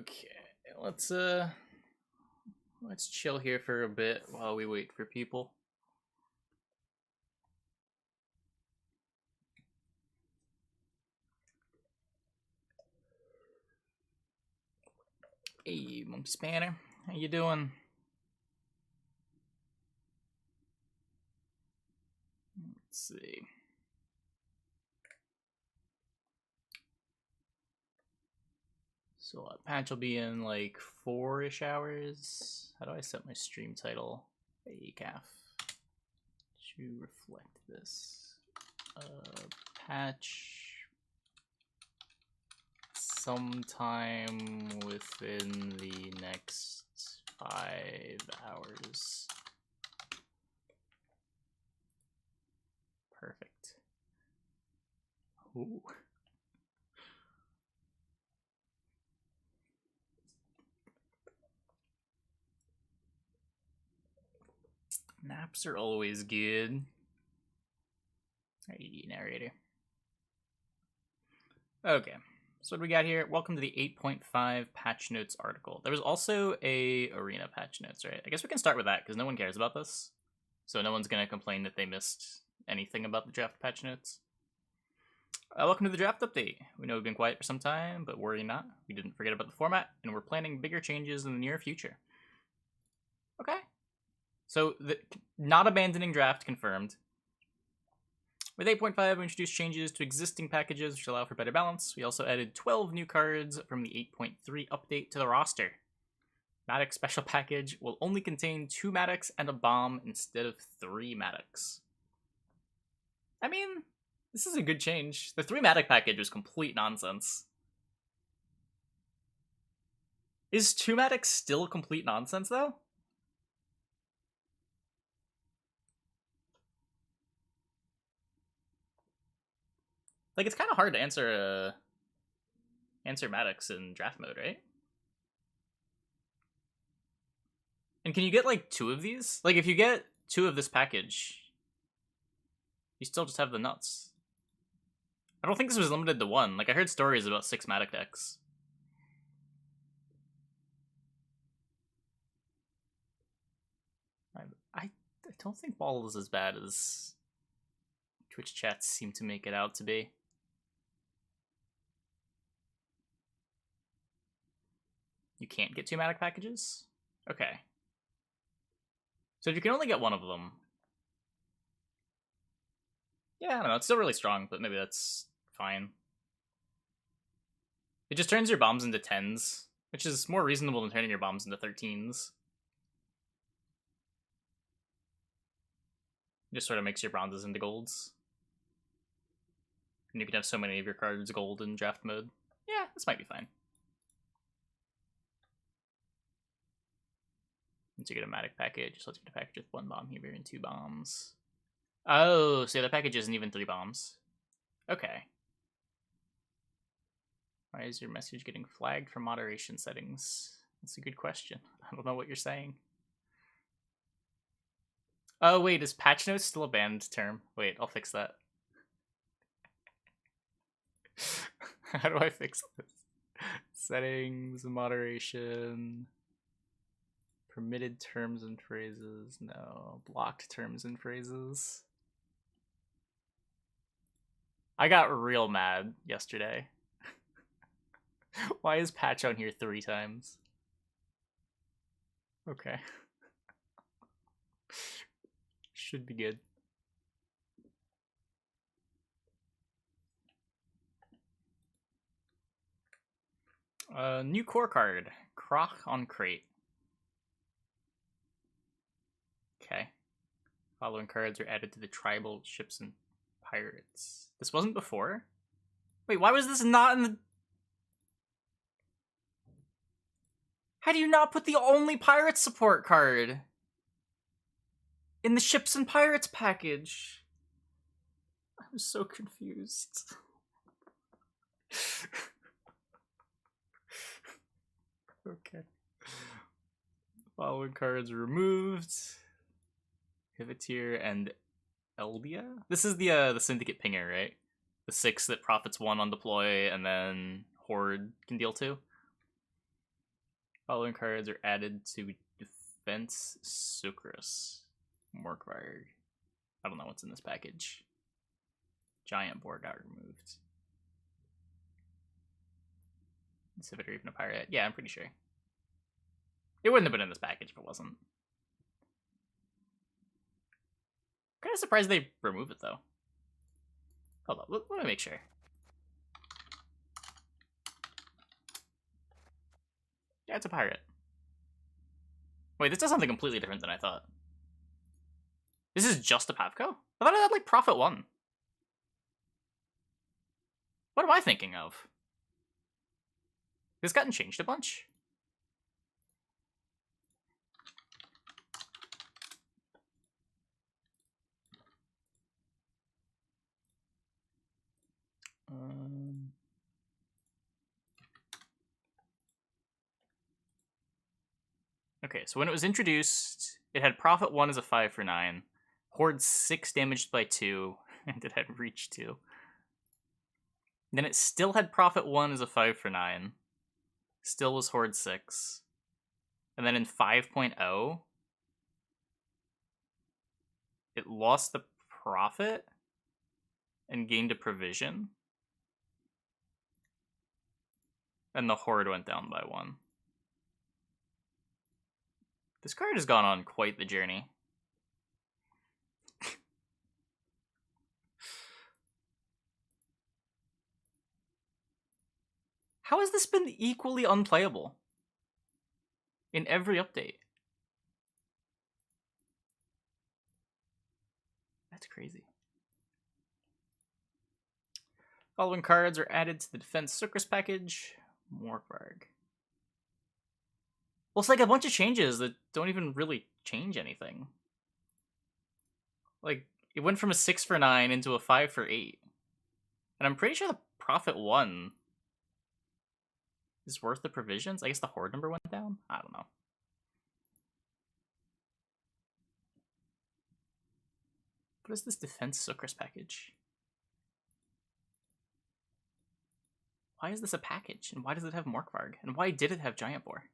Okay, let's chill here for a bit while we wait for people. Hey, Monkey Spanner, how you doing? Let's see. So patch will be in like 4-ish hours. How do I set my stream title? Hey, calf. To reflect this. Patch sometime within the next 5 hours. Perfect. Ooh. Naps are always good. Hey, narrator. Okay, so what do we got here? Welcome to the 8.5 patch notes article. There was also a arena patch notes, right? I guess we can start with that because no one cares about this. So no one's gonna complain that they missed anything about the draft patch notes. Welcome to the draft update. We know we've been quiet for some time, but worry not. We didn't forget about the format, and we're planning bigger changes in the near future. Okay. So, not abandoning draft confirmed. With 8.5, we introduced changes to existing packages which allow for better balance. We also added 12 new cards from the 8.3 update to the roster. Maddox Special Package will only contain 2 Maddox and a bomb instead of 3 Maddox. I mean, this is a good change. The 3 Maddox package was complete nonsense. Is 2 Maddox still complete nonsense, though? Like, it's kind of hard to answer Maddox in draft mode, right? And can you get, like, 2 of these? Like, if you get 2 of this package, you still just have the nuts. I don't think this was limited to 1. Like, I heard stories about 6 Maddox decks. I don't think Ball is as bad as Twitch chats seem to make it out to be. You can't get 2 Maddox packages? Okay. So you can only get 1 of them. Yeah, I don't know. It's still really strong, but maybe that's fine. It just turns your bombs into 10s, which is more reasonable than turning your bombs into 13s. It just sort of makes your bronzes into golds. And you can have so many of your cards gold in draft mode. Yeah, this might be fine. Once you get a Maddox package, so let's get a package with 1 bomb here and 2 bombs. Oh, so the package isn't even 3 bombs. Okay. Why is your message getting flagged for moderation settings? That's a good question. I don't know what you're saying. Oh, wait, is patch notes still a banned term? Wait, I'll fix that. How do I fix this? Settings, moderation, permitted terms and phrases. No, blocked terms and phrases. I got real mad yesterday. Why is patch on here 3 times? Okay. Should be good. New core card. Croc on Crate. Okay. Following cards are added to the tribal ships and pirates. This wasn't before? Wait, why was this not in the... How do you not put the only pirate support card in the ships and pirates package? I'm so confused. Okay. Following cards removed. Pivoteer and Eldia? This is the Syndicate Pinger, right? The 6 that profits 1 on deploy, and then Horde can deal 2. Following cards are added to Defense Sucrus. Morkvarg. I don't know what's in this package. Giant Boar got removed. Civet or even a pirate. Yeah, I'm pretty sure. It wouldn't have been in this package if it wasn't. Kind of surprised they remove it though. Hold on, let me make sure. Yeah, it's a pirate. Wait, this does something completely different than I thought. This is just a Pavko? I thought it had like Profit 1. What am I thinking of? This gotten changed a bunch? Okay, so when it was introduced, it had Profit 1 as a 5 for 9, Horde 6 damaged by 2, and it had Reach 2. Then it still had Profit 1 as a 5 for 9, still was Horde 6. And then in 5.0, it lost the Profit and gained a Provision. And the Horde went down by 1. This card has gone on quite the journey. How has this been equally unplayable in every update? That's crazy. Following cards are added to the Defense Sucrus package. Morkvarg. Well, it's like a bunch of changes that don't even really change anything. Like, it went from a 6 for 9 into a 5 for 8. And I'm pretty sure the Profit 1 is worth the provisions. I guess the Horde number went down? I don't know. What is this Defense Sucrus package? Why is this a package? And why does it have Morkvarg? And why did it have Giant Boar?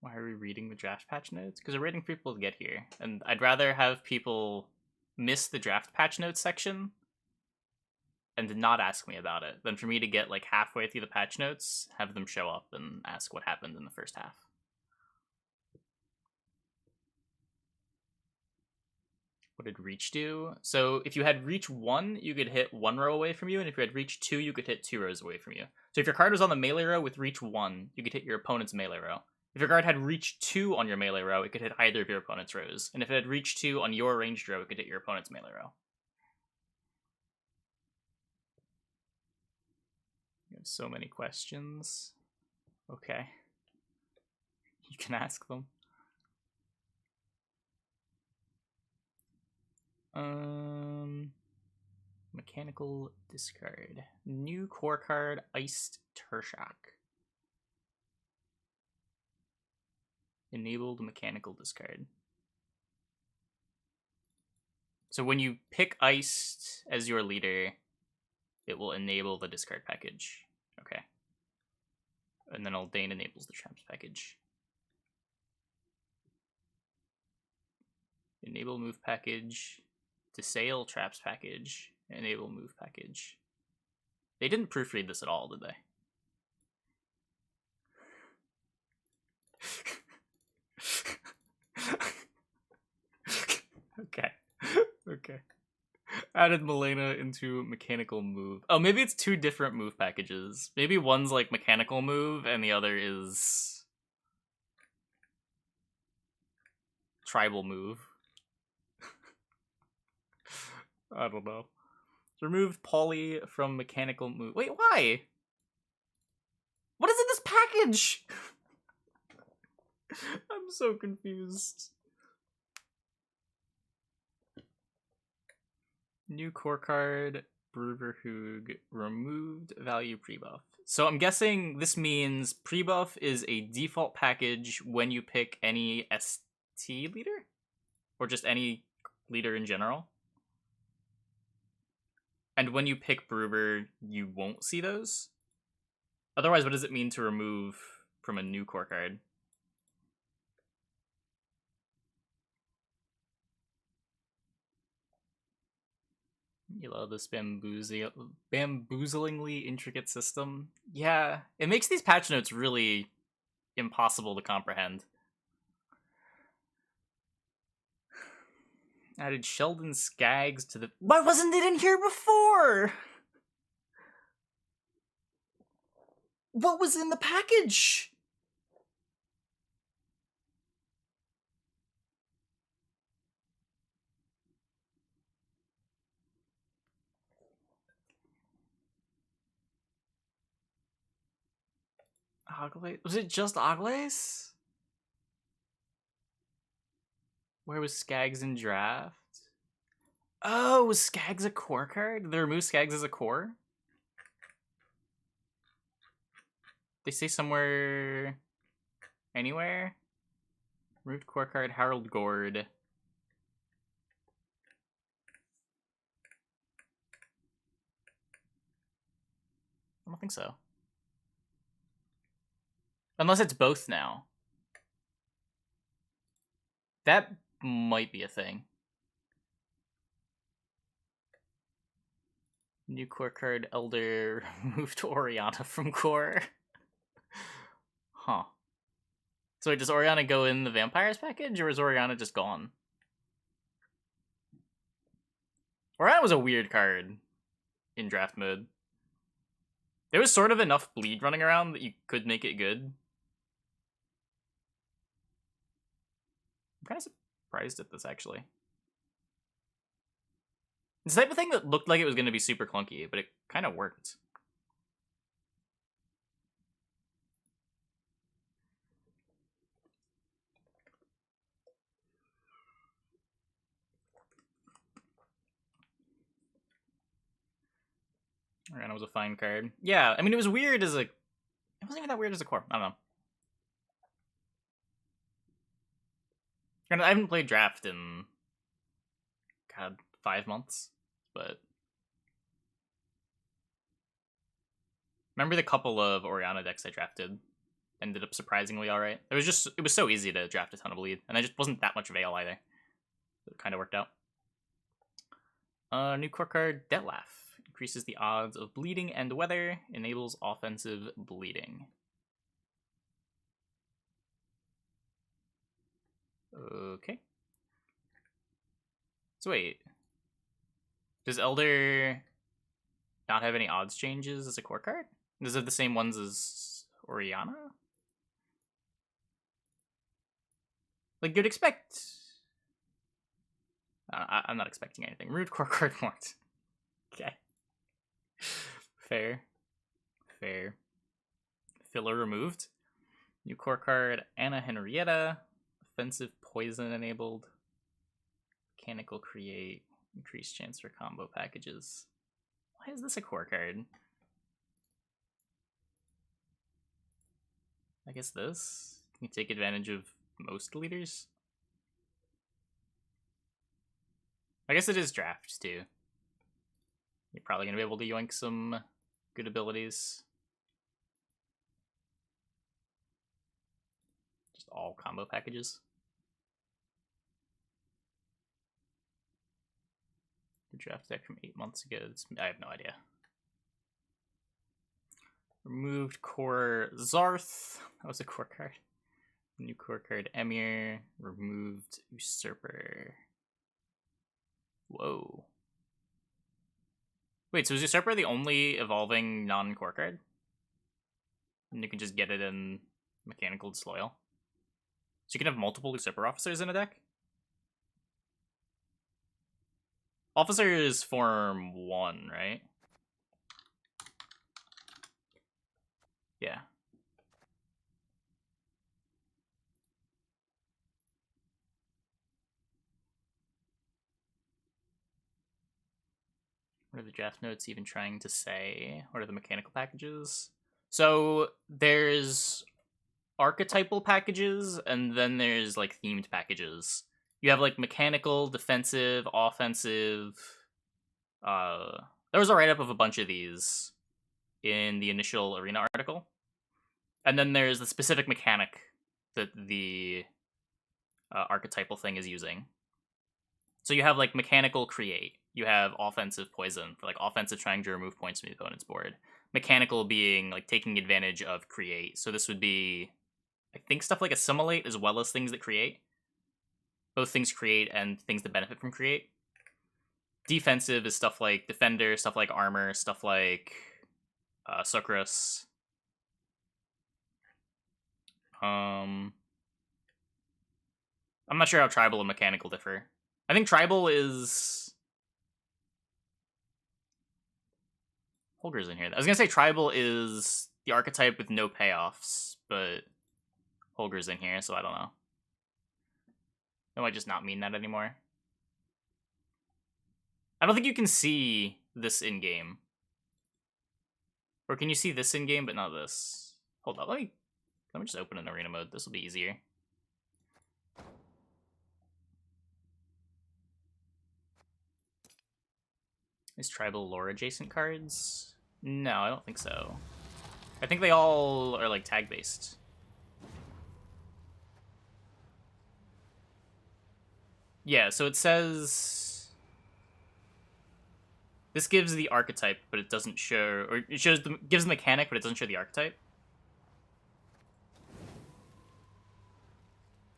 Why are we reading the draft patch notes? Because we're waiting for people to get here. And I'd rather have people miss the draft patch notes section and not ask me about it than for me to get like halfway through the patch notes, have them show up and ask what happened in the first half. What did Reach do? So if you had Reach 1, you could hit 1 row away from you, and if you had Reach 2, you could hit 2 rows away from you. So if your card was on the melee row with Reach 1, you could hit your opponent's melee row. If your card had Reach 2 on your melee row, it could hit either of your opponent's rows. And if it had Reach 2 on your ranged row, it could hit your opponent's melee row. You have so many questions. Okay. You can ask them. Mechanical discard. New core card, Iced Tershak. Enabled mechanical discard. So when you pick Iced as your leader, it will enable the discard package. Okay. And then Eldain enables the traps package. Enable move package. Disable traps package. Enable move package. They didn't proofread this at all, did they? Okay. Okay. Added Malena into mechanical move. Oh, maybe it's 2 different move packages. Maybe one's like mechanical move and the other is tribal move. I don't know. Removed Polly from mechanical move. Wait, why? What is in this package? I'm so confused. New core card, Bruverhoog, removed value prebuff. So I'm guessing this means prebuff is a default package when you pick any ST leader? or just any leader in general. And when you pick Broober, you won't see those. Otherwise, what does it mean to remove from a new core card? You love this bamboozlingly intricate system. Yeah, it makes these patch notes really impossible to comprehend. Added Sheldon Skaggs to the... Why wasn't it in here before? What was in the package? Oglaze? Was it just Oglaze? Where was Skaggs in draft? Oh, was Skaggs a core card? Did they remove Skaggs as a core? They say somewhere... Anywhere? Removed core card, Harold Gord. I don't think so. Unless it's both now. That might be a thing. New core card, Elder, removed Oriana from core. Huh. So does Oriana go in the Vampires package, or is Oriana just gone? Oriana was a weird card in draft mode. There was sort of enough bleed running around that you could make it good. I'm kind of surprised at this, actually. It's the type of thing that looked like it was going to be super clunky, but it kind of worked. Oriana was a fine card. Yeah, I mean, it was weird as a... It wasn't even that weird as a core. I don't know. I haven't played draft in... God, 5 months, but... Remember the couple of Oriana decks I drafted? Ended up surprisingly alright. It was so easy to draft a ton of bleed, and I just wasn't that much Veil either. It kind of worked out. New core card, Detlaf. Increases the odds of bleeding and weather. Enables offensive bleeding. Okay. So wait. Does Elder not have any odds changes as a core card? Is it the same ones as Oriana? Like, you'd expect... I'm not expecting anything. Rude core card marked. Okay. Fair. Fair. Filler removed. New core card, Anna Henrietta. Offensive poison enabled. Mechanical create. Increased chance for combo packages. Why is this a core card? I guess this? Can you take advantage of most leaders? I guess it is draft, too. You're probably going to be able to yoink some good abilities. Just all combo packages. The draft deck from 8 months ago. I have no idea. Removed core Zarth. That was a core card. New core card Emir. Removed Usurper. Whoa. Wait, so is Usurper the only evolving non-core card? And you can just get it in Mechanical Disloyal? So you can have multiple Usurper officers in a deck? Officers form 1, right? Yeah. What are the draft notes even trying to say? What are the mechanical packages? So there's archetypal packages, and then there's like themed packages. You have like mechanical, defensive, offensive. There was a write-up of a bunch of these in the initial arena article. And then there's the specific mechanic that the archetypal thing is using. So you have like mechanical create. You have offensive poison for like offensive trying to remove points from the opponent's board. Mechanical being like taking advantage of create. So this would be, I think, stuff like assimilate as well as things that create. Both things create and things that benefit from create. Defensive is stuff like defender, stuff like armor, stuff like Sucrus. I'm not sure how tribal and mechanical differ. I think tribal is Holger's in here. I was gonna say tribal is the archetype with no payoffs, but Holger's in here, so I don't know. It might just not mean that anymore. I don't think you can see this in game. Or can you see this in game, but not this? Hold on, let me just open an arena mode. This will be easier. Is tribal lore adjacent cards? No, I don't think so. I think they all are like tag based. Yeah, so it says this gives the archetype, but it doesn't show, or it shows gives the mechanic, but it doesn't show the archetype.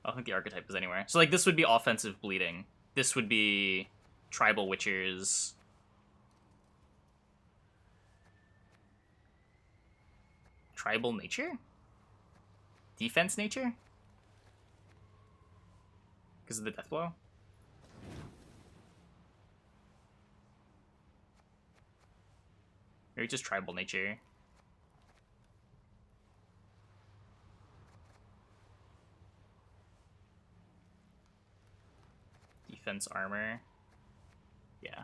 I don't think the archetype is anywhere. So like this would be offensive bleeding. This would be tribal witchers. Tribal nature? Defense nature? Because of the death blow? Maybe just tribal nature. Defense armor. Yeah.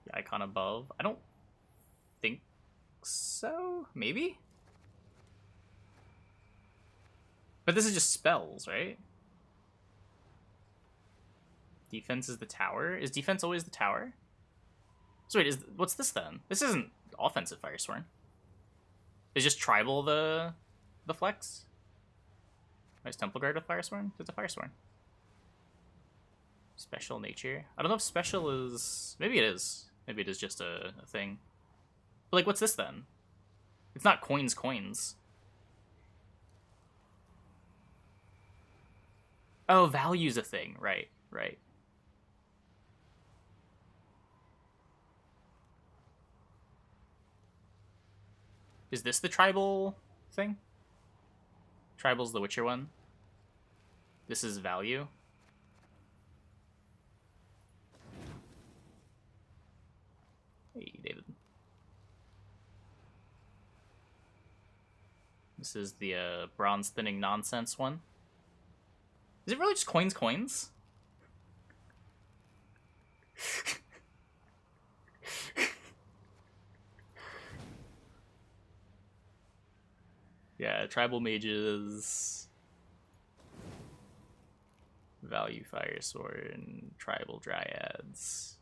The icon above. I don't think so. Maybe? But this is just spells, right? Defense is the tower. Is defense always the tower? So wait, what's this then? This isn't offensive Firesworn. Is just tribal the flex? Nice Temple Guard with Firesworn? It's a Firesworn. Special nature. I don't know if special is... Maybe it is. Maybe it is just a thing. But like, what's this then? It's not coins. Oh, value's a thing. Right. Is this the tribal thing? Tribal's the Witcher one. This is value. Hey, David. This is the bronze thinning nonsense one. Is it really just coins? Yeah, tribal mages, value Firesworn, and tribal dryads.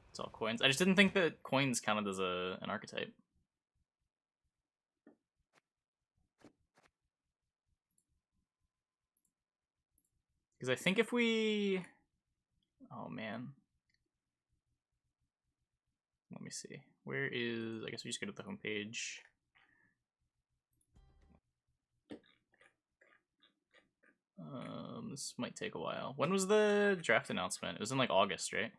It's all coins. I just didn't think that coins counted as an archetype. Because I think if we... Oh, man. Let me see. Where is... I guess we just go to the homepage. This might take a while. When was the draft announcement? It was in like August, right?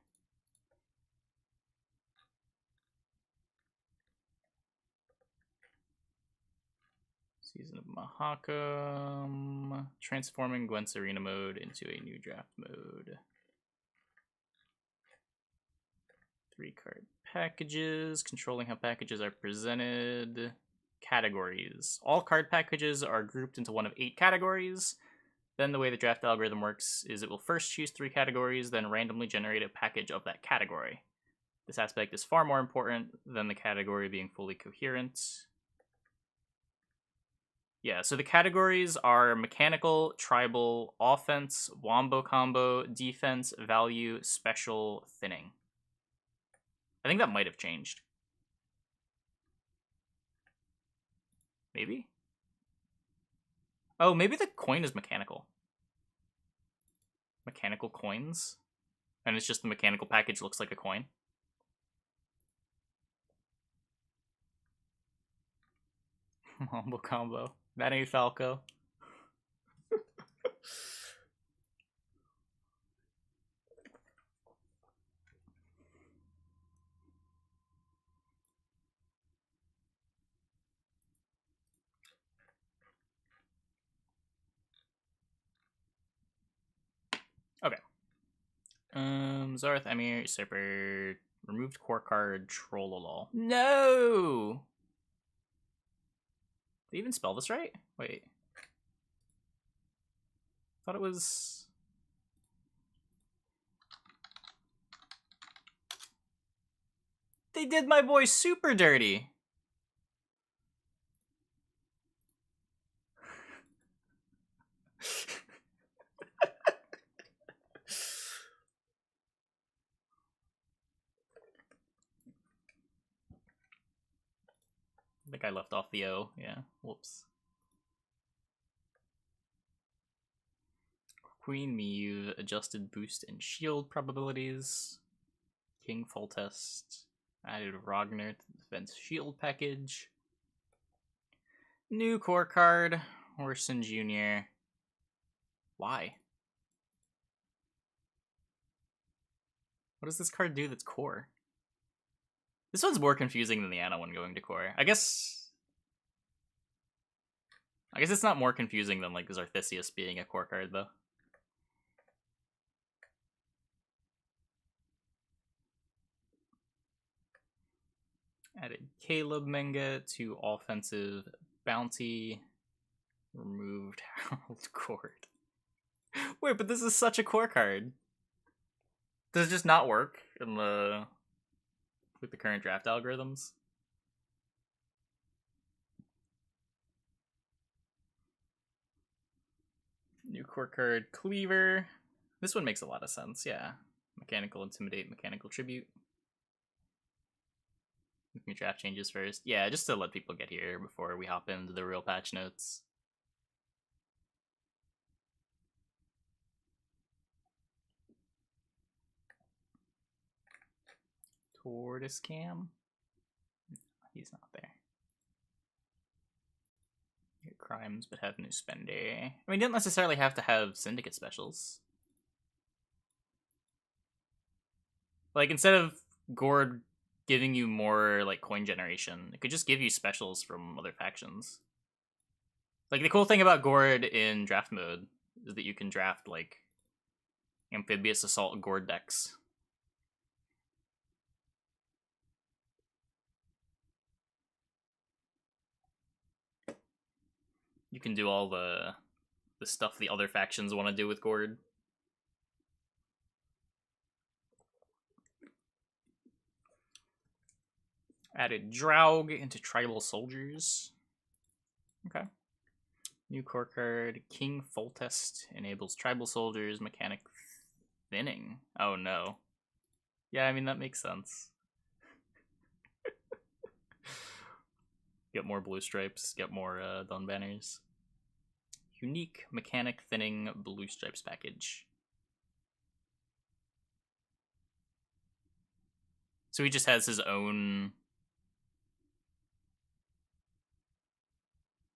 Season of Mahakam. Transforming Gwent's arena mode into a new draft mode. 3-card packages. Controlling how packages are presented. Categories. All card packages are grouped into one of 8 categories. Then the way the draft algorithm works is it will first choose 3 categories, then randomly generate a package of that category. This aspect is far more important than the category being fully coherent. Yeah, so the categories are mechanical, tribal, offense, wombo combo, defense, value, special, thinning. I think that might have changed. Maybe? Oh, maybe the coin is mechanical. Mechanical coins? And it's just the mechanical package looks like a coin. Wombo combo. That ain't Falco. Okay. Zarth, Emir, Usurper, removed core card, Trollolol. No! Did they even spell this right? Wait. Thought it was... They did my boy super dirty! I think I left off the O. Yeah, whoops. Queen Meve, adjusted boost and shield probabilities. King Foltest, added Ragnar to the defense shield package. New core card, Orson Jr. Why? What does this card do that's core? This one's more confusing than the Ana one going to core. I guess it's not more confusing than like Zarthesius being a core card though. Added Caleb Menga to offensive bounty. Removed Harold Court. Wait, but this is such a core card. Does it just not work in the with the current draft algorithms? New core card, Cleaver. This one makes a lot of sense, yeah. Mechanical Intimidate, Mechanical Tribute. Making draft changes first. Yeah, just to let people get here before we hop into the real patch notes. Tortoise Cam? He's not there. Get crimes, but have new spender. I mean, you don't necessarily have to have syndicate specials. Like, instead of Gord giving you more, like, coin generation, it could just give you specials from other factions. Like, the cool thing about Gord in draft mode is that you can draft, like, Amphibious Assault Gord decks. You can do all the stuff the other factions want to do with Gord. Added Draug into Tribal Soldiers. Okay. New core card, King Foltest, enables Tribal Soldiers, Mechanic Thinning. Oh no. Yeah, I mean, that makes sense. Get more blue stripes, get more Dun banners. Unique Mechanic Thinning Blue Stripes package. So he just has his own...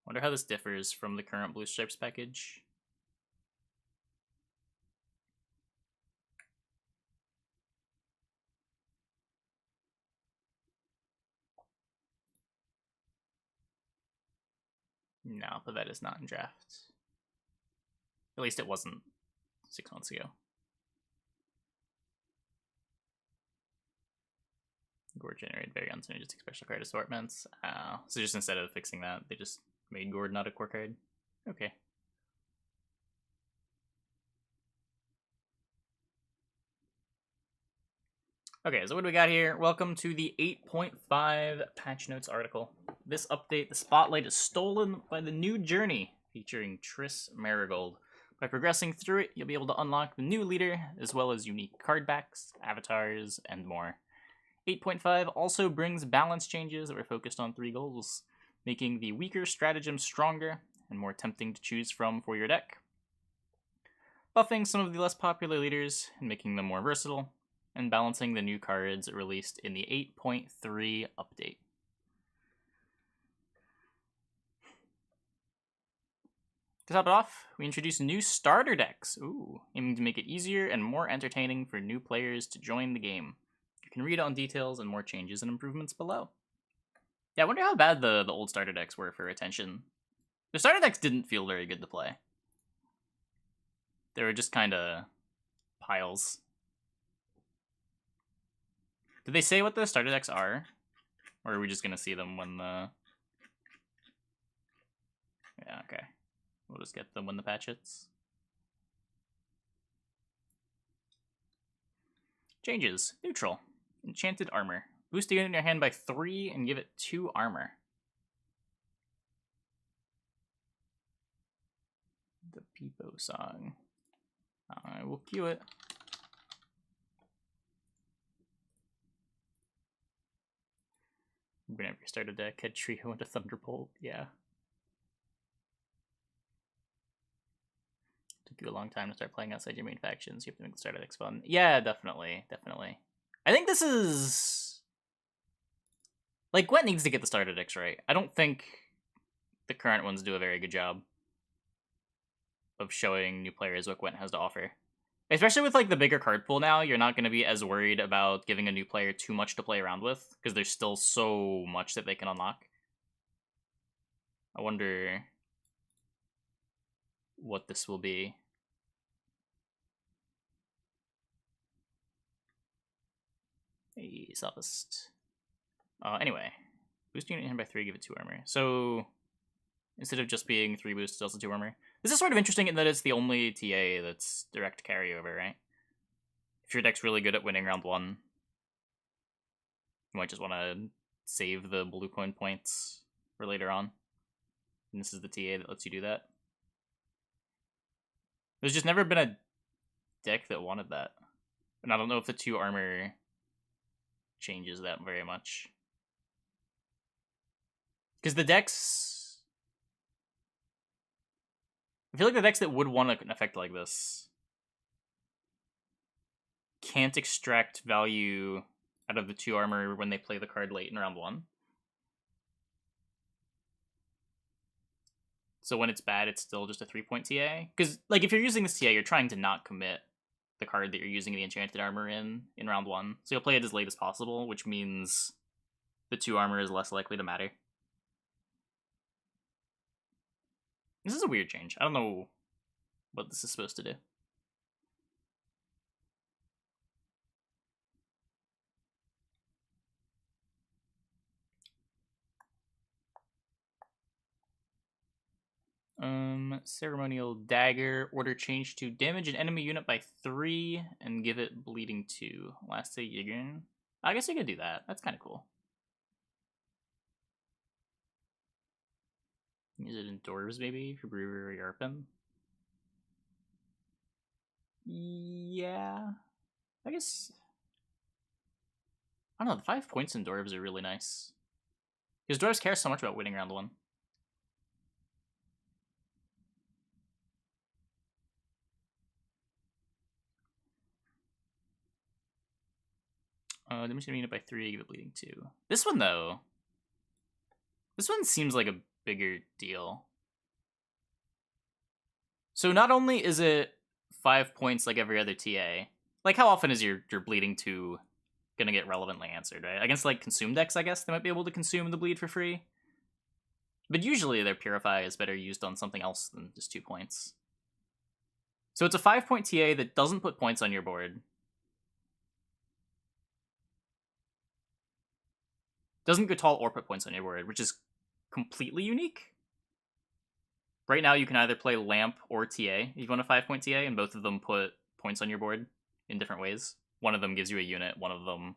Wonder how this differs from the current Blue Stripes package. No, but that is not in draft. At least it wasn't 6 months ago. Gord generated very unsynergistic special card assortments. So just instead of fixing that, they just made Gord not a core card. Okay. Okay, so what do we got here? Welcome to the 8.5 patch notes article. This update, the spotlight is stolen by the new journey featuring Triss Merigold. By progressing through it, you'll be able to unlock the new leader, as well as unique card backs, avatars, and more. 8.5 also brings balance changes that are focused on 3 goals, making the weaker stratagem stronger and more tempting to choose from for your deck, buffing some of the less popular leaders and making them more versatile, and balancing the new cards released in the 8.3 update. To top it off, we introduce new starter decks, aiming to make it easier and more entertaining for new players to join the game. You can read on details and more changes and improvements below. Yeah, I wonder how bad the old starter decks were for retention. The starter decks didn't feel very good to play. They were just kind of piles. Did they say what the starter decks are? Or are we just going to see them when the... Yeah, okay. We'll just get them when the patch hits. Changes. Neutral. Enchanted Armor. Boost a unit in your hand by 3 and give it 2 armor. The Peepo song. I will cue it. Whenever you start a deck, head trio into Thunderbolt. Yeah. Took you a long time to start playing outside your main factions. You have to make the starter decks fun. Yeah, definitely. Definitely. I think this is... Like, Gwent needs to get the starter decks right. I don't think the current ones do a very good job of showing new players what Gwent has to offer. Especially with, like, the bigger card pool now, you're not going to be as worried about giving a new player too much to play around with, because there's still so much that they can unlock. I wonder what this will be. Hey, Sophist. Anyway, boost unit in hand by 3, give it 2 armor. So, instead of just being 3 boost, it's also 2 armor. This is sort of interesting in that it's the only TA that's direct carryover, right? If your deck's really good at winning round 1, you might just want to save the blue coin points for later on. And this is the TA that lets you do that. There's just never been a deck that wanted that. And I don't know if the 2 armor changes that very much. Because the decks... I feel like the decks that would want an effect like this can't extract value out of the 2 armor when they play the card late in round 1. So when it's bad, it's still just a 3-point TA. Because, like, if you're using this TA, you're trying to not commit the card that you're using the enchanted armor in round 1. So you'll play it as late as possible, which means the 2 armor is less likely to matter. This is a weird change. I don't know what this is supposed to do. Ceremonial Dagger. Order change to damage an enemy unit by 3 and give it bleeding 2. Last to Yigern. I guess you could do that. That's kind of cool. Use it in Dwarves, maybe, for Brewery Yarpen. Yeah. I guess... I don't know, the 5 points in Dwarves are really nice. Because Dwarves care so much about winning round 1. Damage a unit by 3, give it bleeding 2. This one, though... This one seems like a bigger deal. So not only is it 5 points like every other TA, like how often is your bleeding 2 gonna get relevantly answered, right? Against like consume decks, I guess they might be able to consume the bleed for free. But usually their Purify is better used on something else than just 2 points. So it's a 5-point TA that doesn't put points on your board. Doesn't go tall or put points on your board, which is completely unique. Right now you can either play Lamp or TA if you want a 5-point TA, and both of them put points on your board in different ways. one of them gives you a unit, one of them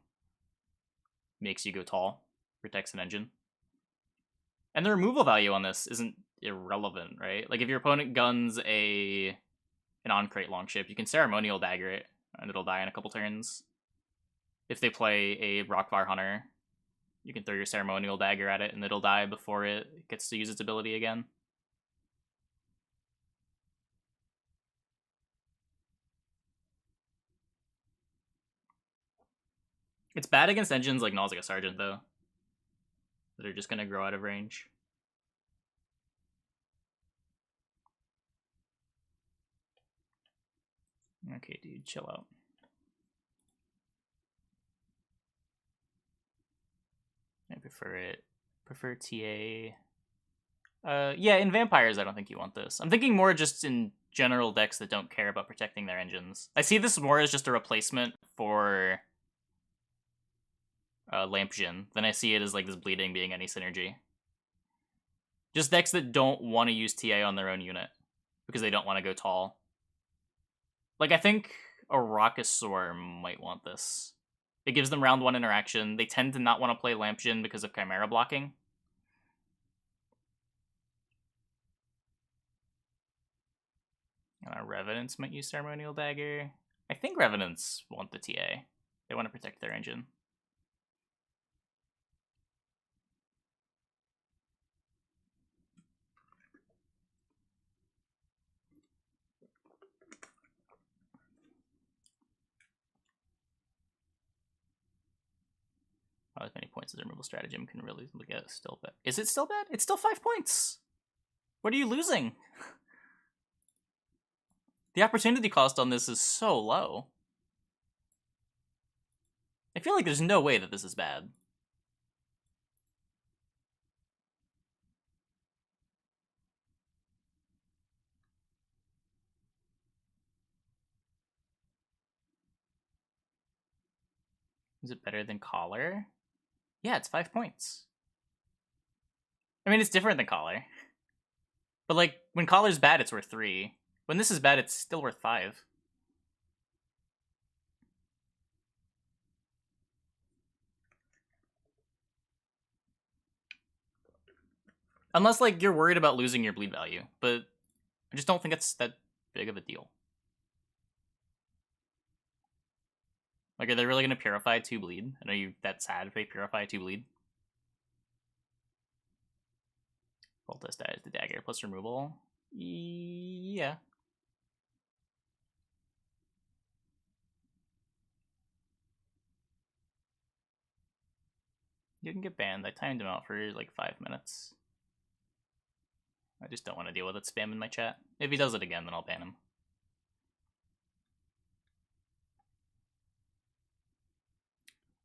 makes you go tall, protects an engine. And the removal value on this isn't irrelevant, right? Like if your opponent guns an on-crate longship, you can ceremonial dagger it, and it'll die in a couple turns. If they play a Rockvar Hunter, you can throw your ceremonial dagger at it, and it'll die before it gets to use its ability again. It's bad against engines like Nausicaa Sergeant, though, that are just going to grow out of range. Okay, dude, chill out. I prefer it. Prefer TA. Yeah, in Vampires, I don't think you want this. I'm thinking more just in general decks that don't care about protecting their engines. I see this more as just a replacement for Lamp Jin than I see it as like this bleeding being any synergy. Just decks that don't want to use TA on their own unit because they don't want to go tall. Like, I think Arachnosaur might want this. It gives them round 1 interaction. They tend to not want to play Lamp Jin because of Chimera blocking. Revenants might use Ceremonial Dagger. I think Revenants want the TA. They want to protect their engine. Not as many points as a removal stratagem can really look at. Still bad. Is it still bad? It's still 5 points! What are you losing? The opportunity cost on this is so low. I feel like there's no way that this is bad. Is it better than Collar? Yeah, it's 5 points. I mean, it's different than Collar. But, like, when Collar's bad, it's worth 3. When this is bad, it's still worth 5. Unless, like, you're worried about losing your bleed value. But I just don't think it's that big of a deal. Like, are they really going to purify 2 bleed? And are you that sad if they purify 2 bleed? Voltus dies the dagger plus removal. Yeah. You didn't get banned. I timed him out for like 5 minutes. I just don't want to deal with it spam in my chat. If he does it again, then I'll ban him.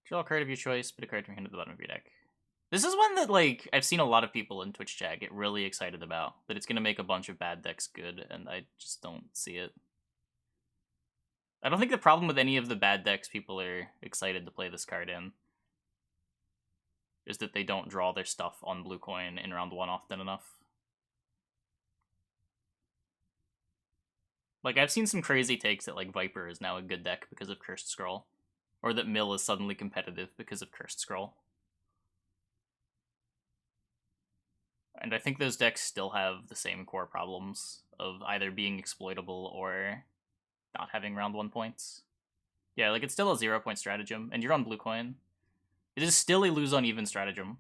Draw a card of your choice, put a card from your hand at the bottom of your deck. This is one that, like, I've seen a lot of people in Twitch chat get really excited about. That it's going to make a bunch of bad decks good, and I just don't see it. I don't think the problem with any of the bad decks people are excited to play this card in is that they don't draw their stuff on blue coin in round 1 often enough. Like, I've seen some crazy takes that, like, Viper is now a good deck because of Cursed Scroll. Or that Mill is suddenly competitive because of Cursed Scroll. And I think those decks still have the same core problems of either being exploitable or not having round 1 points. Yeah, like, it's still a 0-point stratagem, and you're on blue coin. It is still a lose on even stratagem.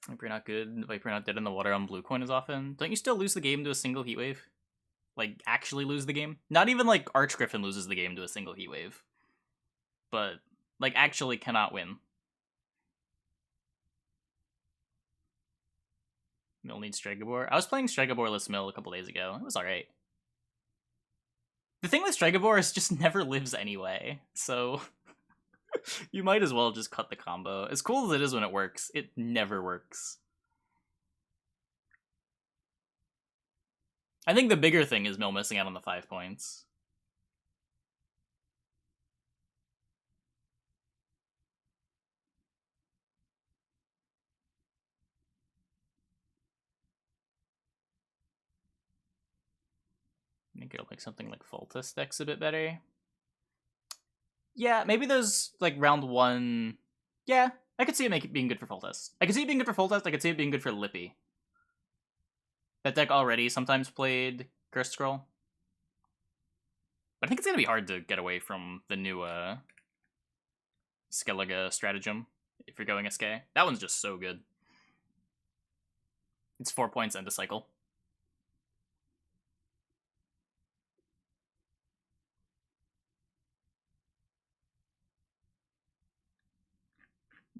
Viper not good, Viper not dead in the water on blue coin as often. Don't you still lose the game to a single heat wave? Like, actually lose the game? Not even, like, Archgriffin loses the game to a single heat wave. But, like, actually cannot win. Mill needs Stregobor. I was playing Stregoborless Mill a couple days ago. It was alright. The thing with Stregobor is just never lives anyway, so you might as well just cut the combo. As cool as it is when it works, it never works. I think the bigger thing is Mill missing out on the 5 points. think it'll make something like Foltest decks a bit better. Yeah, maybe those, like, round 1... Yeah, I could see it being good for Foltest. I could see it being good for Foltest, I could see it being good for Lippy. That deck already sometimes played Cursed Scroll. But I think it's gonna be hard to get away from the new, Skellige stratagem if you're going SK. That one's just so good. It's 4 points and a cycle.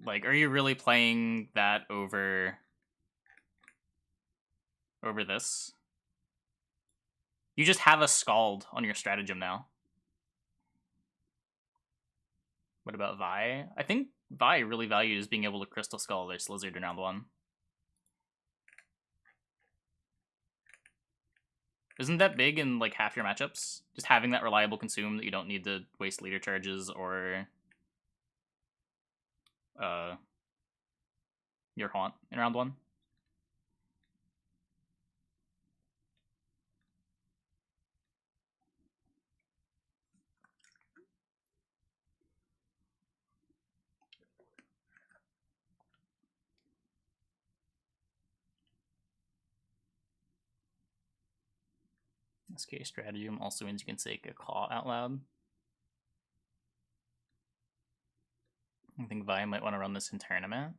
Like, are you really playing that over this? You just have a Scald on your stratagem now. What about Vi? I think Vi really values being able to Crystal Skull their Slizzard in round 1. Isn't that big in, like, half your matchups? Just having that reliable consume that you don't need to waste leader charges or your Haunt in round 1. SK stratagem also means you can say Caw out loud. I think Vi might want to run this in tournament.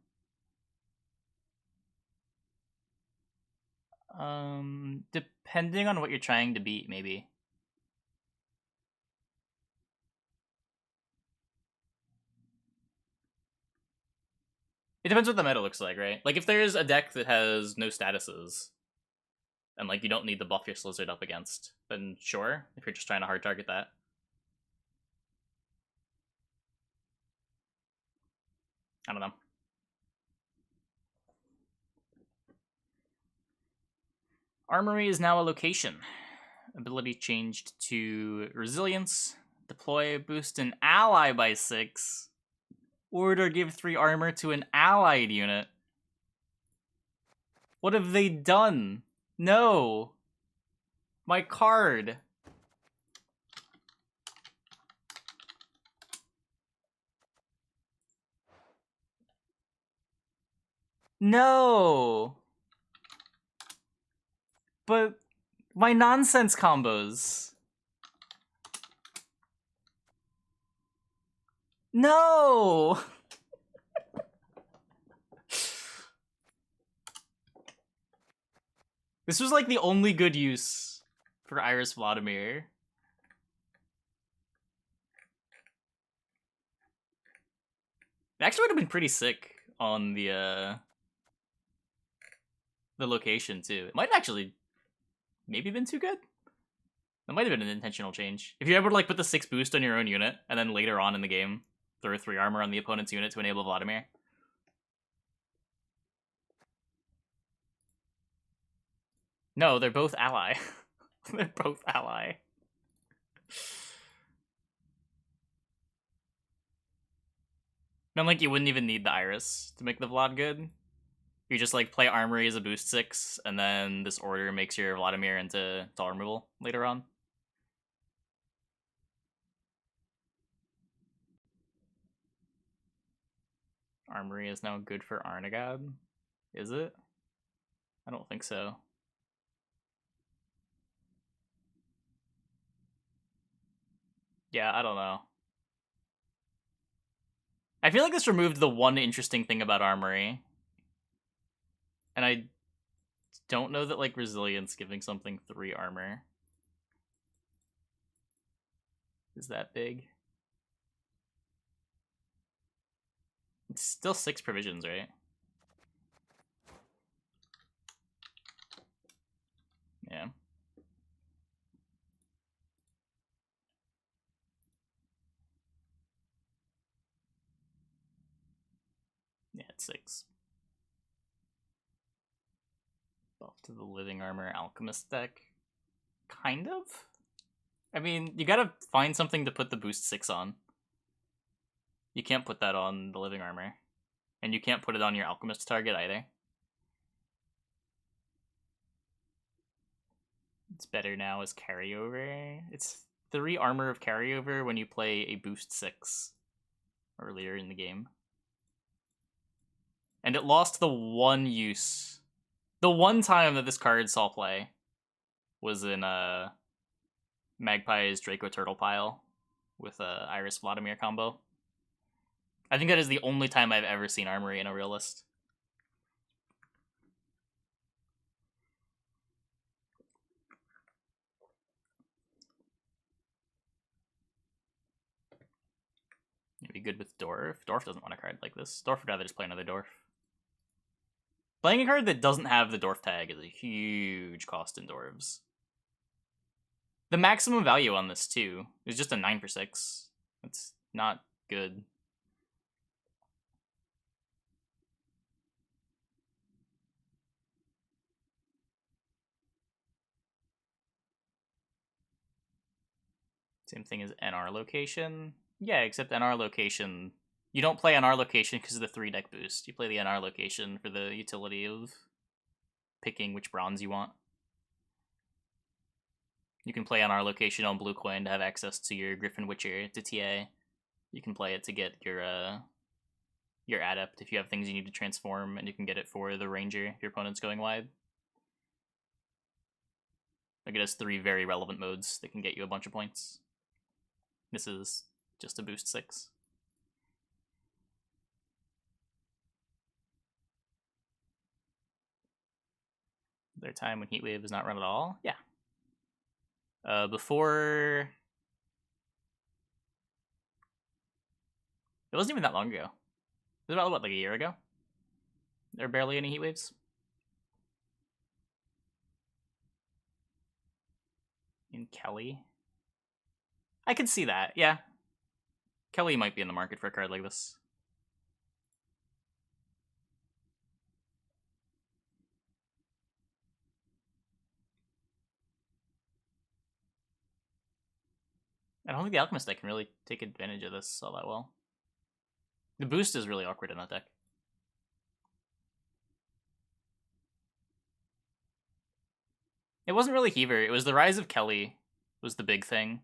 Depending on what you're trying to beat, maybe. It depends what the meta looks like, right? Like, if there's a deck that has no statuses, and, like, you don't need to buff your Slizzard up against, then sure, if you're just trying to hard target that. I don't know. Armory is now a location. Ability changed to Resilience. Deploy, boost an ally by 6. Order, give 3 armor to an allied unit. What have they done? No! My card! No! But my nonsense combos. No! This was like the only good use for Iris Vladimir. It actually would have been pretty sick on the location too. It might have actually maybe been too good. That might have been an intentional change. If you're able to, like, put the 6 boost on your own unit, and then later on in the game, throw 3 armor on the opponent's unit to enable Vladimir. No, they're both ally. They're both ally. And, like, you wouldn't even need the Iris to make the Vlad good. You just, like, play Armory as a boost 6, and then this order makes your Vladimir into doll removal later on. Armory is now good for Arnagad? Is it? I don't think so. Yeah, I don't know. I feel like this removed the one interesting thing about Armory. And I don't know that, like, Resilience giving something 3 armor is that big. It's still 6 provisions, right? Yeah. Yeah, it's 6. Buff to the Living Armor Alchemist deck. Kind of? I mean, you gotta find something to put the boost 6 on. You can't put that on the Living Armor. And you can't put it on your Alchemist target either. It's better now as carryover. It's 3 armor of carryover when you play a boost 6 earlier in the game. And it lost the one use. The one time that this card saw play was in Magpie's Draco Turtle pile with Iris Vladimir combo. I think that is the only time I've ever seen Armory in a real list. It'd be good with Dwarf. Dwarf doesn't want a card like this. Dwarf would rather just play another Dwarf. Playing a card that doesn't have the Dwarf tag is a huge cost in Dwarves. The maximum value on this, too, is just a 9 for 6. That's not good. Same thing as NR location. Yeah, except NR location, you don't play NR location because of the 3 deck boost. You play the NR location for the utility of picking which bronze you want. You can play NR location on Blue Coin to have access to your Griffin Witcher to TA. You can play it to get your adept if you have things you need to transform, and you can get it for the ranger if your opponent's going wide. Like, it has 3 very relevant modes that can get you a bunch of points. This is just a boost 6. Their time when Heatwave is not run at all? Yeah. Before... It wasn't even that long ago. It was about, what, like a year ago? There were barely any Heatwaves. In Kelly? I could see that, yeah. Kelly might be in the market for a card like this. I don't think the Alchemist deck can really take advantage of this all that well. The boost is really awkward in that deck. It wasn't really Heaver, it was the Rise of Kelly was the big thing.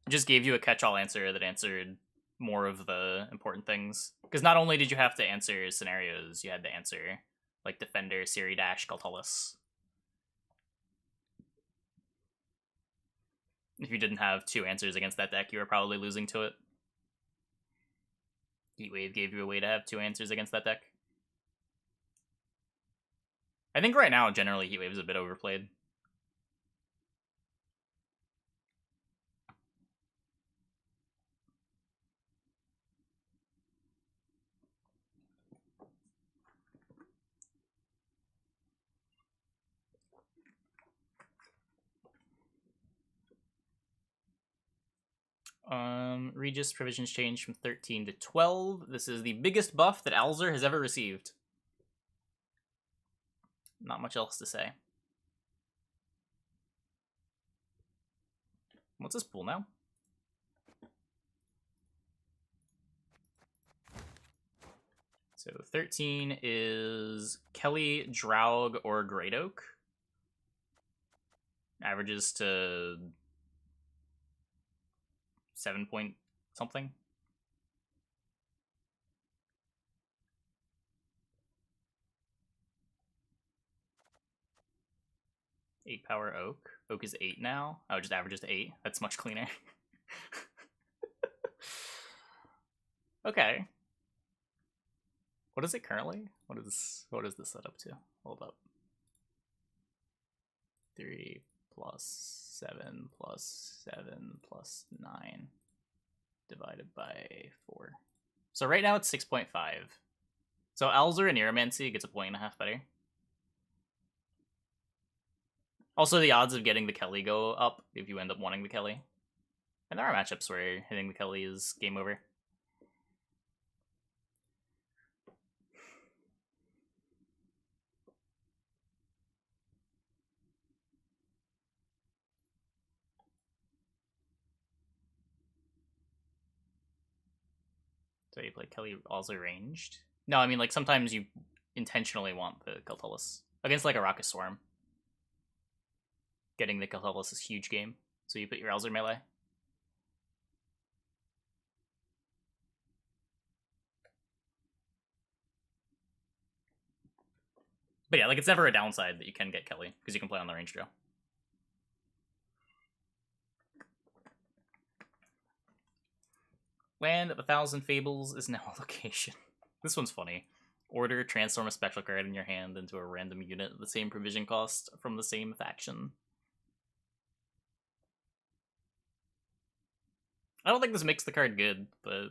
It just gave you a catch-all answer that answered more of the important things. Because not only did you have to answer scenarios, you had to answer, like, Defender, Siri Dash, Galtullus. If you didn't have 2 answers against that deck, you were probably losing to it. Heatwave gave you a way to have 2 answers against that deck. I think right now, generally, Heatwave is a bit overplayed. Regis provisions changed from 13 to 12. This is the biggest buff that Alzur has ever received. Not much else to say. What's this pool now? So 13 is Kelly, Draug, or Great Oak. Averages to 7 point something. Eight power Oak. Oak is 8 now. Oh, it just averages to 8. That's much cleaner. Okay. What is it currently? What is this set up to? Hold up. 3 plus 7 plus 7 plus 9 divided by 4. So right now it's 6.5. So Alzur and Neuromancy gets a 1.5 better. Also, the odds of getting the Kelly go up if you end up wanting the Kelly. And there are matchups where hitting the Kelly is game over. So you play Kelly also ranged? No, I mean, like, sometimes you intentionally want the Keltullus. Against, like, a Rocket Swarm. Getting the Keltullus is huge game. So you put your Elzer melee. But yeah, like, it's never a downside that you can get Kelly, because you can play on the range draw. Land of 1,000 Fables is now a location. This one's funny. Order, transform a special card in your hand into a random unit at the same provision cost from the same faction. I don't think this makes the card good, but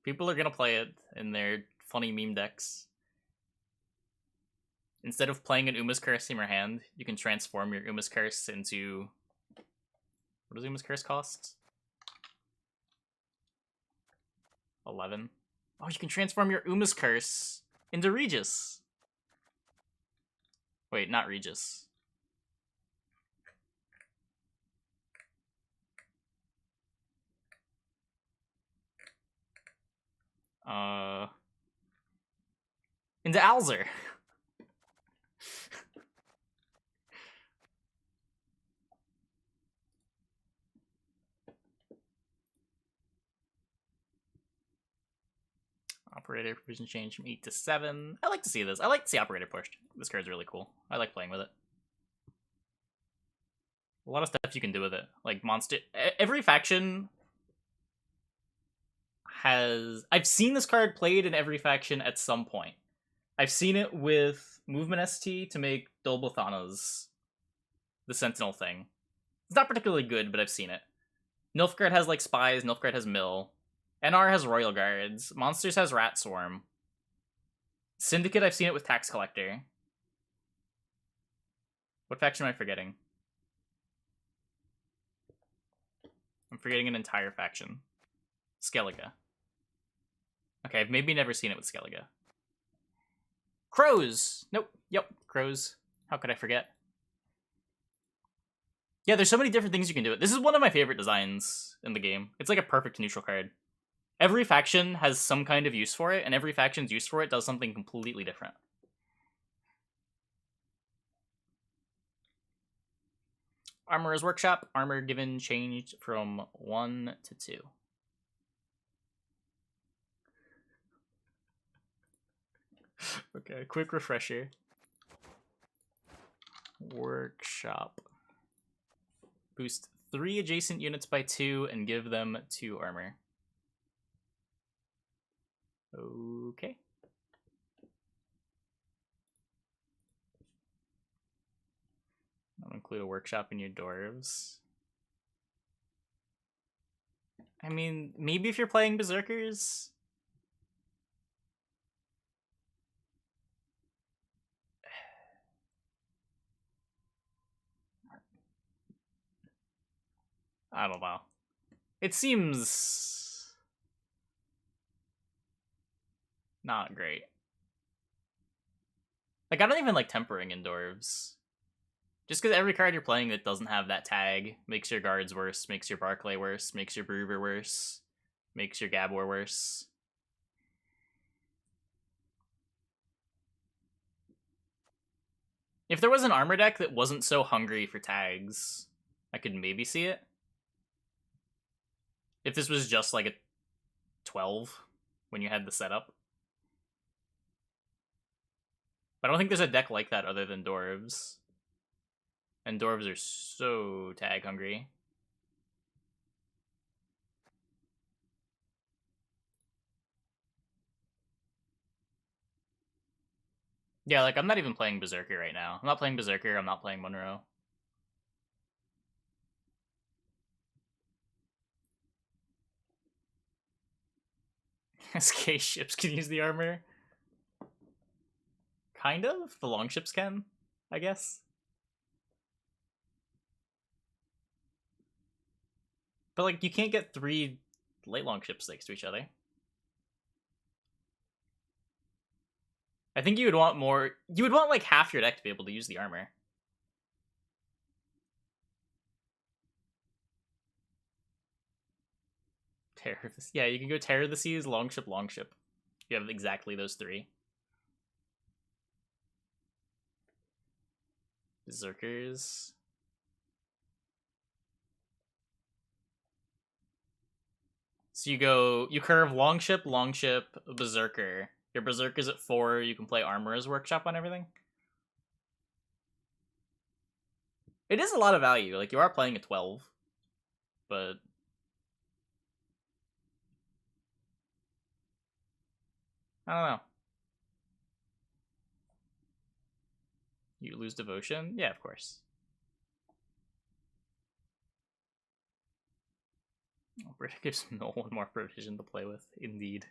people are gonna play it in their funny meme decks. Instead of playing an Uma's Curse in your hand, you can transform your Uma's Curse into... What does Uma's Curse cost? 11. Oh, you can transform your Uma's Curse into Regis. Wait, not Regis. Into Alzer. Operator provision change from 8 to 7. I like to see this. I like to see Operator pushed. This card's really cool. I like playing with it. A lot of stuff you can do with it. Like, monster... Every faction has... I've seen this card played in every faction at some point. I've seen it with Movement ST to make Dolbothana's the Sentinel thing. It's not particularly good, but I've seen it. Nilfgaard has, like, Spies. Nilfgaard has Mill. NR has Royal Guards. Monsters has Rat Swarm. Syndicate, I've seen it with Tax Collector. What faction am I forgetting? I'm forgetting an entire faction. Skellige. Okay, I've maybe never seen it with Skellige. Crows! Nope. Yep, Crows. How could I forget? Yeah, there's so many different things you can do. This is one of my favorite designs in the game. It's like a perfect neutral card. Every faction has some kind of use for it, and every faction's use for it does something completely different. Armorer's Workshop. Armor given changed from 1 to 2. Okay, quick refresher. Workshop. Boost 3 adjacent units by 2 and give them 2 armor. Okay. I'll include a workshop in your dwarves. I mean, maybe if you're playing Berserkers. I don't know. It seems not great. Like, I don't even like tempering in dwarves. Just because every card you're playing that doesn't have that tag makes your guards worse, makes your Barclay worse, makes your Brewer worse, makes your Gabor worse. If there was an armor deck that wasn't so hungry for tags, I could maybe see it. If this was just like a 12 when you had the setup. But I don't think there's a deck like that other than dwarves. And dwarves are so tag hungry. Yeah, like, I'm not even playing Berserker right now. I'm not playing Berserker, I'm not playing Monroe. SK ships can use the armor. Kind of. The longships can, I guess. But, like, you can't get 3 late longships next to each other. I think you would want more... You would want, like, half your deck to be able to use the armor. Terror of the Yeah, you can go Terror of the Seas, Longship, Longship. You have exactly those three. Berserkers. So you curve Longship, Longship, Berserker. Your Berserker's at 4, you can play Armorer's Workshop on everything. It is a lot of value. Like, you are playing a 12. But I don't know. You lose Devotion? Yeah, of course. Brita gives no one more provision to play with, indeed.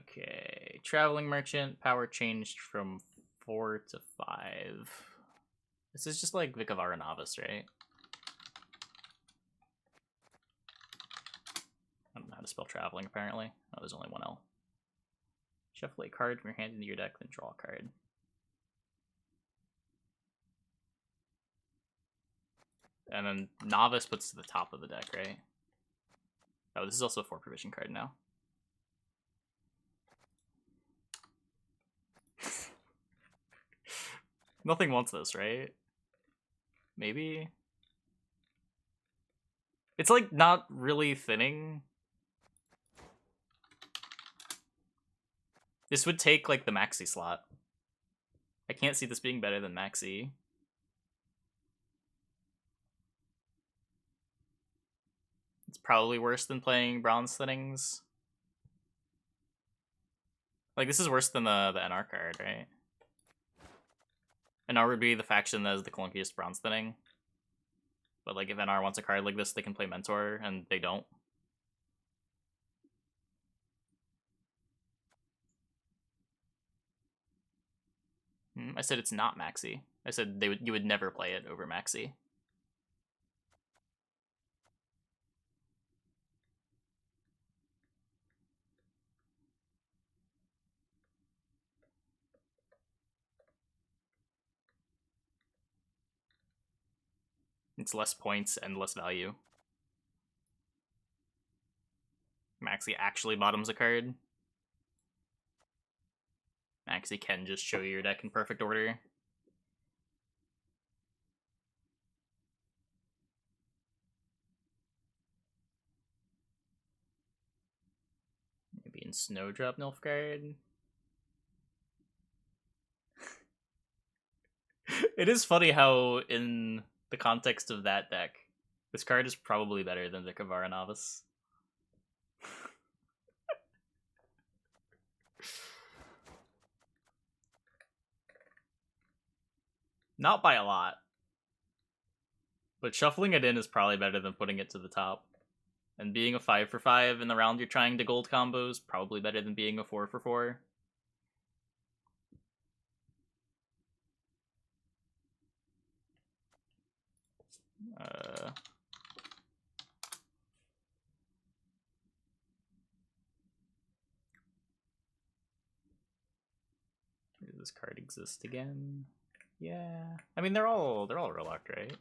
Okay, Traveling Merchant, power changed from 4 to 5. This is just like Vikavara Novice, right? I don't know how to spell traveling, apparently. Oh, there's only one L. Shuffle a card from your hand into your deck, then draw a card. And then Novice puts to the top of the deck, right? Oh, this is also a 4 provision card now. Nothing wants this, right? Maybe? It's like not really thinning. This would take like the Maxi slot. I can't see this being better than Maxi. It's probably worse than playing Bronze Thinnings. Like, this is worse than the NR card, right? NR would be the faction that is the clunkiest Bronze Thinning. But, like, if NR wants a card like this, they can play Mentor, and they don't. I said it's not Maxi. I said you would never play it over Maxi. It's less points and less value. Maxi actually bottoms a card. Maxi can just show you your deck in perfect order. Maybe in Snowdrop Nilfgaard. It is funny how, in the context of that deck, this card is probably better than Vikavara Novice. Not by a lot. But shuffling it in is probably better than putting it to the top. And being a 5 for 5 in the round you're trying to gold combos, probably better than being a 4 for 4. Does this card exist again? Yeah. I mean, they're all relocked, right?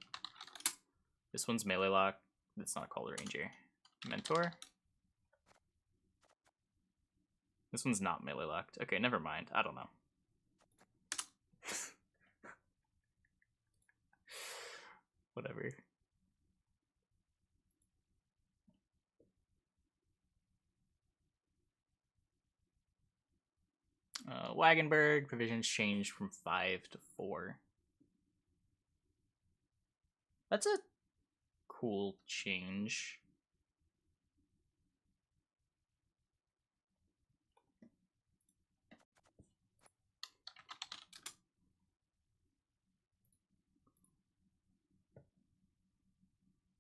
This one's melee lock. It's not called Ranger. Mentor. This one's not melee locked. Okay, never mind. I don't know. Whatever. Wagenberg, provisions changed from 5 to 4. That's a cool change.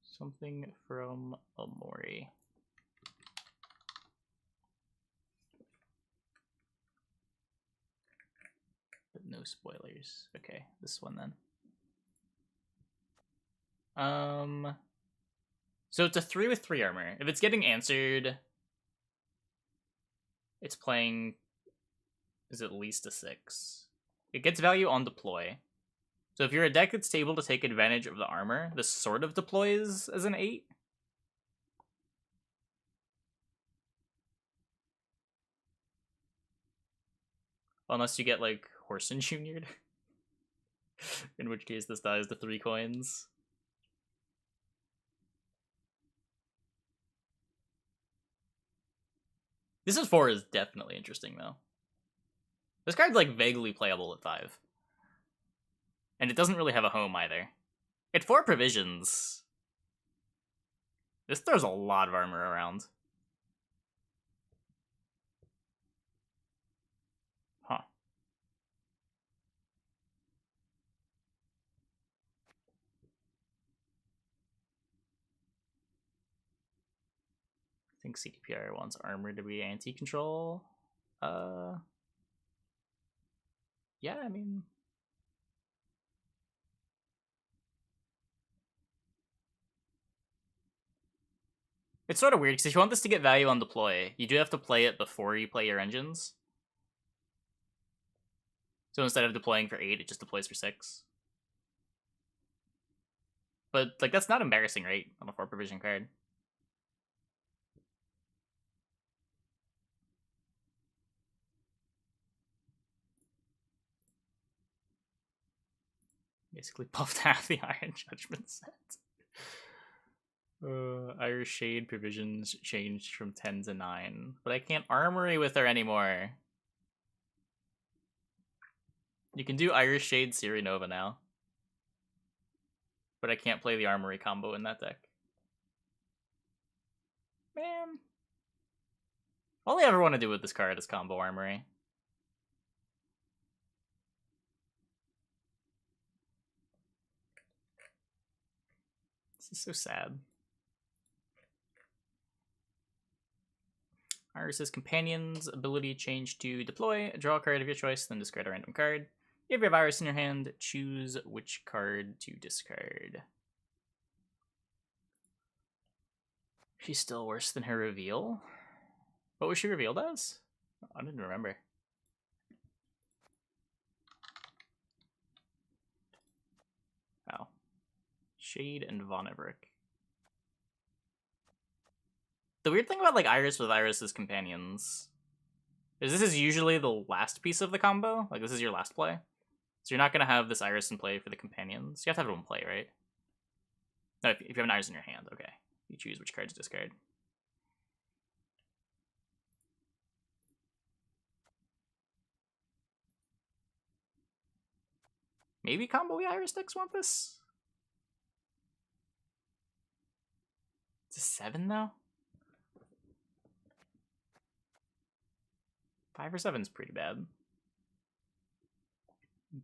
Something from Omori. But no spoilers. Okay, this one then. So it's a 3 with 3 armor. If it's getting answered, It's playing is at least a 6. It gets value on deploy. So if you're a deck that's able to take advantage of the armor, this sort of deploys as an 8. Unless you get, like, Horson Jr.'d. In which case this dies to 3 coins. This is 4 is definitely interesting, though. This card's, like, vaguely playable at 5. And it doesn't really have a home, either. At 4 provisions, this throws a lot of armor around. Huh. I think CDPR wants armor to be anti-control. Yeah, I mean... It's sort of weird, because if you want this to get value on deploy, you do have to play it before you play your engines. So instead of deploying for 8, it just deploys for 6. But, like, that's not embarrassing, right? On a 4 provision card. Basically buffed half the Iron Judgment set. Irish Shade provisions changed from 10 to 9. But I can't armory with her anymore. You can do Irish Shade Siri Nova now. But I can't play the armory combo in that deck. Man. All I ever want to do with this card is combo armory. This is so sad. Iris's Companion's ability changed to deploy. Draw a card of your choice, then discard a random card. If you have Iris in your hand, choose which card to discard. She's still worse than her reveal? What was she revealed as? I didn't remember. Oh. Shade and Von Everett. The weird thing about, like, Iris with Iris's Companions is this is usually the last piece of the combo. Like, this is your last play. So you're not going to have this Iris in play for the Companions. You have to have it in play, right? No, if you have an Iris in your hand, okay. You choose which card to discard. Maybe combo Iris decks want this? It's a 7, though? 5 or 7 is pretty bad.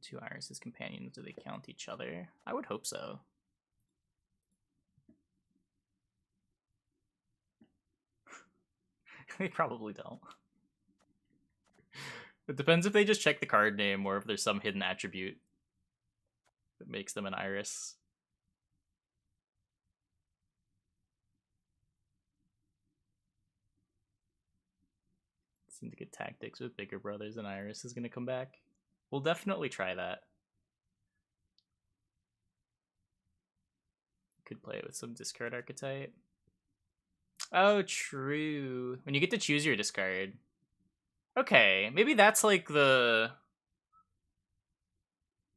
2 Iris's Companions, do they count each other? I would hope so. They probably don't. It depends if they just check the card name or if there's some hidden attribute that makes them an Iris. Syndicate Tactics with bigger brothers and Iris is going to come back. We'll definitely try that. Could play it with some discard archetype. Oh, true. When you get to choose your discard. Okay, maybe that's like the...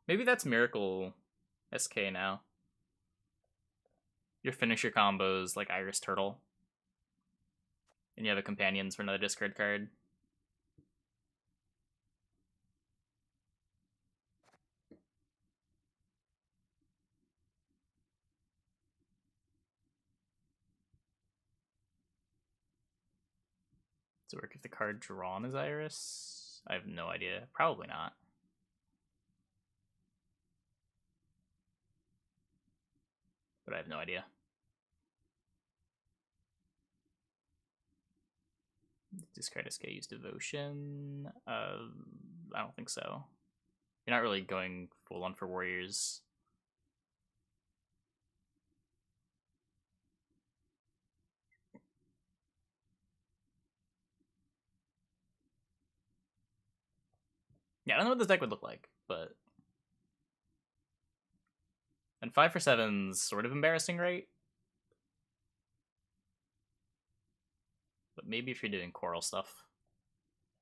Maybe that's Miracle SK now. Your finisher combos like Iris Turtle. And you have a Companions for another discard card. Does it work if the card drawn is Iris? I have no idea. Probably not. But I have no idea. Discard SK, use Devotion. I don't think so. You're not really going full on for Warriors. Yeah, I don't know what this deck would look like, but... And 5 for 7's sort of embarrassing, right? But maybe if you're doing coral stuff.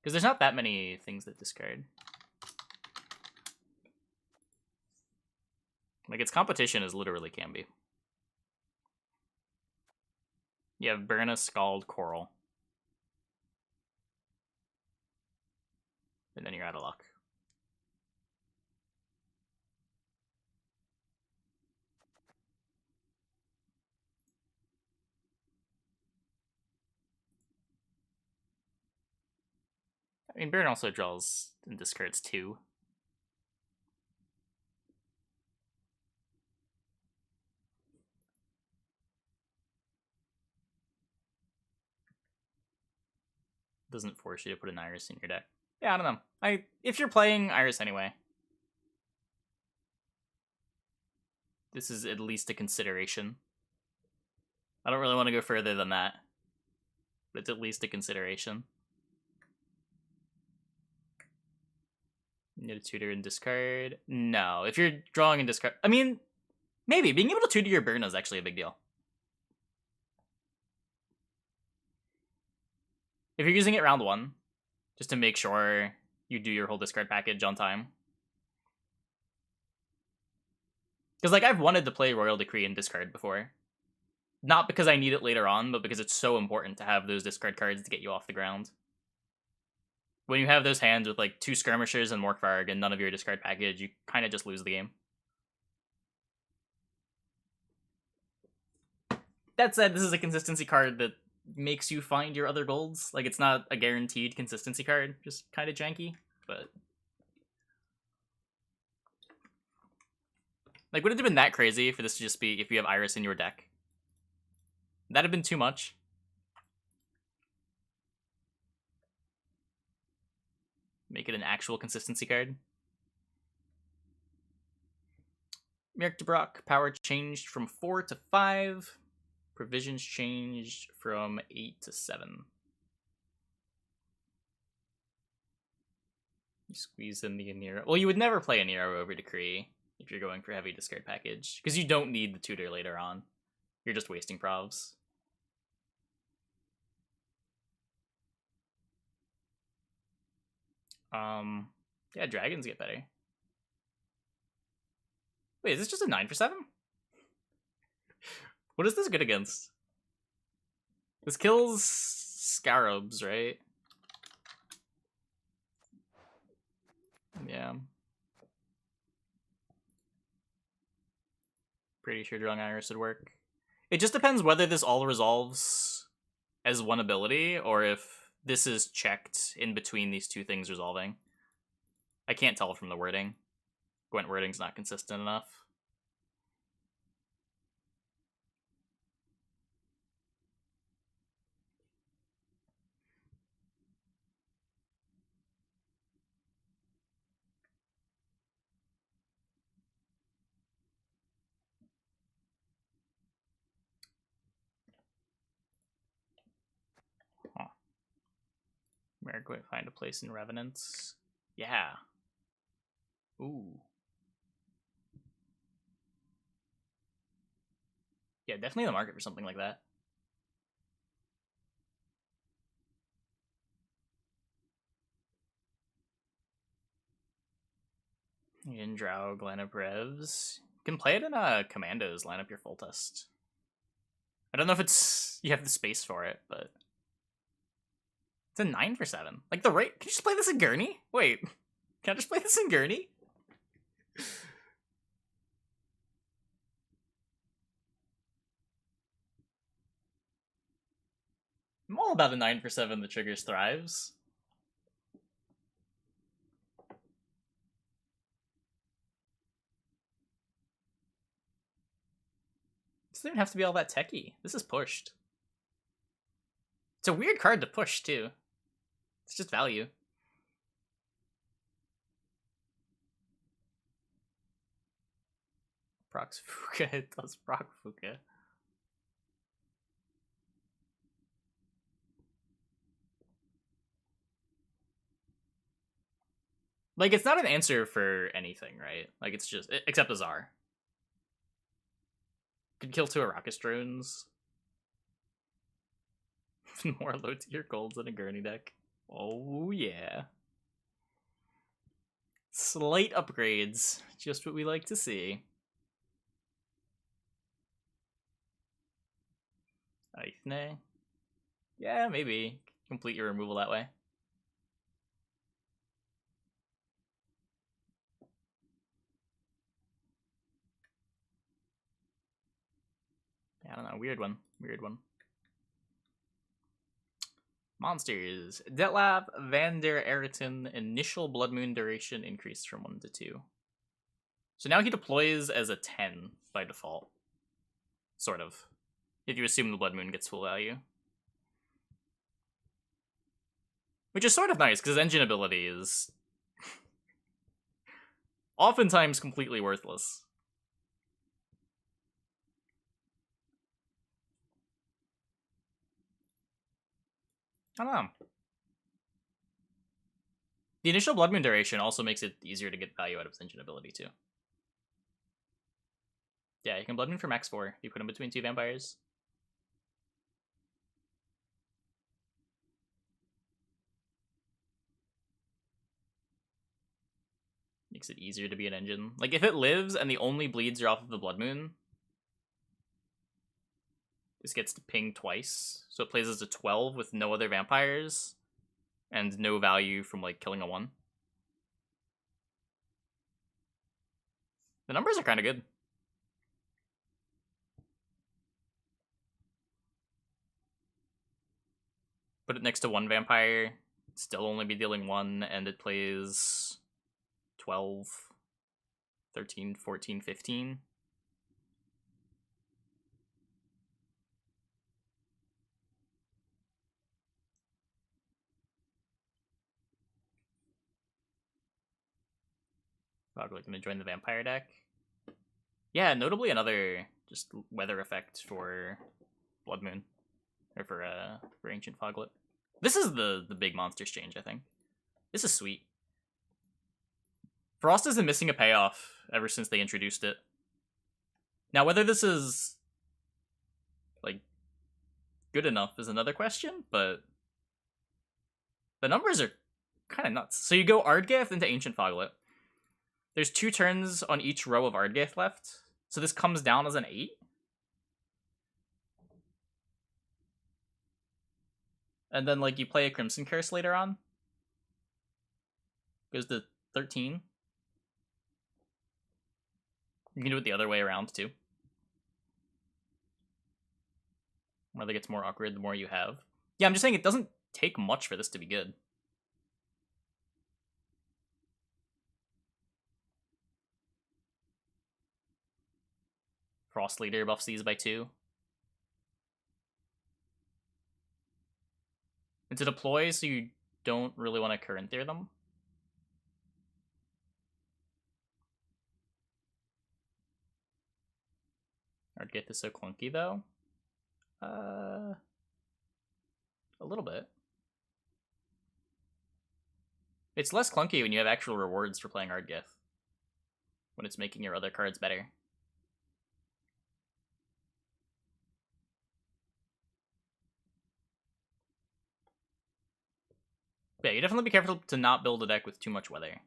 Because there's not that many things that discard. Like, its competition is literally Camby. You have Burna, Scald, Coral. And then you're out of luck. I mean, Burn also draws and discards 2. Doesn't force you to put an Iris in your deck. Yeah, I don't know. If you're playing Iris anyway, this is at least a consideration. I don't really want to go further than that, but it's at least a consideration. You need a tutor and discard. No, if you're drawing and discard, I mean, maybe being able to tutor your Burna is actually a big deal. If you're using it round 1, just to make sure you do your whole discard package on time. Because, like, I've wanted to play Royal Decree and discard before. Not because I need it later on, but because it's so important to have those discard cards to get you off the ground. When you have those hands with, like, 2 Skirmishers and Morkvarg and none of your discard package, you kind of just lose the game. That said, this is a consistency card that makes you find your other golds. Like, it's not a guaranteed consistency card, just kind of janky, but... Like, would it have been that crazy for this to just be if you have Iris in your deck? That'd have been too much. Make it an actual consistency card. Merrick DeBrock, power changed from 4 to 5. Provisions changed from 8 to 7. You squeeze in the Anira. Well, you would never play Anira over Decree if you're going for heavy discard package, because you don't need the tutor later on. You're just wasting provs. Yeah, dragons get better. Wait, is this just a 9 for 7? What is this good against? This kills scarabs, right? Yeah. Pretty sure drawing Iris would work. It just depends whether this all resolves as one ability, or if this is checked in between these two things resolving. I can't tell from the wording. Gwent wording's not consistent enough. Huh. Where go I find a place in Revenants? Yeah. Ooh. Yeah, definitely the market for something like that. In Draug, line up Revs. You can play it in Commandos, line up your full test. I don't know if it's you have the space for it, but it's a 9 for 7. Like the rate. Can you just play this in Gurney? Wait, can I just play this in Gurney? I'm all about a 9 for 7 that triggers Thrives. It doesn't even have to be all that techy. This is pushed. It's a weird card to push, too. It's just value. Procs Fuka, it does proc Fuka. Like, it's not an answer for anything, right? Like, it's just... Except Azar. Could kill 2 Arrakis drones. More low-tier golds than a Gurney deck. Oh, yeah. Slight upgrades. Just what we like to see. Aithne? Yeah, maybe. Complete your removal that way. I don't know. Weird one. Weird one. Monsters. Detlaf, Vander Eriton, initial Blood Moon duration increased from 1 to 2. So now he deploys as a 10 by default. Sort of. If you assume the Blood Moon gets full value. Which is sort of nice, because engine ability is oftentimes completely worthless. I don't know. The initial Blood Moon duration also makes it easier to get value out of his engine ability, too. Yeah, you can Blood Moon for max 4. You put him between 2 vampires. Makes it easier to be an engine. Like, if it lives and the only bleeds are off of the Blood Moon, this gets to ping twice. So it plays as a 12 with no other vampires and no value from, like, killing a 1. The numbers are kind of good. Put it next to 1 vampire, still only be dealing 1, and it plays 12, 13, 14, 15. Probably going to join the vampire deck. Yeah, notably another just weather effect for Blood Moon. Or for Ancient Foglet. This is the big monsters change, I think. This is sweet. Frost has been missing a payoff ever since they introduced it. Now, whether this is, like, good enough is another question, but the numbers are kind of nuts. So you go Ardgith into Ancient Foglet. There's 2 turns on each row of Ardgith left, so this comes down as an 8. And then, like, you play a Crimson Curse later on. Goes to 13. You can do it the other way around, too. Whether it gets more awkward the more you have. Yeah, I'm just saying it doesn't take much for this to be good. Frost Leader buffs these by 2. And to deploy, so you don't really want to current their them. Ardgith is so clunky, though. A little bit. It's less clunky when you have actual rewards for playing Ardgith. When it's making your other cards better. But yeah, you definitely be careful to not build a deck with too much weather.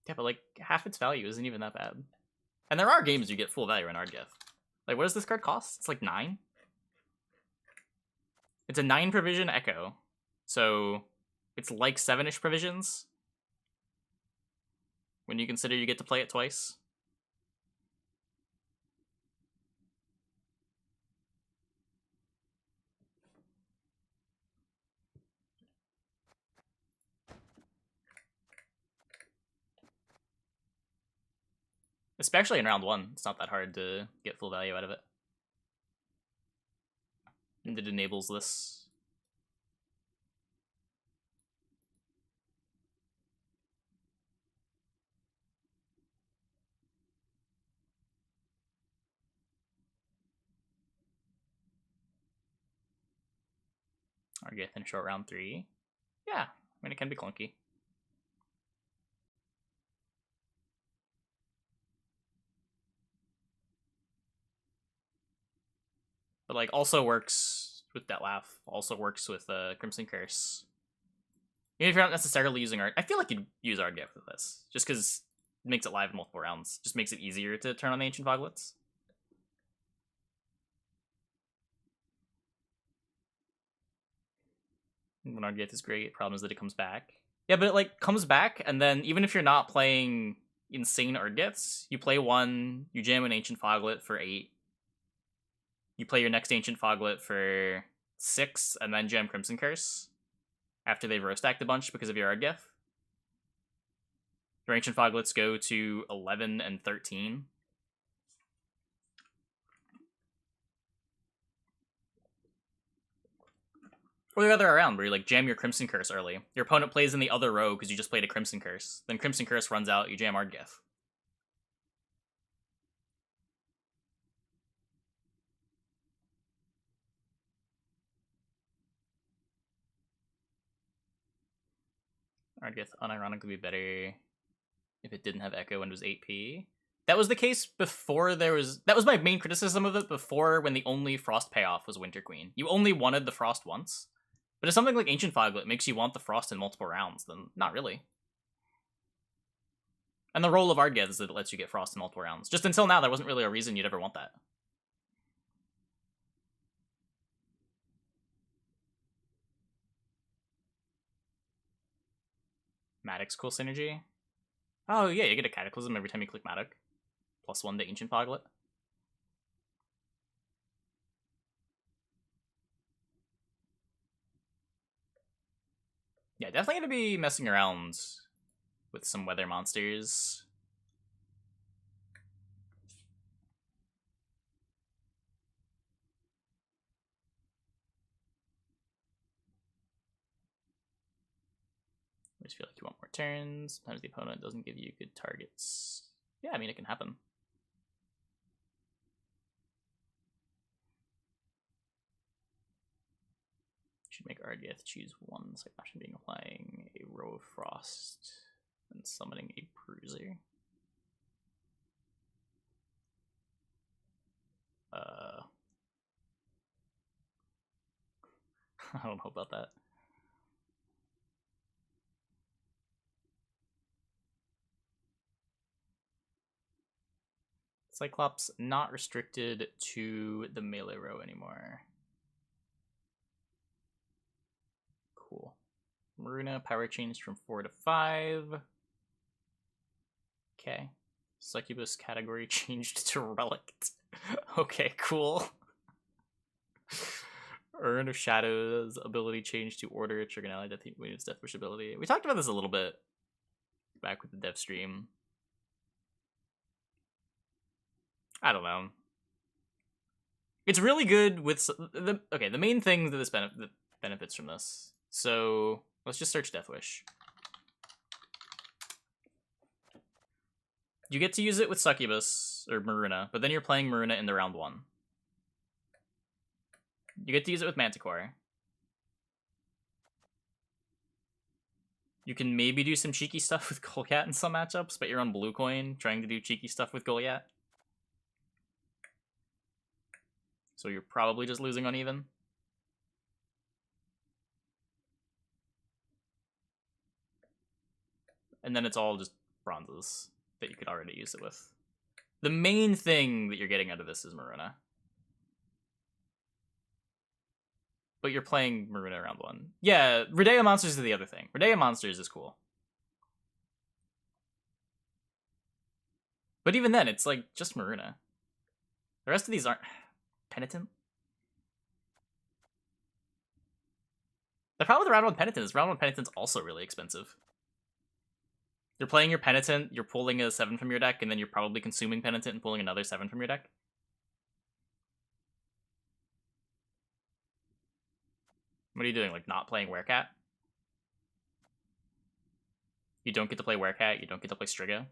Yeah, but like half its value isn't even that bad. And there are games you get full value in Ardgith. Like, what does this card cost? It's like 9? It's a 9 provision Echo. So it's like 7-ish provisions. When you consider you get to play it twice. Especially in round 1. It's not that hard to get full value out of it. And it enables this. Argith in short round 3. Yeah, I mean, it can be clunky. But, like, also works with Dettlaff, also works with Crimson Curse. Even if you're not necessarily using Art, I feel like you'd use Argith with this, just because it makes it live in multiple rounds. Just makes it easier to turn on the Ancient Foglets. When Argith is great, problem is that it comes back. Yeah, but it, like, comes back, and then even if you're not playing insane Argiths, you play one, you jam an Ancient Foglet for 8, you play your next Ancient Foglet for 6, and then jam Crimson Curse after they've row stacked a bunch because of your Argith. Your Ancient Foglets go to 11 and 13. Or the other way around, where you like jam your Crimson Curse early. Your opponent plays in the other row because you just played a Crimson Curse. Then Crimson Curse runs out, you jam Argith. Argith unironically be better if it didn't have Echo and was 8p. That was the case before there was... That was my main criticism of it before, when the only Frost payoff was Winter Queen. You only wanted the Frost once. But if something like Ancient Foglet makes you want the Frost in multiple rounds, then not really. And the role of Argith is that it lets you get Frost in multiple rounds. Just until now, there wasn't really a reason you'd ever want that. Maddox cool synergy. Oh yeah, you get a Cataclysm every time you click Madoc. +1 to Ancient Foglet. Yeah, definitely gonna be messing around with some weather monsters. I just feel like you want more turns. Sometimes the opponent doesn't give you good targets. Yeah, I mean, it can happen. Should make Argith choose one side action being applying a row of Frost and summoning a Bruiser. I don't know about that. Cyclops not restricted to the melee row anymore. Cool. Maruna power changed from 4 to 5. Okay. Succubus category changed to Relict. Okay, cool. Urn of Shadows ability changed to Order, trigger ally death unit's death wish ability. We talked about this a little bit back with the dev stream. I don't know. It's really good with the main thing that this that benefits from this. So let's just search Death Wish. You get to use it with Succubus or Maruna, but then you're playing Maruna in the round 1. You get to use it with Manticore. You can maybe do some cheeky stuff with Golgat in some matchups, but you're on blue coin trying to do cheeky stuff with Goliath. So you're probably just losing uneven. And then it's all just bronzes that you could already use it with. The main thing that you're getting out of this is Maruna. But you're playing Maruna round 1. Yeah, Redea Monsters is the other thing. Redea Monsters is cool. But even then, it's like just Maruna. The rest of these aren't... Penitent? The problem with the round 1 Penitent is round 1 Penitent's also really expensive. You're playing your Penitent, you're pulling a 7 from your deck, and then you're probably consuming Penitent and pulling another 7 from your deck. What are you doing? Like, not playing Werecat? You don't get to play Werecat, you don't get to play Striga.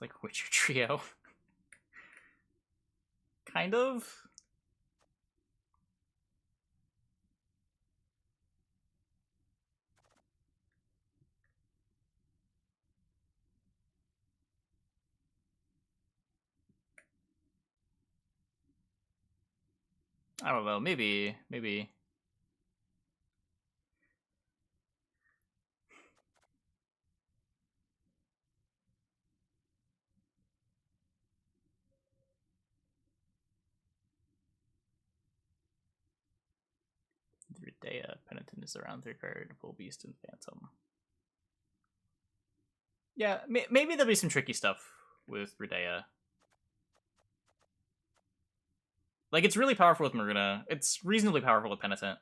like Witcher Trio. Kind of. I don't know, maybe. Rudea, Penitent is around 3 card, Bull Beast and Phantom. Yeah, maybe there'll be some tricky stuff with Rudea. Like, it's really powerful with Maruna. It's reasonably powerful with Penitent.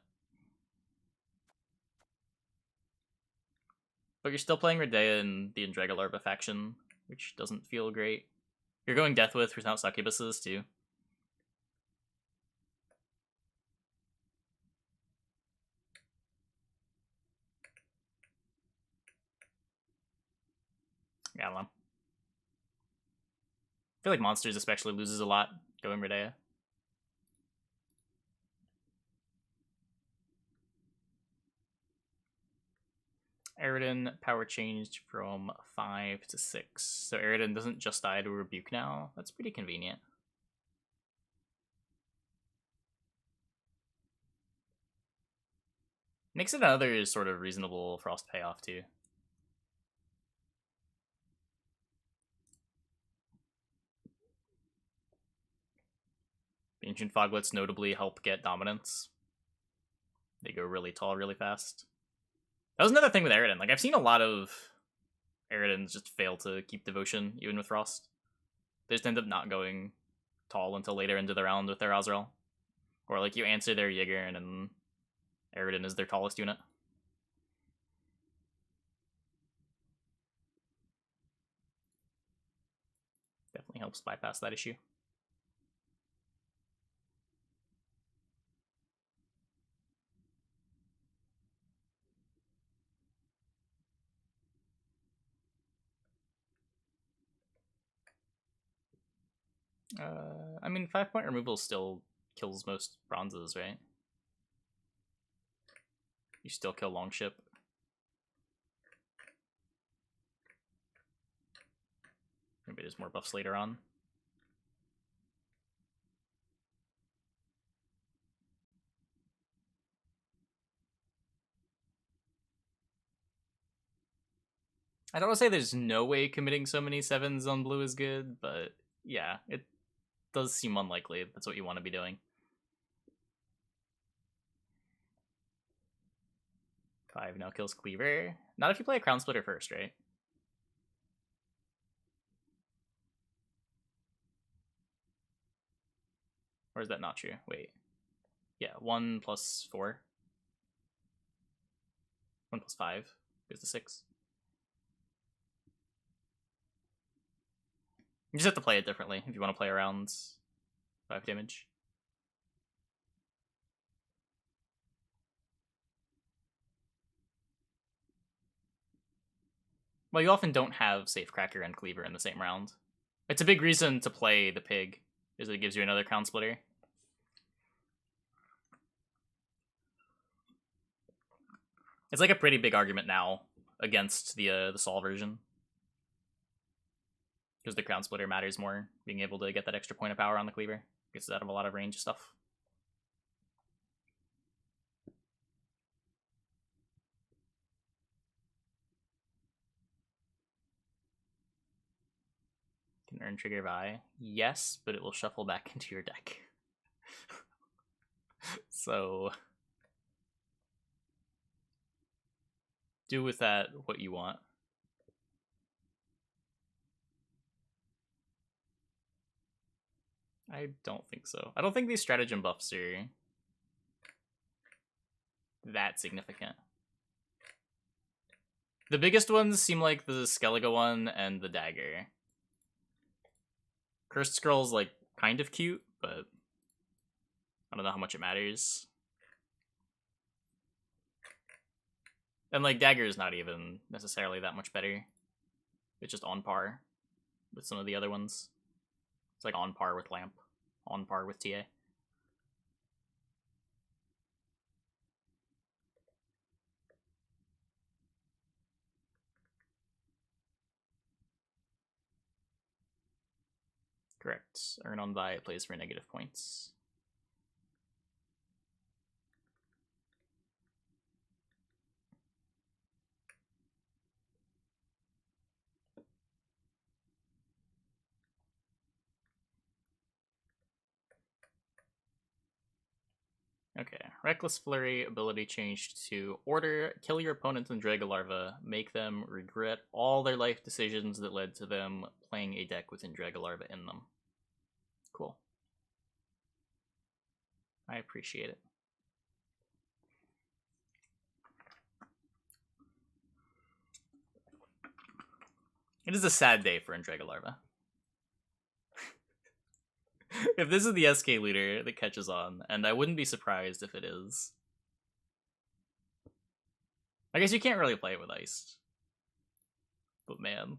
But you're still playing Rudea in the Andregalarva faction, which doesn't feel great. You're going Deathwith without Succubuses, too. Yeah, I don't know. I feel like Monsters especially loses a lot going Rudea. Aridin power changed from 5 to 6. So Aridin doesn't just die to Rebuke now. That's pretty convenient. Makes it another sort of reasonable Frost payoff, too. Ancient Foglets notably help get dominance. They go really tall really fast. That was another thing with Aridin. Like, I've seen a lot of Aridins just fail to keep devotion, even with Frost. They just end up not going tall until later into the round with their Azrael. Or, like, you answer their Jaeger and then Aridin is their tallest unit. Definitely helps bypass that issue. I mean, 5-point removal still kills most bronzes, right? You still kill Longship. Maybe there's more buffs later on. I don't want to say there's no way committing so many 7s on blue is good, but yeah, it does seem unlikely. That's what you want to be doing. 5 now kills Cleaver. Not if you play a Crown Splitter first, right? Or is that not true? Wait. Yeah, 1 plus 4. 1 plus 5 goes to 6. You just have to play it differently if you want to play around 5 damage. Well, you often don't have Safecracker and Cleaver in the same round. It's a big reason to play the Pig, is that it gives you another Crown Splitter. It's like a pretty big argument now against the Sol version. Because the Crown Splitter matters more, being able to get that extra point of power on the Cleaver. Gets it out of a lot of range stuff. Can earn Trigger Vi. Yes, but it will shuffle back into your deck. So do with that what you want. I don't think so. I don't think these stratagem buffs are that significant. The biggest ones seem like the Skellige one and the dagger. Cursed Scroll's like kind of cute, but I don't know how much it matters. And like dagger is not even necessarily that much better. It's just on par. with some of the other ones. It's like on par with Lamp, on par with TA. Correct. Earn on buy, it plays for negative points. Okay, Reckless Flurry ability changed to order, kill your opponents in Dragolarva, make them regret all their life decisions that led to them playing a deck within Dragolarva in them. Cool. I appreciate it. It is a sad day for Dragolarva. If this is the SK leader that catches on, and I wouldn't be surprised if it is. I guess you can't really play it with Iced. But man.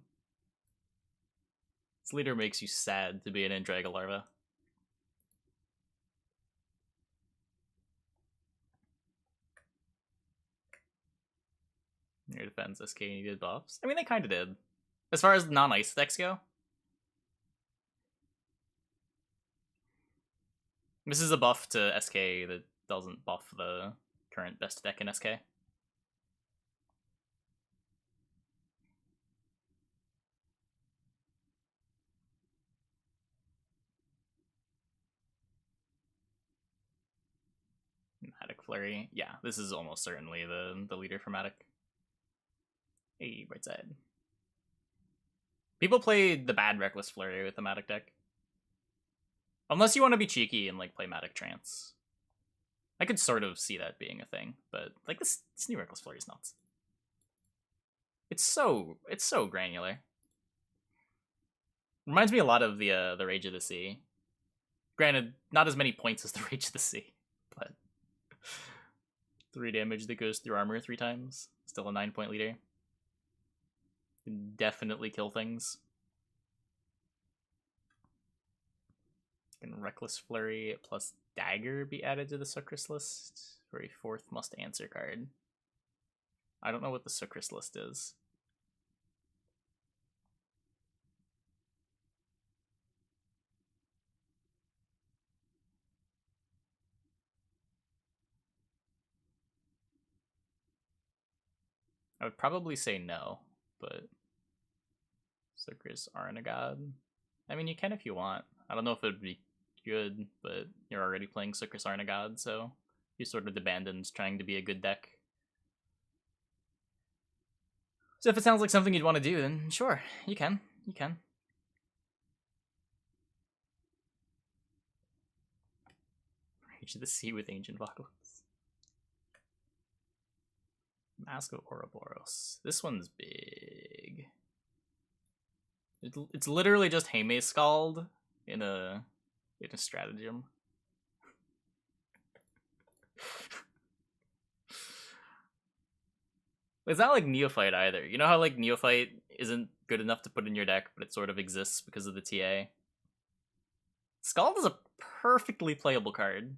This leader makes you sad to be an Dragolarva. Your defense SK needed buffs. I mean, they kind of did. As far as non-ice decks go. This is a buff to SK that doesn't buff the current best deck in SK. Matic Flurry. Yeah, this is almost certainly the leader for Matic. Hey, right side. People play the bad Reckless Flurry with the Matic deck. Unless you want to be cheeky and like play Matic Trance. I could sort of see that being a thing, but like this new Reckless Flurry is nuts. It's so granular. Reminds me a lot of the Rage of the Sea. Granted, not as many points as the Rage of the Sea, but 3 damage that goes through armor 3 times. Still a 9-point leader. Can definitely kill things. Can Reckless Flurry plus Dagger be added to the Sucrus list for a 4th must answer card? I don't know what the Sucrus list is. I would probably say no, but Sucrus Arnagad. I mean, you can if you want. I don't know if it would be good, but you're already playing Sucrus Arnagad, so you sort of abandoned trying to be a good deck. So if it sounds like something you'd want to do, then sure, you can. You can. Rage of the Sea with Ancient Apocalypse. Mask of Ouroboros. This one's big. It's literally just Heymaze Scald in a stratagem. It's not like Neophyte either. You know how like Neophyte isn't good enough to put in your deck, but it sort of exists because of the TA? Scald is a perfectly playable card.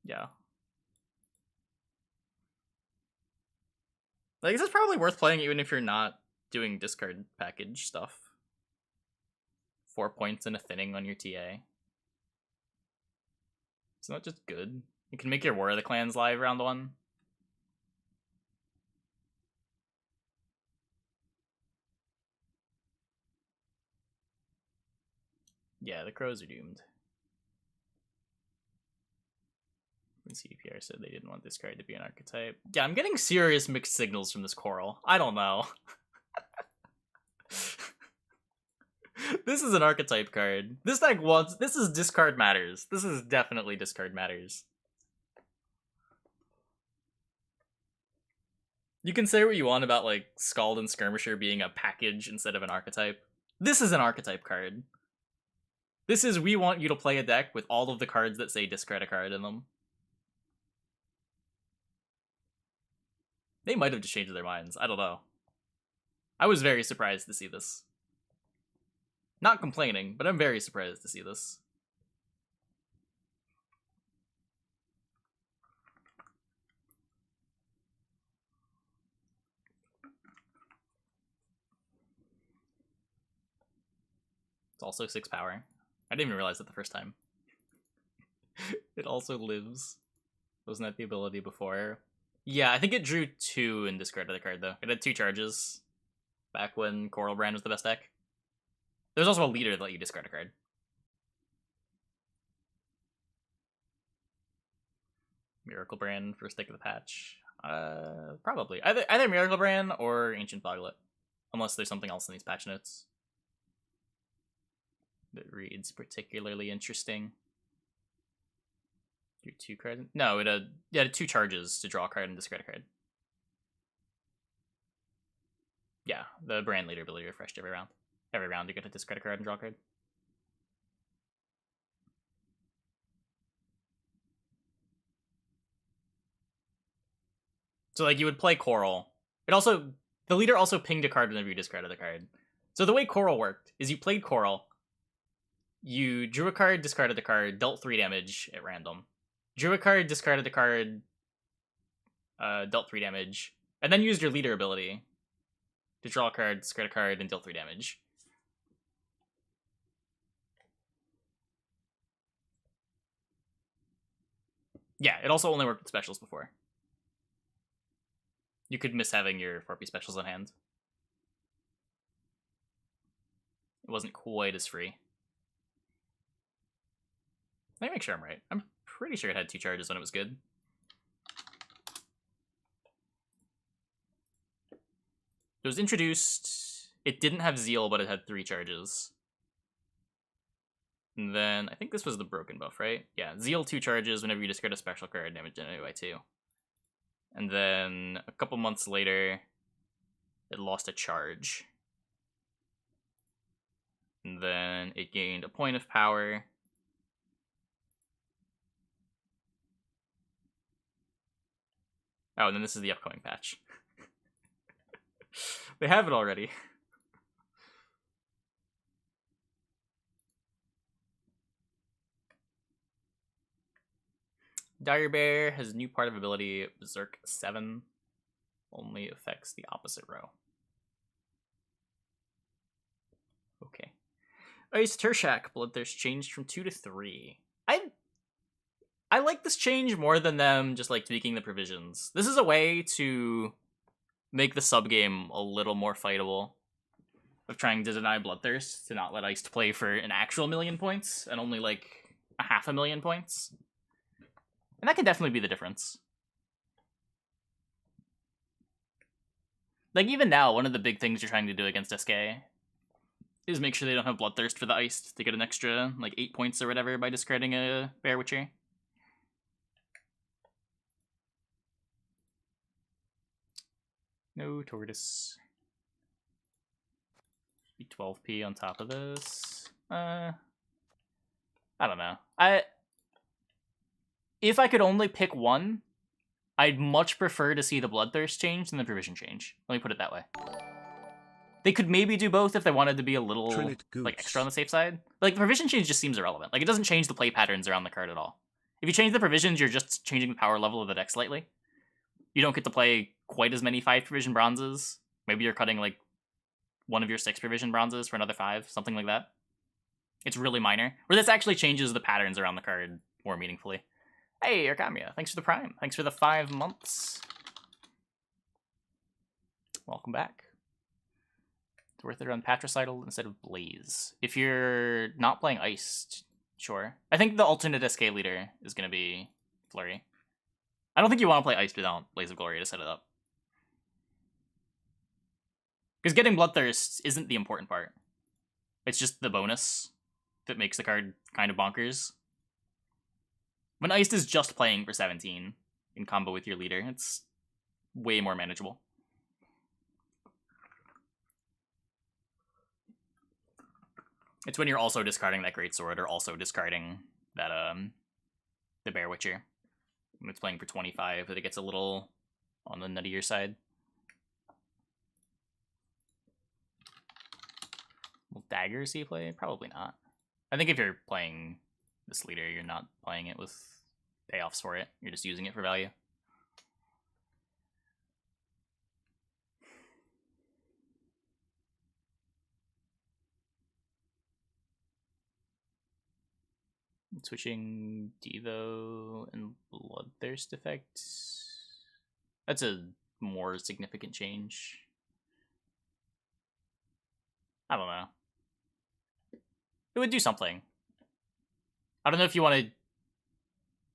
Yeah. Like, this is probably worth playing even if you're not doing discard package stuff. 4 points and a thinning on your TA. It's not just good. You can make your War of the Clans live round 1. Yeah, the Crows are doomed. CDPR said they didn't want this card to be an archetype. Yeah, I'm getting serious mixed signals from this Coral. I don't know. This is an archetype card. This deck wants... This is discard matters. This is definitely discard matters. You can say what you want about, like, Scald and Skirmisher being a package instead of an archetype. This is an archetype card. This is, we want you to play a deck with all of the cards that say discard a card in them. They might have just changed their minds. I don't know. I was very surprised to see this. Not complaining, but I'm very surprised to see this. It's also 6 power. I didn't even realize that the first time. It also lives. Wasn't that the ability before? Yeah, I think it drew 2 and discarded the card, though. It had 2 charges back when Coral Brand was the best deck. There's also a leader that let you discard a card. Miracle Brand for Stick of the Patch. Probably. Either Miracle Brand or Ancient Foglet. Unless there's something else in these patch notes that reads particularly interesting. Do 2 cards? No, it had 2 charges to draw a card and discard a card. Yeah, the brand leader ability refreshed every round. Every round you get to discard a card and draw a card. So like you would play Coral. The leader also pinged a card whenever you discarded the card. So the way Coral worked is you played Coral, you drew a card, discarded the card, dealt 3 damage at random. Drew a card, discarded the card, dealt 3 damage, and then used your leader ability to draw a card, discard a card, and deal 3 damage. Yeah, it also only worked with specials before. You could miss having your 4P specials on hand. It wasn't quite as free. Let me make sure I'm right. I'm pretty sure it had 2 charges when it was good. It was introduced... It didn't have Zeal, but it had 3 charges. And then, I think this was the broken buff, right? Yeah, Zeal 2 charges whenever you discard a special card, damage generated by 2. And then, a couple months later, it lost a charge. And then it gained a point of power. Oh, and then this is the upcoming patch. They have it already. Dire Bear has a new part of ability, Berserk 7. Only affects the opposite row. Okay. Ice Tershak, Bloodthirst changed from 2 to 3. I like this change more than them just like tweaking the provisions. This is a way to make the subgame a little more fightable. Of trying to deny Bloodthirst to not let Iced play for an actual 1,000,000 points and only like a 500,000 points. And that can definitely be the difference. Like even now, one of the big things you're trying to do against SK is make sure they don't have Bloodthirst for the Iced to get an extra like 8 points or whatever by discarding a Bear Witcher. No Tortoise. Be 12p on top of this. I don't know. If I could only pick one, I'd much prefer to see the Bloodthirst change than the provision change. Let me put it that way. They could maybe do both if they wanted to be a little like extra on the safe side. Like the provision change just seems irrelevant. Like it doesn't change the play patterns around the card at all. If you change the provisions, you're just changing the power level of the deck slightly. You don't get to play quite as many 5 provision bronzes. Maybe you're cutting like one of your 6 provision bronzes for another 5, something like that. It's really minor. Where this actually changes the patterns around the card more meaningfully. Hey, Arkamia, thanks for the Prime. Thanks for the 5 months. Welcome back. It's worth it on Patricidal instead of Blaze. If you're not playing Ice, sure. I think the alternate SK leader is going to be Flurry. I don't think you want to play Ice without Blaze of Glory to set it up. Because getting Bloodthirst isn't the important part. It's just the bonus that makes the card kind of bonkers. When Iced is just playing for 17 in combo with your leader, it's way more manageable. It's when you're also discarding that Greatsword or also discarding that the Bear Witcher. When it's playing for 25, that it gets a little on the nuttier side. Will Dagger see play? Probably not. I think if you're playing this leader, you're not playing it with payoffs for it. You're just using it for value. Switching Devo and Bloodthirst effect. That's a more significant change. I don't know. It would do something. I don't know if you want to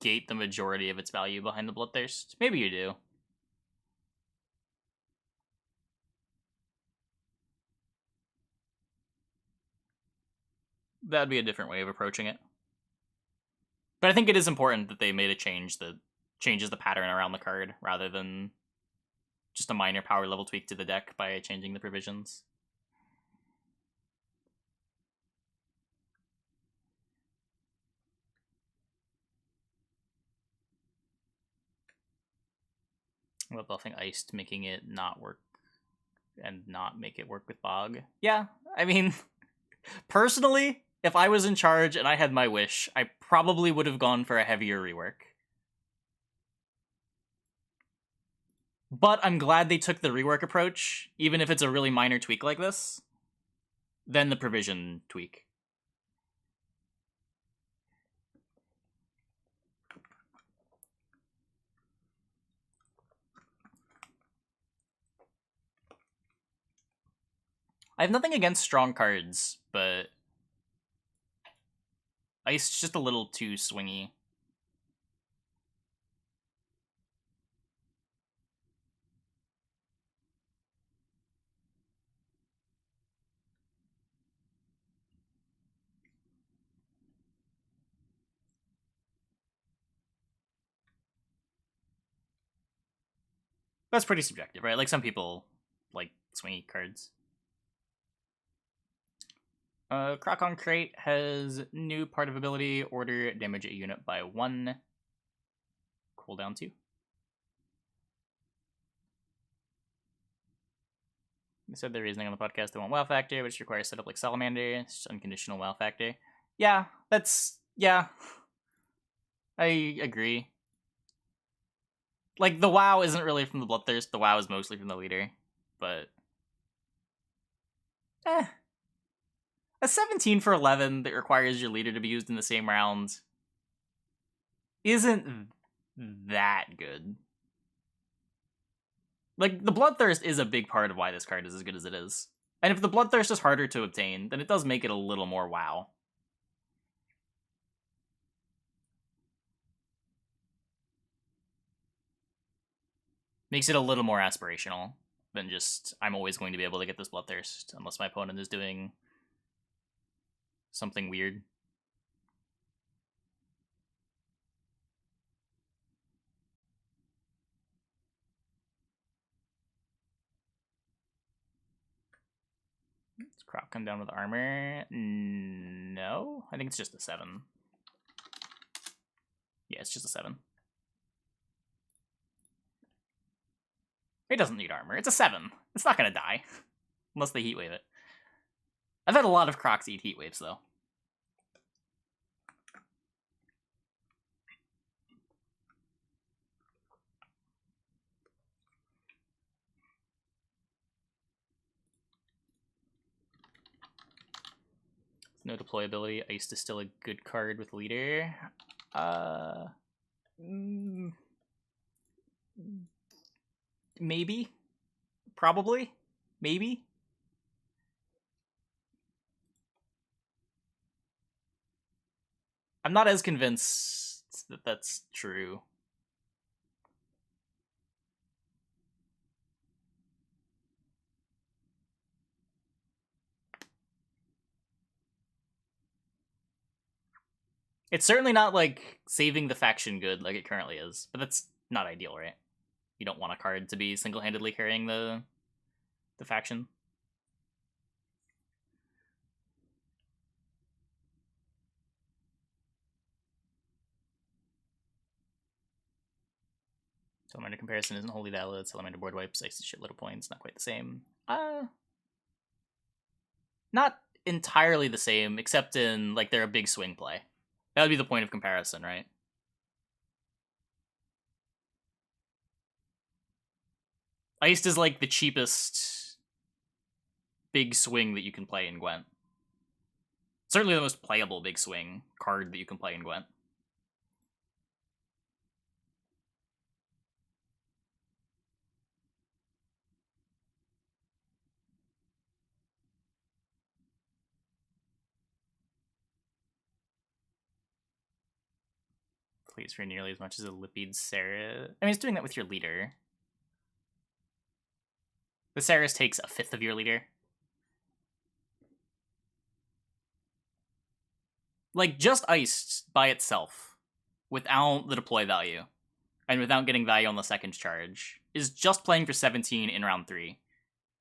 gate the majority of its value behind the Bloodthirst. Maybe you do. That'd be a different way of approaching it. But I think it is important that they made a change that changes the pattern around the card rather than just a minor power level tweak to the deck by changing the provisions. What about buffing Iced, making it not work and not make it work with Bog? Yeah, I mean, personally, if I was in charge and I had my wish, I probably would have gone for a heavier rework. But I'm glad they took the rework approach, even if it's a really minor tweak like this, than the provision tweak. I have nothing against strong cards, but Ice's just a little too swingy. That's pretty subjective, right? Like, some people like swingy cards. Croc on Crate has new part of ability, order damage a unit by 1. Cooldown 2. They said their reasoning on the podcast, they want wow factor, which requires setup like Salamander. It's just unconditional wow factor. Yeah, yeah. I agree. Like, the wow isn't really from the Bloodthirst, the wow is mostly from the leader, but a 17 for 11 that requires your leader to be used in the same round isn't that good. Like, the Bloodthirst is a big part of why this card is as good as it is. And if the Bloodthirst is harder to obtain, then it does make it a little more wow. Makes it a little more aspirational than just, I'm always going to be able to get this Bloodthirst, unless my opponent is doing something weird. Does Croc come down with armor? No, I think it's just a 7. Yeah, it's just a 7. It doesn't need armor. It's a 7. It's not gonna die. Unless they heatwave it. I've had a lot of Crocs eat heatwaves, though. No deployability. Iced is still a good card with leader. Maybe. Probably. Maybe. I'm not as convinced that that's true. It's certainly not, like, saving the faction good like it currently is, but that's not ideal, right? You don't want a card to be single-handedly carrying the faction. Salamander comparison isn't wholly valid. Salamander board wipes, ice a shitload of points. Not quite the same. Not entirely the same, except in, like, they're a big swing play. That would be the point of comparison, right? Iced is, like, the cheapest big swing that you can play in Gwent. Certainly the most playable big swing card that you can play in Gwent. Plays for nearly as much as a Lipid Sarah. I mean, it's doing that with your leader. The Saris takes a fifth of your leader. Like, just iced by itself, without the deploy value, and without getting value on the second charge, is just playing for 17 in round 3.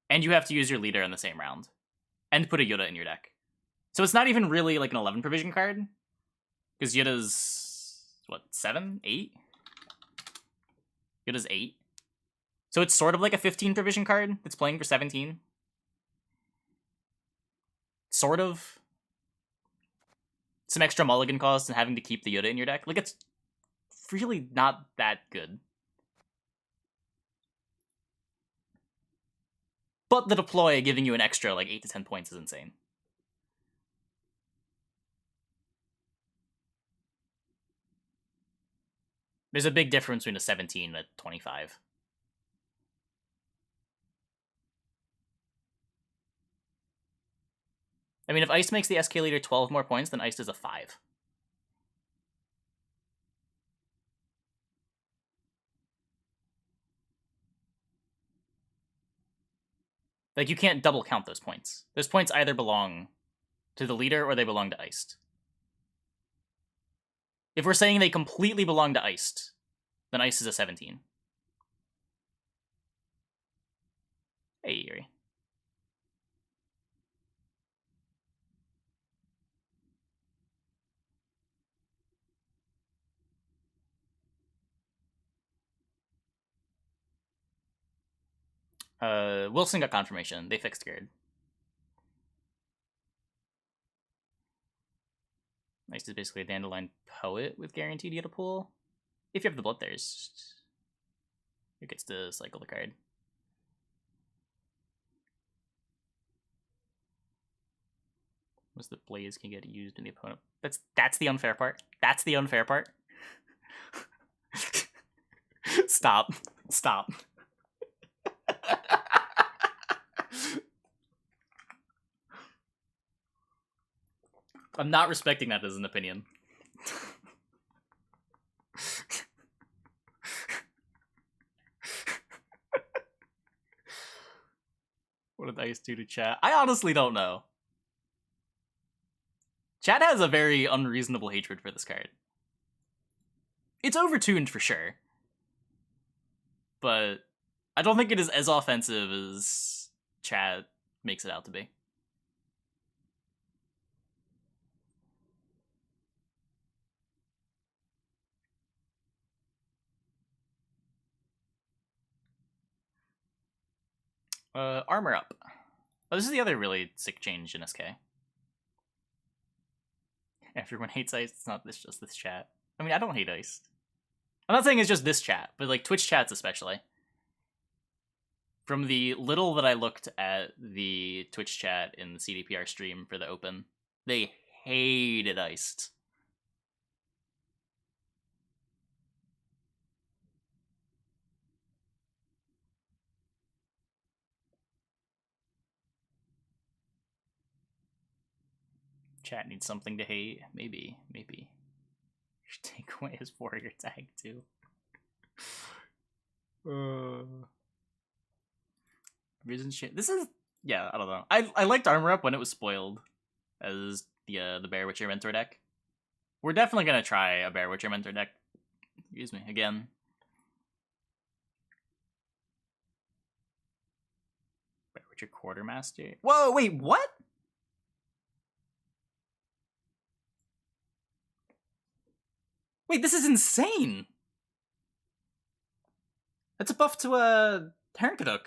And you have to use your leader in the same round. And put a Yoda in your deck. So it's not even really like an 11 provision card. Because Yoda's, what, 7? 8? Yoda's 8. So it's sort of like a 15 provision card that's playing for 17. Sort of. Some extra mulligan cost and having to keep the Yoda in your deck. Like, it's really not that good. But the deploy giving you an extra, like, 8 to 10 points is insane. There's a big difference between a 17 and a 25. I mean, if Ice makes the SK leader 12 more points, then Ice is a 5. Like, you can't double count those points. Those points either belong to the leader or they belong to Iced. If we're saying they completely belong to Iced, then Ice is a 17. Hey, Yuri. Wilson got confirmation. They fixed Gerd. Ice is basically a Dandelion Poet with guaranteed Yoda pool. If you have the Bloodthirst, it gets to cycle the card. Was the Blaze can get used in the opponent? That's the unfair part. That's the unfair part. Stop. Stop. I'm not respecting that as an opinion. What did Ice do to chat? I honestly don't know. Chat has a very unreasonable hatred for this card. It's overtuned for sure. But I don't think it is as offensive as chat makes it out to be. Armor up. Oh, this is the other really sick change in SK. Everyone hates Ice. It's not just this chat. I mean, I don't hate Ice. I'm not saying it's just this chat, but like Twitch chats especially. From the little that I looked at the Twitch chat in the CDPR stream for the Open, they hated Iced. Chat needs something to hate. Maybe. Should take away his warrior tag too. Risen shit. This is, yeah, I don't know. I liked Armor Up when it was spoiled as the Bear Witcher Mentor deck. We're definitely gonna try a Bear Witcher Mentor deck. Excuse me, again. Bear Witcher Quartermaster. Whoa, wait, what? Wait, this is insane. That's a buff to Hernkaduk.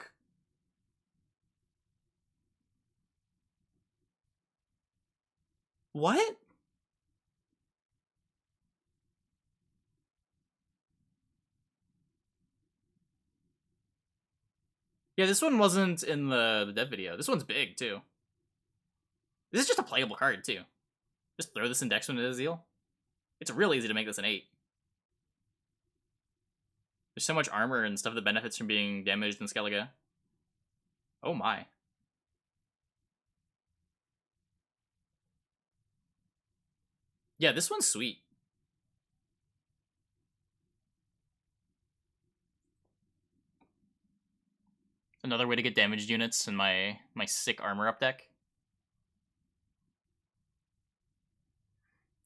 What? Yeah, this one wasn't in the dev video. This one's big, too. This is just a playable card, too. Just throw this in Dex when it is Zeal. It's real easy to make this an 8. There's so much armor and stuff that benefits from being damaged in Skellige. Oh my. Yeah, this one's sweet. Another way to get damaged units in my sick armor up deck.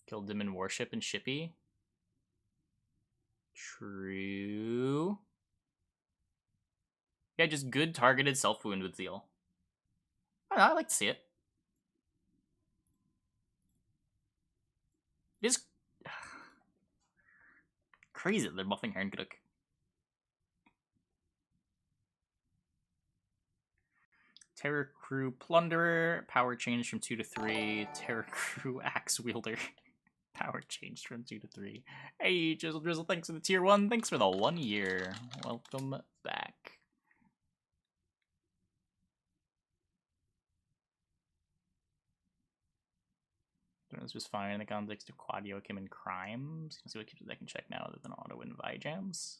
Kill Demon Warship and Shippy. True. Yeah, just good targeted self-wound with Zeal. I don't know, I like to see it. It is crazy that they're buffing Hernkaduk. Terror Crew Plunderer, power changed from 2 to 3. Terror Crew Axe Wielder, power changed from 2 to 3. Hey, Jizzle Drizzle, thanks for the tier 1. Thanks for the 1 year. Welcome back. This was fine in the context of Quad Joachim and Crimes. Let's see what keeps it deck in check now other than auto and Vijams.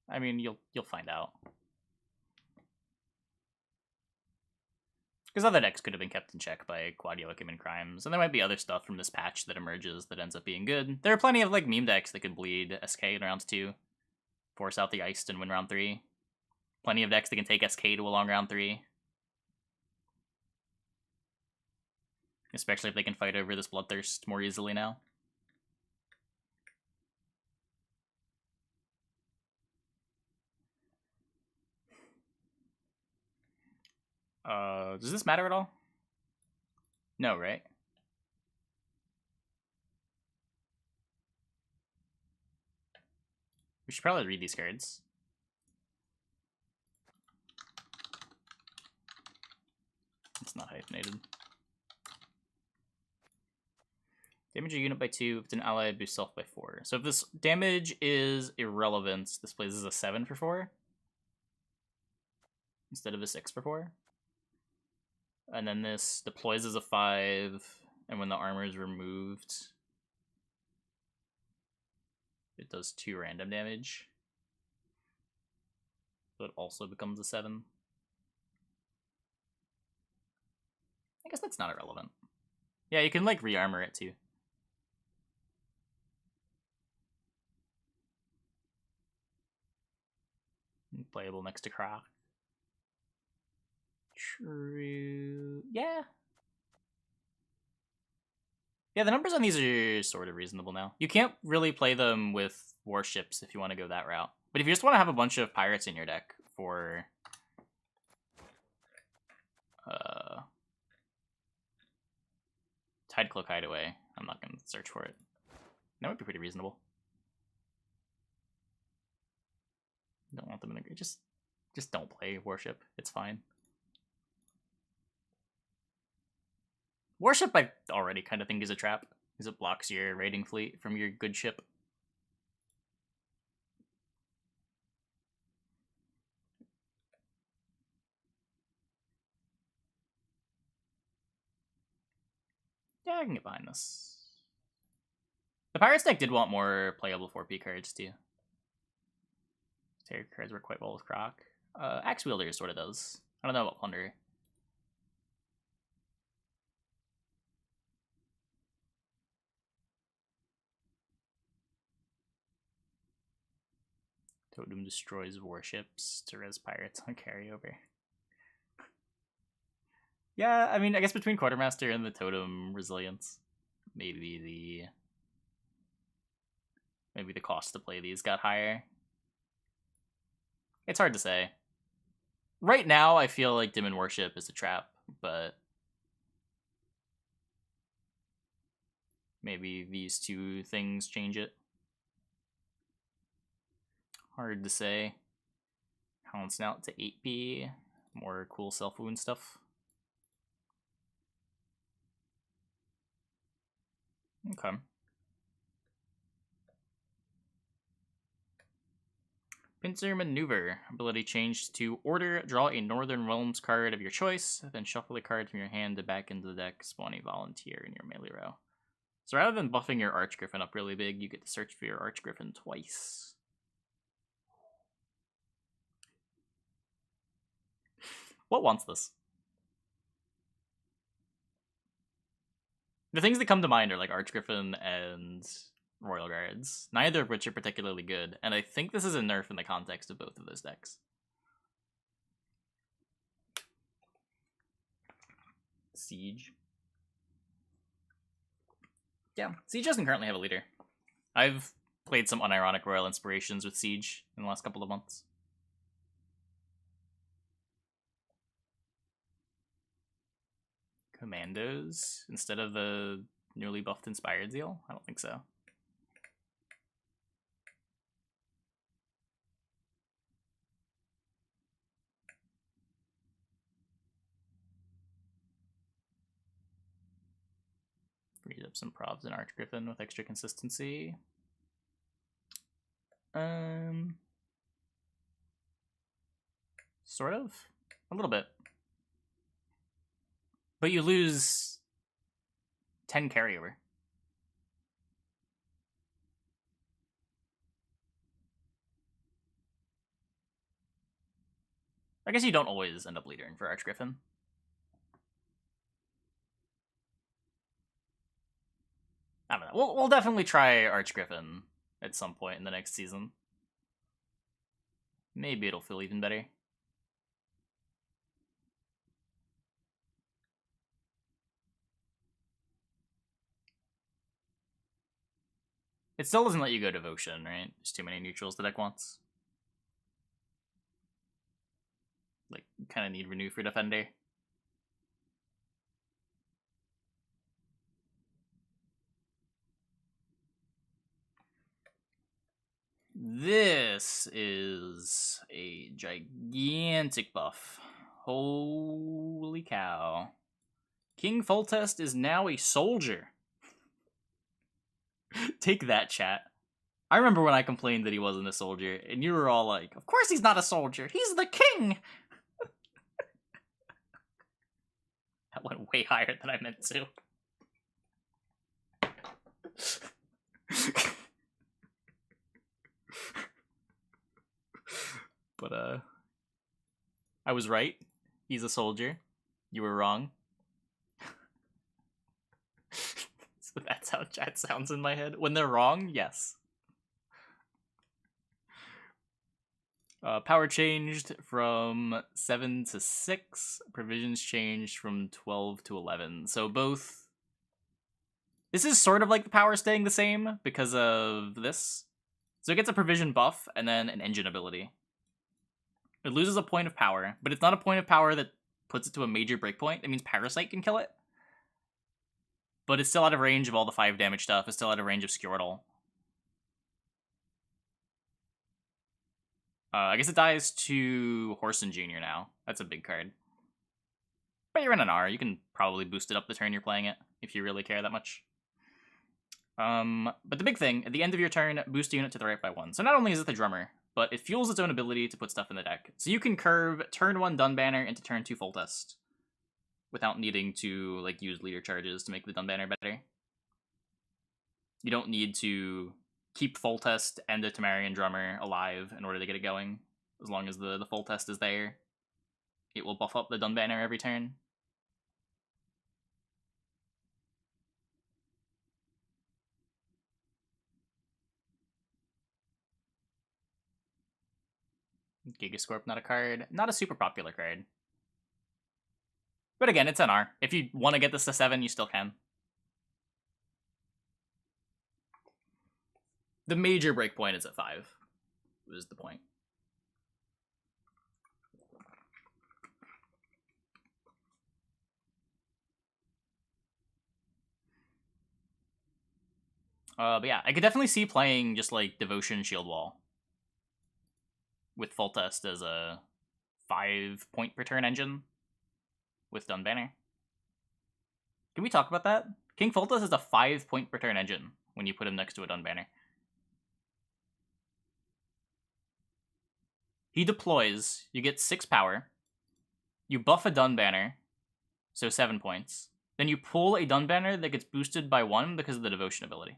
I mean, you'll find out. Because other decks could have been kept in check by Quad Joachim and Crimes, and there might be other stuff from this patch that emerges that ends up being good. There are plenty of like meme decks that could bleed SK in round 2, force out the Iced and win round 3. Plenty of decks that can take SK to a long round 3. Especially if they can fight over this Bloodthirst more easily now. Does this matter at all? No, right? We should probably read these cards. It's not hyphenated. Damage a unit by 2. If it's an ally, boost self by 4. So if this damage is irrelevant, this plays as a 7 for 4. Instead of a 6 for 4. And then this deploys as a 5, and when the armor is removed, it does 2 random damage. So it also becomes a 7. I guess that's not irrelevant. Yeah, you can like re-armor it too. Playable next to Croc. True. Yeah. Yeah, the numbers on these are sort of reasonable now. You can't really play them with warships if you want to go that route. But if you just want to have a bunch of pirates in your deck for Tidecloak Hideaway, I'm not going to search for it. That would be pretty reasonable. Don't want them in the... Just don't play Warship. It's fine. Warship I already kind of think is a trap, because it blocks your raiding fleet from your good ship. Yeah, I can get behind this. The Pirates deck did want more playable 4P cards, too. Terror cards work quite well with Croc. Axe Wielder sort of does. I don't know about Plunder. Totem destroys warships to res pirates on carryover. Yeah, I mean, I guess between Quartermaster and the Totem Resilience, maybe the cost to play these got higher. It's hard to say. Right now, I feel like Demon Worship is a trap, but maybe these two things change it. Hard to say. Balancing out to 8B. More cool self-wound stuff. Okay. Pincer Maneuver. Ability changed to order, draw a Northern Realms card of your choice, then shuffle the card from your hand to back into the deck, spawn a volunteer in your melee row. So rather than buffing your Archgriffin up really big, you get to search for your Archgriffin twice. What wants this? The things that come to mind are like Archgriffin and Royal Guards, neither of which are particularly good, and I think this is a nerf in the context of both of those decks. Siege. Yeah, Siege doesn't currently have a leader. I've played some unironic Royal Inspirations with Siege in the last couple of months. Commandos instead of the newly buffed Inspired Zeal? I don't think so. Freed up some probs in Archgriffin with extra consistency. Sort of. A little bit. But you lose 10 carryover. I guess you don't always end up leadering for Archgriffin. I don't know. We'll definitely try Archgriffin at some point in the next season. Maybe it'll feel even better. It still doesn't let you go Devotion, right? There's too many neutrals the deck wants. Like, kind of need Renew for Defender. This is a gigantic buff. Holy cow. King Foltest is now a soldier. Take that, chat. I remember when I complained that he wasn't a soldier, and you were all like, of course he's not a soldier, he's the king! That went way higher than I meant to. But, I was right. He's a soldier. You were wrong. So that's how chat sounds in my head. When they're wrong, yes. Power changed from 7 to 6. Provisions changed from 12 to 11. So both... This is sort of like the power staying the same because of this. So it gets a provision buff and then an engine ability. It loses a point of power, but it's not a point of power that puts it to a major breakpoint. It means Parasite can kill it. But it's still out of range of all the 5 damage stuff. It's still out of range of Squirtle. I guess it dies to Horson Jr. now. That's a big card. But you're in an R. You can probably boost it up the turn you're playing it, if you really care that much. But the big thing, at the end of your turn, boost a unit to the right by 1. So not only is it the drummer, but it fuels its own ability to put stuff in the deck. So you can curve turn 1 Dunbanner into turn 2 Foltest without needing to like use leader charges to make the Dunbanner better. You don't need to keep Foltest and the Temerian drummer alive in order to get it going. As long as the Foltest is there, it will buff up the Dunbanner every turn. Gigascorp, not a card. Not a super popular card. But again, it's an R. If you want to get this to 7, you still can. The major breakpoint is at 5. Was the point. But yeah, I could definitely see playing just like Devotion Shield Wall with Foltest as a 5-point per turn engine with Dunbanner. Can we talk about that? King Foltest is a 5-point per turn engine when you put him next to a Dunbanner. He deploys, you get 6 power, you buff a Dunbanner, so 7 points. Then you pull a Dunbanner that gets boosted by 1 because of the Devotion ability.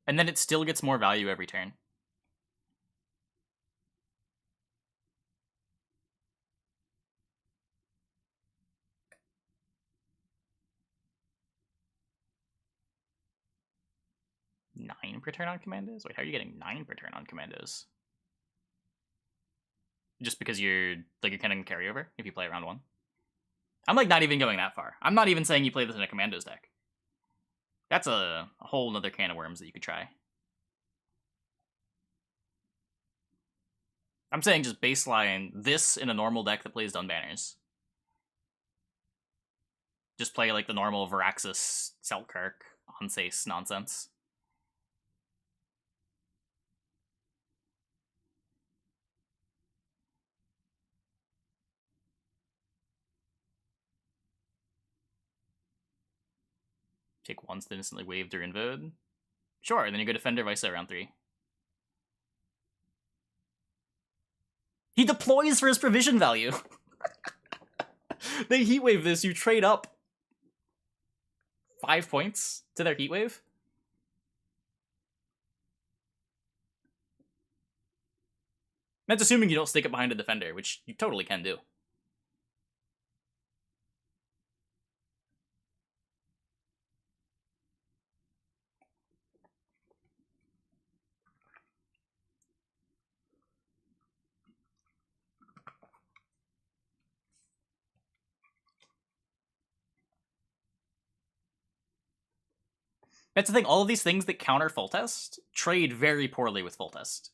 And then it still gets more value every turn. Nine per turn on commandos? Wait, how are you getting 9 per turn on commandos? Just because you're kind of carryover if you play round 1? I'm like not even going that far. I'm not even saying you play this in a commandos deck. That's a whole nother can of worms that you could try. I'm saying just baseline this in a normal deck that plays Dunbanners. Just play like the normal Veraxis, Selkirk, Onsace nonsense. Take once, then instantly wave or invode. Sure, and then you go Defender Visa round 3. He deploys for his provision value. They Heatwave this, you trade up 5 points to their Heatwave. That's assuming you don't stick it behind a defender, which you totally can do. That's the thing, all of these things that counter Foltest trade very poorly with Foltest.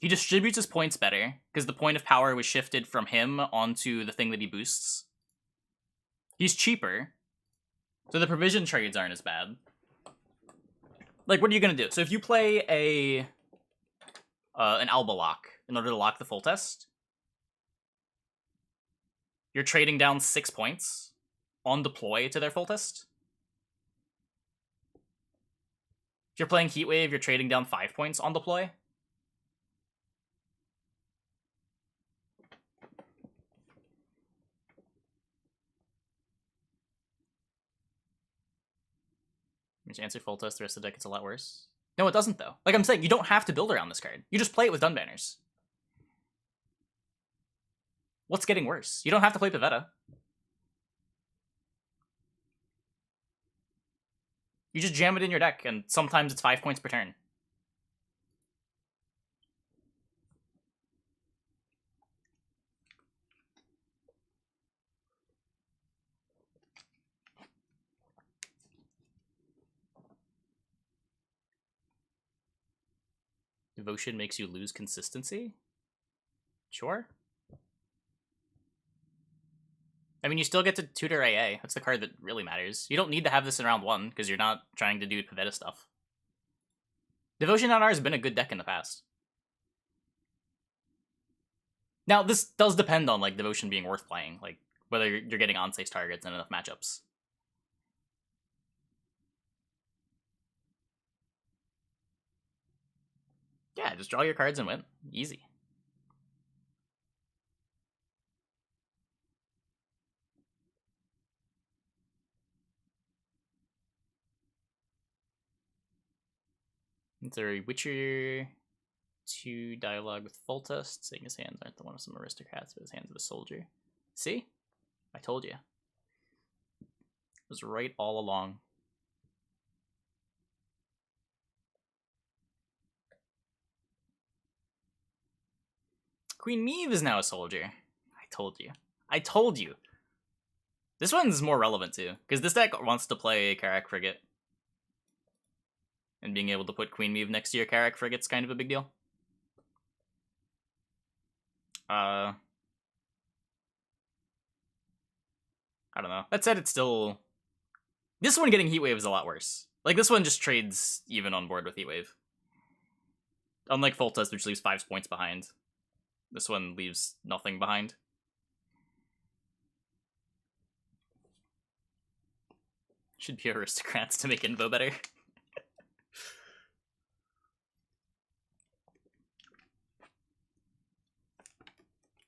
He distributes his points better, because the point of power was shifted from him onto the thing that he boosts. He's cheaper, so the provision trades aren't as bad. Like, what are you gonna do? So if you play an Alba lock in order to lock the Foltest, you're trading down 6 points on deploy to their Foltest. If you're playing Heatwave, you're trading down 5 points on deploy. Just answer Foltest, the rest of the deck gets a lot worse. No, it doesn't, though. Like I'm saying, you don't have to build around this card. You just play it with Dunbanners. What's getting worse? You don't have to play Pavetta. You just jam it in your deck, and sometimes it's 5 points per turn. Devotion makes you lose consistency? Sure. I mean, you still get to tutor AA. That's the card that really matters. You don't need to have this in round 1, because you're not trying to do Pavetta stuff. Devotion on R has been a good deck in the past. Now, this does depend on, like, Devotion being worth playing. Like, whether you're getting on-safe targets and enough matchups. Yeah, just draw your cards and win. Easy. It's a Witcher 2 dialogue with Foltest, saying his hands aren't the one of some aristocrats, but his hands of a soldier. See? I told you. I was right all along. Queen Meve is now a soldier. I told you. I told you. This one's more relevant too, because this deck wants to play Karak Frigate. And being able to put Queen Meve next to your Karak Frigate's kind of a big deal. I don't know. That said, it's still... This one getting Heatwave is a lot worse. Like, this one just trades even on board with Heatwave. Unlike Foltest, which leaves 5 points behind. This one leaves nothing behind. Should be Aristocrats to make Invo better.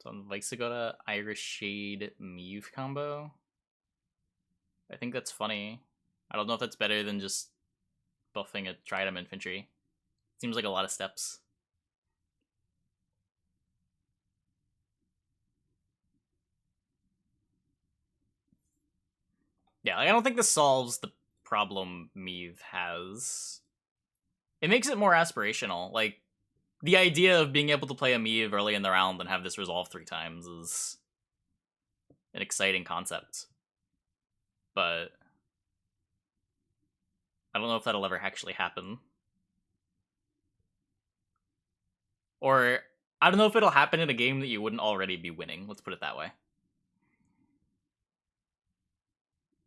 So on Visagota, Irish Shade, Meve combo. I think that's funny. I don't know if that's better than just buffing a Tridem Infantry. Seems like a lot of steps. Yeah, like, I don't think this solves the problem Meve has. It makes it more aspirational. Like, the idea of being able to play a Meve early in the round and have this resolve 3 times is an exciting concept. But I don't know if that'll ever actually happen. Or, I don't know if it'll happen in a game that you wouldn't already be winning. Let's put it that way.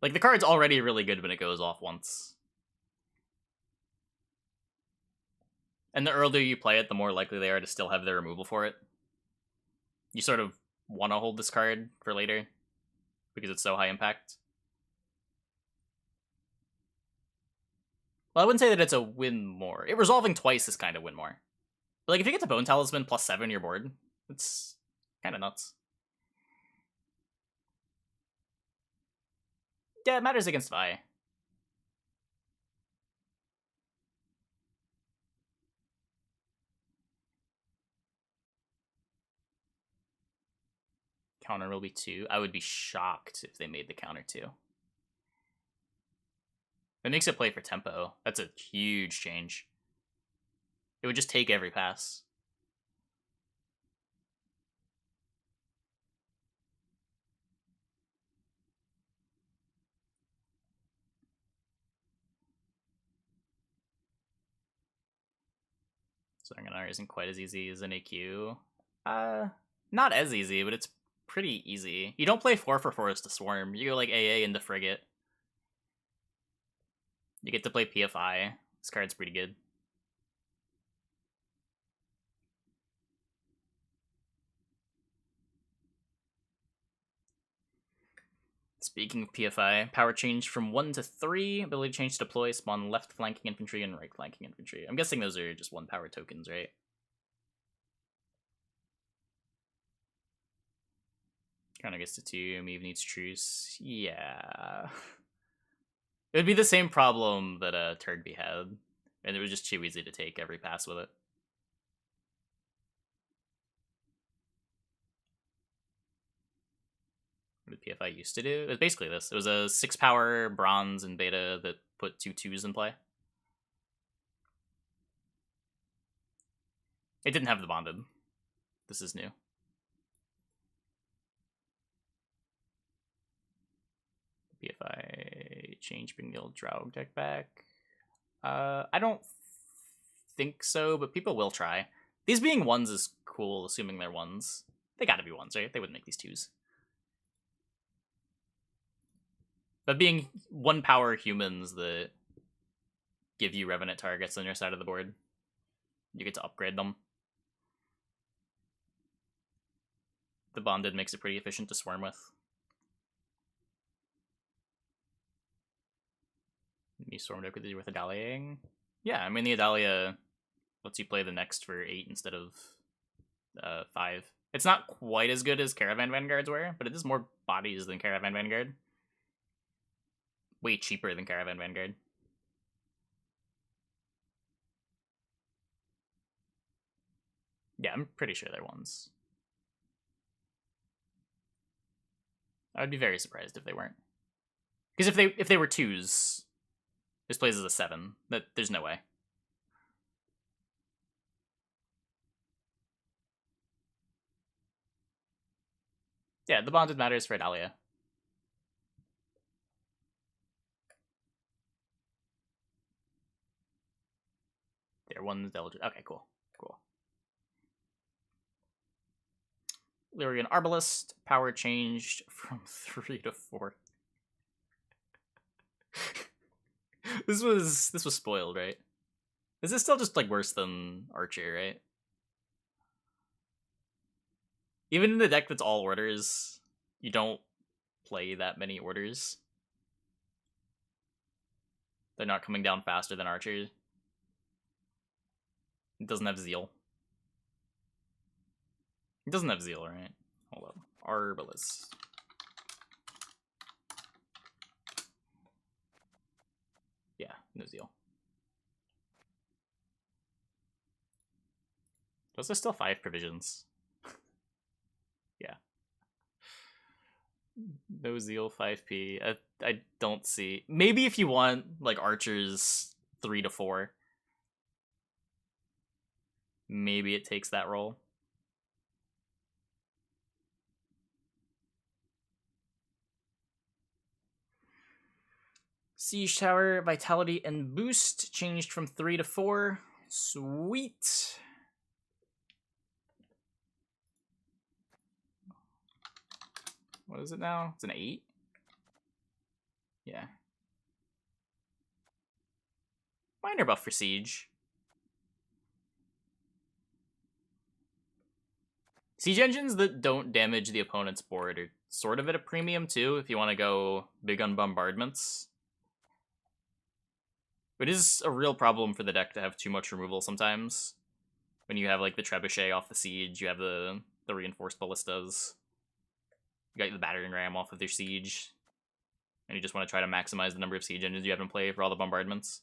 Like, the card's already really good when it goes off once. And the earlier you play it, the more likely they are to still have their removal for it. You sort of want to hold this card for later, because it's so high impact. Well, I wouldn't say that it's a win more. It resolving twice is kind of win more. But like, if you get to Bone Talisman plus 7 your board, it's kind of nuts. Yeah, it matters against Vi. Counter will be 2. I would be shocked if they made the counter 2. It makes it play for tempo. That's a huge change. It would just take every pass. Sanganar isn't quite as easy as an AQ. Not as easy, but it's pretty easy. You don't play 4 for Forest to Swarm. You go like AA into Frigate. You get to play PFI. This card's pretty good. Speaking of PFI, power change from 1 to 3, ability change to deploy, spawn left flanking infantry and right flanking infantry. I'm guessing those are just 1 power tokens, right? Counter gets to 2, Meve needs truce. Yeah. It would be the same problem that Turdby had, and it was just too easy to take every pass with it. What did PFI used to do? It was basically this. It was a 6 power bronze and beta that put 2 2s in play. It didn't have the bonded. This is new. PFI change, bring the old Draug deck back. I don't think so, but people will try. These being 1s is cool, assuming they're 1s. They gotta be 1s, right? They wouldn't make these 2s. But being 1 power humans that give you Revenant targets on your side of the board, you get to upgrade them. The bonded makes it pretty efficient to swarm with. You swarmed up with Adalia. Yeah, I mean the Adalia lets you play the next for 8 instead of 5. It's not quite as good as Caravan Vanguards were, but it is more bodies than Caravan Vanguard. Way cheaper than Caravan Vanguard. Yeah, I'm pretty sure they're 1s. I would be very surprised if they weren't. Because if they were 2s, this plays as a 7. That there's no way. Yeah, the bonded matters for Adalia. They're 1s eligible. Okay, cool. Lyrian Arbalest, power changed from 3 to 4. This was spoiled, right? Is this still just like worse than Archer, right? Even in the deck that's all orders, you don't play that many orders. They're not coming down faster than Archer. It doesn't have Zeal. It doesn't have Zeal, right? Hold up. Arbalest. Yeah, no Zeal. Those are still 5 provisions. Yeah. No Zeal 5p. I don't see. Maybe if you want like Archer's 3 to 4. Maybe it takes that role. Siege Tower, Vitality, and Boost changed from 3 to 4. Sweet. What is it now? It's an 8? Yeah. Minor buff for Siege. Siege engines that don't damage the opponent's board are sort of at a premium too, if you want to go big on bombardments. It is a real problem for the deck to have too much removal sometimes. When you have like the Trebuchet off the Siege, you have the reinforced ballistas. You got the battering ram off of their Siege. And you just want to try to maximize the number of Siege engines you have in play for all the bombardments.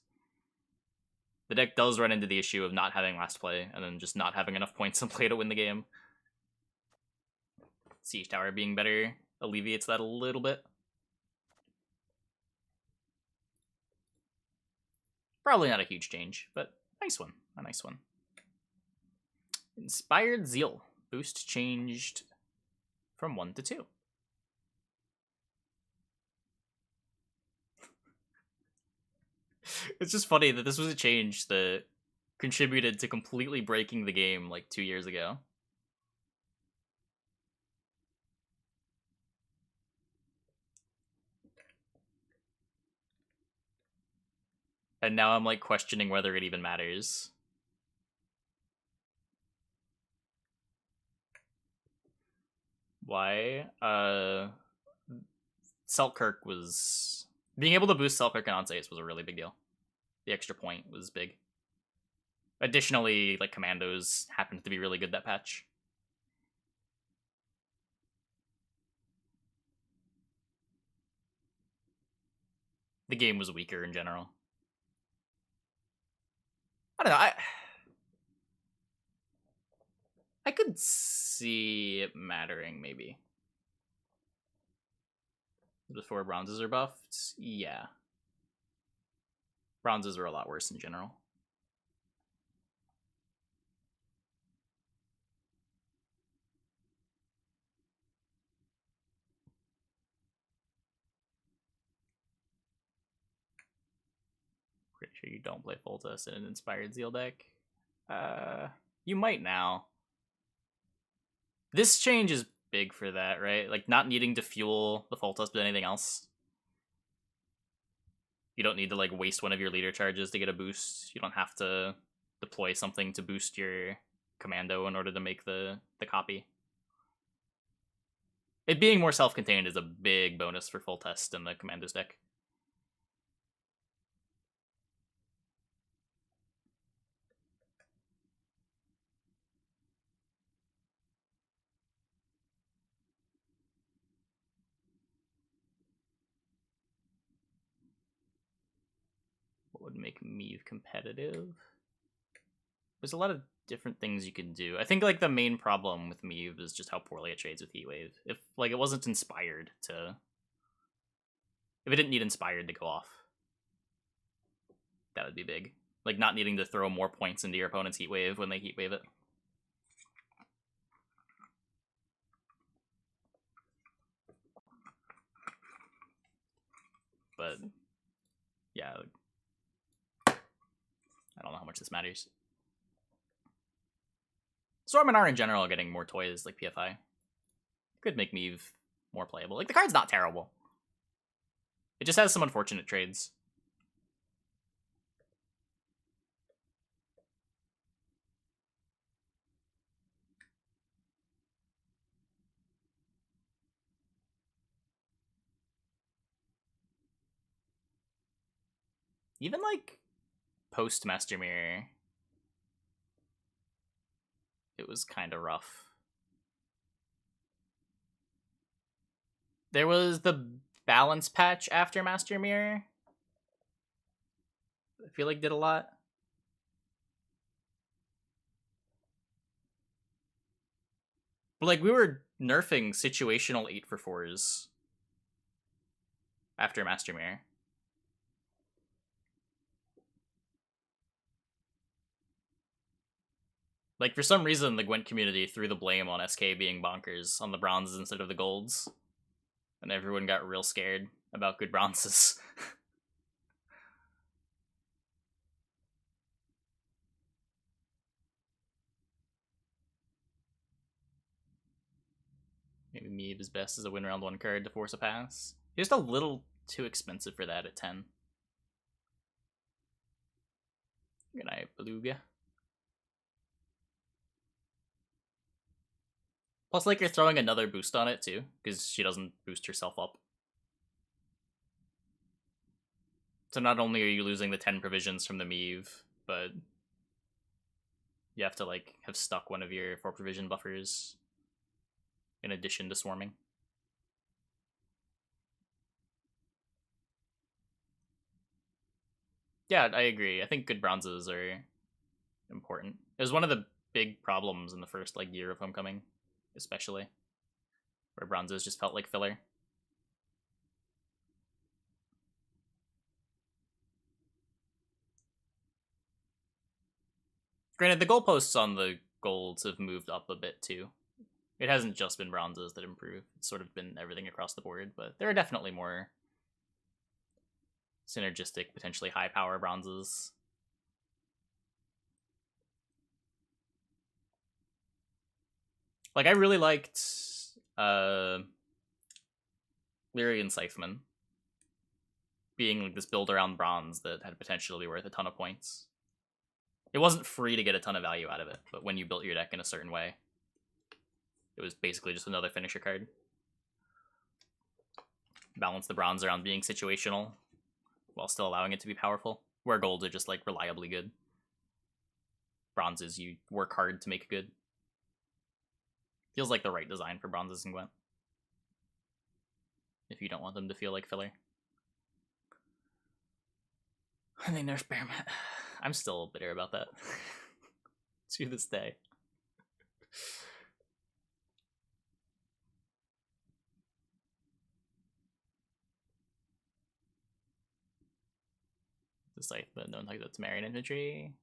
The deck does run into the issue of not having last play, and then just not having enough points in play to win the game. Siege Tower being better alleviates that a little bit. Probably not a huge change, but nice one. A nice one. Inspired Zeal. Boost changed from 1 to 2. It's just funny that this was a change that contributed to completely breaking the game like 2 years ago. And now I'm like questioning whether it even matters. Why? Selkirk was... Being able to boost Selkirk and Onsace was a really big deal. The extra point was big. Additionally, like Commandos happened to be really good that patch. The game was weaker in general. I don't know, I could see it mattering, maybe. Before bronzes are buffed? Yeah. Bronzes are a lot worse in general. Pretty sure you don't play Foltest in an Inspired Zeal deck. You might now. This change is big for that, right? Like, not needing to fuel the Foltest with anything else. You don't need to, like, waste one of your leader charges to get a boost. You don't have to deploy something to boost your commando in order to make the copy. It being more self-contained is a big bonus for Foltest in the Commandos deck. What would make Meave competitive? There's a lot of different things you can do. I think like the main problem with Meave is just how poorly it trades with Heatwave. If like it wasn't inspired to... If it didn't need inspired to go off, that would be big. Like not needing to throw more points into your opponent's Heatwave when they Heatwave it. But yeah, I don't know how much this matters. Zorminar in general are getting more toys like PFI. could make Meave more playable. Like, the card's not terrible. It just has some unfortunate trades. Even, like, post Master Mirror, it was kind of rough. There was the balance patch after Master Mirror. I feel like did a lot. But, like, we were nerfing situational 8-for-4s after Master Mirror. Like, for some reason, the Gwent community threw the blame on SK being bonkers on the bronzes instead of the golds. And everyone got real scared about good bronzes. Maybe Meave is best as a win round 1 card to force a pass. Just a little too expensive for that at 10. Good night, Beluga. Plus, like, you're throwing another boost on it, too, because she doesn't boost herself up. So not only are you losing the 10 provisions from the Meave, but you have to, like, have stuck one of your 4 provision buffers in addition to swarming. Yeah, I agree. I think good bronzes are important. It was one of the big problems in the first, like, year of Homecoming, especially, where bronzes just felt like filler. Granted, the goalposts on the golds have moved up a bit too. It hasn't just been bronzes that improve. It's sort of been everything across the board, but there are definitely more synergistic, potentially high power bronzes. Like, I really liked Lyrian Scytheman being like this build around bronze that had potential to be worth a ton of points. It wasn't free to get a ton of value out of it, but when you built your deck in a certain way, it was basically just another finisher card. Balance the bronze around being situational while still allowing it to be powerful, where golds are just, like, reliably good. Bronzes, you work hard to make good. Feels like the right design for bronzes and Gwent, if you don't want them to feel like filler. And they nerf Bearmat. I'm still bitter about that. To this day. The Scytheman, don't talk about Temerian Infantry.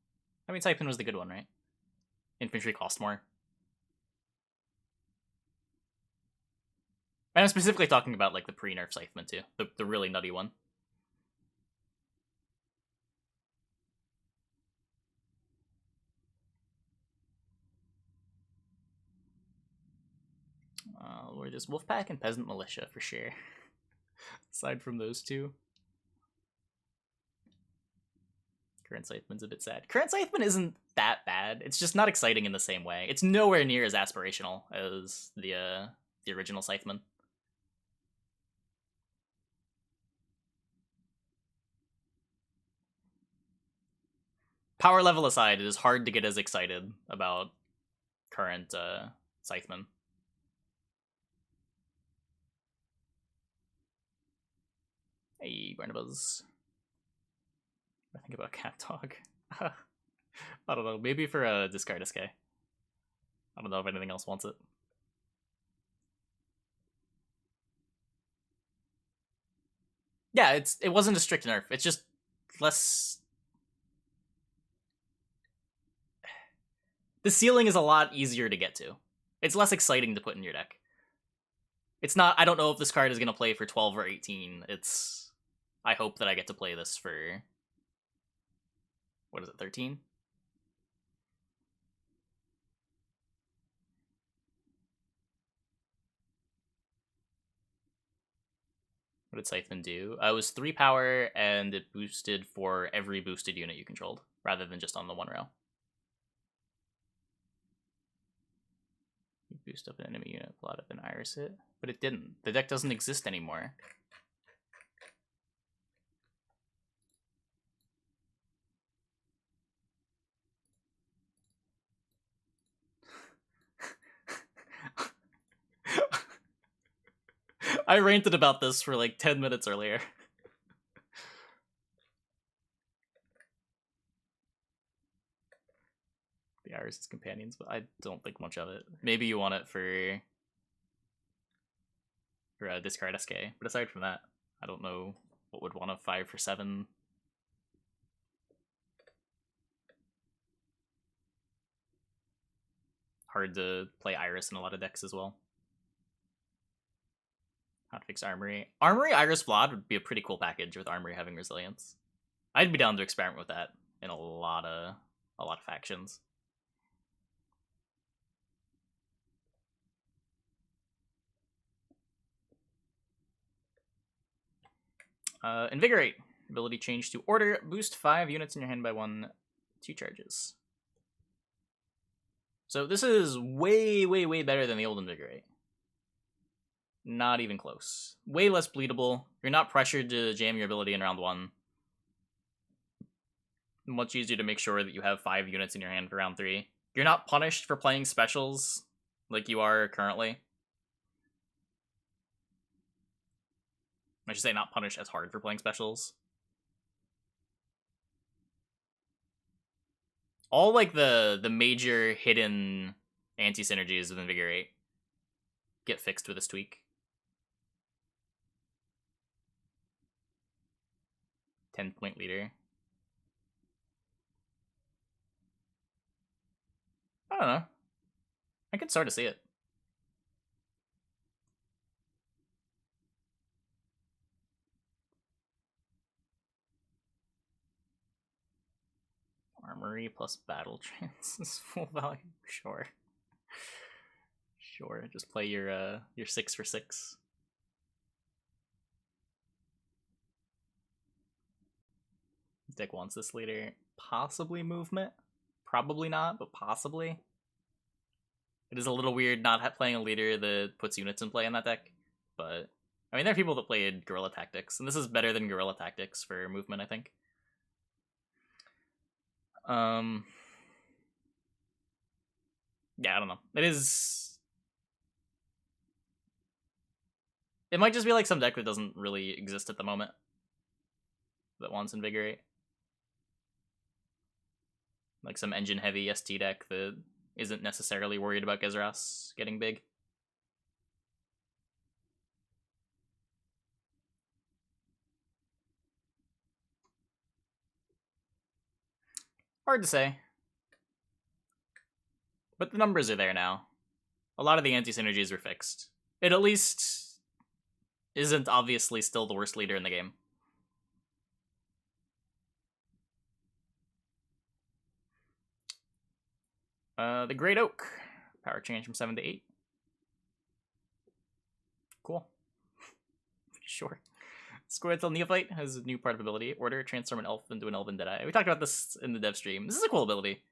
I mean, Scytheman was the good one, right? Infantry cost more. And I'm specifically talking about, like, the pre-nerf Scytheman too, the really nutty one. We're just Wolfpack and Peasant Militia for sure. Aside from those two. Current Scytheman's a bit sad. Current Scytheman isn't that bad. It's just not exciting in the same way. It's nowhere near as aspirational as the original Scytheman. Power level aside, it is hard to get as excited about current Scytheman. Hey, Barnabas. I think about Cat Dog. I don't know. Maybe for a discard SK. I don't know if anything else wants it. Yeah, it wasn't a strict nerf. It's just less. The ceiling is a lot easier to get to. It's less exciting to put in your deck. It's not. I don't know if this card is gonna play for 12 or 18. It's. I hope that I get to play this for. What is it? 13. What did Scytheman do? It was 3 power, and it boosted for every boosted unit you controlled, rather than just on the one row. You boost up an enemy unit, pull out up an Iris hit. But it didn't. The deck doesn't exist anymore. I ranted about this for like 10 minutes earlier. The Iris' companions, but I don't think much of it. Maybe you want it for discard SK, but aside from that, I don't know what would want a 5 for 7. Hard to play Iris in a lot of decks as well. How to fix Armory. Armory Iris Vlad would be a pretty cool package with Armory having resilience. I'd be down to experiment with that in a lot of factions. Invigorate. Ability change to order. Boost 5 units in your hand by 1, 2 charges. So this is way, way, way better than the old Invigorate. Not even close. Way less bleedable. You're not pressured to jam your ability in round 1. Much easier to make sure that you have 5 units in your hand for round 3. You're not punished for playing specials like you are currently. I should say not punished as hard for playing specials. All like the major hidden anti-synergies of Invigorate get fixed with this tweak. 10-point leader. I don't know. I could start to see it. Armory plus battle trance is full value. Sure. Sure. Just play your 6 for 6. Deck wants this leader. Possibly movement. Probably not, but possibly. It is a little weird not playing a leader that puts units in play in that deck, but I mean, there are people that played Guerrilla Tactics, and this is better than Guerrilla Tactics for movement, I think. Yeah, I don't know. It might just be like some deck that doesn't really exist at the moment that wants Invigorate. Like some engine-heavy ST deck that isn't necessarily worried about Gezeras getting big. Hard to say. But the numbers are there now. A lot of the anti-synergies were fixed. It at least isn't obviously still the worst leader in the game. The Great Oak. Power change from 7 to 8. Cool. Sure. Squirtle Neophyte has a new part of ability. Order, transform an elf into an elven Deadeye. We talked about this in the dev stream. This is a cool ability.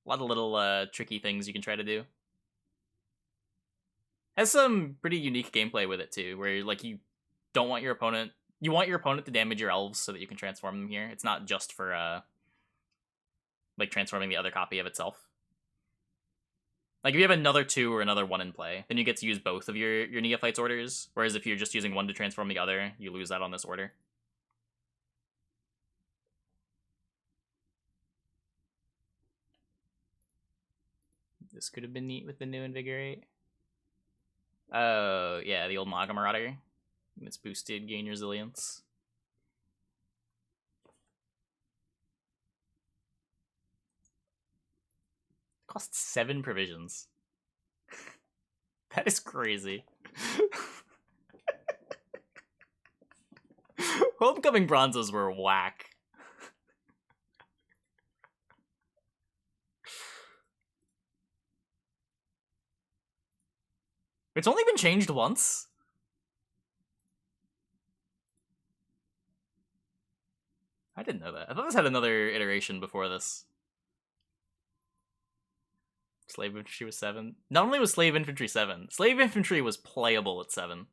A lot of little tricky things you can try to do. Has some pretty unique gameplay with it too, where like you want your opponent to damage your elves so that you can transform them here. It's not just for like transforming the other copy of itself. Like if you have another 2 or another 1 in play, then you get to use both of your Neophyte's orders, whereas if you're just using one to transform the other, you lose that on this order. This could have been neat with the new Invigorate. Oh, yeah, the old Maga Marauder. It's boosted, gain resilience. Costs 7 provisions. That is crazy. Homecoming bronzes were whack. It's only been changed once. I didn't know that. I thought this had another iteration before this. Slave Infantry was 7. Not only was Slave Infantry 7, Slave Infantry was playable at 7.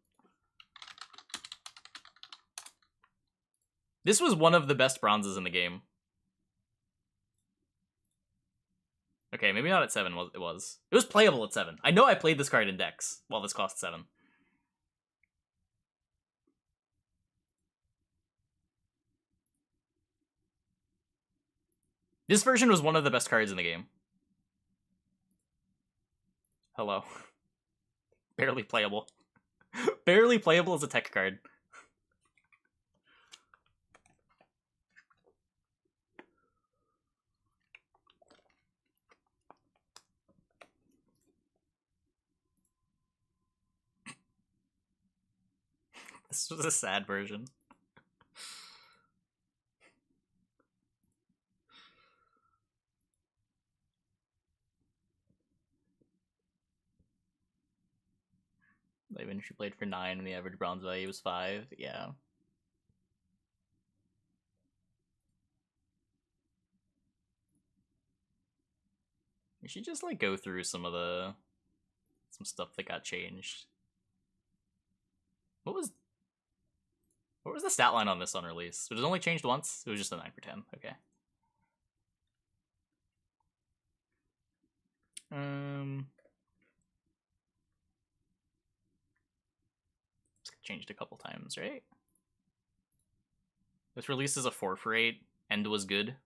This was one of the best bronzes in the game. Okay, maybe not at 7, it was. It was playable at 7. I know I played this card in decks while this cost 7. This version was one of the best cards in the game. Hello. Barely playable. Barely playable as a tech card. This was a sad version. Like when she played for 9 and the average bronze value was 5, yeah. You should just like go through some stuff that got changed. What was the stat line on this on release? It was only changed once? It was just a 9 for 10, okay. It's changed a couple times, right? This release is a 4 for 8, and was good.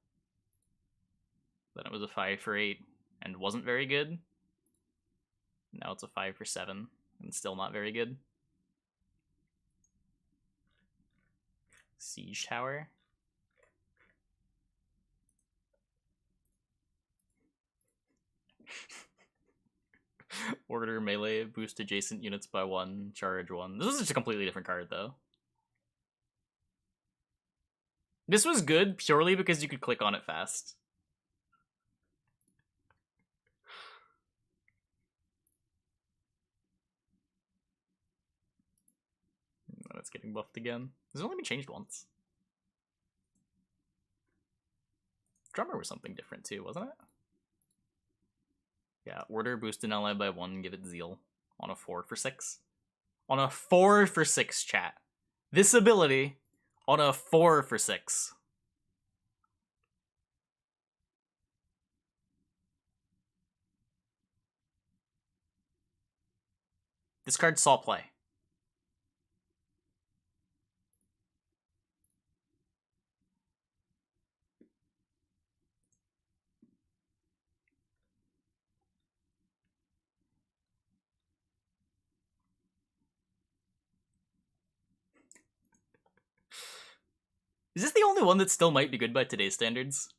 Then it was a 5 for 8, and wasn't very good. Now it's a 5 for 7, and still not very good. Siege Tower. Order melee, boost adjacent units by 1, charge 1. This was just a completely different card, though. This was good purely because you could click on it fast. And it's getting buffed again. This has only been changed once. Drummer was something different too, wasn't it? Yeah, order boost an ally by 1, give it Zeal. On a 4 for 6. On a 4 for 6, chat. This ability on a 4 for 6. This card saw play. Is this the only one that still might be good by today's standards?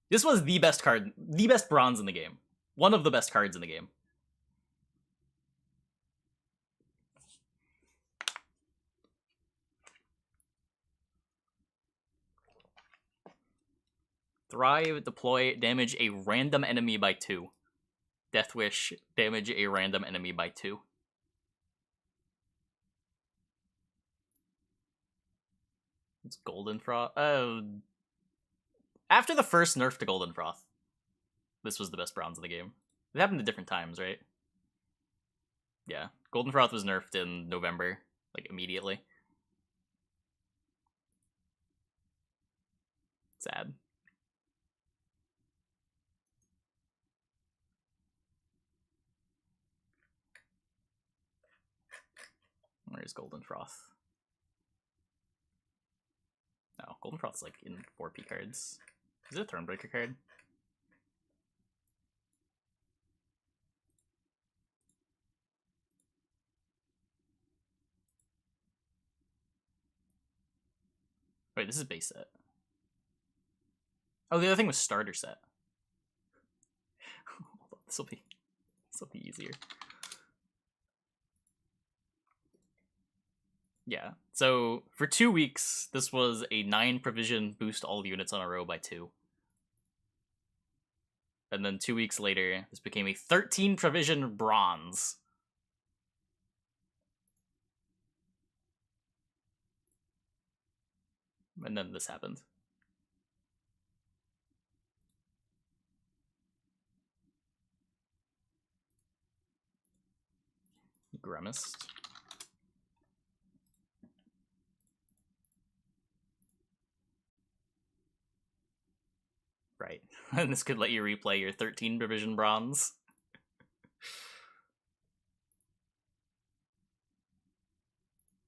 This was the best card, the best bronze in the game. One of the best cards in the game. Thrive, deploy, damage a random enemy by 2. Death Wish, damage a random enemy by 2. It's Golden Froth. After the first nerf to Golden Froth, this was the best bronze in the game. It happened at different times, right? Yeah. Golden Froth was nerfed in November, like immediately. Sad. Where's Golden Froth? No, Golden Froth's like in 4P cards. Is it a Thronebreaker card? Wait, this is base set. Oh, the other thing was starter set. Hold on, this will be easier. Yeah. So for 2 weeks, this was a 9 provision boost all units on a row by 2. And then 2 weeks later, this became a 13 provision bronze. And then this happened. Grimaced. Right. And this could let you replay your 13 Provision Bronze.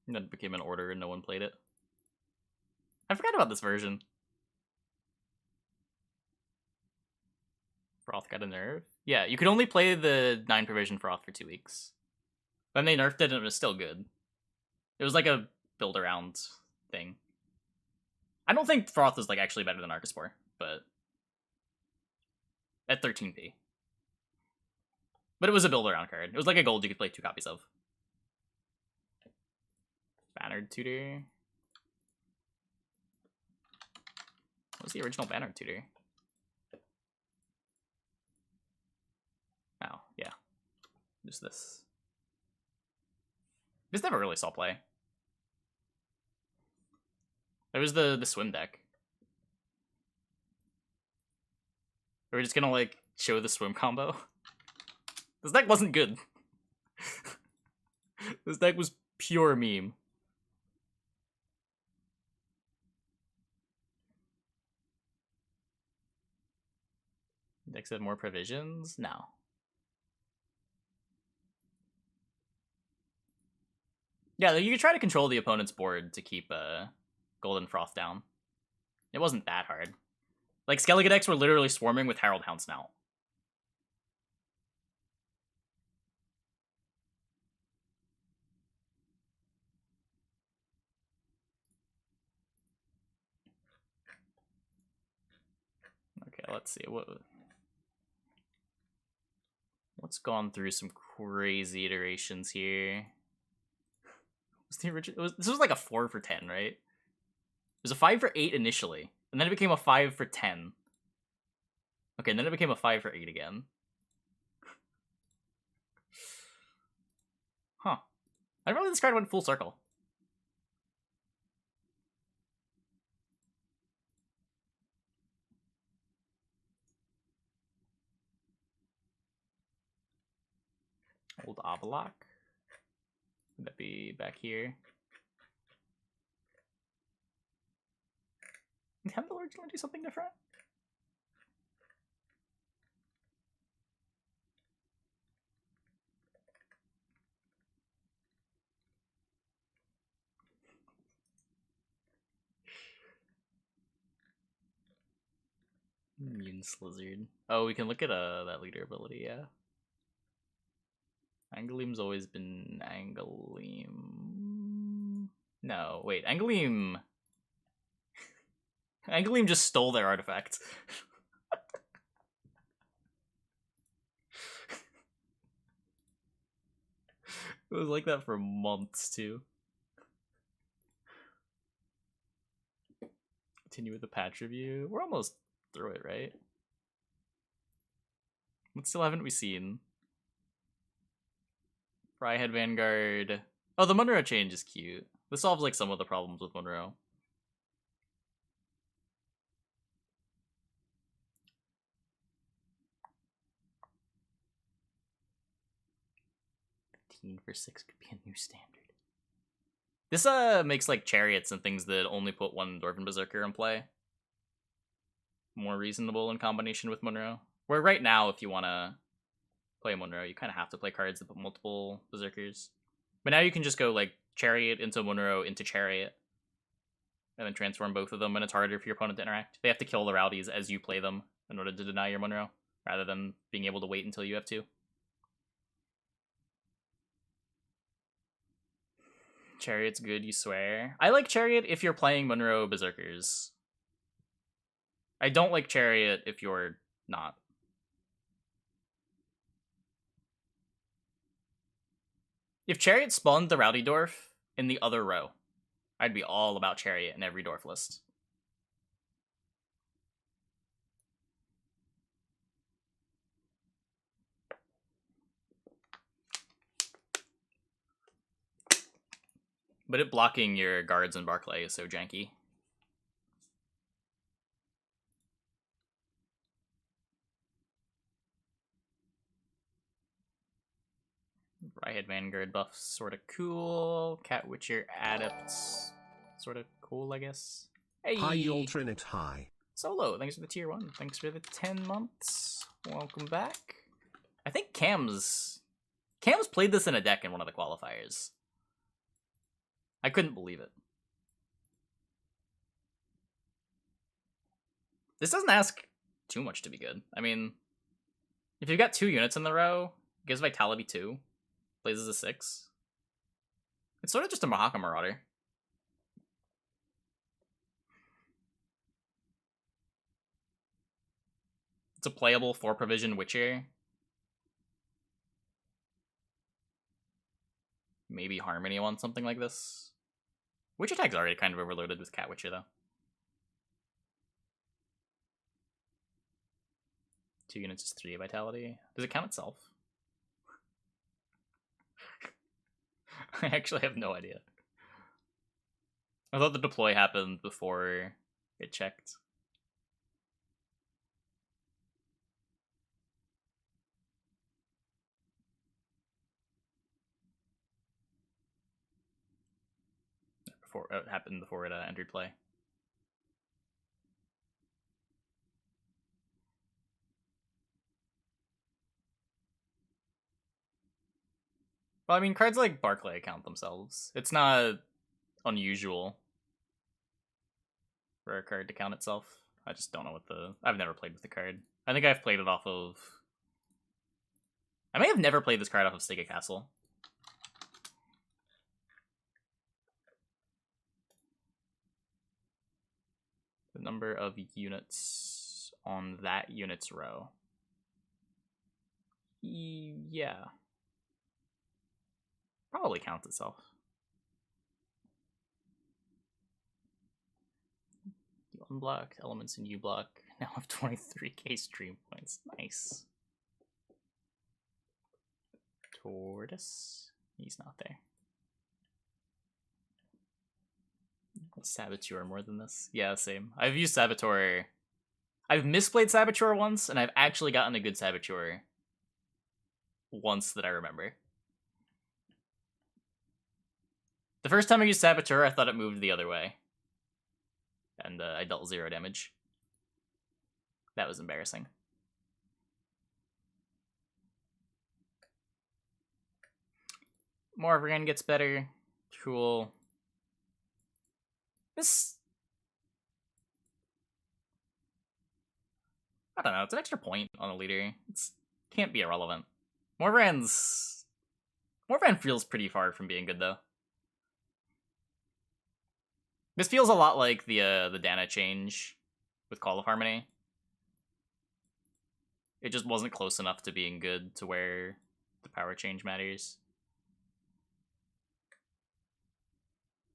And then it became an order and no one played it. I forgot about this version. Froth got a nerf? Yeah, you could only play the 9 Provision Froth for 2 weeks. Then they nerfed it and it was still good. It was like a build around thing. I don't think Froth is like actually better than Arcaspore, but at 13p. But it was a build around card. It was like a gold you could play 2 copies of. Bannered Tutor. What was the original Bannered Tutor? Oh, yeah. Just this. This never really saw play. There was the swim deck. Are we just gonna like show the swim combo? This deck wasn't good. This deck was pure meme. Decks have more provisions? No. Yeah, you could try to control the opponent's board to keep Golden Froth down. It wasn't that hard. Like, Skellige decks were literally swarming with Herald Houndsnout. Okay, let's see. What's gone through some crazy iterations here? Was the original? This was like a 4 for 10, right? It was a 5 for 8 initially, and then it became a 5 for 10. Okay, and then it became a 5 for 8 again. Huh. I really this card went full circle. Old Avalok. Would that be back here? Did Temple originally do something different? Immune Slizzard. Oh, we can look at that leader ability, yeah. Angleem's always been Angleem. No, wait, Angleem. Angleem just stole their artifact. It was like that for months too. Continue with the patch review. We're almost through it, right? What still haven't we seen? Fryhead Vanguard. Oh, the Monroe change is cute. This solves like some of the problems with Monroe. For 6 could be a new standard. This makes like chariots and things that only put one Dwarven Berserker in play more reasonable in combination with Monroe. Where right now, if you want to play Monroe, you kind of have to play cards that put multiple Berserkers. But now you can just go like Chariot into Monroe into Chariot, and then transform both of them, and it's harder for your opponent to interact. They have to kill the Rowdies as you play them in order to deny your Monroe, rather than being able to wait until you have to. Chariot's good, you swear? I like Chariot if you're playing Monroe Berserkers. I don't like Chariot if you're not. If Chariot spawned the Rowdy Dwarf in the other row, I'd be all about Chariot in every Dwarf list. But it blocking your guards and Barclay is so janky. Rhyhid Vanguard buffs, sort of cool. Cat Witcher Adepts, sort of cool, I guess. Hey! Hi, Ultranit, hi. Solo, thanks for the tier 1. Thanks for the 10 months. Welcome back. I think Cam's played this in a deck in one of the qualifiers. I couldn't believe it. This doesn't ask too much to be good. I mean, if you've got 2 units in the row, gives Vitality 2, plays as a 6. It's sort of just a Mahaka Marauder. It's a playable 4 provision Witcher. Maybe Harmony wants something like this. Witcher tag's already kind of overloaded with Cat Witcher, though. 2 units is 3 Vitality. Does it count itself? I actually have no idea. I thought the deploy happened before it checked. It happened before it entered play. Well, I mean, cards like Barclay count themselves. It's not unusual for a card to count itself. I just don't know what I've never played with the card. I think I've played it off of... I may have never played this card off of Sega Castle. The number of units on that unit's row. Yeah. Probably counts itself. You unblocked elements in U-block. Now have 23k stream points. Nice. Tortoise? He's not there. Saboteur more than this. Yeah, same. I've used Saboteur. I've misplayed Saboteur once, and I've actually gotten a good Saboteur once that I remember. The first time I used Saboteur, I thought it moved the other way. And I dealt 0 damage. That was embarrassing. Morvran gets better. Cool. This... I don't know, it's an extra point on a leader. It can't be irrelevant. Morvran feels pretty far from being good, though. This feels a lot like the Dana change with Call of Harmony. It just wasn't close enough to being good to where the power change matters.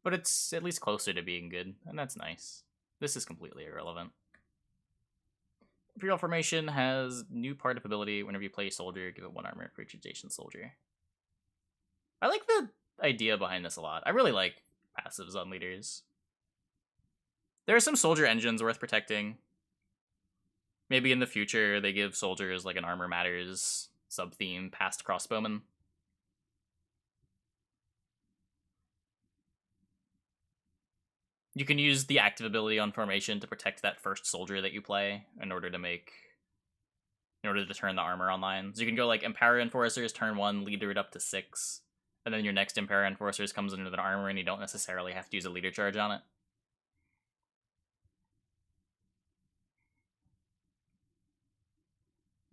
But it's at least closer to being good, and that's nice. This is completely irrelevant. Imperial Formation has new part of ability. Whenever you play a soldier, give it 1 armor for each adjacent soldier. I like the idea behind this a lot. I really like passives on leaders. There are some soldier engines worth protecting. Maybe in the future they give soldiers like an Armor Matters sub-theme past crossbowmen. You can use the active ability on formation to protect that first soldier that you play in order to turn the armor online. So you can go like Empower Enforcers, turn 1, leader it up to 6, and then your next Empower Enforcers comes into the armor and you don't necessarily have to use a leader charge on it.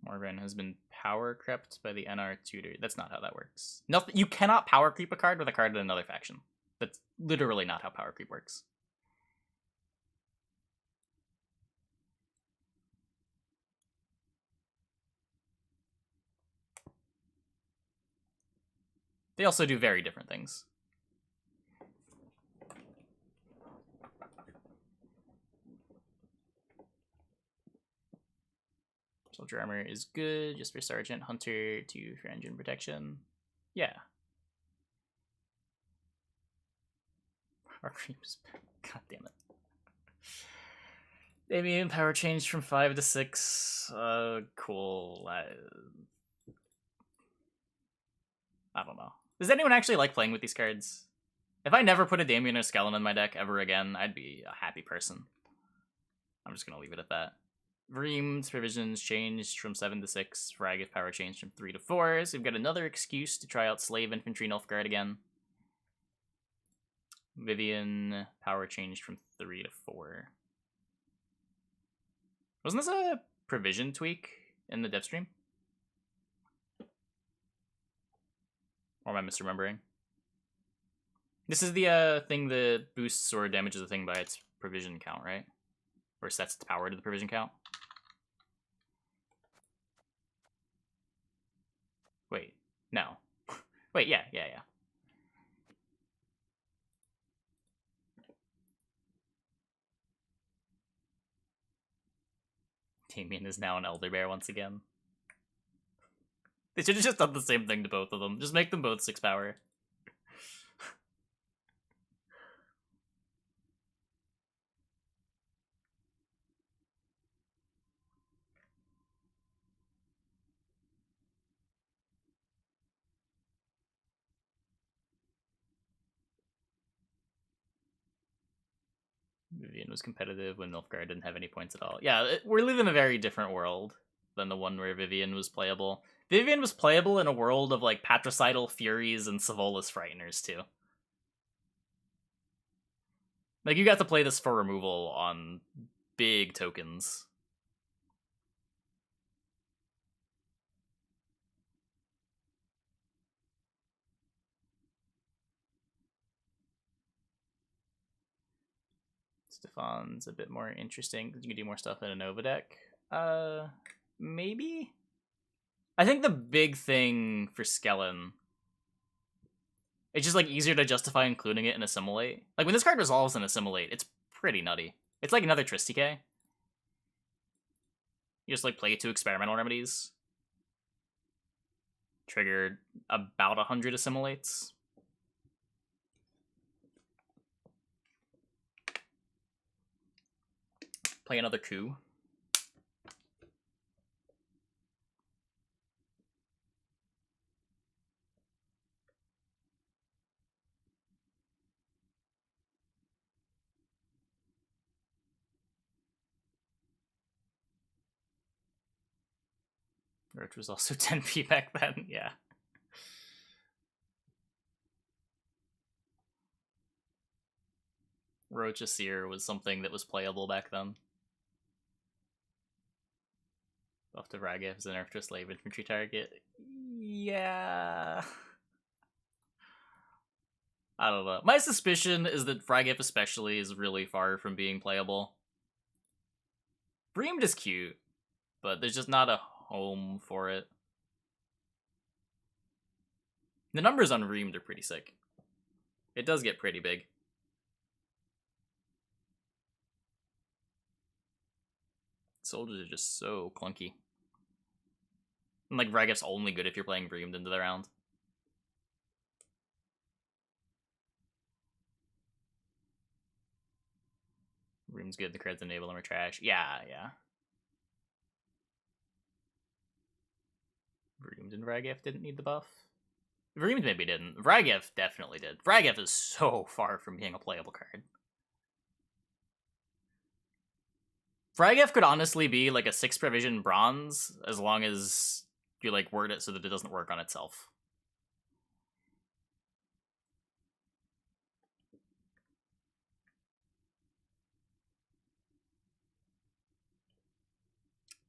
Morvran has been power crept by the NR tutor. That's not how that works. Nothing. You cannot power creep a card with a card in another faction. That's literally not how power creep works. They also do very different things. Soldier armor is good, just for Sergeant. Hunter, 2 for engine protection. Yeah. Our creeps. God damn it. Damien, power changed from 5 to 6. Cool. I don't know. Does anyone actually like playing with these cards? If I never put a Damien or Skellen in my deck ever again, I'd be a happy person. I'm just gonna leave it at that. Vreem's provisions changed from 7 to 6. Vragith power changed from 3 to 4. So we've got another excuse to try out Slave Infantry Nilfgaard again. Vivien power changed from 3 to 4. Wasn't this a provision tweak in the dev stream? Or am I misremembering? This is the thing that boosts or damages a thing by its provision count, right? Or sets its power to the provision count. Wait, no. Wait, yeah. Damien is now an Elder Bear once again. They should have just done the same thing to both of them. Just make them both 6 power. Vivien was competitive when Nilfgaard didn't have any points at all. Yeah, we're living in a very different world than the one where Vivien was playable. Vivien was playable in a world of, like, Patricidal Furies and Savolas Frighteners, too. Like, you got to play this for removal on big tokens. Stefan's a bit more interesting because you can do more stuff in a Nova deck. Maybe? I think the big thing for Skellen, it's just, like, easier to justify including it in Assimilate. Like, when this card resolves in Assimilate, it's pretty nutty. It's like another Tristike. You just, like, play 2 Experimental Remedies. Triggered about 100 Assimilates. Play another coup. Roach was also 10p back then, yeah. Roach Asir was something that was playable back then. Buff to Vragith is a nerf to a slave infantry target. Yeah. I don't know. My suspicion is that Vragith especially is really far from being playable. Vreemd is cute, but there's just not a home for it. The numbers on Vreemd are pretty sick. It does get pretty big. Soldiers are just so clunky. And, like, Vragith's only good if you're playing Vreemd into the round. Vreemd's good, the cards enable them are trash. Yeah. Vreemd and Vragith didn't need the buff. Vreemd maybe didn't. Vragith definitely did. Vragith is so far from being a playable card. Vragith could honestly be like a 6 provision bronze as long as you, like, word it so that it doesn't work on itself.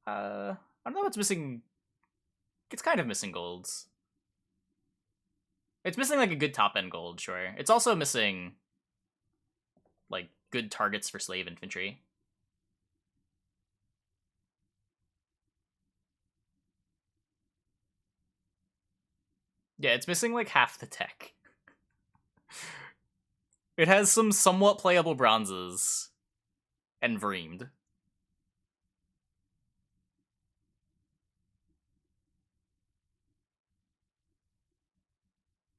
I don't know what's missing. It's kind of missing golds. It's missing, like, a good top end gold, sure. It's also missing, like, good targets for slave infantry. Yeah, it's missing, like, half the tech. It has some somewhat playable bronzes and Vreemd.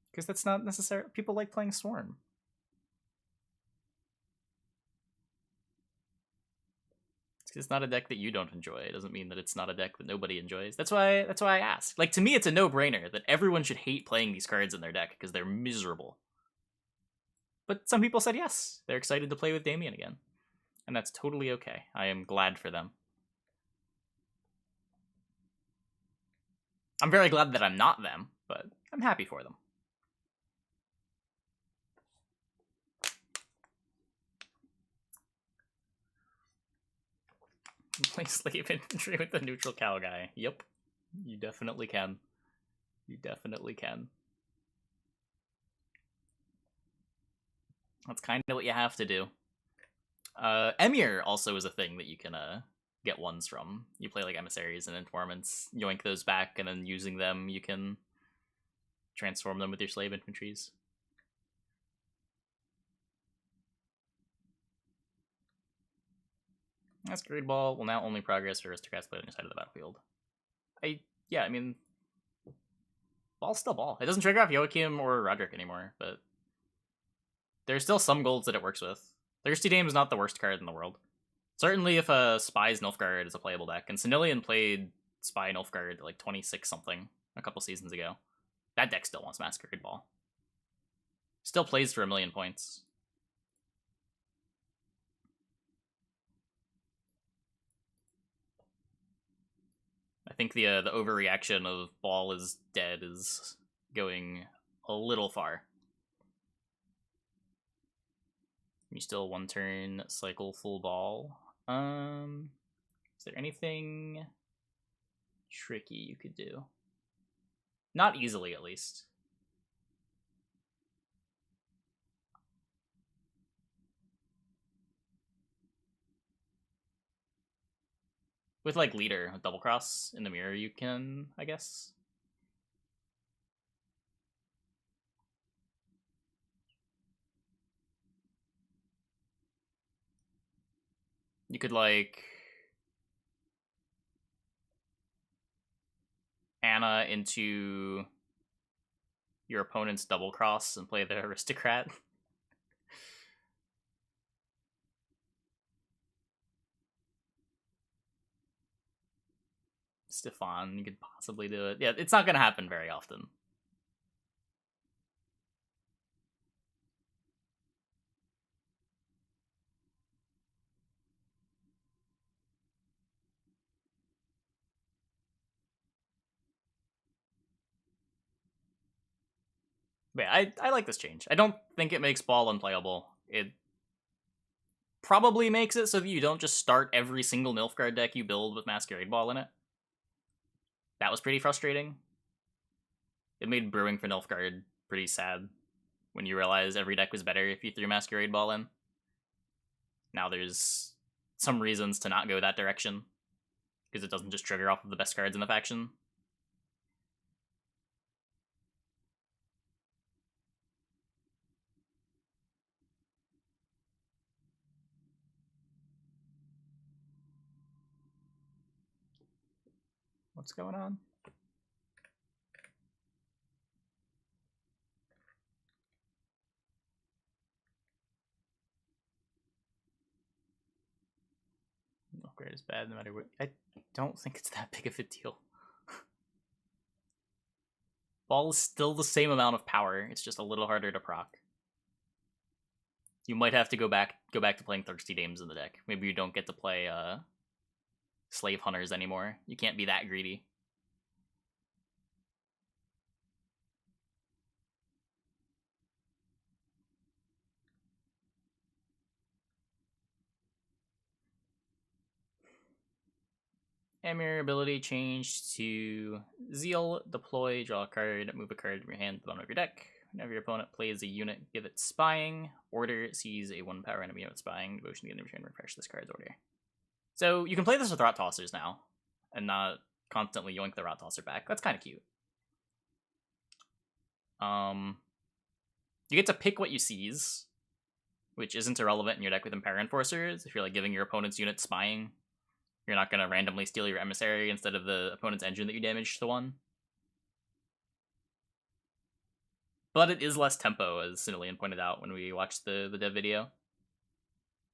Because that's not necessarily... People like playing Swarm. It's not a deck that you don't enjoy. It doesn't mean that it's not a deck that nobody enjoys. That's why I ask. Like, to me, it's a no-brainer that everyone should hate playing these cards in their deck because they're miserable. But some people said yes. They're excited to play with Damien again. And that's totally okay. I am glad for them. I'm very glad that I'm not them, but I'm happy for them. Play Slave Infantry with the neutral cow guy. Yep. You definitely can. You definitely can. That's kind of what you have to do. Emir also is a thing that you can get ones from. You play like emissaries and informants, yoink those back, and then using them, you can transform them with your slave infantries. Masquerade Ball will now only progress for aristocrats played on your side of the battlefield. I mean, Ball's still Ball. It doesn't trigger off Joachim or Roderick anymore, but there's still some golds that it works with. Thirsty Dame is not the worst card in the world. Certainly if a Spy's Nilfgaard is a playable deck, and Senilian played Spy Nilfgaard at like 26 something a couple seasons ago. That deck still wants Masquerade Ball. Still plays for 1,000,000 points. I think the overreaction of Ball is dead is going a little far. You still one turn cycle full Ball. Is there anything tricky you could do? Not easily, at least. With like leader, double cross in the mirror, you can, I guess. You could like Anna into your opponent's double cross and play the aristocrat. Stefan, you could possibly do it. Yeah, it's not going to happen very often. But yeah, I like this change. I don't think it makes Ball unplayable. It probably makes it so that you don't just start every single Nilfgaard deck you build with Masquerade Ball in it. That was pretty frustrating. It made brewing for Nilfgaard pretty sad when you realize every deck was better if you threw Masquerade Ball in. Now there's some reasons to not go that direction, because it doesn't just trigger off of the best cards in the faction. What's going on? Nilfgaard is bad no matter what. I don't think it's that big of a deal. Ball is still the same amount of power. It's just a little harder to proc. You might have to go back to playing Thirsty Dames in the deck. Maybe you don't get to play Slave Hunters anymore. You can't be that greedy. Emir ability changed to Zeal, deploy, draw a card, move a card from your hand to the bottom of your deck. Whenever your opponent plays a unit, give it Spying. Order sees a 1-power enemy with Spying. Devotion to get in return, refresh this card's order. So you can play this with Rot Tossers now, and not constantly yoink the Rot Tosser back. That's kind of cute. You get to pick what you seize, which isn't irrelevant in your deck with Impair Enforcers. If you're like giving your opponent's unit Spying, you're not going to randomly steal your emissary instead of the opponent's engine that you damaged to 1. But it is less tempo, as Senilian pointed out when we watched the dev video.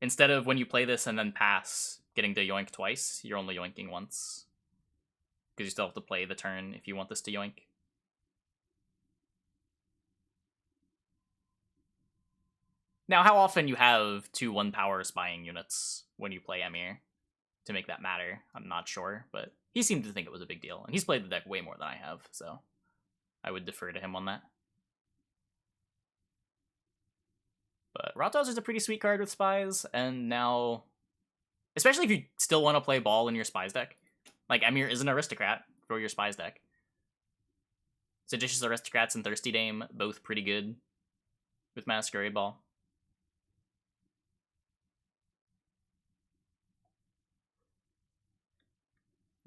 Instead of when you play this and then pass, getting to yoink twice, you're only yoinking once. Because you still have to play the turn if you want this to yoink. Now, how often you have 2 1-power spying units when you play Emir to make that matter, I'm not sure, but he seemed to think it was a big deal, and he's played the deck way more than I have, so I would defer to him on that. But Rathaus is a pretty sweet card with spies, and now, especially if you still want to play ball in your spies deck, like Emir is an aristocrat for your spies deck. Seditious Aristocrats and Thirsty Dame, both pretty good with Masquerade Ball.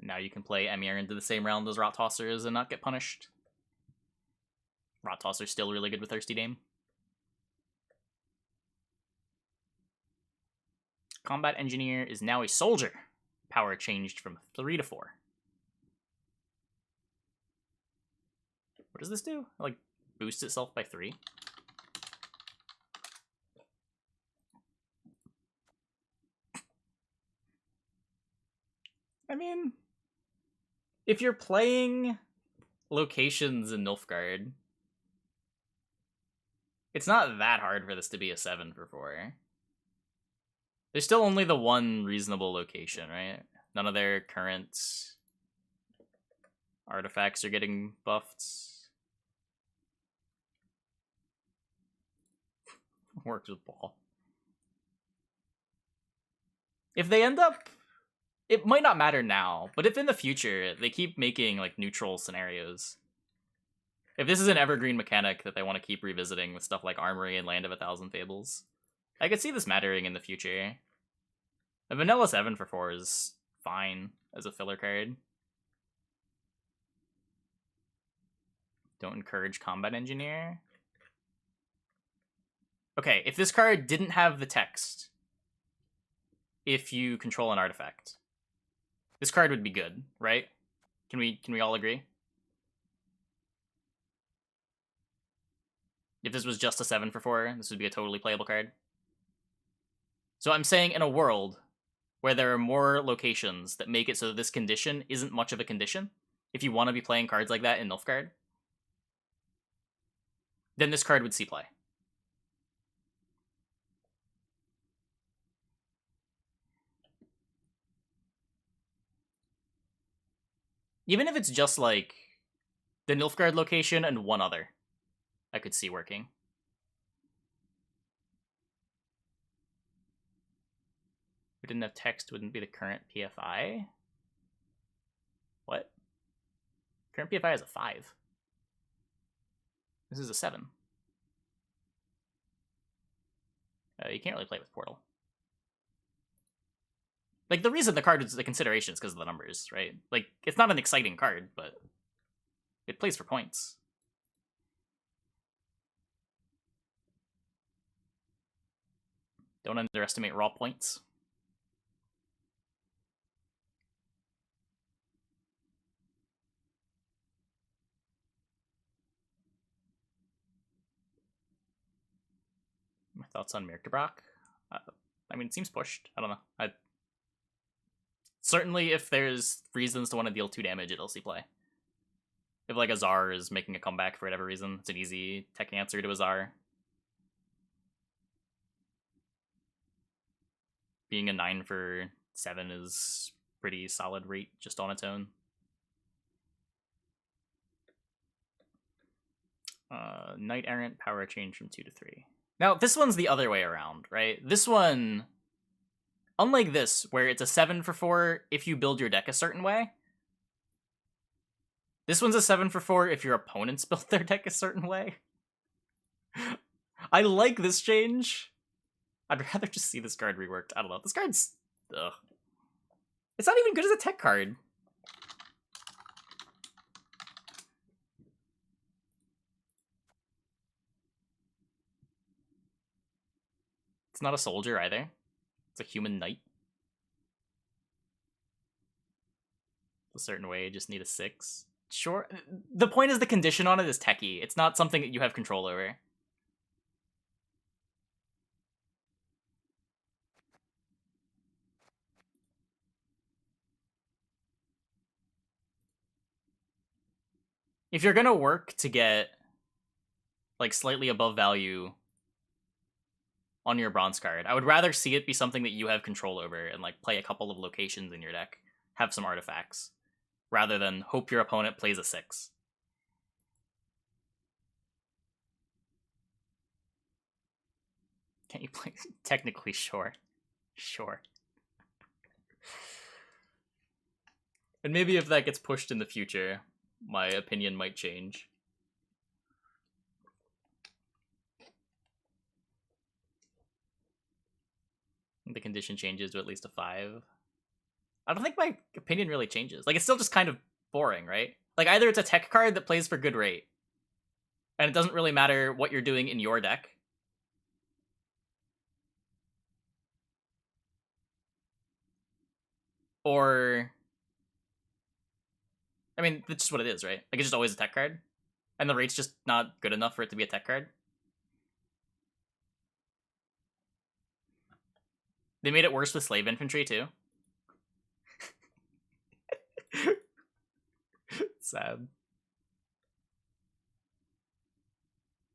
Now you can play Emir into the same round as Rot Tossers and not get punished. Rot Tosser's still really good with Thirsty Dame. Combat Engineer is now a soldier. Power changed from 3 to 4. What does this do? Like, boost itself by 3? I mean, if you're playing locations in Nilfgaard, it's not that hard for this to be a 7 for 4. There's still only the one reasonable location, right? None of their current artifacts are getting buffed. Works with ball. If they end up... It might not matter now, but if in the future they keep making like neutral scenarios, if this is an evergreen mechanic that they want to keep revisiting with stuff like Armory and Land of a Thousand Fables, I could see this mattering in the future. A vanilla 7 for 4 is fine as a filler card. Don't encourage Combat Engineer. Okay, if this card didn't have the text, if you control an artifact, this card would be good, right? Can we all agree? If this was just a 7 for 4, this would be a totally playable card. So I'm saying in a world where there are more locations that make it so that this condition isn't much of a condition, if you want to be playing cards like that in Nilfgaard, then this card would see play. Even if it's just like the Nilfgaard location and one other, I could see working. If we didn't have text, wouldn't be the current PFI? What? Current PFI is a 5. This is a 7. You can't really play with Portal. Like, the reason the card is a consideration is because of the numbers, right? Like, it's not an exciting card, but it plays for points. Don't underestimate raw points. My thoughts on Mirkabrak? I mean, it seems pushed. I don't know. Certainly, if there's reasons to want to deal 2 damage, it'll see play. If, like, Azar is making a comeback for whatever reason, it's an easy tech answer to Azar. Being a 9 for 7 is pretty solid rate just on its own. Knight Errant, power change from 2 to 3. Now, this one's the other way around, right? This one, unlike this, where it's a 7 for 4 if you build your deck a certain way, this one's a 7 for 4 if your opponents built their deck a certain way. I like this change. I'd rather just see this card reworked. I don't know. This card's... ugh. It's not even good as a tech card. It's not a soldier either. It's a human knight. A certain way, you just need a 6. Sure. The point is the condition on it is techie. It's not something that you have control over. if you're gonna work to get like slightly above value on your bronze card, I would rather see it be something that you have control over and like play a couple of locations in your deck, have some artifacts, rather than hope your opponent plays a 6. Can't you play? Technically, sure. Sure. And maybe if that gets pushed in the future, my opinion might change. The condition changes to at least a 5. I don't think my opinion really changes. Like, it's still just kind of boring, right? Like, either it's a tech card that plays for good rate, and it doesn't really matter what you're doing in your deck, or I mean, that's just what it is, right? Like, it's just always a tech card, and the rate's just not good enough for it to be a tech card. They made it worse with slave infantry too. Sad.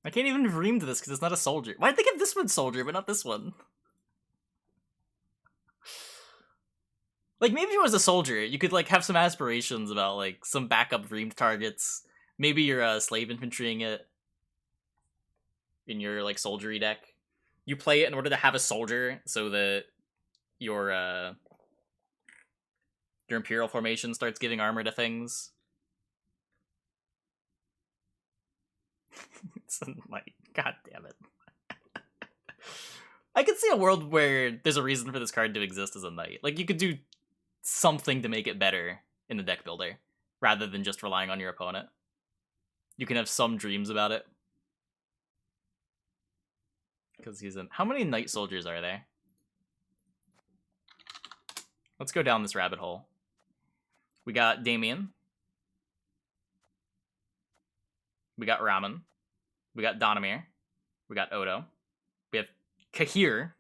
I can't even ream to this because it's not a soldier. Why'd they give this one soldier, but not this one? Like, maybe if it was a soldier, you could, like, have some aspirations about, like, some backup reamed targets. Maybe you're slave infantrying it in your, like, soldiery deck. You play it in order to have a soldier so that your Imperial formation starts giving armor to things. It's like, god damn it. I could see a world where there's a reason for this card to exist as a knight. Like, you could do something to make it better in the deck builder, rather than just relying on your opponent. You can have some dreams about it. Because he's in... How many knight soldiers are there? Let's go down this rabbit hole. We got Damien. We got Ramen. We got Donimir. We got Odo. We have Kahir,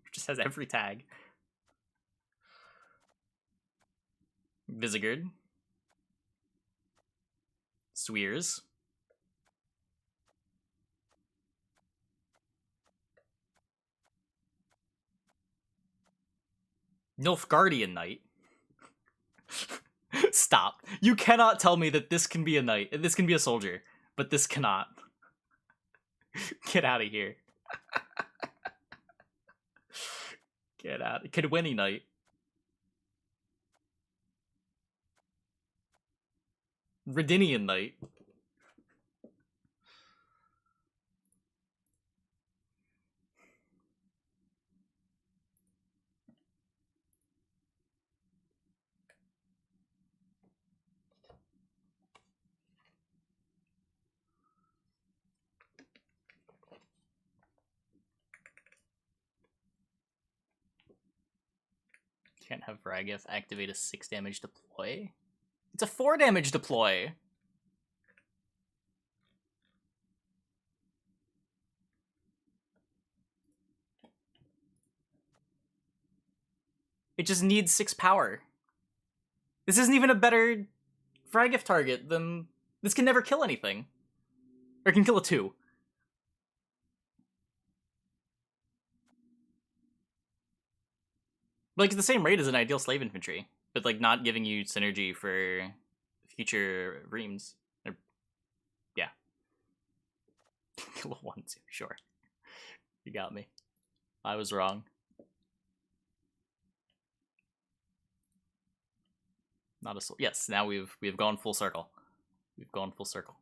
which just has every tag. Vizigurd. Sweers. Nilfgaardian Knight. Stop. You cannot tell me that this can be a knight. This can be a soldier, but this cannot. Get out of here. Get out. Kedweni Knight. Redinian Knight. Can't have Vragith activate a 6 damage deploy. It's a 4 damage deploy. It just needs 6 power. This isn't even a better Vragith target than... This can never kill anything. Or it can kill a 2. Like, it's the same rate as an ideal slave infantry, but, like, not giving you synergy for future reams. Or, yeah. Kill a 1-2, sure. You got me. I was wrong. Not a... Yes, now we've gone full circle. We've gone full circle.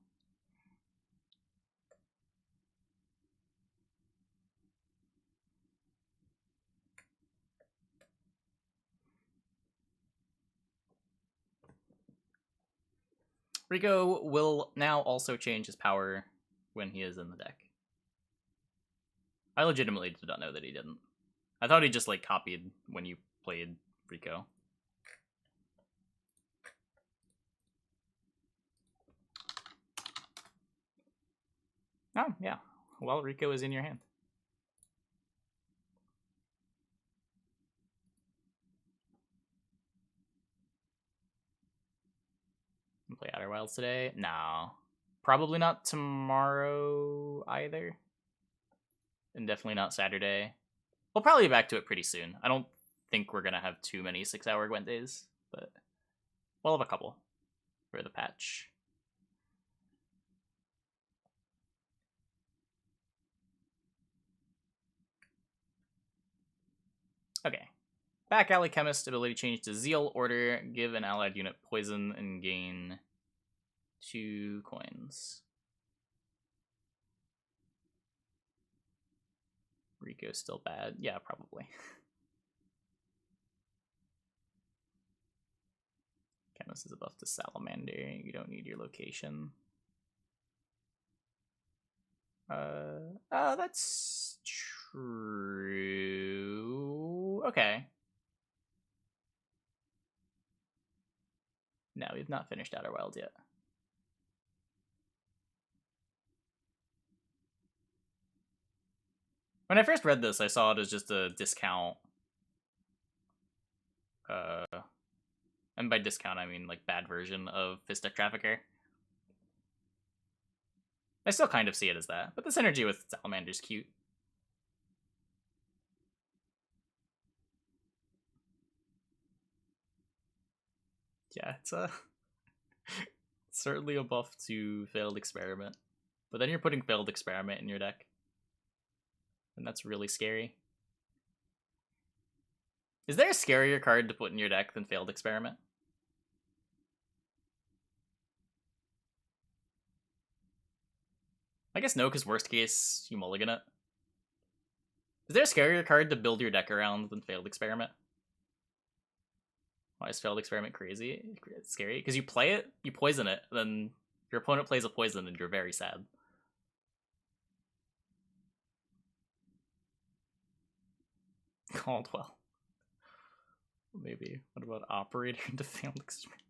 Rico will now also change his power when he is in the deck. I legitimately did not know that he didn't. I thought he just, like, copied when you played Rico. Oh, yeah. Well, Rico is in your hand. play Outer Wilds today? No. Probably not tomorrow either. And definitely not Saturday. We'll probably be back to it pretty soon. I don't think we're gonna have too many 6-hour Gwent days, but we'll have a couple for the patch. Okay. Back Alley Chemist, ability change to Zeal Order, give an allied unit poison and gain 2 coins. Rico's still bad. Yeah, probably. Chemist is a buff to Salamander. You don't need your location. That's true. Okay. No, we've not finished Outer Wilds yet. When I first read this, I saw it as just a discount. And by discount, I mean like bad version of Fistic Trafficker. I still kind of see it as that, but the synergy with Salamander's cute. Yeah, it's certainly a buff to Failed Experiment. But then you're putting Failed Experiment in your deck. And that's really scary. Is there a scarier card to put in your deck than Failed Experiment? I guess no, because worst case, you mulligan it. Is there a scarier card to build your deck around than Failed Experiment? Why is Failed Experiment crazy? It's scary. Because you play it, you poison it, then your opponent plays a poison and you're very sad. Caldwell. Maybe. What about Operator into Failed Experiment?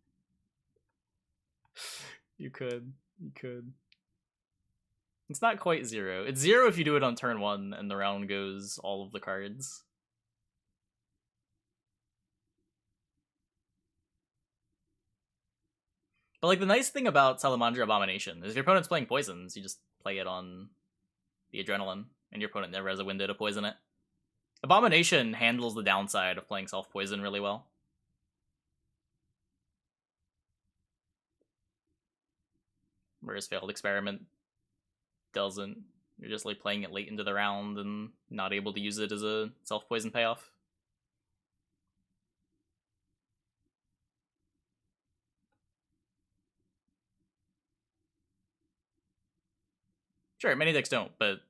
You could. You could. It's not quite 0. It's 0 if you do it on turn 1 and the round goes all of the cards. But like the nice thing about Salamander Abomination is if your opponent's playing poisons, you just play it on the Adrenaline, and your opponent never has a window to poison it. Abomination handles the downside of playing self-poison really well. Whereas Failed Experiment doesn't. You're just like playing it late into the round and not able to use it as a self-poison payoff. Sure, many decks don't, but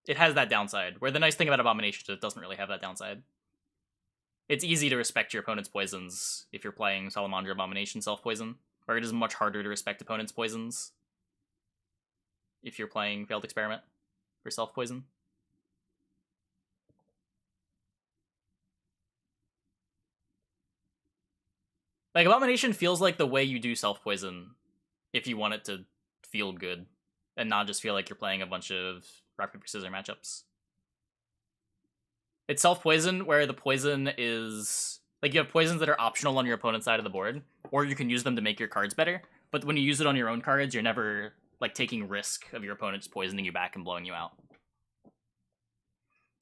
it has that downside, where the nice thing about Abomination is it doesn't really have that downside. It's easy to respect your opponent's poisons if you're playing Salamander Abomination self-poison, where it is much harder to respect opponent's poisons if you're playing Failed Experiment for self-poison. Like, Abomination feels like the way you do self-poison if you want it to feel good, and not just feel like you're playing a bunch of rock, paper, scissors matchups. It's self-poison where the poison is... Like, you have poisons that are optional on your opponent's side of the board, or you can use them to make your cards better, but when you use it on your own cards, you're never, like, taking risk of your opponent's poisoning you back and blowing you out.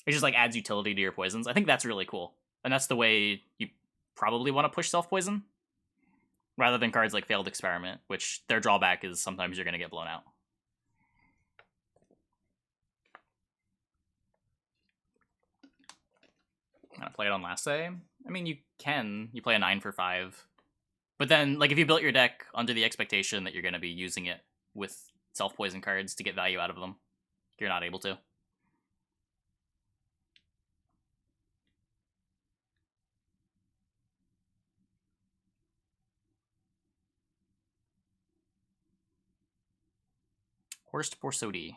It just, like, adds utility to your poisons. I think that's really cool. And that's the way you probably want to push self-poison, rather than cards like Failed Experiment, which their drawback is sometimes you're going to get blown out. I'm going to play it on last day. I mean, you can. You play a 9 for 5. But then, like, if you built your deck under the expectation that you're going to be using it with self-poison cards to get value out of them, you're not able to. Horst Borsodi.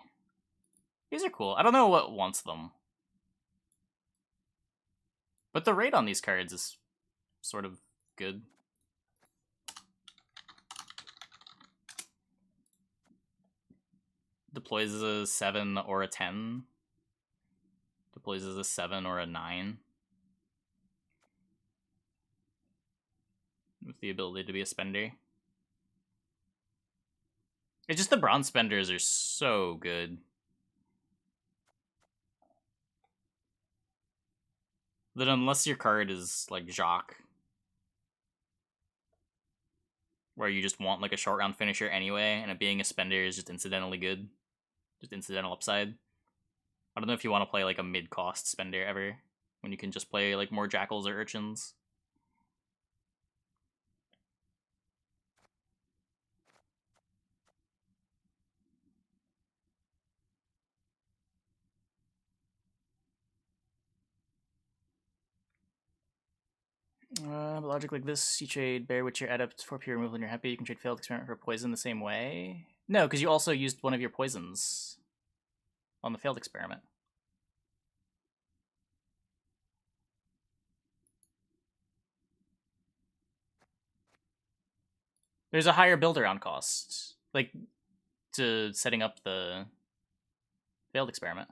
These are cool. I don't know what wants them. But the rate on these cards is sort of good. Deploys as a 7 or a 10. Deploys as a 7 or a 9. With the ability to be a spender. It's just the bronze spenders are so good. That unless your card is like Jacques, where you just want like a short round finisher anyway, and it being a spender is just incidentally good, just incidental upside. I don't know if you want to play like a mid-cost spender ever, when you can just play like more jackals or urchins. Logic like this, you trade Bear Witcher Adept for pure removal and you're happy. You can trade Failed Experiment for Poison the same way. No, because you also used one of your poisons on the Failed Experiment. There's a higher build-around cost, like, to setting up the Failed Experiment.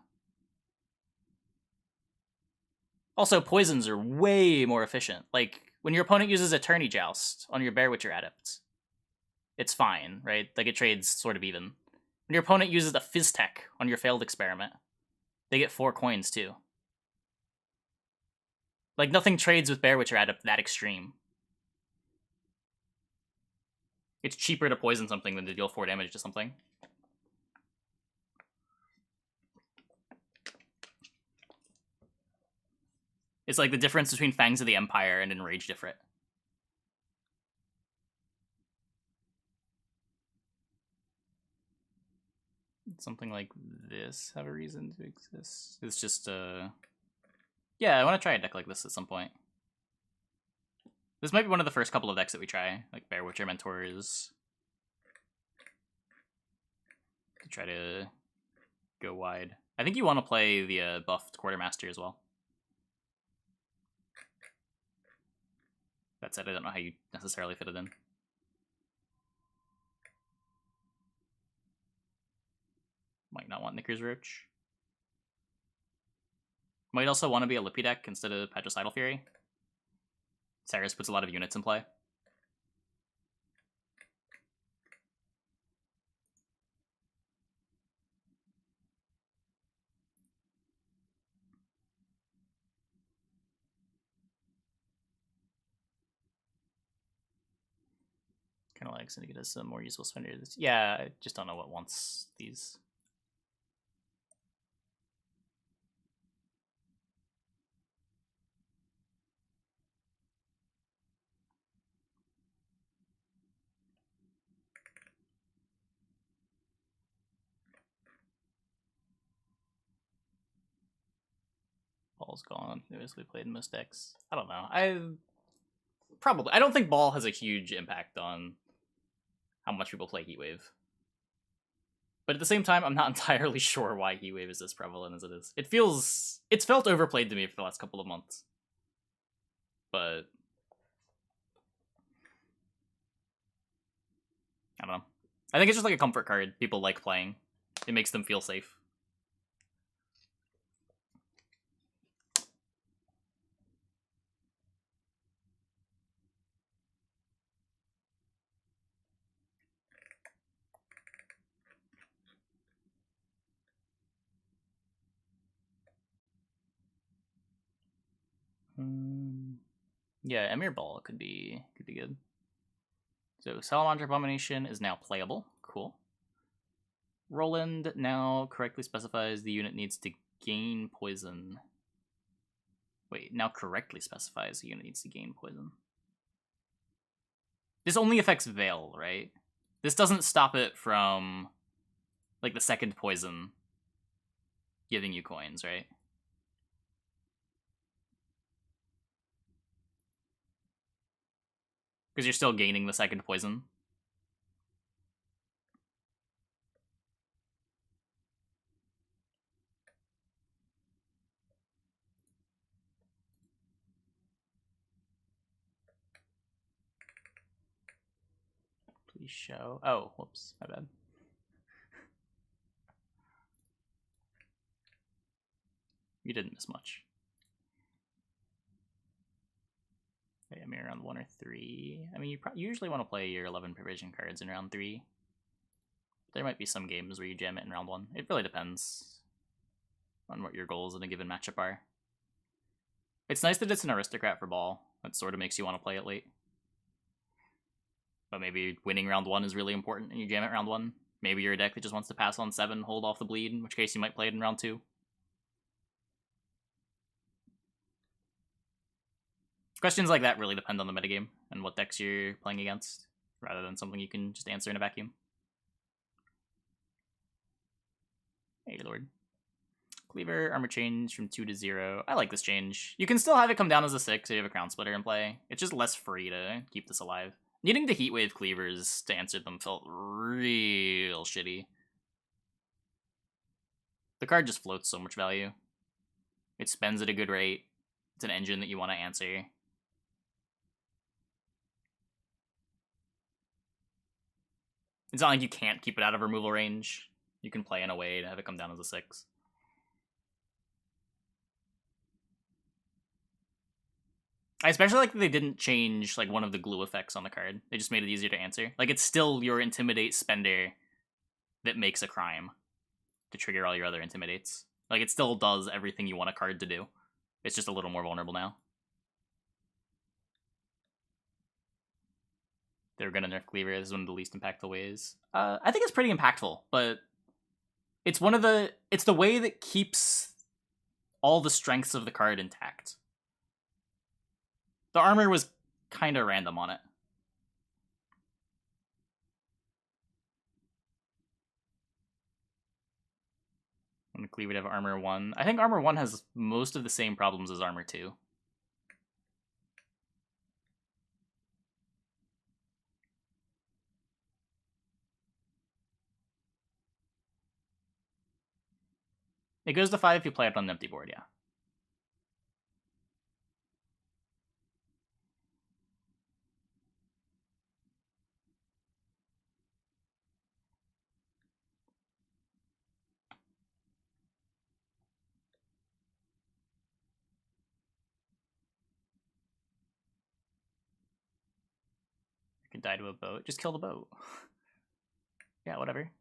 Also, poisons are way more efficient. Like, when your opponent uses Attorney Joust on your Bear Witcher Adept, it's fine, right? Like, it trades sort of even. When your opponent uses the Fizztech on your Failed Experiment, they get 4 coins, too. Like, nothing trades with Bear Witcher Adept that extreme. It's cheaper to poison something than to deal 4 damage to something. It's like the difference between Fangs of the Empire and Enraged Ifrit. Something like this have a reason to exist. It's just, yeah, I want to try a deck like this at some point. This might be one of the first couple of decks that we try, like Bear Witcher Mentors. To try to go wide. I think you want to play the buffed Quartermaster as well. That said, I don't know how you necessarily fit it in. Might not want Knicker's Roach. Might also want to be a Lippy deck instead of Patricidal Fury. Saris puts a lot of units in play. Kind of like Syndicate has some more useful spenders. Yeah, I just don't know what wants these. Ball's gone. It basically played in most decks. I don't know. I don't think Ball has a huge impact on how much people play Heatwave. But at the same time, I'm not entirely sure why Heatwave is as prevalent as it is. It's felt overplayed to me for the last couple of months. But I don't know. I think it's just like a comfort card people like playing. It makes them feel safe. Yeah, Emir Ball could be good. So Salamander Abomination is now playable. Cool. Roland now correctly specifies the unit needs to gain poison. Wait, now correctly specifies the unit needs to gain poison. This only affects Veil, right? This doesn't stop it from, like, the second poison giving you coins, right? Because you're still gaining the second poison. Please show. Oh, whoops, my bad. You didn't miss much. Okay, I'm around 1 or 3. I mean, you usually want to play your 11 provision cards in round 3. there might be some games where you jam it in round 1. It really depends on what your goals in a given matchup are. It's nice that it's an aristocrat for ball. That sort of makes you want to play it late. But maybe winning round 1 is really important and you jam it round 1. Maybe you're a deck that just wants to pass on 7, hold off the bleed, in which case you might play it in round 2. Questions like that really depend on the metagame and what decks you're playing against, rather than something you can just answer in a vacuum. Hey, Lord. Cleaver, armor change from 2 to 0. I like this change. You can still have it come down as a 6 if you have a Crown Splitter in play. It's just less free to keep this alive. Needing to Heatwave Cleavers to answer them felt real shitty. The card just floats so much value. It spends at a good rate. It's an engine that you want to answer. It's not like you can't keep it out of removal range. You can play in a way to have it come down as a 6. I especially like that they didn't change like one of the glue effects on the card. They just made it easier to answer. Like, it's still your Intimidate spender that makes a crime to trigger all your other Intimidates. Like, it still does everything you want a card to do. It's just a little more vulnerable now. They're gonna nerf Cleaver. This is one of the least impactful ways. I think it's pretty impactful, but it's it's the way that keeps all the strengths of the card intact. The armor was kind of random on it. When Cleaver would have armor 1. I think armor 1 has most of the same problems as armor 2. It goes to 5 if you play it on an empty board, yeah. You can die to a boat. Just kill the boat. Yeah, whatever.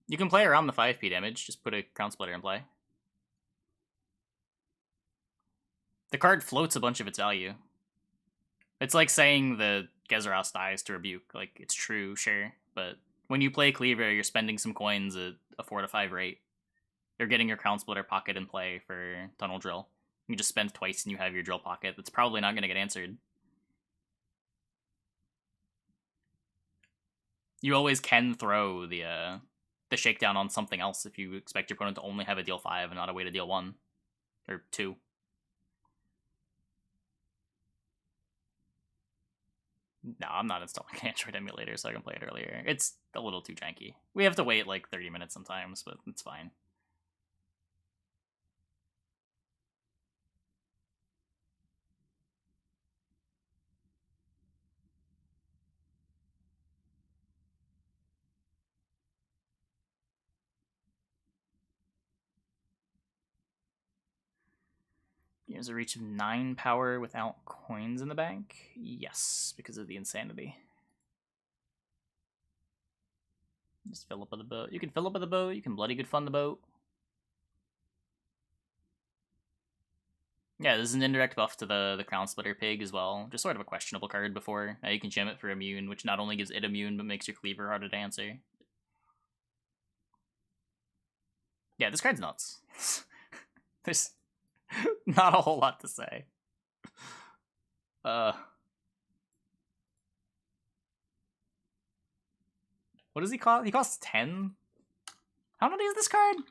You can play around the 5p damage. Just put a Crown Splitter in play. The card floats a bunch of its value. It's like saying the Gezeros dies to Rebuke. Like, it's true, sure, but when you play Cleaver, you're spending some coins at a 4 to 5 rate. You're getting your Crown Splitter pocket in play for Tunnel Drill. You just spend twice and you have your drill pocket. That's probably not going to get answered. You always can throw the shakedown on something else if you expect your opponent to only have a deal 5 and not a way to deal 1. Or 2. No, I'm not installing an Android emulator so I can play it earlier. It's a little too janky. We have to wait like 30 minutes sometimes, but it's fine. He has a reach of 9 power without coins in the bank? Yes, because of the insanity. Just fill up with the boat. You can fill up with the boat, you can bloody good fun the boat. Yeah, this is an indirect buff to the Crown Splitter Pig as well. Just sort of a questionable card before. Now you can gem it for immune, which not only gives it immune, but makes your Cleaver harder to answer. Yeah, this card's nuts. There's not a whole lot to say. What does he cost? He costs 10? How many is this card? It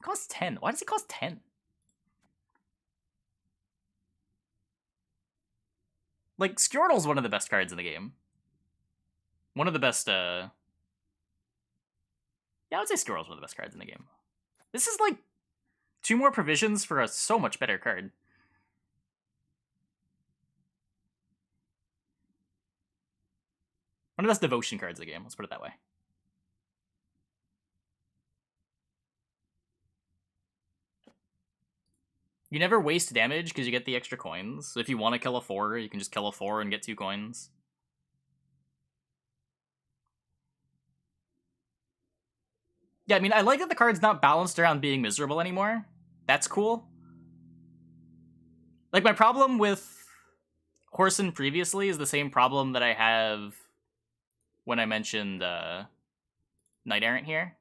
costs 10. Why does he cost 10? Like, Squirtle's one of the best cards in the game. One of the best, Yeah, I would say Squirtle's one of the best cards in the game. This is like 2 more provisions for a so much better card. One of the best devotion cards in the game, let's put it that way. You never waste damage because you get the extra coins. So if you want to kill a 4, you can just kill a 4 and get 2 coins. Yeah, I mean, I like that the card's not balanced around being miserable anymore. That's cool. Like, my problem with Horson previously is the same problem that I have when I mentioned Knight Errant here.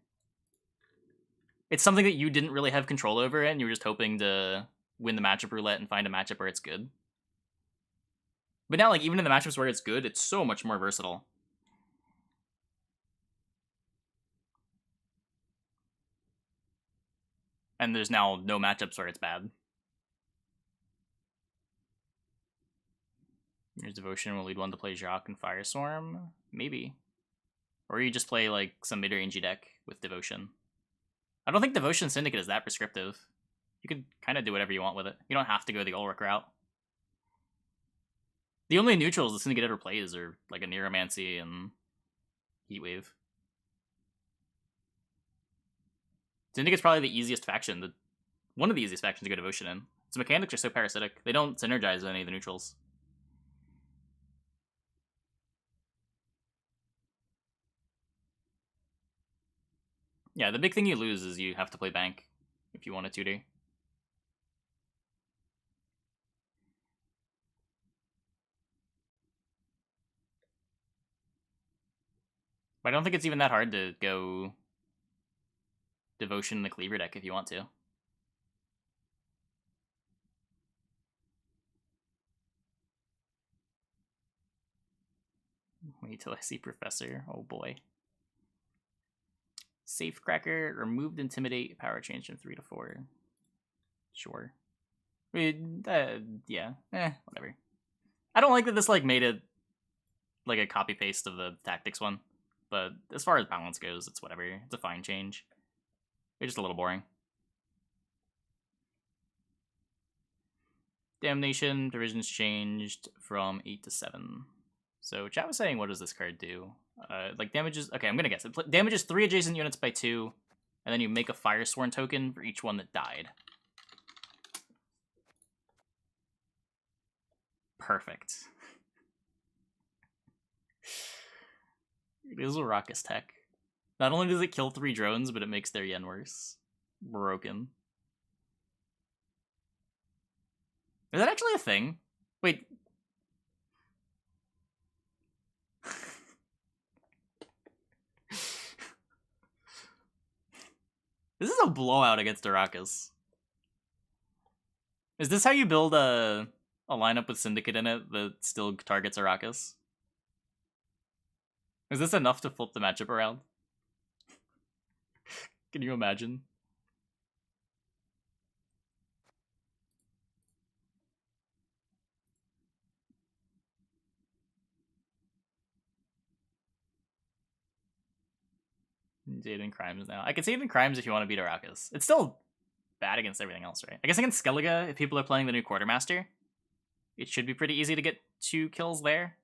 It's something that you didn't really have control over, and you were just hoping to win the matchup roulette and find a matchup where it's good. But now, like, even in the matchups where it's good, it's so much more versatile. And there's now no matchups where it's bad. Your Devotion will lead one to play Jacques and Firestorm? Maybe. Or you just play, like, some mid-rangey deck with Devotion. I don't think Devotion Syndicate is that prescriptive. You could kind of do whatever you want with it. You don't have to go the Ulrich route. The only neutrals the Syndicate ever plays are, like, a Neuromancy and Heatwave. Syndicate's probably the easiest faction, one of the easiest factions to go Devotion in. Its mechanics are so parasitic. They don't synergize with any of the neutrals. Yeah, the big thing you lose is you have to play Bank if you want a 2D. But I don't think it's even that hard to go Devotion in the Cleaver deck if you want to. Wait till I see Professor. Oh boy. Safecracker, removed Intimidate, power change from 3 to 4. Sure. Yeah. Whatever. I don't like that this, like, made it, like, a copy-paste of the Tactics one. But as far as balance goes, it's whatever. It's a fine change. It's just a little boring. Damnation, divisions changed from 8 to 7. So chat was saying, what does this card do? Like, damages... Okay, I'm gonna guess. It damages 3 adjacent units by 2, and then you make a Firesworn token for each one that died. Perfect. It is a Raucous tech. Not only does it kill 3 drones, but it makes their yen worse. Broken. Is that actually a thing? Wait. This is a blowout against Arrakis. Is this how you build a lineup with Syndicate in it that still targets Arrakis? Is this enough to flip the matchup around? Can you imagine? Jaden Crimes now. I can see it in Crimes if you want to beat Arrakis. It's still bad against everything else, right? I guess against Skellige, if people are playing the new Quartermaster, it should be pretty easy to get 2 kills there.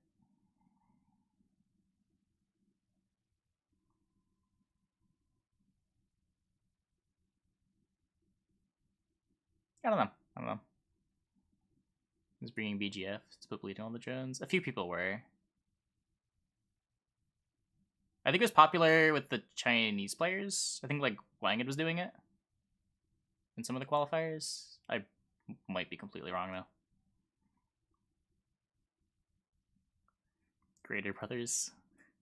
I don't know. Who's bringing BGF to put bleeding on the drones? A few people were. I think it was popular with the Chinese players. I think, like, Wanged was doing it in some of the qualifiers. I might be completely wrong, though. Greater Brothers.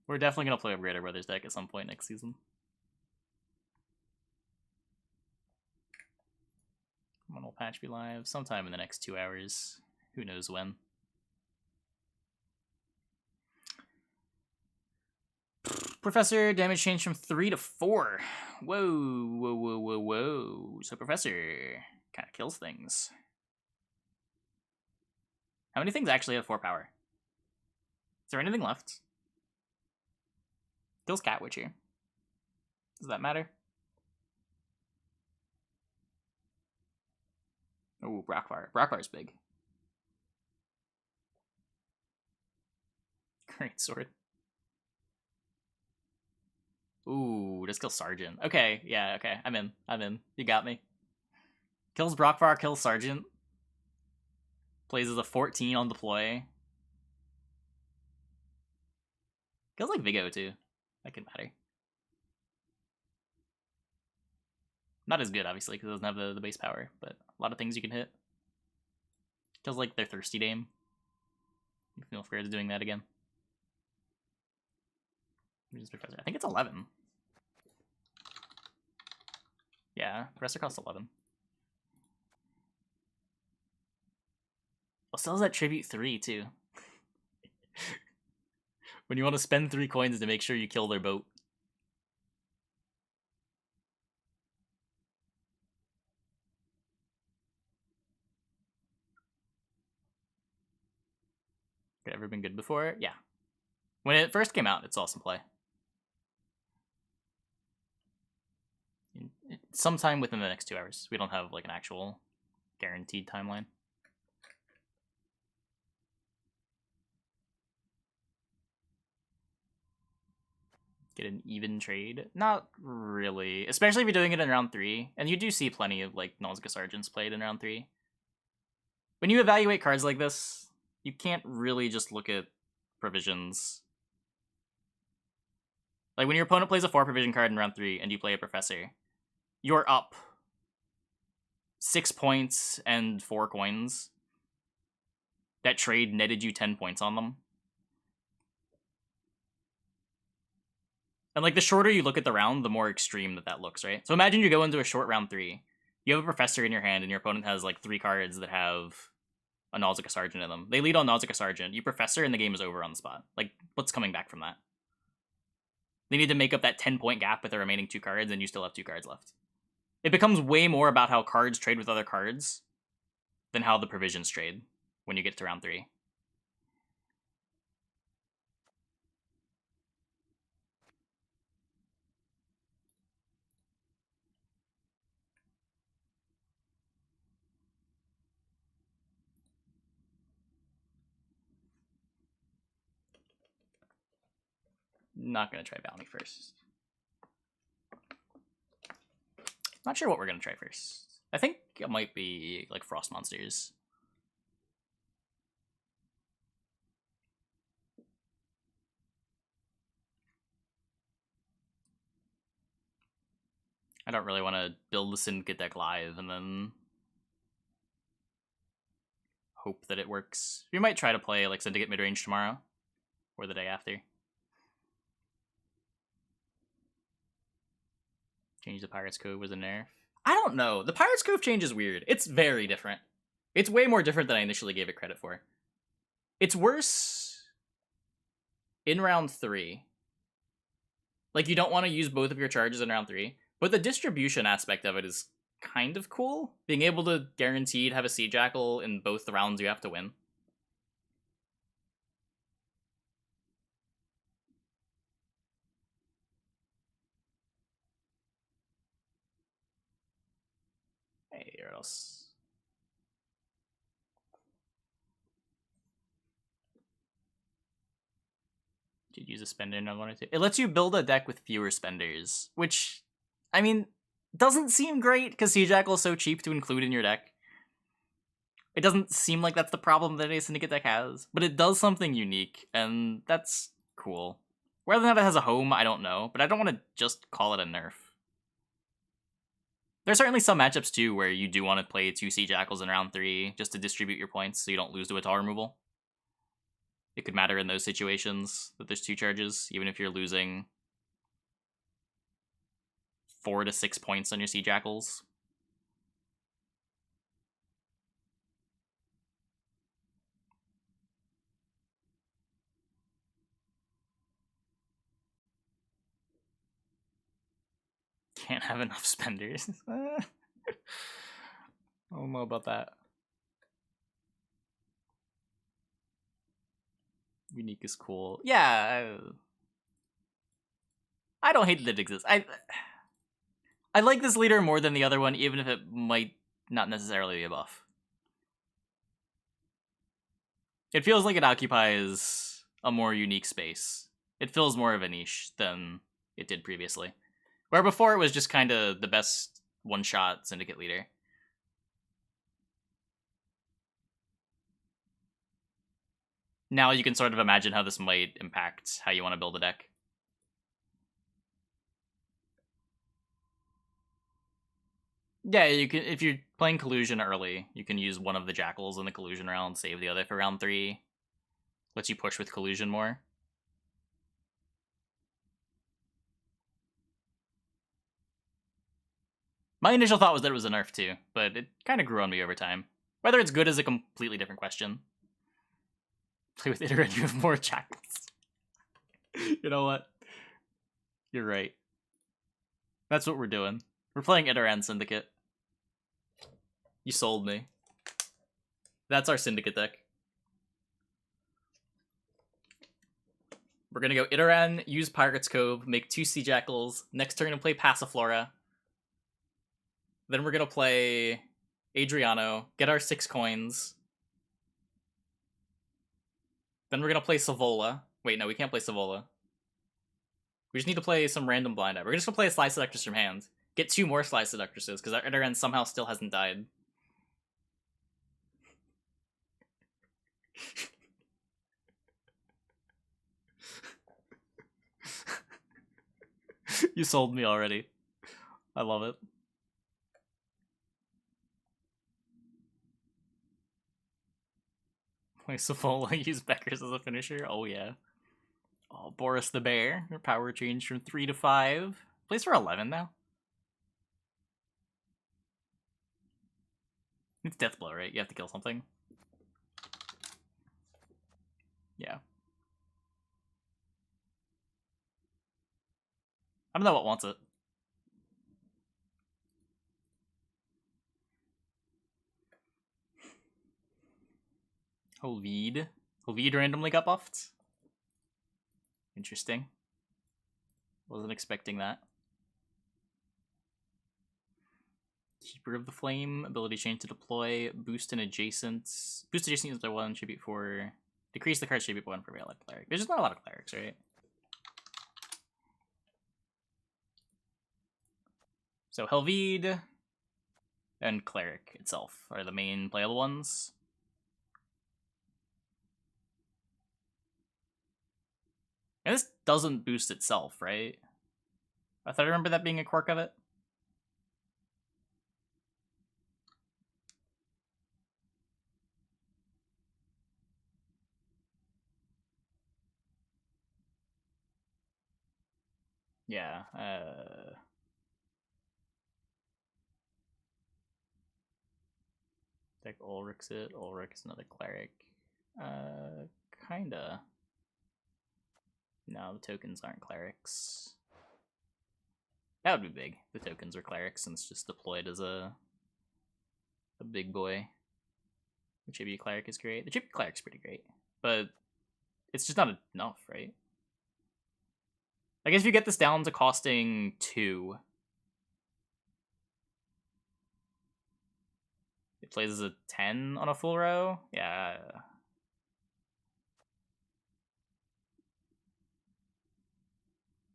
We're definitely going to play a Greater Brothers deck at some point next season. When will patch be live? Sometime in the next 2 hours. Who knows when. Professor, damage change from 3 to 4. Whoa. So Professor kind of kills things. How many things actually have 4 power? Is there anything left? Kills Cat Witcher. Does that matter? Oh, Brockfire. Brockfire's big. Great sword. Ooh, just kill Sergeant. Okay, yeah, okay. I'm in. You got me. Kills Brockvar, kills Sergeant. Plays as a 14 on deploy. Kills like Vigo too. That could matter. Not as good, obviously, because it doesn't have the base power, but a lot of things you can hit. Kills like their Thirsty Dame. You feel afraid of doing that again. I think it's 11. Yeah, Professor costs 11. Well, sells that Tribute 3 too. When you want to spend 3 coins to make sure you kill their boat. Ever been good before? Yeah. When it first came out, it's awesome play. Sometime within the next 2 hours. We don't have like an actual guaranteed timeline. Get an even trade? Not really. Especially if you're doing it in round 3. And you do see plenty of like Nausicaa Sergeants played in round 3. When you evaluate cards like this, you can't really just look at provisions. Like when your opponent plays a 4 provision card in round 3 and you play a Professor, you're up 6 points and 4 coins. That trade netted you 10 points on them. And like the shorter you look at the round, the more extreme that looks, right? So imagine you go into a short round 3. You have a Professor in your hand and your opponent has like 3 cards that have a Nausicaa Sergeant in them. They lead on Nausicaa Sergeant. You Professor and the game is over on the spot. Like, what's coming back from that? They need to make up that 10-point gap with the remaining 2 cards and you still have 2 cards left. It becomes way more about how cards trade with other cards than how the provisions trade when you get to round 3. Not going to try Bounty first. Not sure what we're going to try first. I think it might be like Frost Monsters. I don't really want to build the Syndicate deck live and then hope that it works. We might try to play like Syndicate midrange tomorrow or the day after. Change the Pirates Cove was a nerf. I don't know. The Pirates Cove change is weird. It's very different. It's way more different than I initially gave it credit for. It's worse in round 3. Like, you don't want to use both of your charges in round 3, but the distribution aspect of it is kind of cool. Being able to guaranteed have a Sea Jackal in both the rounds you have to win. Hey, what else? Did use a spender in 1 or 2? It lets you build a deck with fewer spenders, which, I mean, doesn't seem great because Sea Jackal is so cheap to include in your deck. It doesn't seem like that's the problem that a Syndicate deck has, but it does something unique, and that's cool. Whether or not it has a home, I don't know, but I don't want to just call it a nerf. There's certainly some matchups too where you do want to play 2 Sea Jackals in round 3 just to distribute your points so you don't lose to Atal removal. It could matter in those situations that there's 2 charges, even if you're losing 4 to 6 points on your Sea Jackals. Can't have enough spenders. I don't know about that. Unique is cool. Yeah. I don't hate that it exists. I like this leader more than the other one, even if it might not necessarily be a buff. It feels like it occupies a more unique space. It fills more of a niche than it did previously. Where before it was just kind of the best one-shot Syndicate leader. now you can sort of imagine how this might impact how you want to build a deck. Yeah, you can, if you're playing Collusion early, you can use one of the Jackals in the Collusion round, save the other for round 3. Lets you push with Collusion more. My initial thought was that it was a nerf too, but it kind of grew on me over time. Whether it's good is a completely different question. Play with Iterate, you have more Jackals. You know what? You're right. That's what we're doing. We're playing Iteran Syndicate. You sold me. That's our Syndicate deck. We're gonna go Iteran, use Pirate's Cove, make 2 Sea Jackals. Next turn, gonna play Passiflora. Then we're gonna play Adriano, get our 6 coins. Then we're gonna play Savola. Wait, no, we can't play Savola. We just need to play some random blind eye. We're just gonna play a Sly Seductress from hand. Get 2 more Sly Seductresses, because our Iteran somehow still hasn't died. You sold me already. I love it. Play Savola, use Beckers as a finisher. Oh yeah. Oh, Boris the Bear. Your power changed from 3 to 5. Plays for 11 now. It's Deathblow, right? You have to kill something. Yeah. I don't know what wants it. Holveed. Holveed randomly got buffed. Interesting. Wasn't expecting that. Keeper of the Flame. Ability change to deploy. Boost an adjacent. Boost adjacent units by 1. Tribute 4. Decrease the card's tribute by 1 for Veiled Cleric. There's just not a lot of clerics, right? So Helveed and Cleric itself are the main playable ones. And this doesn't boost itself, right? I thought I remember that being a quirk of it. Yeah. Deck Ulrich's it. Ulrich's another cleric. Kinda. No, the tokens aren't clerics. That would be big. The tokens are clerics and it's just deployed as a big boy. The Tribute Cleric is great. The Tribute Cleric's pretty great. But it's just not enough, right? I guess if you get this down to costing 2, it plays as a 10 on a full row? Yeah.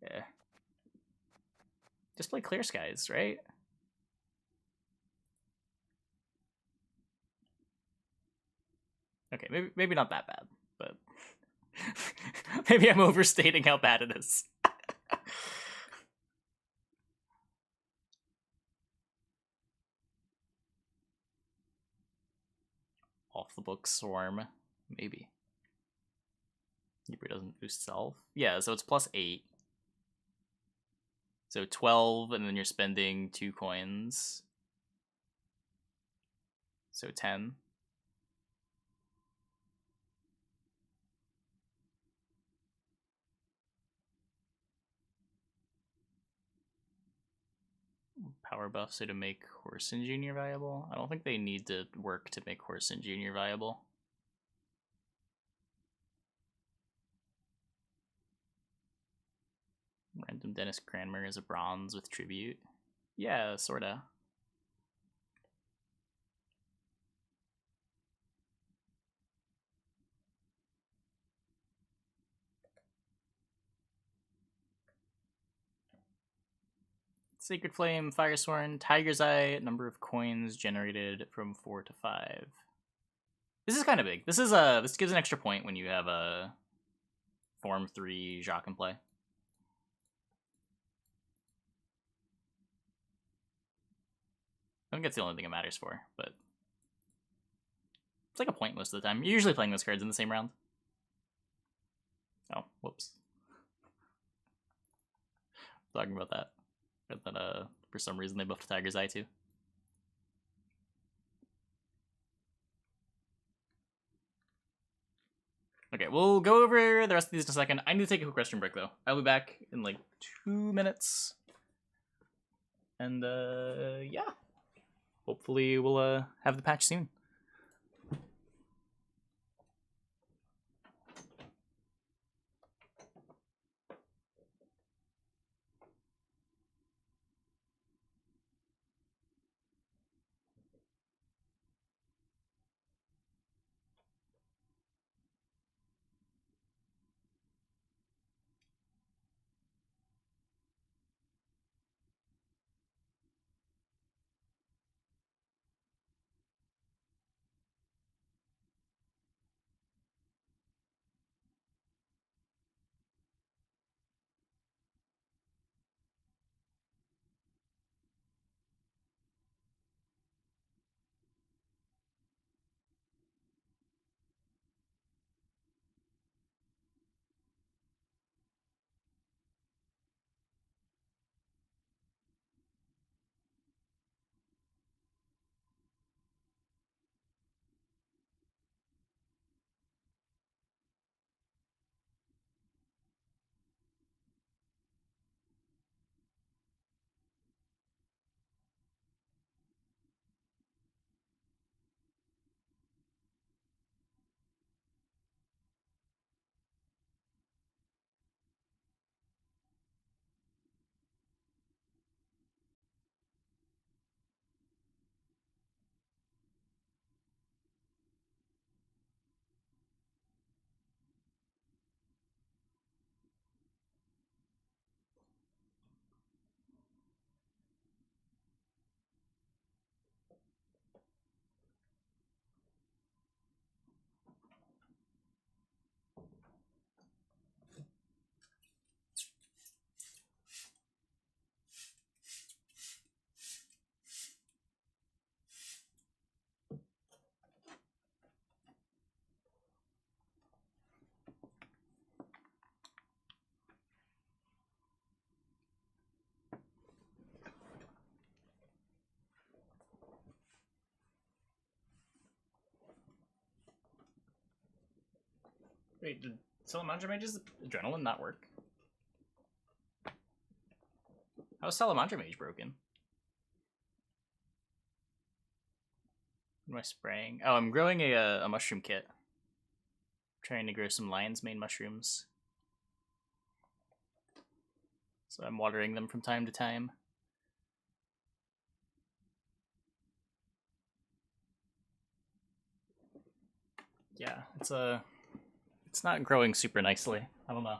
Yeah. Just play Clear Skies, right? Okay, maybe not that bad, but maybe I'm overstating how bad it is. Off the book Swarm, maybe. Keeper doesn't boost self. Yeah, so it's plus 8. So 12, and then you're spending 2 coins. So 10. Power buff, so to make Horson Jr. viable? I don't think they need to work to make Horson Jr. viable. Random Dennis Cranmer is a bronze with tribute. Yeah, sorta. Sacred Flame, Firesworn, Tiger's Eye, number of coins generated from 4 to 5. This is kind of big. This gives an extra point when you have a Form 3 Jacques in play. I think that's the only thing it matters for, but it's like a point most of the time. You're usually playing those cards in the same round. Oh, whoops. Talking about that. That for some reason they buffed Tiger's Eye too. Okay, we'll go over the rest of these in a second. I need to take a quick restroom break though. I'll be back in like 2 minutes. And yeah. Hopefully we'll have the patch soon. Wait, did Salamandra Mage's Adrenaline not work? How is Salamandra Mage broken? What am I spraying? Oh, I'm growing a mushroom kit. I'm trying to grow some lion's mane mushrooms. So I'm watering them from time to time. Yeah, it's not growing super nicely. I don't know.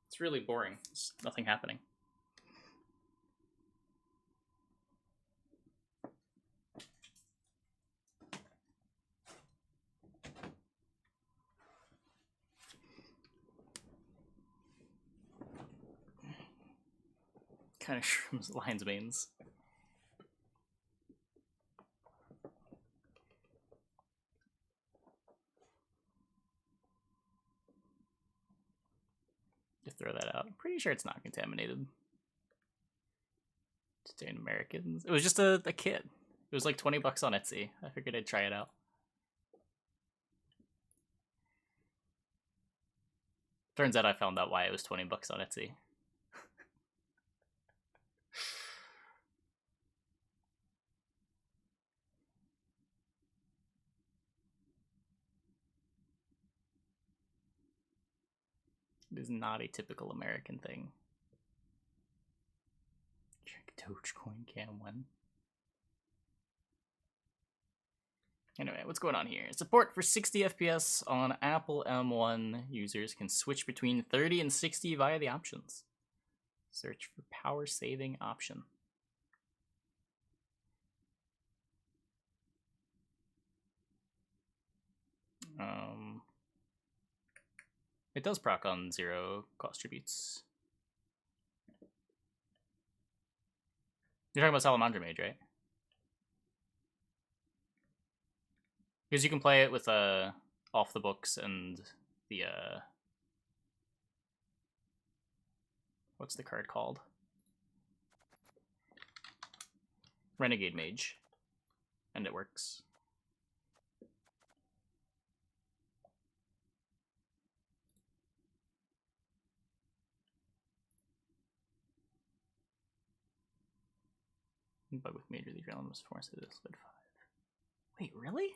It's really boring. There's nothing happening. Kind of shrooms lion's manes. Just throw that out. I'm pretty sure it's not contaminated. Staying Americans. It was just a kit. It was like 20 bucks on Etsy. I figured I'd try it out. Turns out I found out why it was 20 bucks on Etsy. It is not a typical American thing. Check Dogecoin Cam 1. Anyway, what's going on here? Support for 60 FPS on Apple M1. Users can switch between 30 and 60 via the options. Search for power saving option. It does proc on 0 cost tributes. You're talking about Salamandra Mage, right? Because you can play it with off the books and the what's the card called? Renegade Mage. And it works. But with Major League Realm was forced to this split 5. Wait, really?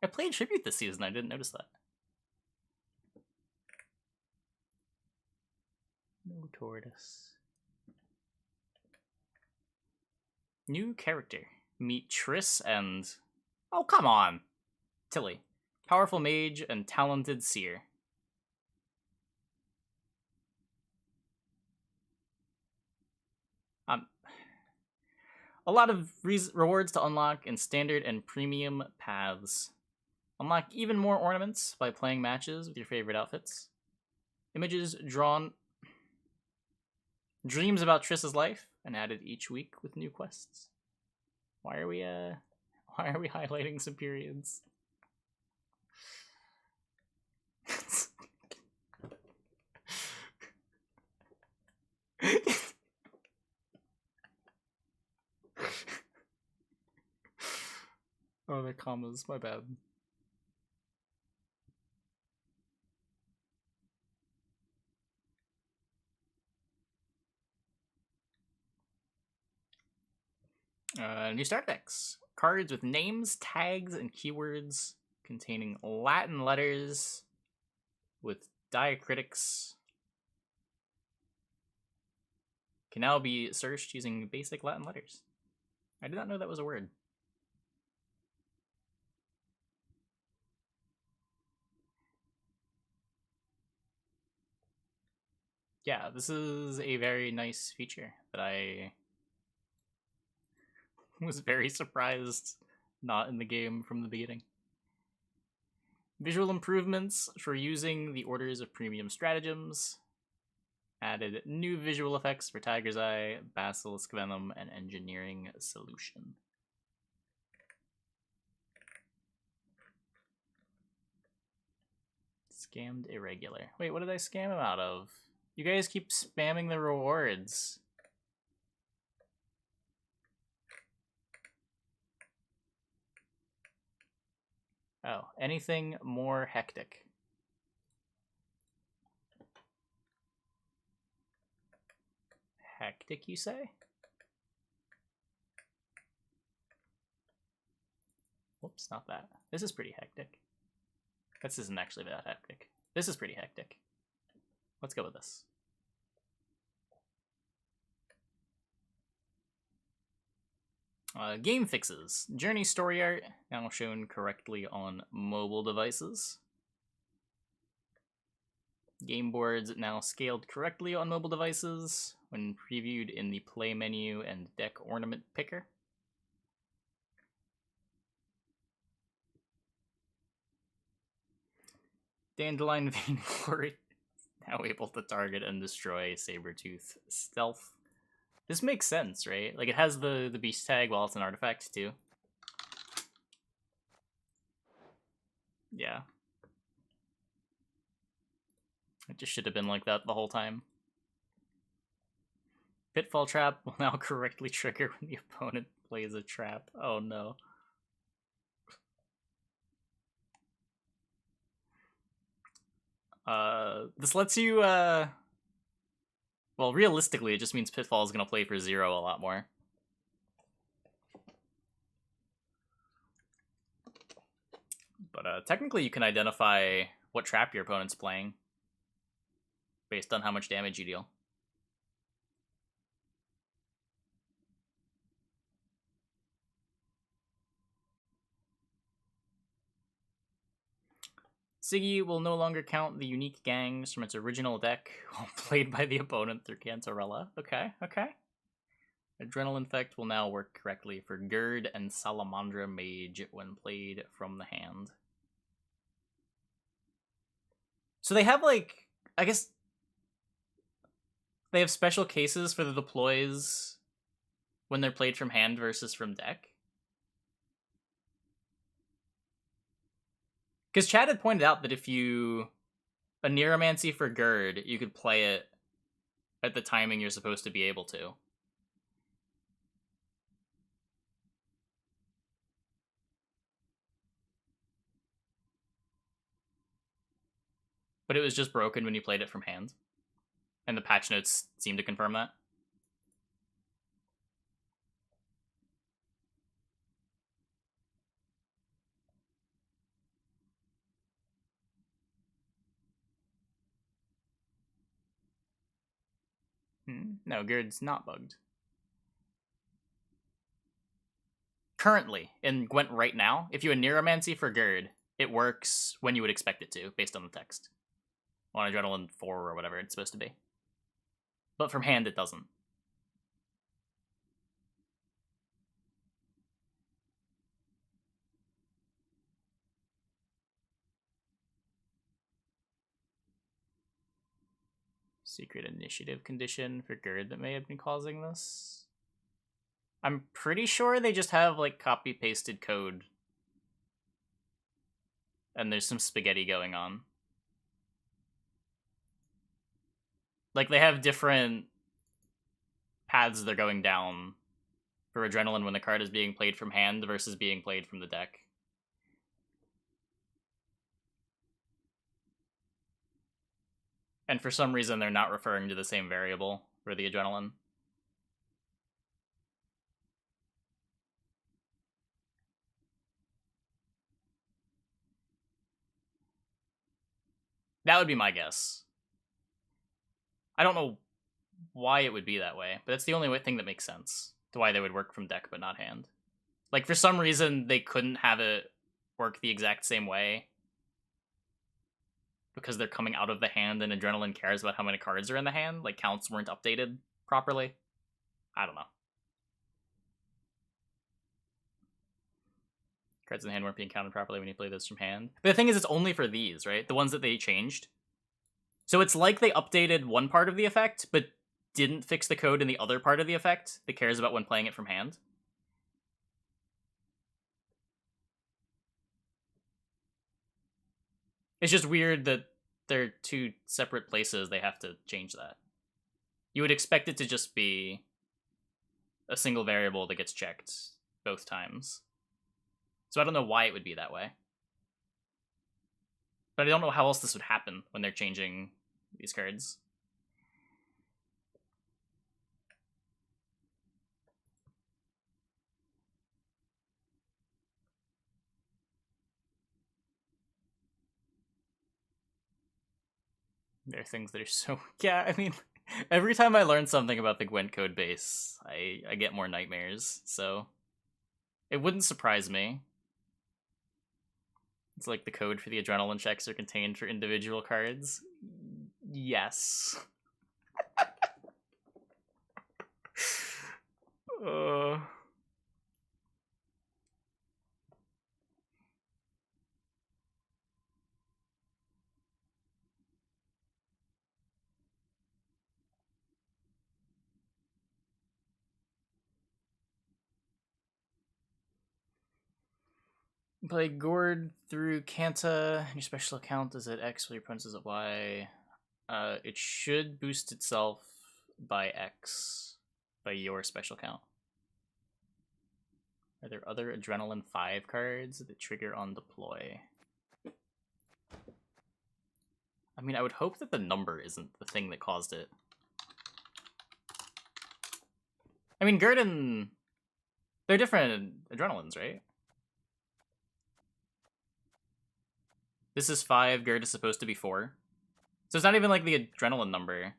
I played Tribute this season, I didn't notice that. No Tortoise. New character. Meet Triss and... Oh, come on! Tilly. Powerful mage and talented seer. A lot of rewards to unlock in standard and premium paths. Unlock even more ornaments by playing matches with your favorite outfits. Images drawn... Dreams about Triss's life and added each week with new quests. Why are we highlighting some periods? Oh, they're commas, my bad. New start decks. Cards with names, tags, and keywords containing Latin letters with diacritics can now be searched using basic Latin letters. I did not know that was a word. Yeah, this is a very nice feature that I was very surprised not in the game from the beginning. Visual improvements for using the Orders of Premium Stratagems. Added new visual effects for Tiger's Eye, Basilisk Venom, and Engineering Solution. Scammed Irregular. Wait, what did I scam him out of? You guys keep spamming the rewards. Oh, anything more hectic. Hectic, you say? Whoops, not that. This is pretty hectic. This isn't actually that hectic. This is pretty hectic. Let's go with this. Game fixes. Journey story art now shown correctly on mobile devices. Game boards now scaled correctly on mobile devices when previewed in the play menu and deck ornament picker. Dandelion Vainglory now able to target and destroy Sabretooth stealth. This makes sense, right? Like, it has the beast tag while it's an artifact, too. Yeah. It just should have been like that the whole time. Pitfall Trap will now correctly trigger when the opponent plays a trap. Oh no. This lets you, well, realistically, it just means Pitfall is going to play for 0 a lot more. But technically you can identify what trap your opponent's playing based on how much damage you deal. Siggy will no longer count the unique gangs from its original deck while played by the opponent through Cantarella. Okay, okay. Adrenaline Effect will now work correctly for Gerd and Salamandra Mage when played from the hand. So they have, like, I guess they have special cases for the deploys when they're played from hand versus from deck. Because Chad had pointed out that if you a Neuromancy for Gerd, you could play it at the timing you're supposed to be able to. But it was just broken when you played it from hand. And the patch notes seem to confirm that. No, Gerd's not bugged. Currently, in Gwent right now, if you had Neuromancy for Gerd, it works when you would expect it to, based on the text. On Adrenaline 4 or whatever it's supposed to be. But from hand, it doesn't. Secret initiative condition for Gerd that may have been causing this. I'm pretty sure they just have, like, copy-pasted code. And there's some spaghetti going on. Like, they have different paths they're going down for Adrenaline when the card is being played from hand versus being played from the deck. And for some reason, they're not referring to the same variable for the Adrenaline. That would be my guess. I don't know why it would be that way, but that's the only thing that makes sense to why they would work from deck but not hand. Like, for some reason, they couldn't have it work the exact same way because they're coming out of the hand and Adrenaline cares about how many cards are in the hand. Like, counts weren't updated properly. I don't know. Cards in the hand weren't being counted properly when you play those from hand. But the thing is, it's only for these, right? The ones that they changed. So it's like they updated one part of the effect, but didn't fix the code in the other part of the effect that cares about when playing it from hand. It's just weird that they're two separate places they have to change that. You would expect it to just be a single variable that gets checked both times. So I don't know why it would be that way. But I don't know how else this would happen when they're changing these cards. There are things that are so... Yeah, I mean, every time I learn something about the Gwent code base, I get more nightmares, so... It wouldn't surprise me. It's like the code for the Adrenaline checks are contained for individual cards. Yes. Play Gord through Kanta. Your special account is at X while your opponent is at Y. It should boost itself by X by your special count. Are there other Adrenaline 5 cards that trigger on deploy? I mean, I would hope that the number isn't the thing that caused it. I mean, Gurdon... They're different Adrenalines, right? This is 5, Gerd is supposed to be 4. So it's not even like the Adrenaline number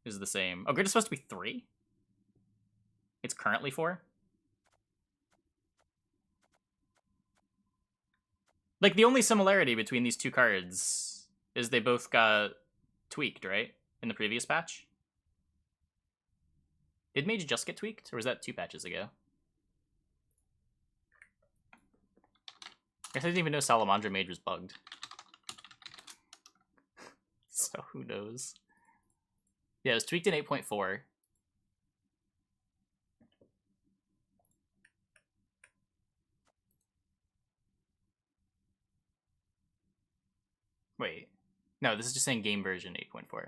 is the same. Oh, Gerd is supposed to be 3? It's currently 4? Like, the only similarity between these two cards is they both got tweaked, right? In the previous patch? Did Mage just get tweaked, or was that 2 patches ago? I guess I didn't even know Salamandra Mage was bugged. So who knows? Yeah, it was tweaked in 8.4. Wait. No, this is just saying game version 8.4.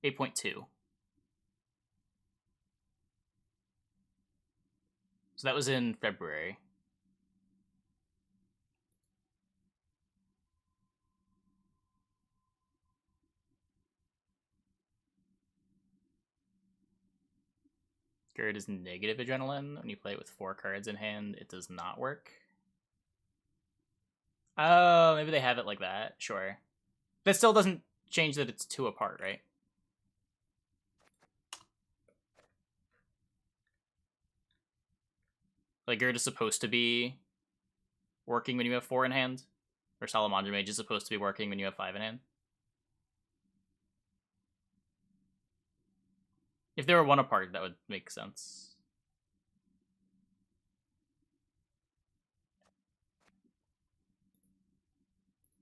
8.2. So that was in February. Gerd is negative adrenaline. When you play it with 4 cards in hand, it does not work. Oh, maybe they have it like that. Sure. That still doesn't change that it's 2 apart, right? Like, Gerd is supposed to be working when you have 4 in hand. Or Salamandra Mage is supposed to be working when you have 5 in hand. If they were 1 apart, that would make sense.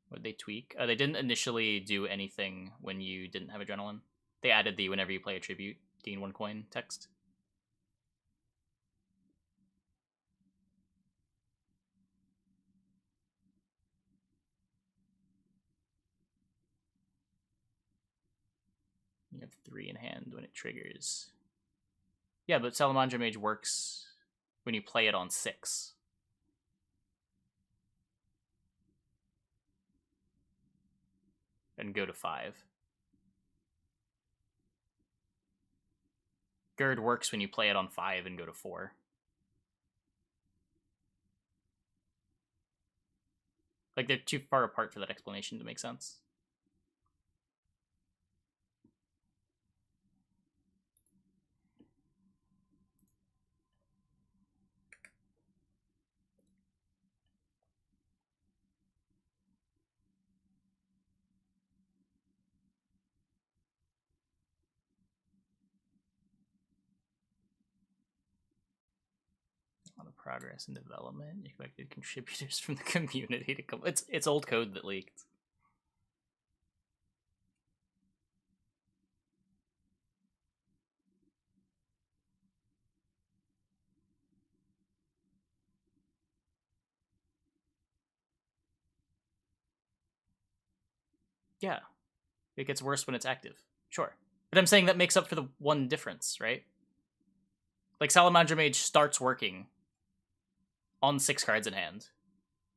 What did they tweak? They didn't initially do anything when you didn't have adrenaline. They added the whenever you play a tribute, gain 1 coin text. You have 3 in hand when it triggers. Yeah, but Salamandra Mage works when you play it on 6. And go to 5. Gerd works when you play it on 5 and go to 4. Like, they're too far apart for that explanation to make sense. A lot of progress and development. Expected contributors from the community to come. It's old code that leaked. Yeah. It gets worse when it's active. Sure. But I'm saying that makes up for the 1 difference, right? Like, Salamandra Mage starts working on 6 cards in hand.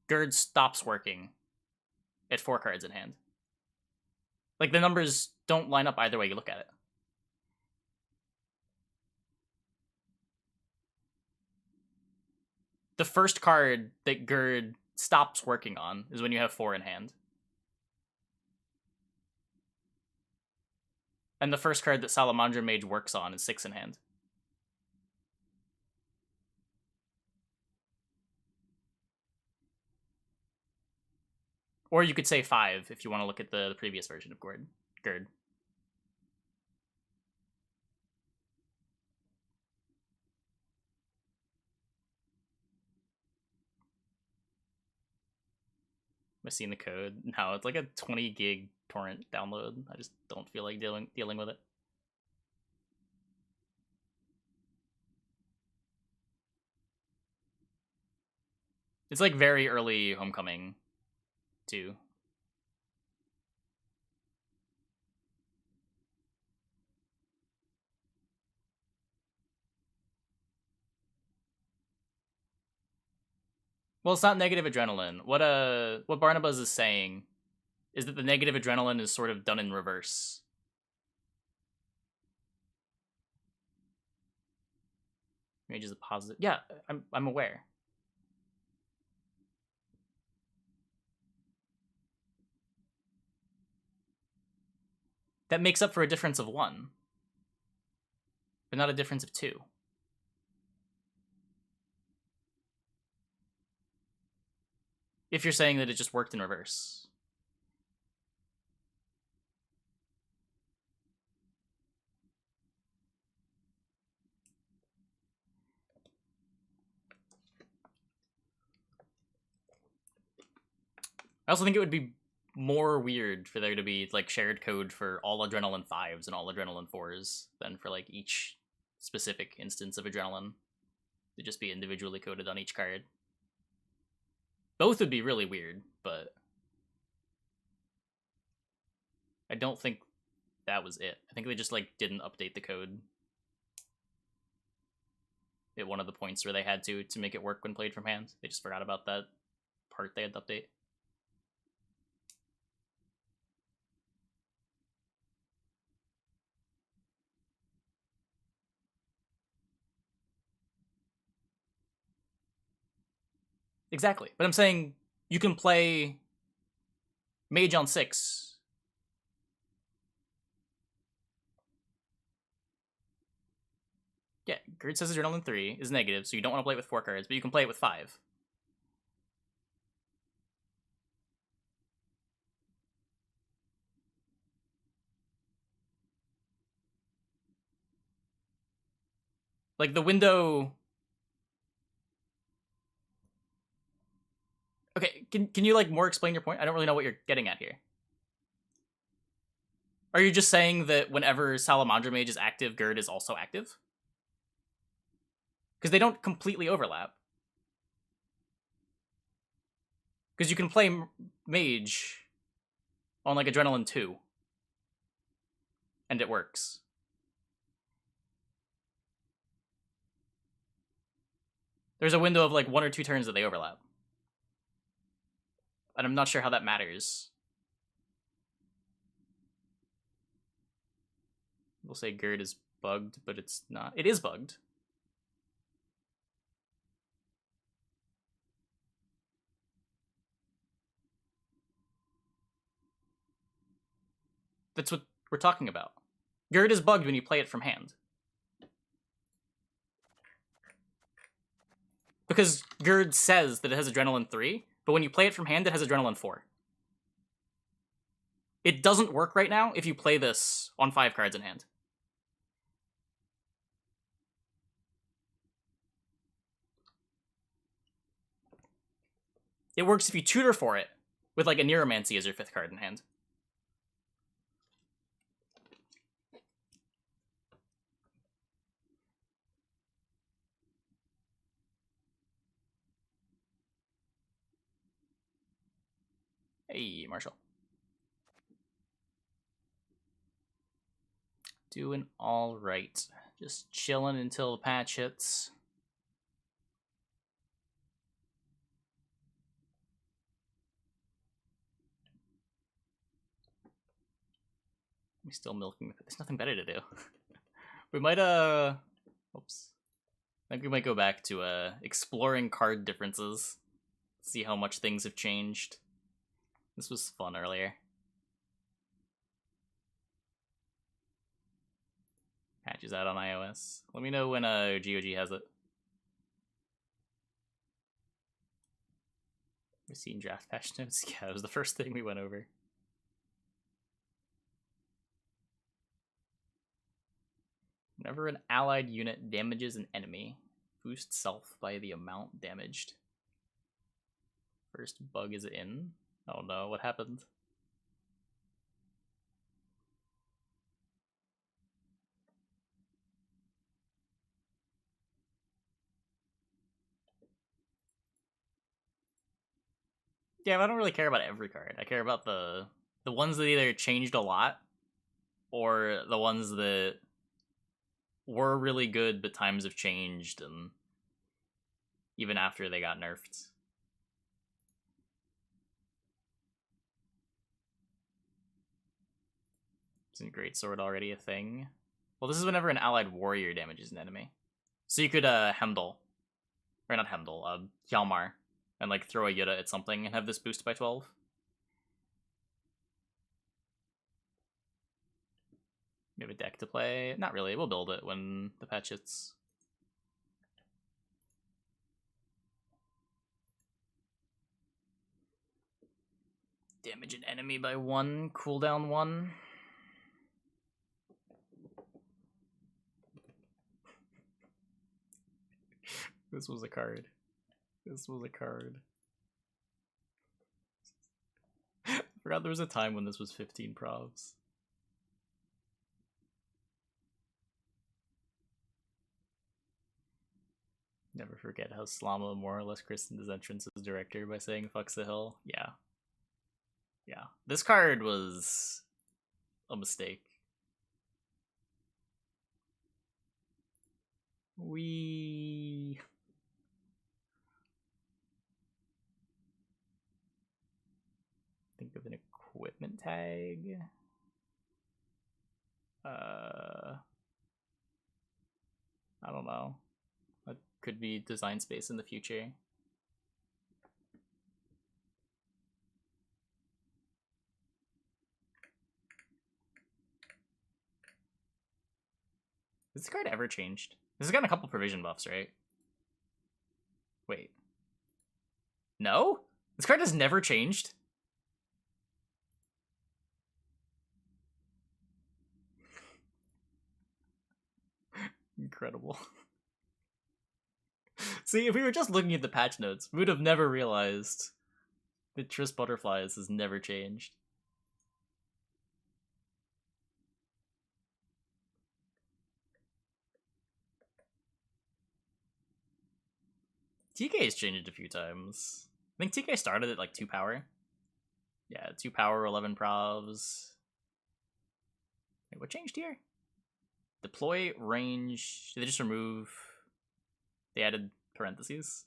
Gerd stops working at 4 cards in hand. Like, the numbers don't line up either way you look at it. The first card that Gerd stops working on is when you have 4 in hand. And the first card that Salamandra Mage works on is 6 in hand. Or you could say 5 if you want to look at the previous version of Gerd. Am I seeing the code? No, it's like a 20 gig torrent download. I just don't feel like dealing with it. It's like very early Homecoming, too. Well, it's not negative adrenaline. What Barnabas is saying is that the negative adrenaline is sort of done in reverse. Mage is a positive. Yeah, I'm aware. That makes up for a difference of 1, but not a difference of 2. If you're saying that it just worked in reverse. I also think it would be more weird for there to be like shared code for all Adrenaline 5s and all Adrenaline 4s than for like each specific instance of Adrenaline to just be individually coded on each card. Both would be really weird, but I don't think that was it. I think they just like didn't update the code at one of the points where they had to make it work when played from hand. They just forgot about that part they had to update. Exactly. But I'm saying you can play Mage on 6. Yeah, Gerd says Adrenaline 3 is negative, so you don't want to play it with 4 cards, but you can play it with 5. Like, the window... Okay, can you, like, more explain your point? I don't really know what you're getting at here. Are you just saying that whenever Salamandra Mage is active, Gerd is also active? Because they don't completely overlap. Because you can play Mage on, like, Adrenaline 2. And it works. There's a window of, like, 1 or 2 turns that they overlap. And I'm not sure how that matters. We'll say Gerd is bugged, but it's not. It is bugged. That's what we're talking about. Gerd is bugged when you play it from hand. Because Gerd says that it has Adrenaline 3, but when you play it from hand, it has Adrenaline 4. It doesn't work right now if you play this on 5 cards in hand. It works if you tutor for it with like a Neuromancy as your 5th card in hand. Hey, Marshall. Doing all right. Just chilling until the patch hits. We're still milking with it. There's nothing better to do. We might, oops. I think we might go back to, exploring card differences. See how much things have changed. This was fun earlier. Patch is out on iOS. Let me know when, GOG has it. We've seen draft patch notes. Yeah, it was the first thing we went over. Whenever an allied unit damages an enemy, boost self by the amount damaged. First bug is in. Oh no, what happened? Yeah, I don't really care about every card. I care about the ones that either changed a lot or the ones that were really good but times have changed and even after they got nerfed. Isn't Greatsword already a thing? Well, this is whenever an allied warrior damages an enemy. So you could Hemdall. Or not Hemdall, Hjalmar. And like throw a Yuta at something and have this boost by 12. We have a deck to play. Not really, we'll build it when the patch hits. Damage an enemy by 1, cooldown 1. This was a card. This was a card. Forgot there was a time when this was 15 provs. Never forget how Slama more or less christened his entrance as director by saying "fucks the hill." Yeah. Yeah. This card was a mistake. We think of an equipment tag. I don't know. That could be design space in the future. Has this card ever changed? This has gotten a couple provision buffs, right? Wait. No? This card has never changed? Incredible. See, if we were just looking at the patch notes, we would have never realized that Triss Butterflies has never changed. TK has changed a few times. I think TK started at like 2 power. Yeah, 2 power, 11 provs. Wait, what changed here? Deploy, range. Did they just remove? They added parentheses.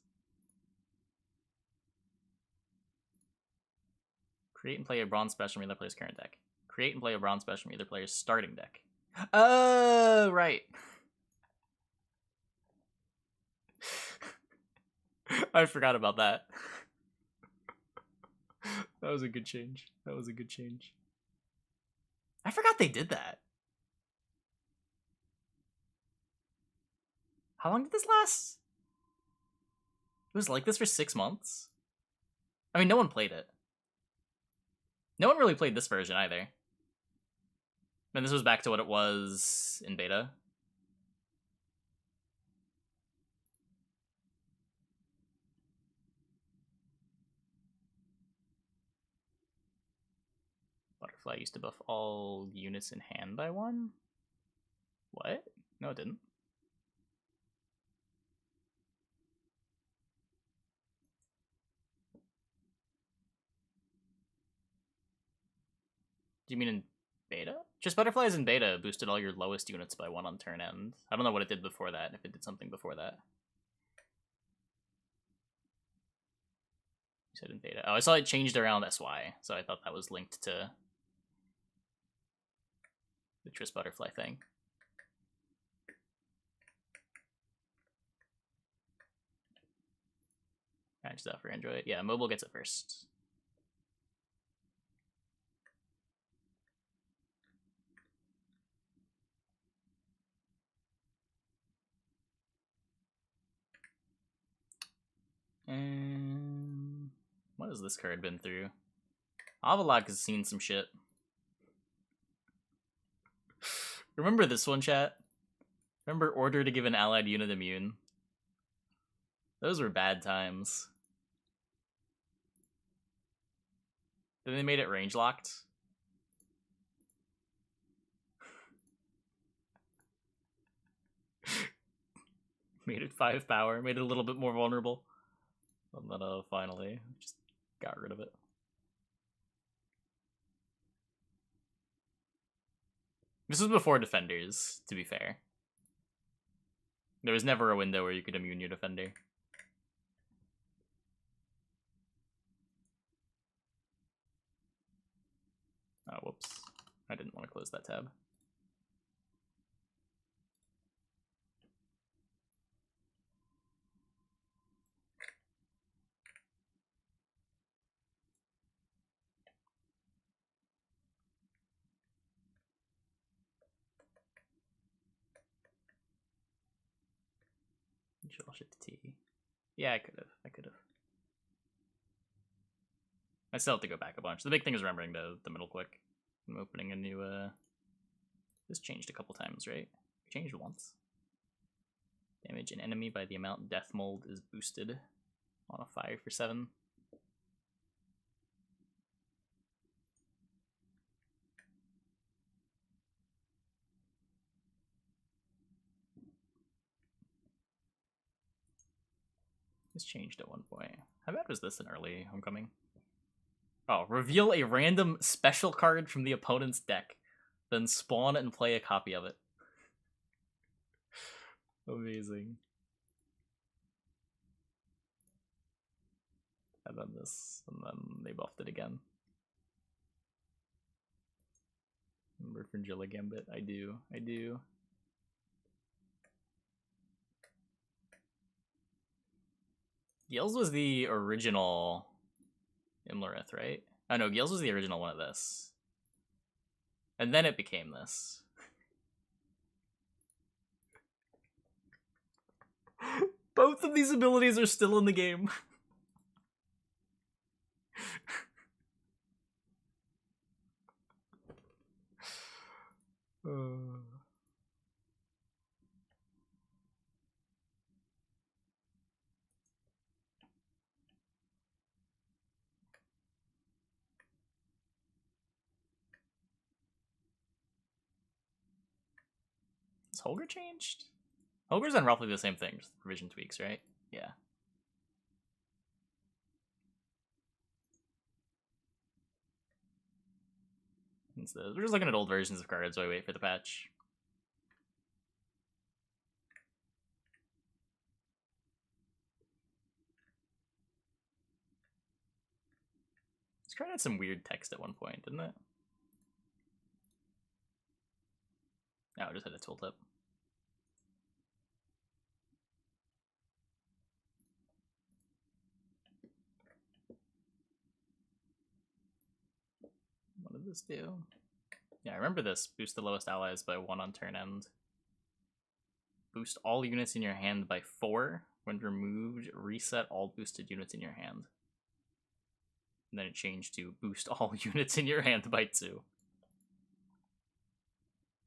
Create and play a bronze special from either player's current deck. Create and play a bronze special from either player's starting deck. Oh, right. I forgot about that. That was a good change. That was a good change. I forgot they did that. How long did this last? It was like this for 6 months? I mean, no one played it. No one really played this version either. And this was back to what it was in beta. Butterfly used to buff all units in hand by 1? What? No, it didn't. Do you mean in beta? Just Butterflies in beta boosted all your lowest units by 1 on turn end. I don't know what it did before that, if it did something before that. You said in beta. Oh, I saw it changed around SY, so I thought that was linked to the Triss Butterfly thing. Patch that for Android. Yeah, mobile gets it first. And what has this card been through? Avalok has seen some shit. Remember this one, chat? Remember order to give an allied unit immune? Those were bad times. Then they made it range locked. Made it 5 power, made it a little bit more vulnerable. And then finally just got rid of it. This was before defenders, to be fair. There was never a window where you could immune your defender. Oh, whoops. I didn't want to close that tab. I'll shift to T. Yeah, I could have. I still have to go back a bunch. The big thing is remembering the middle click. I'm opening a new, This changed a couple times, right? Changed once. Damage an enemy by the amount Death Mold is boosted on a 5 for 7. This changed at one point. How bad was this in early Homecoming? Oh, reveal a random special card from the opponent's deck, then spawn and play a copy of it. Amazing. And then this, and then they buffed it again. Remember Fringilla Gambit? I do. Gales was the original Imlerith, right? Oh no, Gales was the original one of this. And then it became this. Both of these abilities are still in the game. Is Holger changed? Holger's done roughly the same thing, just provision tweaks, right? Yeah. We're just looking at old versions of cards while we wait for the patch. This card had some weird text at one point, didn't it? No, it just had a tooltip. What did this do? Yeah, I remember this. Boost the lowest allies by 1 on turn end. Boost all units in your hand by 4. When removed, reset all boosted units in your hand. And then it changed to boost all units in your hand by 2.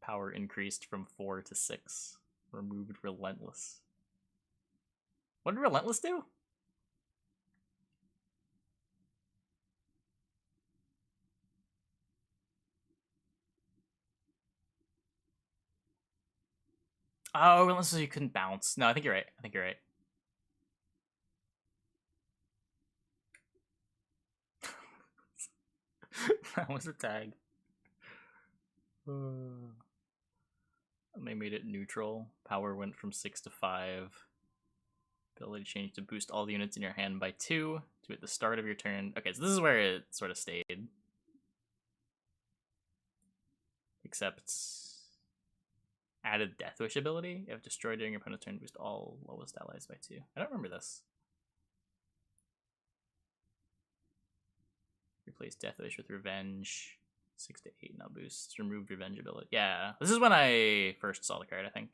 Power increased from 4 to 6. Removed Relentless. What did Relentless do? Oh, Relentless, you couldn't bounce. No, I think you're right. That was a tag. And they made it neutral. Power went from 6 to 5. Ability changed to boost all the units in your hand by 2 to at the start of your turn. Okay, so this is where it sort of stayed. Except added Death Wish ability. You have destroyed during your opponent's turn, boost all lowest allies by 2. I don't remember this. Replace Death Wish with Revenge. 6 to 8 now boosts. Removed Revenge ability. Yeah, this is when I first saw the card, I think.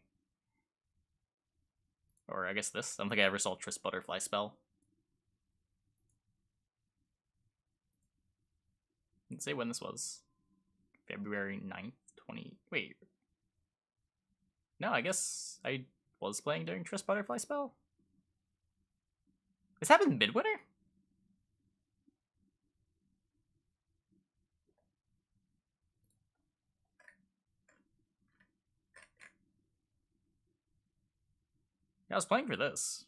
Or I guess this. I don't think I ever saw Triss Butterfly spell. Let's say when this was. February 9th, 20... Wait. No, I guess I was playing during Triss Butterfly spell? This happened midwinter? Yeah, I was playing for this.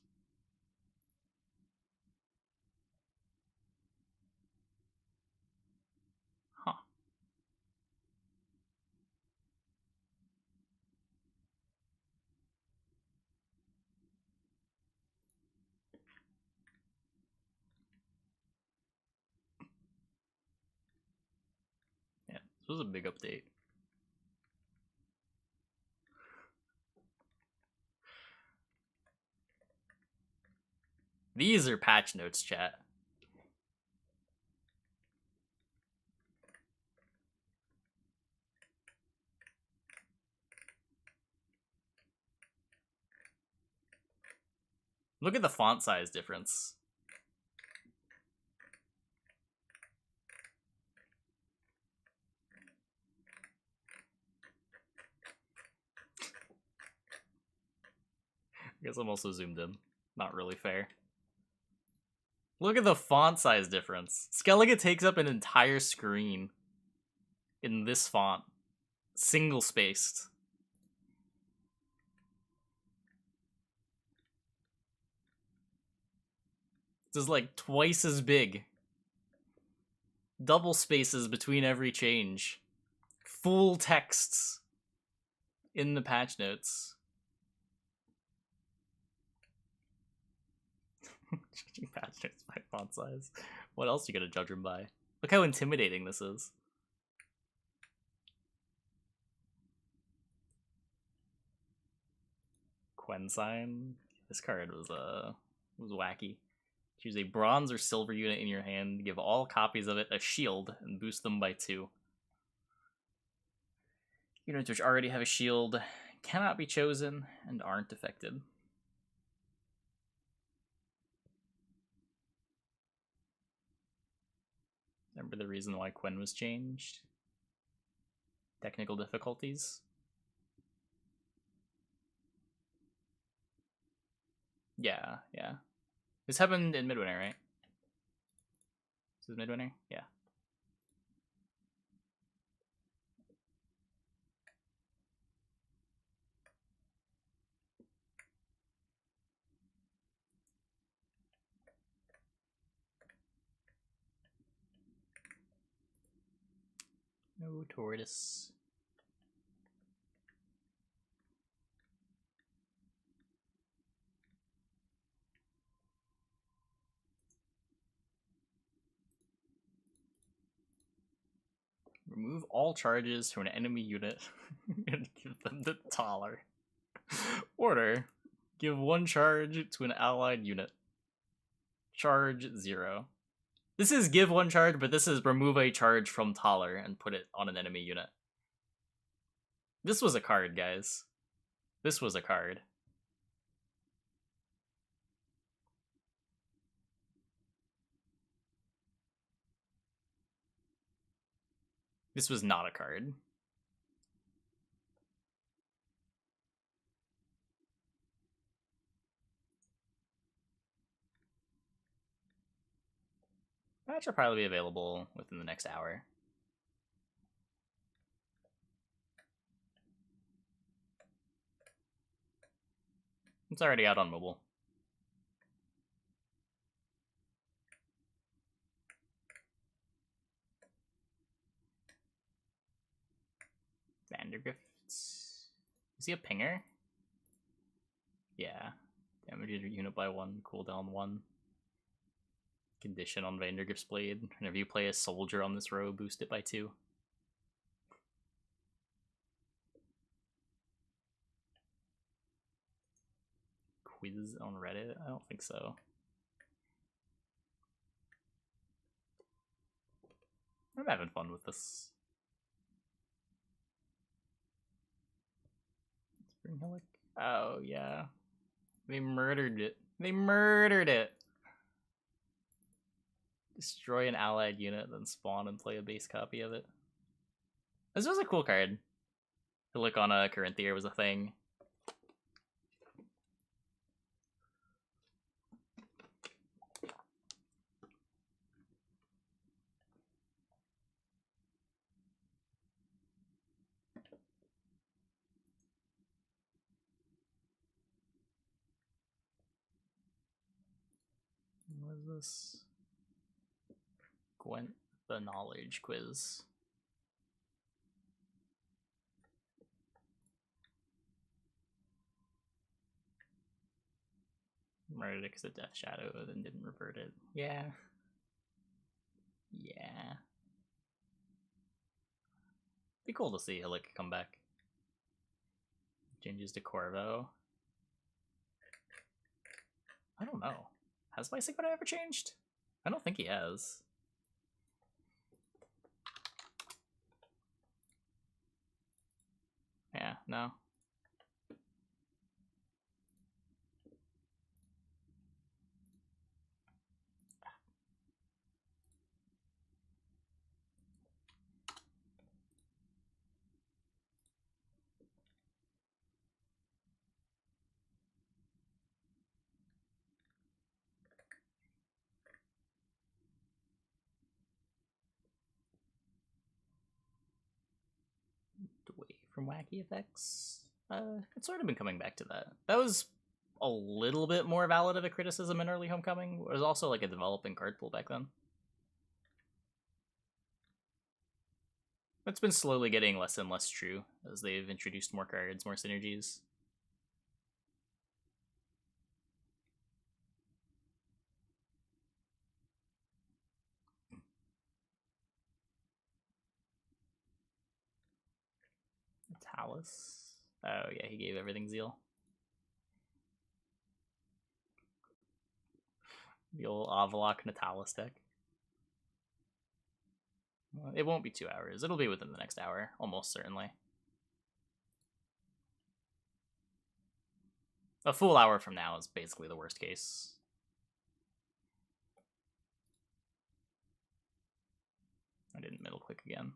Huh. Yeah, this was a big update. These are patch notes, chat. Look at the font size difference. I guess I'm also zoomed in. Not really fair. Look at the font size difference. Skellige takes up an entire screen in this font. Single spaced. This is like twice as big. Double spaces between every change. Full texts in the patch notes. Judging patch notes by font size. What else are you gonna judge them by? Look how intimidating this is. Quensign. This card was wacky. Choose a bronze or silver unit in your hand, give all copies of it a shield, and boost them by 2. Units which already have a shield cannot be chosen and aren't affected. Remember the reason why Quen was changed? Technical difficulties? Yeah. This happened in Midwinter, right? This is Midwinter? Yeah. No tortoise. Remove all charges to an enemy unit and give them the taller. Order. Give 1 charge to an allied unit. Charge 0. This is give 1 charge, but this is remove a charge from taller and put it on an enemy unit. This was a card, guys. This was a card. This was not a card. That should probably be available within the next hour. It's already out on mobile. Vandergrift. Is he a pinger? Yeah. Damage your unit by 1, cooldown 1. Condition on Vandergrift's blade. Whenever you play a soldier on this row, boost it by 2. Quiz on Reddit? I don't think so. I'm having fun with this. Spring Oh, yeah. They murdered it. They murdered it! Destroy an allied unit, then spawn and play a base copy of it. This was a cool card. To look on a Corinthier was a thing. What is this? Gwent the Knowledge Quiz. Murdered it because of Death Shadow, then didn't revert it. Yeah. Yeah. Be cool to see Hillik come back. Changes to Corvo. I don't know. Has my Sigma ever changed? I don't think he has. Yeah, no. Away from wacky effects. It's sort of been coming back to that. That was a little bit more valid of a criticism in early Homecoming. It was also like a developing card pool back then. It's been slowly getting less and less true as they've introduced more cards, more synergies. Talus. Oh yeah, he gave everything Zeal. The old Avalok Natalis deck. Well, it won't be 2 hours. It'll be within the next hour, almost certainly. A full hour from now is basically the worst case. I didn't middle click again.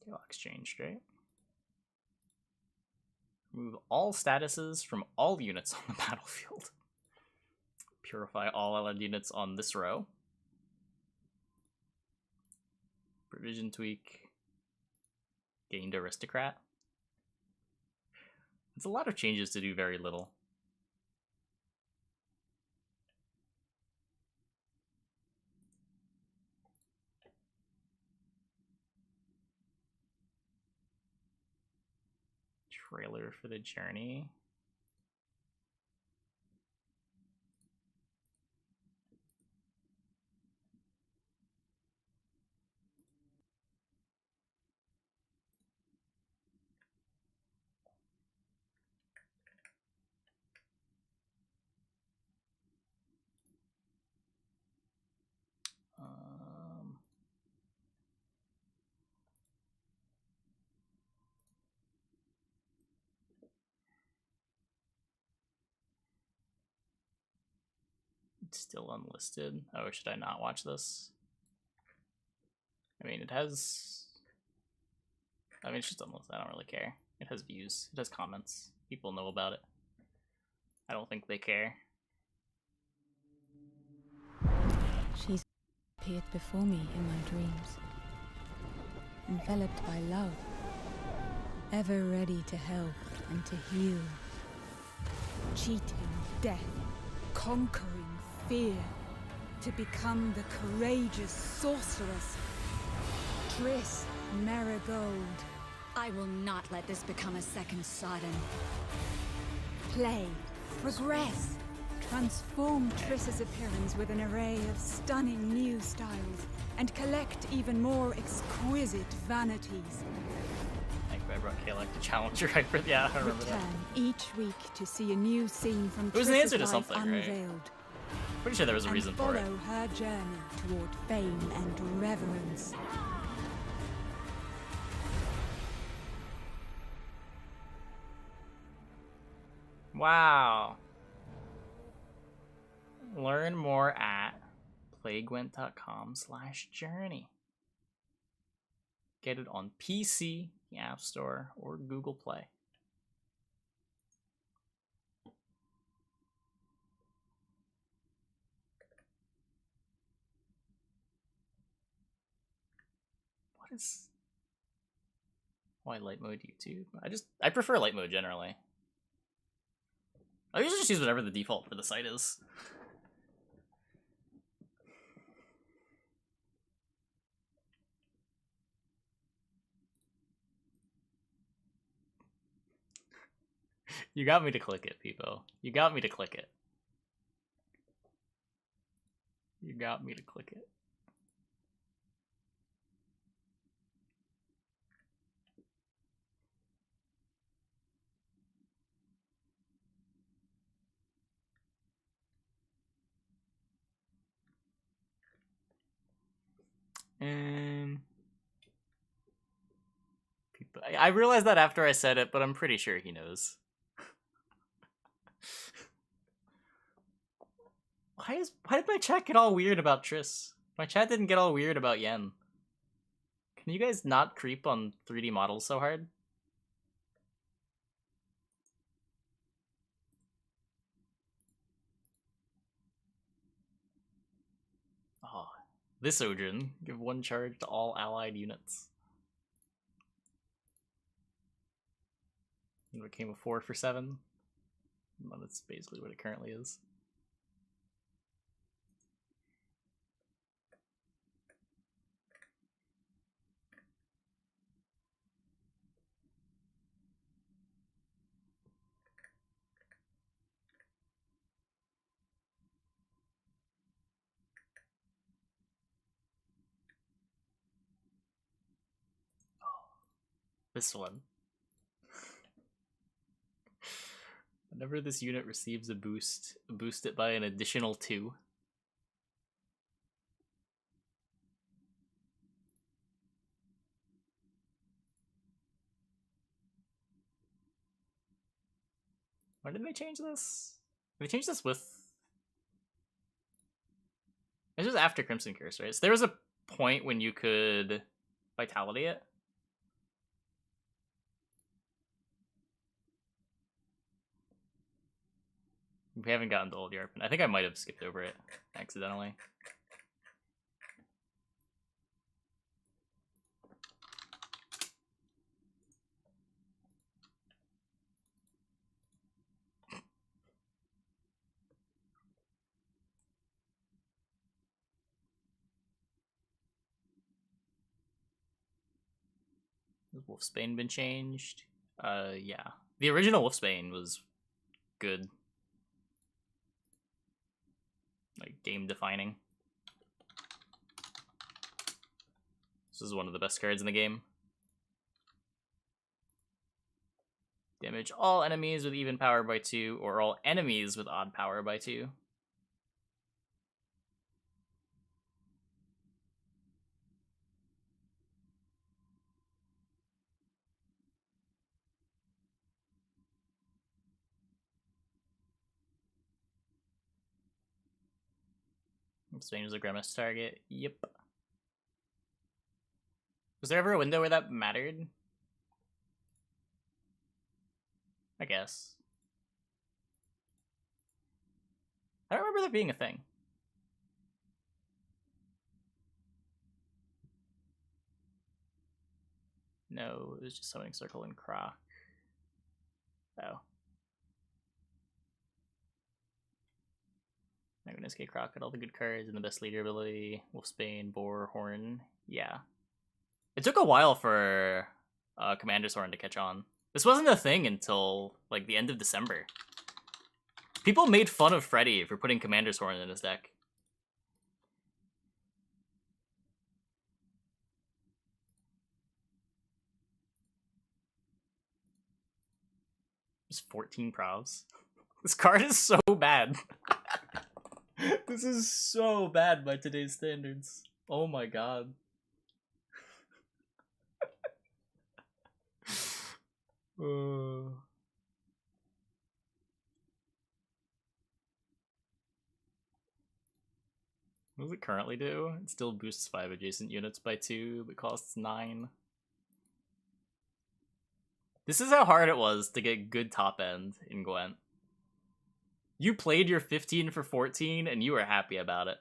Okay, I'll exchange straight. Remove all statuses from all units on the battlefield. Purify all allied units on this row. Provision tweak. Gained Aristocrat. It's a lot of changes to do very little. Trailer for the journey. It's still unlisted. Oh, should I not watch this? I mean, it has... I mean, it's just unlisted. I don't really care. It has views. It has comments. People know about it. I don't think they care. She's appeared before me in my dreams, enveloped by love, ever ready to help and to heal, cheating death, conquering fear, to become the courageous sorceress, Triss Merigold. I will not let this become a second Sodden. Play, progress, transform Triss's appearance with an array of stunning new styles, and collect even more exquisite vanities. I think I brought Kalak to Challenger Hyper. Yeah, I remember that. Return each week to see a new scene from It was an Triss's answer to life something, right? unveiled. Pretty sure there was a reason and for it. follow her journey toward fame and reverence. Wow. Learn more at playgwent.com/journey. Get it on PC, the App Store, or Google Play. What is... Why light mode YouTube? I prefer light mode generally. I usually just use whatever the default for the site is. You got me to click it, Peepo. You got me to click it. You got me to click it. I realized that after I said it, but I'm pretty sure he knows. Why did my chat get all weird about Triss? My chat didn't get all weird about Yen. Can you guys not creep on 3D models so hard? This Ojin, give 1 charge to all allied units. And it became a 4 for 7. Well, that's basically what it currently is. This one. Whenever this unit receives a boost it by an additional 2. When did they change this? They changed this with... This was after Crimson Curse, right? So there was a point when you could Vitality it. We haven't gotten to Old Yarpen. I think I might have skipped over it accidentally. Has Wolfsbane been changed? Yeah. The original Wolfsbane was good. Like, game defining. This is one of the best cards in the game. Damage all enemies with even power by 2, or all enemies with odd power by 2. Spain was a Grimace target. Yep. Was there ever a window where that mattered? I guess. I don't remember there being a thing. No, it was just Summoning Circle and Croc. Oh. Magnetic Croc got all the good cards and the best leader ability. Wolfsbane, Boar, Horn. Yeah. It took a while for Commander's Horn to catch on. This wasn't a thing until, like, the end of December. People made fun of Freddy for putting Commander's Horn in his deck. Just 14 Pravs. This card is so bad. This is so bad by today's standards. Oh my god. What does it currently do? It still boosts 5 adjacent units by 2, but costs 9. This is how hard it was to get good top end in Gwent. You played your 15 for 14 and you were happy about it.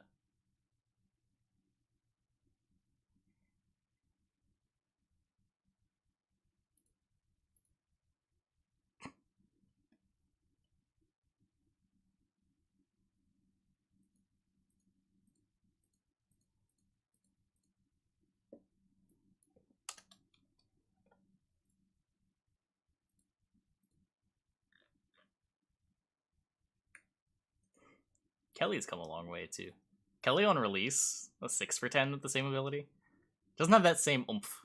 Kelly's come a long way too. Kelly on release, a 6 for 10 with the same ability, doesn't have that same oomph.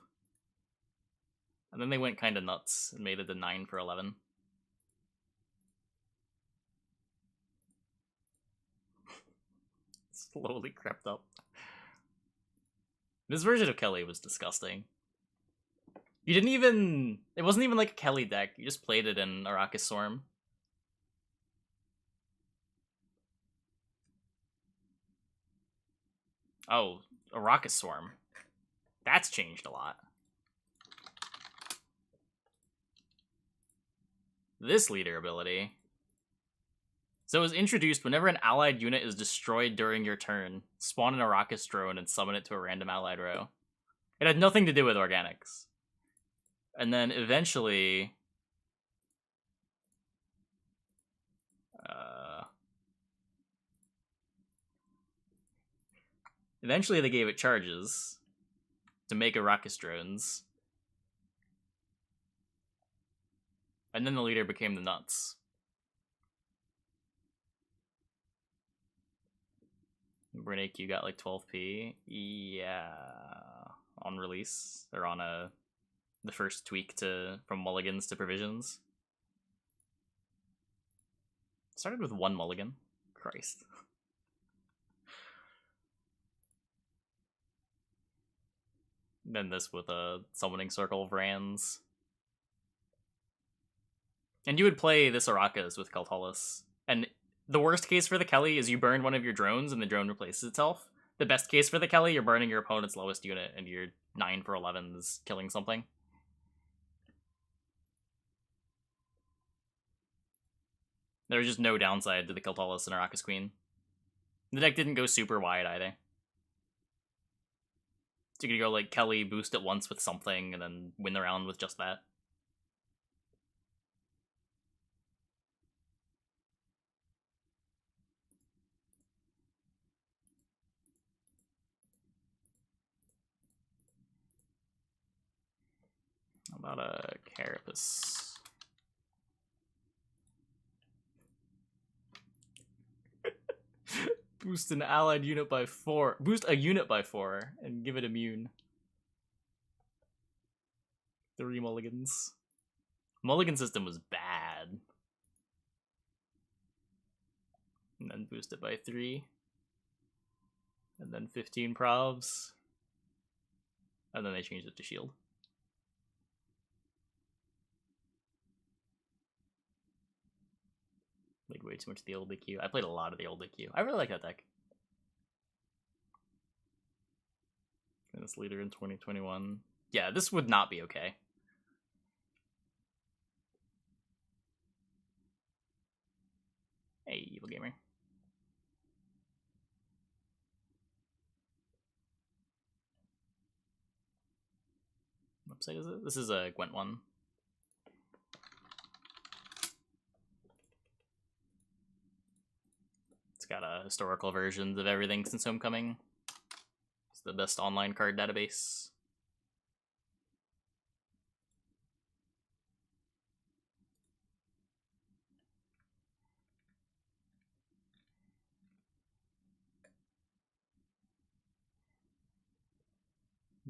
And then they went kind of nuts and made it a 9 for 11. Slowly crept up. This version of Kelly was disgusting. You didn't even... It wasn't even like a Kelly deck. You just played it in Arrakis Storm. Oh, Arrakis Swarm. That's changed a lot. This leader ability. So it was introduced whenever an allied unit is destroyed during your turn, spawn an Arrakis drone and summon it to a random allied row. It had nothing to do with organics. And then eventually... Eventually they gave it charges to make Arrakis drones. And then the leader became the nuts. Burn AQ got like 12p. Yeah. On release. Or on the first tweak from mulligans to provisions. Started with 1 mulligan. Christ. Then this with a summoning circle of Rans. And you would play this Arrakis with Keltalis. And the worst case for the Kelly is you burn one of your drones and the drone replaces itself. The best case for the Kelly, you're burning your opponent's lowest unit and your 9 for 11 is killing something. There was just no downside to the Keltalis and Arrakis Queen. The deck didn't go super wide either. So you could go like Kelly, boost it once with something, and then win the round with just that. How about a Carapace? Boost an allied unit by 4. Boost a unit by 4 and give it immune. 3 mulligans. Mulligan system was bad. And then boost it by 3. And then 15 probs. And then they changed it to shield. Played way too much of the old DQ. I played a lot of the old DQ. I really like that deck. And this leader in 2021. Yeah, this would not be okay. Hey, Evil Gamer. What website is it? This is a Gwent one. It's got historical versions of everything since Homecoming. It's the best online card database.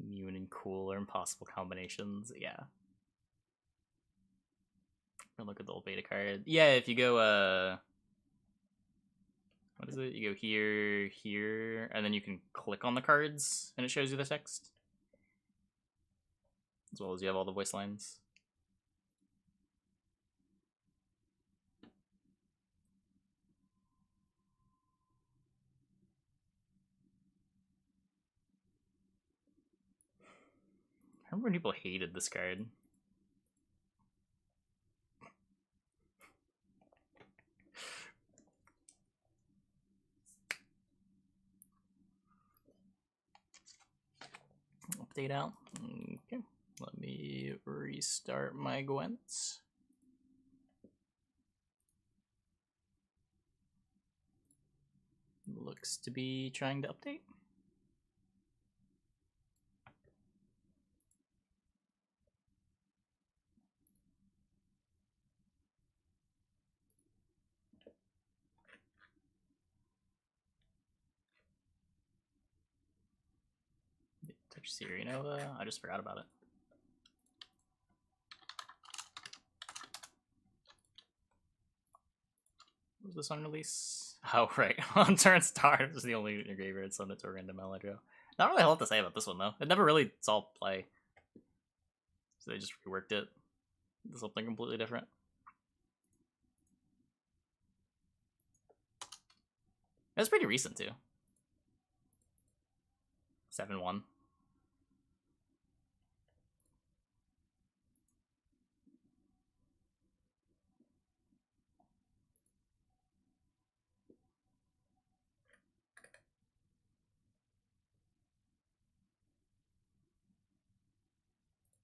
Immune and cool are impossible combinations. Yeah. Look at the old beta card. Yeah, if you go what is it? You go here, here, and then you can click on the cards and it shows you the text. As well as you have all the voice lines. I remember when people hated this card. Update out. Okay, let me restart my Gwent. Looks to be trying to update. Touch Siri Nova. I just forgot about it. Was this on release? Oh, right. On turn start, this is the only in your graveyard, so it's a random allied row. Not really a lot to say about this one, though. It never really saw play. So they just reworked it to something completely different. It's pretty recent, too. 7-1.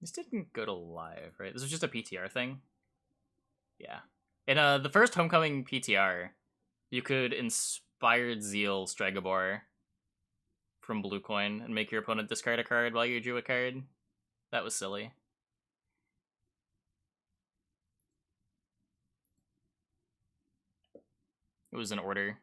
This didn't go to live, right? This was just a PTR thing. Yeah. In the first Homecoming PTR, you could Inspired Zeal Stregobor from Blue Coin and make your opponent discard a card while you drew a card. That was silly. It was an order.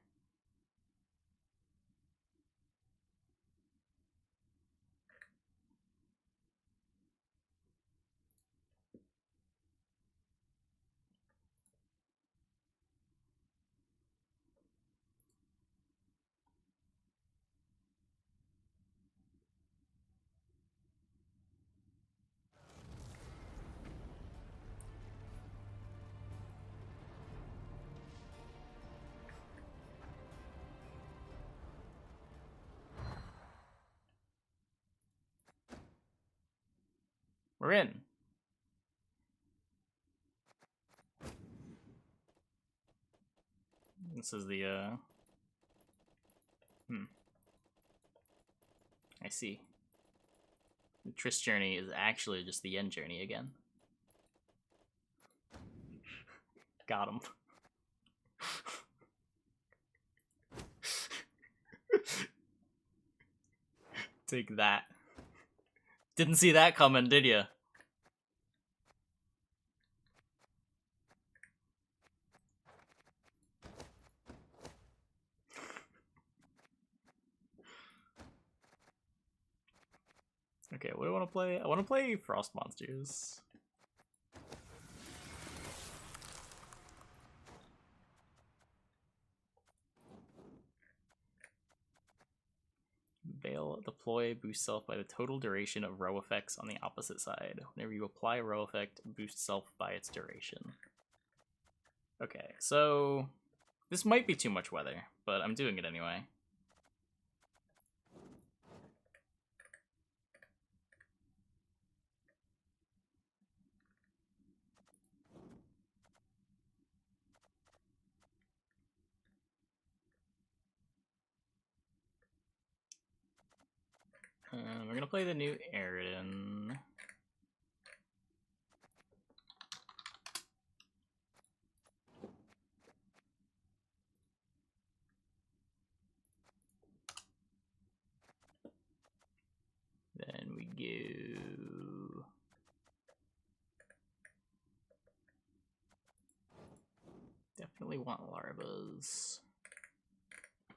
We're in. This is the, I see. The Triss journey is actually just the end journey again. Got him. Take that. Didn't see that coming, did ya? Okay, what do I want to play? I want to play Frost Monsters. Veil deploy boost self by the total duration of row effects on the opposite side. Whenever you apply a row effect, boost self by its duration. Okay, so this might be too much weather, but I'm doing it anyway. We're gonna play the new Aridin. Then we go. Definitely want larvas.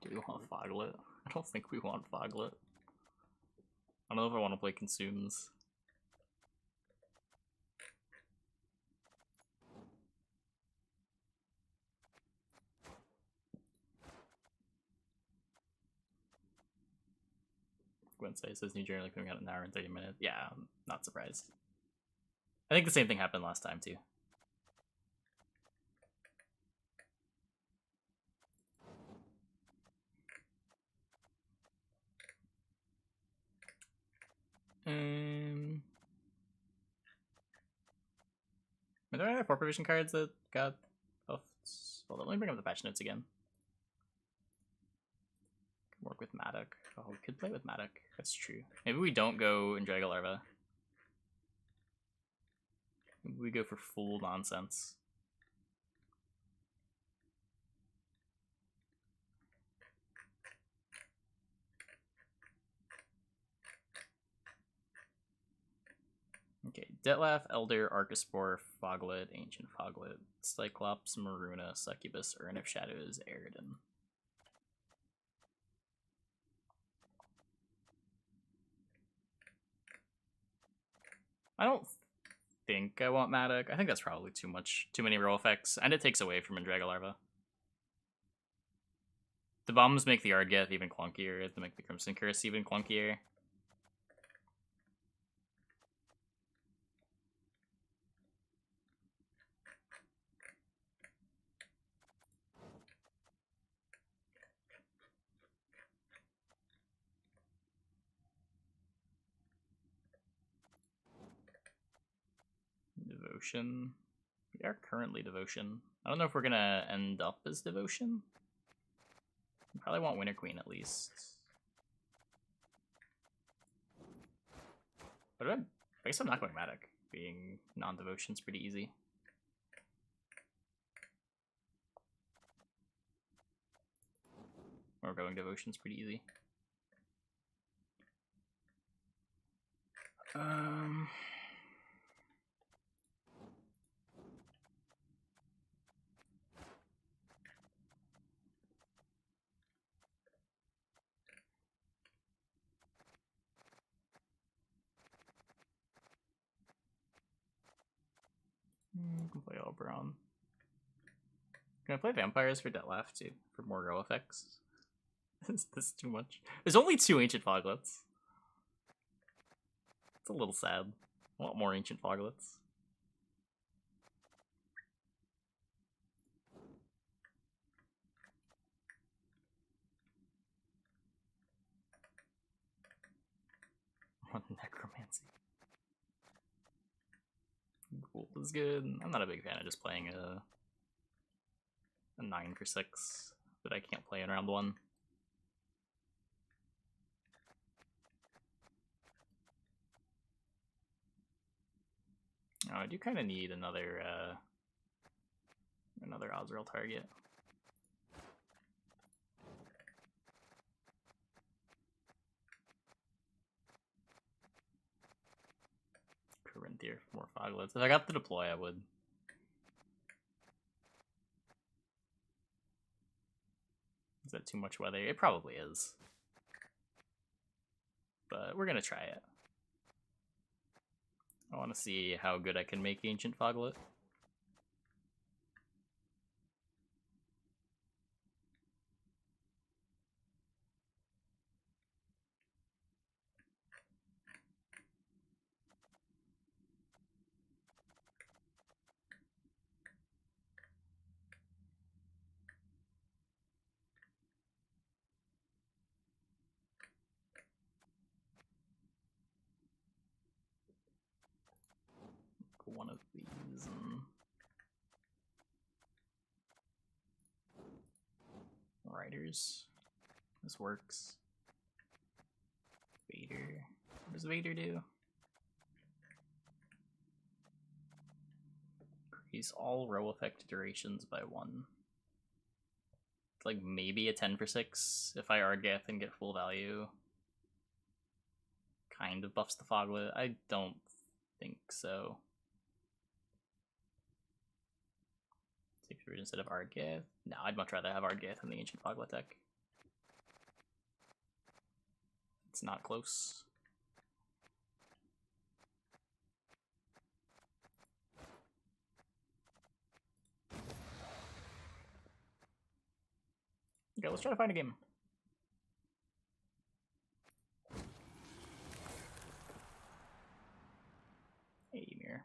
Do we want Foglet? I don't think we want Foglet. I don't know if I want to play Consumes. Wednesday says new journal coming out in an hour and 30 minutes. Yeah, I'm not surprised. I think the same thing happened last time too. Are there any 4 provision cards that got buffed? Hold on, let me bring up the patch notes again. Work with Madoc. Oh, we could play with Madoc. That's true. Maybe we don't go in Dragolarva. Maybe we go for full nonsense. Okay, Detlaf, Elder, Archaspore, Foglet, Ancient Foglet, Cyclops, Maruna, Succubus, Urn of Shadows, Aridin. I don't think I want Madoc. I think that's probably too many roll effects, and it takes away from Dragolarva. The bombs make the Ardgeth even clunkier, they make the Crimson Curse even clunkier. Devotion. We are currently Devotion. I don't know if we're gonna end up as Devotion. We probably want Winter Queen at least. What do I I guess I'm not going Matic. Being non-devotion's pretty easy. Or going devotion's pretty easy. Can play Oberon. Can I play Vampires for Detlef too? For more row effects? Is this too much? There's only 2 Ancient Foglets. It's a little sad. I want more Ancient Foglets. Necromancy. Gold is good. I'm not a big fan of just playing a 9 for 6 that I can't play in round 1. Oh, I do kind of need another Azrael target. Corinthier for more Foglets. If I got the deploy, I would. Is that too much weather? It probably is. But we're gonna try it. I want to see how good I can make Ancient Foglet. One of these and Riders. This works. Vader. What does Vader do? Increase all row effect durations by 1. It's like maybe a 10 for 6 if I Ardgath and get full value. Kind of buffs the Foglet. I don't think so. Instead of Ardgath. No, I'd much rather have Ardgath in the Ancient Foglet deck. It's not close. Okay, let's try to find a game. Hey, Mirror.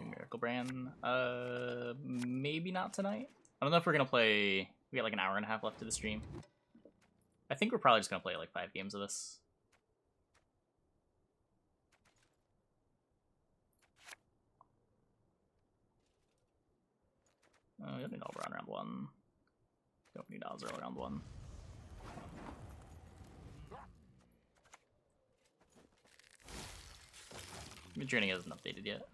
Miracle Brand. Maybe not tonight. I don't know if we're gonna play. We got like an hour and a half left to the stream. I think we're probably just gonna play like 5 games of this. We don't need Oberon round 1. Don't need Azrael round 1. Midjourney hasn't updated yet.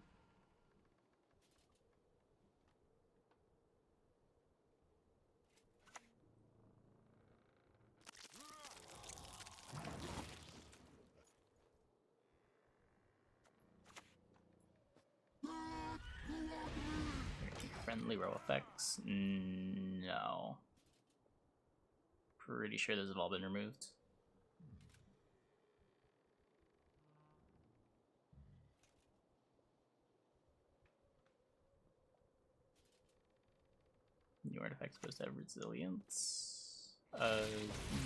Friendly row effects? No. Pretty sure those have all been removed. New artifacts supposed to have resilience.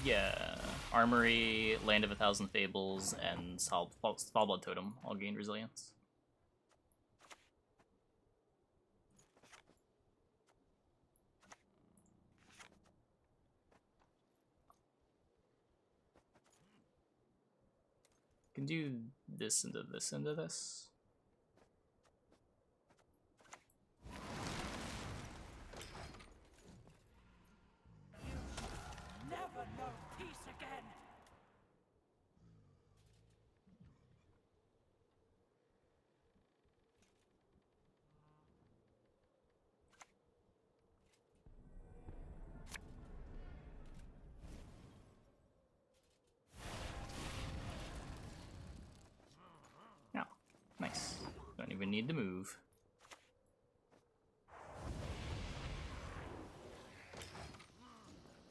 Yeah. Armory, Land of 1,000 Fables, and Foulblood Totem all gained resilience. Can do this into this into this. need to move.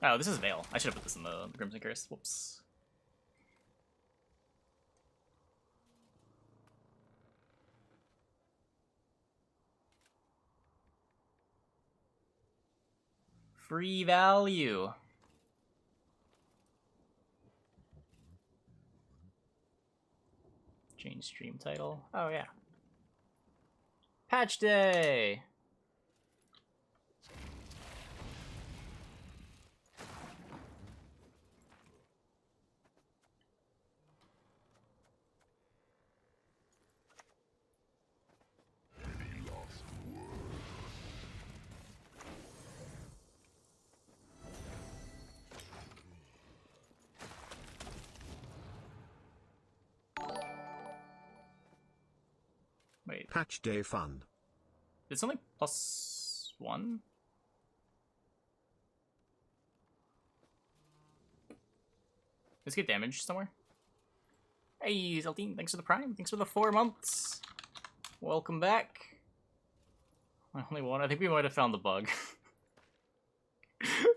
Oh, this is Veil. I should have put this in the Crimson Curse. Whoops. Free value. Change stream title. Oh, yeah. Patch Day! Wait, Patch Day fun. it's only +1? Let's get damage somewhere. Hey, Zeltine, thanks for the Prime. Thanks for the 4 months. Welcome back. I only one. I think we might have found the bug.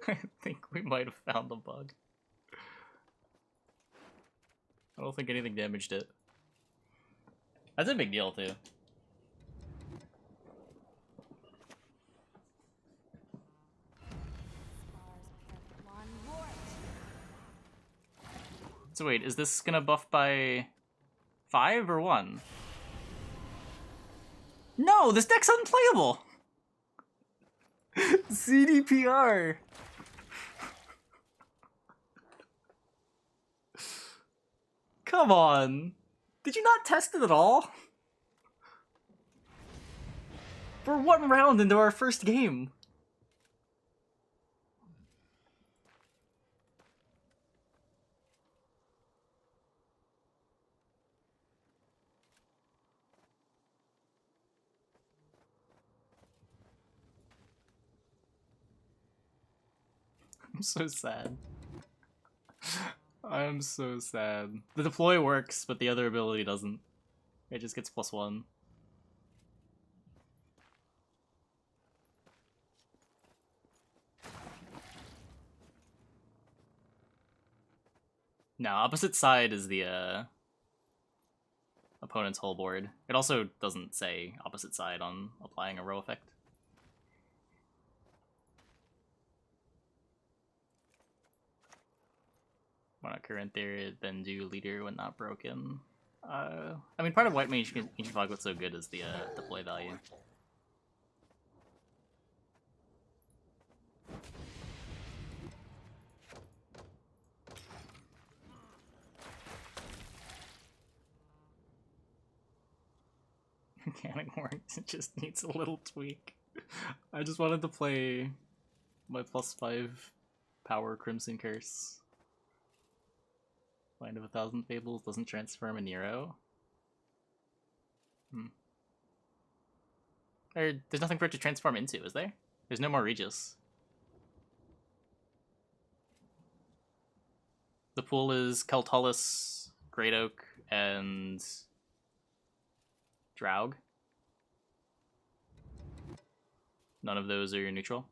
I think we might have found the bug. I don't think anything damaged it. That's a big deal, too. So wait, is this gonna buff by 5 or 1? No, this deck's unplayable! CDPR! Come on! Did you not test it at all? We're 1 round into our first game. I'm so sad. I'm so sad. The deploy works, but the other ability doesn't. It just gets +1. No, opposite side is the opponent's whole board. It also doesn't say opposite side on applying a row effect. When not current there, then do leader when not broken. I mean, part of White Mage Ancient Fog what's so good is the deploy value. Mechanic works, it just needs a little tweak. I just wanted to play my +5 power Crimson Curse. Mind of 1,000 Fables doesn't transform a Nero. There's nothing for it to transform into, is there? There's no more Regis. The pool is Keltullus, Great Oak, and Draug. None of those are neutral.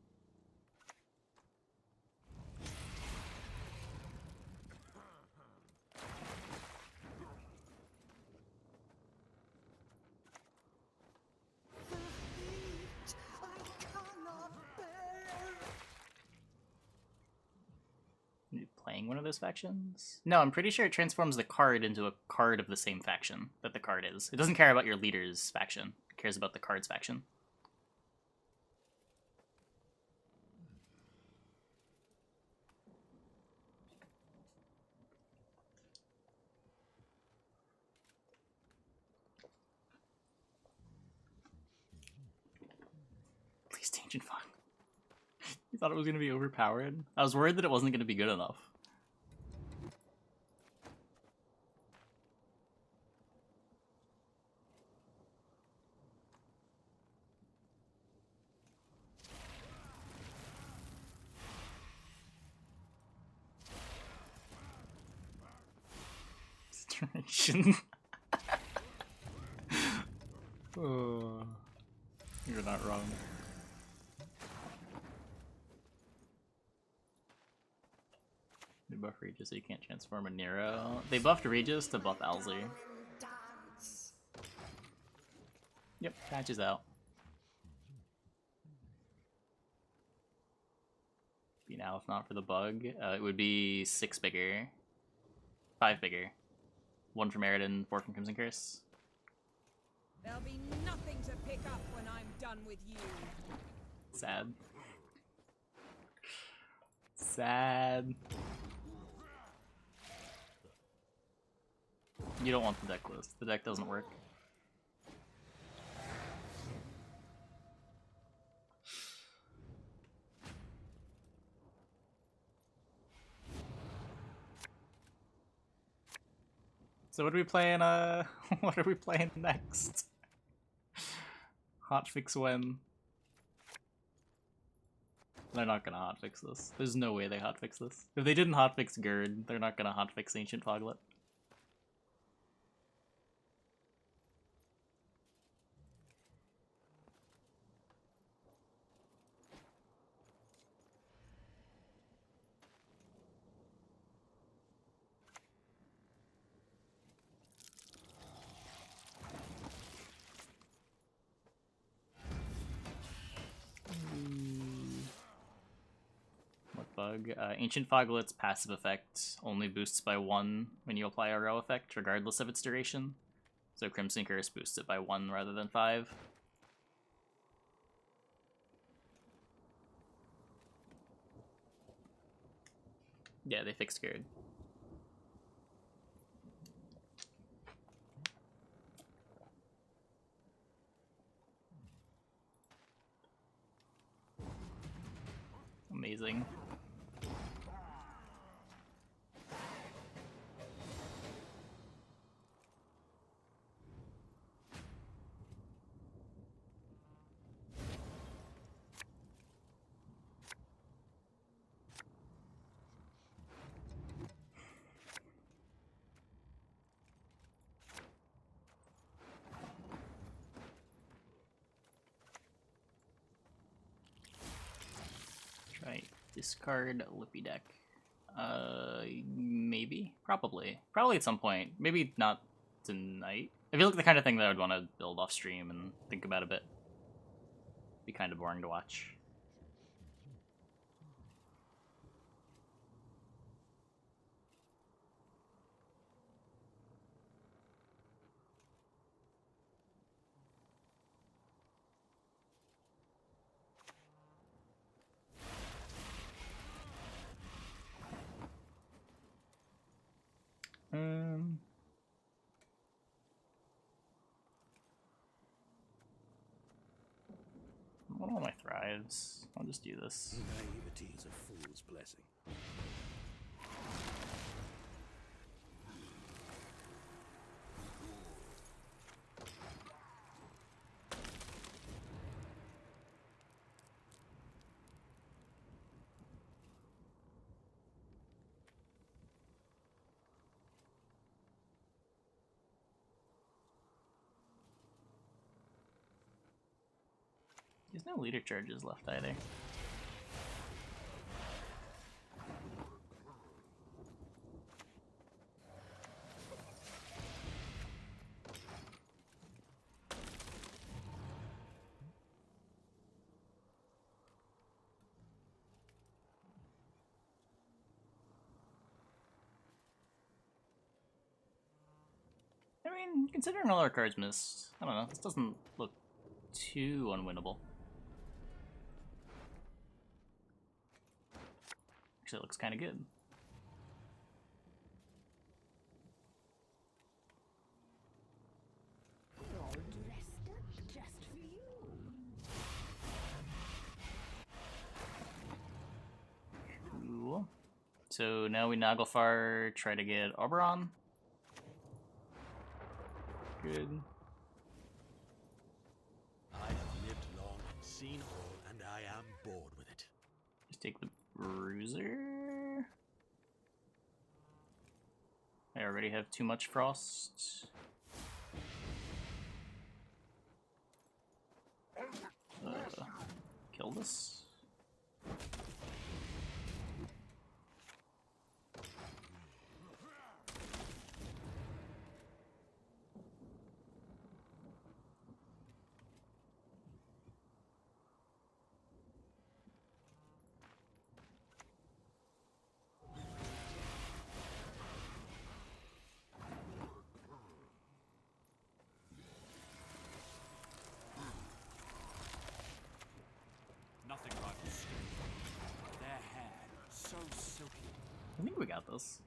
Playing one of those factions? No, I'm pretty sure it transforms the card into a card of the same faction that the card is. It doesn't care about your leader's faction. It cares about the card's faction. Please, Ancient Fog. You thought it was going to be overpowered? I was worried that it wasn't going to be good enough. Restoration. You're not wrong. They buff Regis so you can't transform a Nero. They buffed Regis to buff Alzir. Yep, patch is out. Be now if not for the bug. It would be 6 bigger. 5 bigger. 1 from Eridan, 4 from Crimson Curse. There'll be nothing to pick up when I'm done with you. Sad. Sad. You don't want the deck list. The deck doesn't work. So what are we playing, what are we playing next? Hotfix when? They're not gonna hotfix this. There's no way they hotfix this. If they didn't hotfix Gerd, they're not gonna hotfix Ancient Foglet. Bug. Ancient Foglet's passive effect only boosts by 1 when you apply a row effect, regardless of its duration. So Crimson Curse boosts it by 1 rather than 5. Yeah, they fixed Gerd. Amazing. Discard Lippy deck. Maybe. Probably. Probably at some point. Maybe not tonight. I feel like the kind of thing that I would want to build off stream and think about a bit. Be kind of boring to watch. I want all my thrives. I'll just do this. Naivety is a fool's blessing. There's no leader charges left either. I mean, considering all our cards missed, I don't know, this doesn't look too unwinnable. Actually, it looks kind of good. All dressed up just for you. Cool. So now we Naglfar, try to get Oberon. Good. I have lived long and seen all, and I am bored with it. Just take the Bruiser. I already have too much Frost. kill this? Nothing rivals their hair, so silky. I think we got this.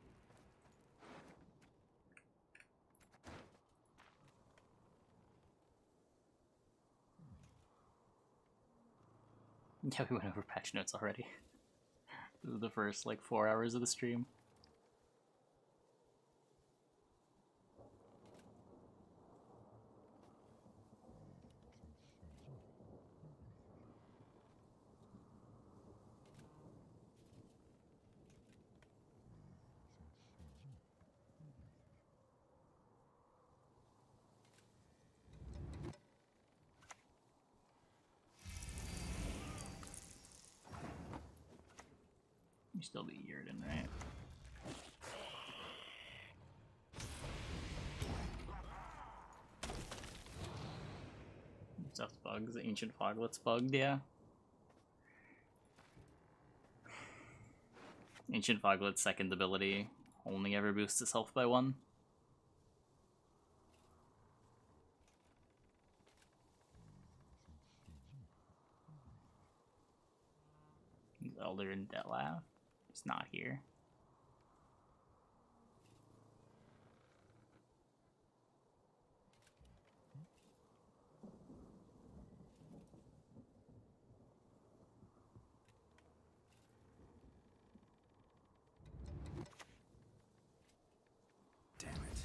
Yeah, we went over patch notes already. This is the first, like, 4 hours of the stream. You still be Yrden, right? Stuff's bugs. Ancient Foglet's bugged, yeah. Ancient Foglet's second ability only ever boosts its health by 1. Elder and Detlaf. It's not here. Damn it.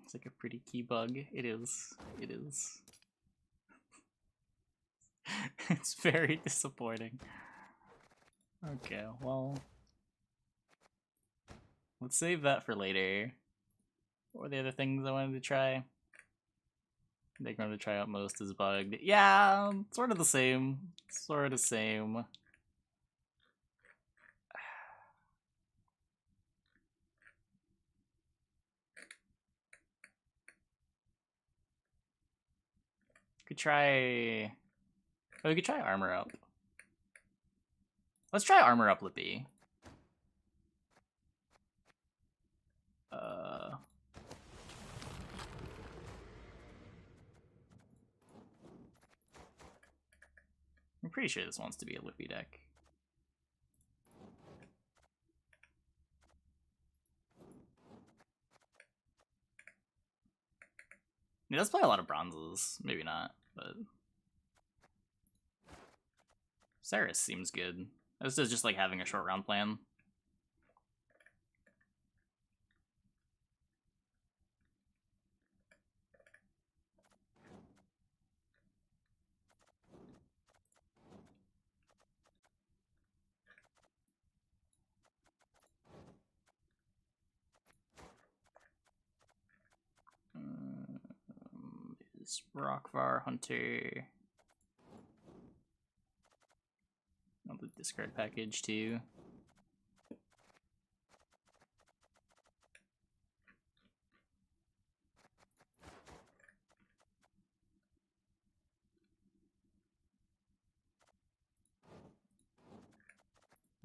It's like a pretty key bug. It is. It is. It's very disappointing. Okay, well. Let's save that for later. What were the other things I wanted to try? I think I'm going to try out Most is bugged. Yeah, sort of the same. Sort of the same. Could try... Oh, we could try Armor Up. Let's try Armor Up Lippy. I'm pretty sure this wants to be a Lippy deck. He does play a lot of bronzes. Maybe not, but... Ceres seems good. This is just like having a short round plan. Is Rockvar Hunter. On the discard package too.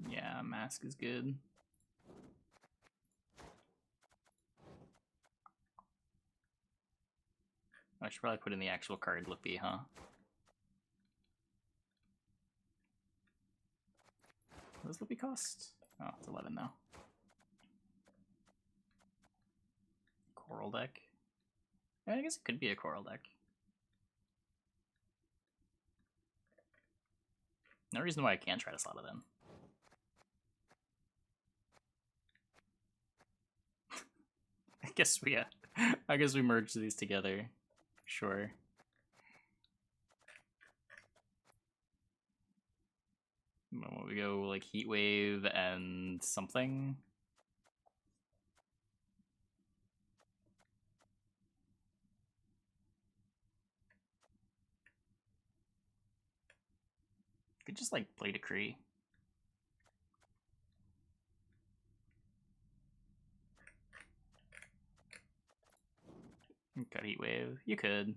Yeah, Mask is good. I should probably put in the actual card Lippy, huh? What does Lippy cost? Oh, it's 11 now. Coral deck? Yeah, I guess it could be a coral deck. No reason why I can't try to slot it in. I guess we merged these together. Sure. We go like Heat Wave and something. Could just like play Decree. Cut Heat Wave. You could.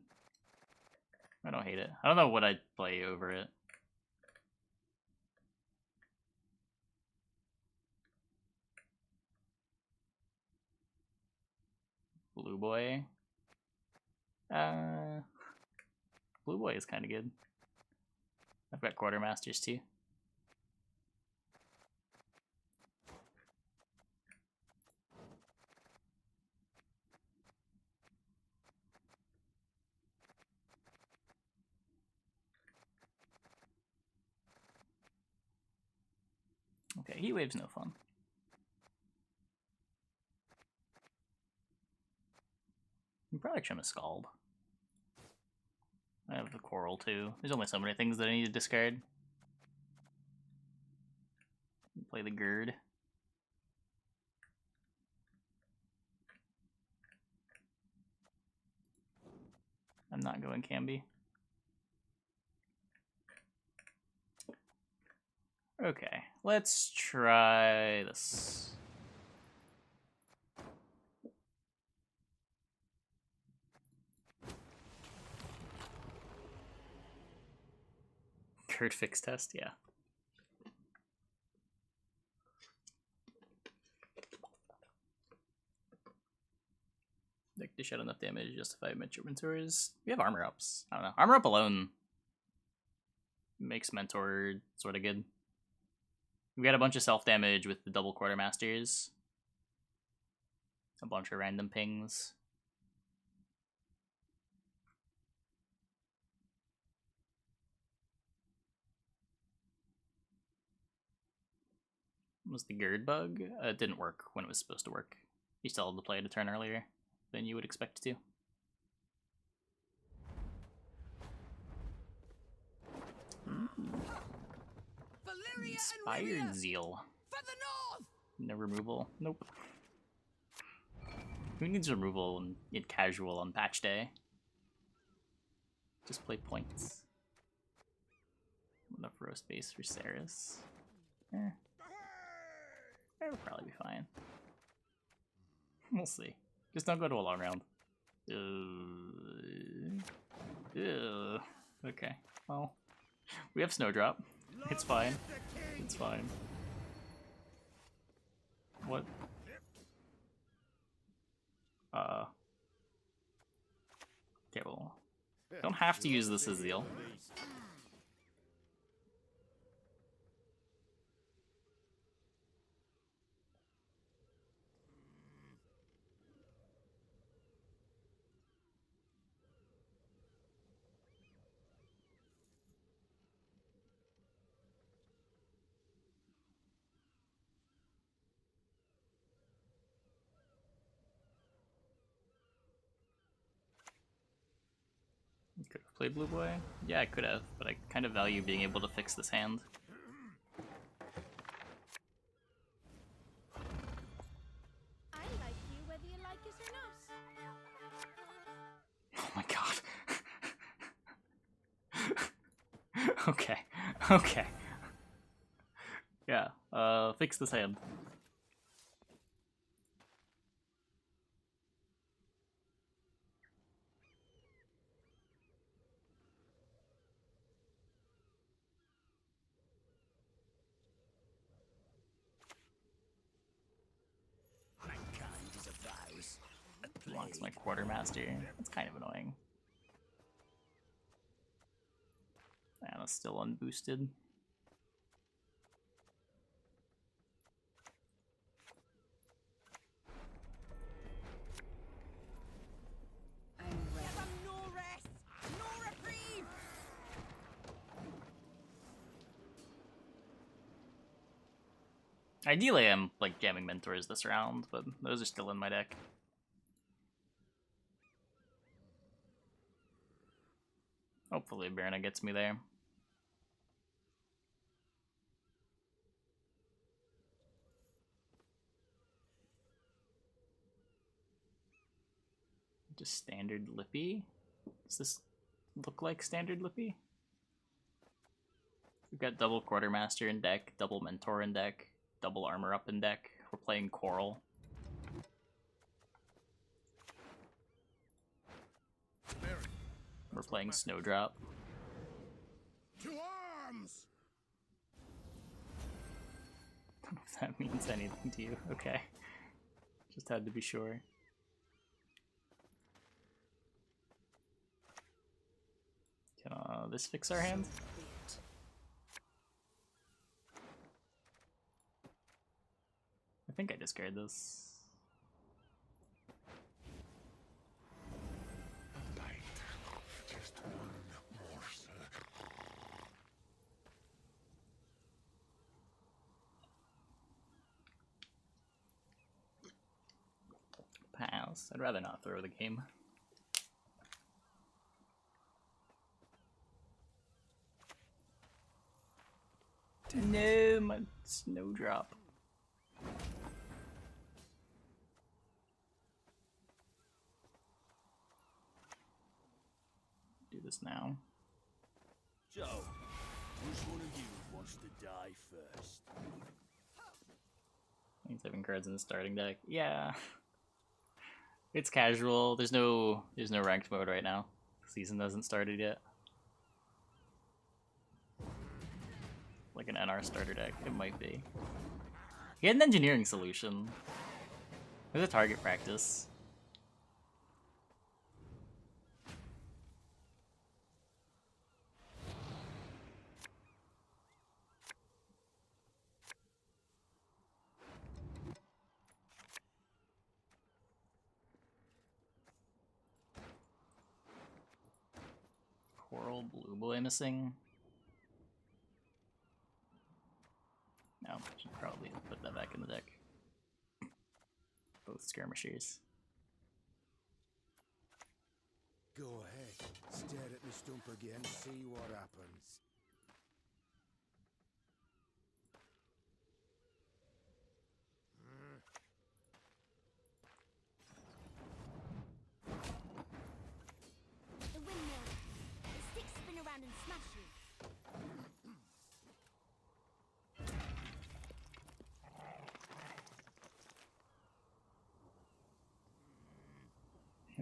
I don't hate it. I don't know what I'd play over it. Blue Boy. Blue Boy is kind of good. I've got Quartermasters too. Okay, Heat Wave's no fun. You probably trim a Scald. I have the Coral too. There's only so many things that I need to discard. Play the Gird. I'm not going Camby. Okay, let's try this. Gird fix test, yeah. Like, dish out enough damage to justify Mentor Mentors. We have armor ups. I don't know. Armor up alone makes Mentor sort of good. We got a bunch of self damage with the double Quartermasters. A bunch of random pings. Was the Gird bug? It didn't work when it was supposed to work. You still had to play it a turn earlier than you would expect to. Inspired Zeal. For the north! No removal. Nope. Who needs removal in casual on patch day? Just play points. Enough row space for Ceres. That would probably be fine. We'll see. Just don't go to a long round. Okay. Well, we have Snowdrop. It's fine. It's fine. What? Okay, well, don't have to use this as Zeal. Could have played Blue Boy? Yeah, I could have, but I kind of value being able to fix this hand. I like you whether you like us or not. Oh my god. Okay. Okay. Yeah, fix this hand. Locks my Quartermaster. That's kind of annoying. And it's still unboosted. I'm ready. Give 'em no rest, no reprieve. Ideally, I'm like jamming Mentors this round, but those are still in my deck. Hopefully Berna gets me there. Just standard Lippy? Does this look like standard Lippy? We've got double Quartermaster in deck, double Mentor in deck, double Armor Up in deck. We're playing Coral. We're playing Snowdrop. To arms! I don't know if that means anything to you. Okay. Just had to be sure. Can this fix our hand? I think I discard this. Just one morsel. Pass. I'd rather not throw the game. No, my Snowdrop. Do this now. So, which one of you wants to die first? Means 7 cards in the starting deck. Yeah. It's casual. There's no ranked mode right now. The season hasn't started yet. Like an NR starter deck, it might be. Get an engineering solution. There's a target practice. Coral Blue Boy missing. No, should probably put that back in the deck. Both skirmishers. Go ahead, stare at me stump again, see what happens. The windmill. The sticks spin around and smash you.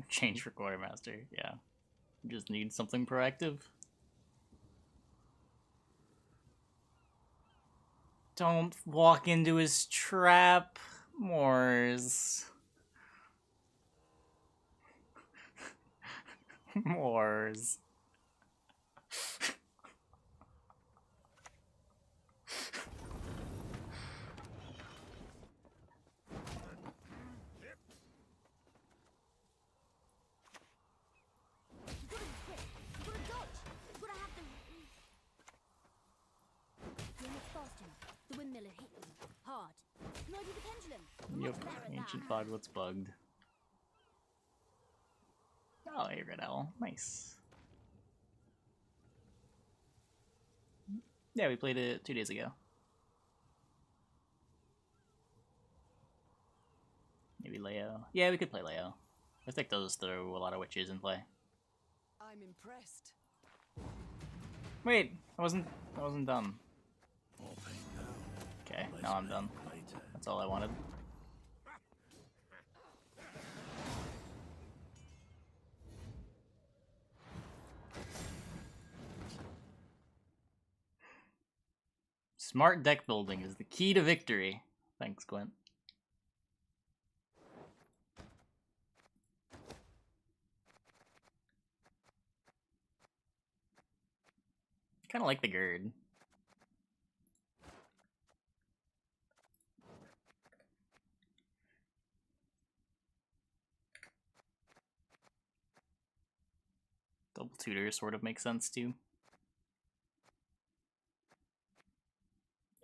Change for Quartermaster, yeah. Just need something proactive. Don't walk into his trap, Moors. Moors. Windmiller hit you hard. No, do the pendulum. Yep, Ancient Foglet's bugged. Oh, hey, Red Owl. Nice. Yeah, we played it 2 days ago. Maybe Leo. Yeah, we could play Leo. I think those throw a lot of witches in play. I'm impressed. Wait, I wasn't done. Okay, now I'm done. That's all I wanted. Smart deck building is the key to victory. Thanks, Gwent. Kind of like the Gerd. Double tutor sort of makes sense too.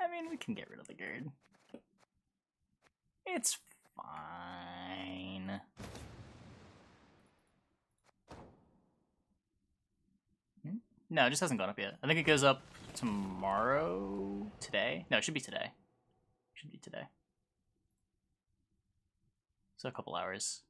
I mean, we can get rid of the Gerd. It's fine. No, it just hasn't gone up yet. I think it goes up tomorrow? Today? No, it should be today. Should be today. So a couple hours.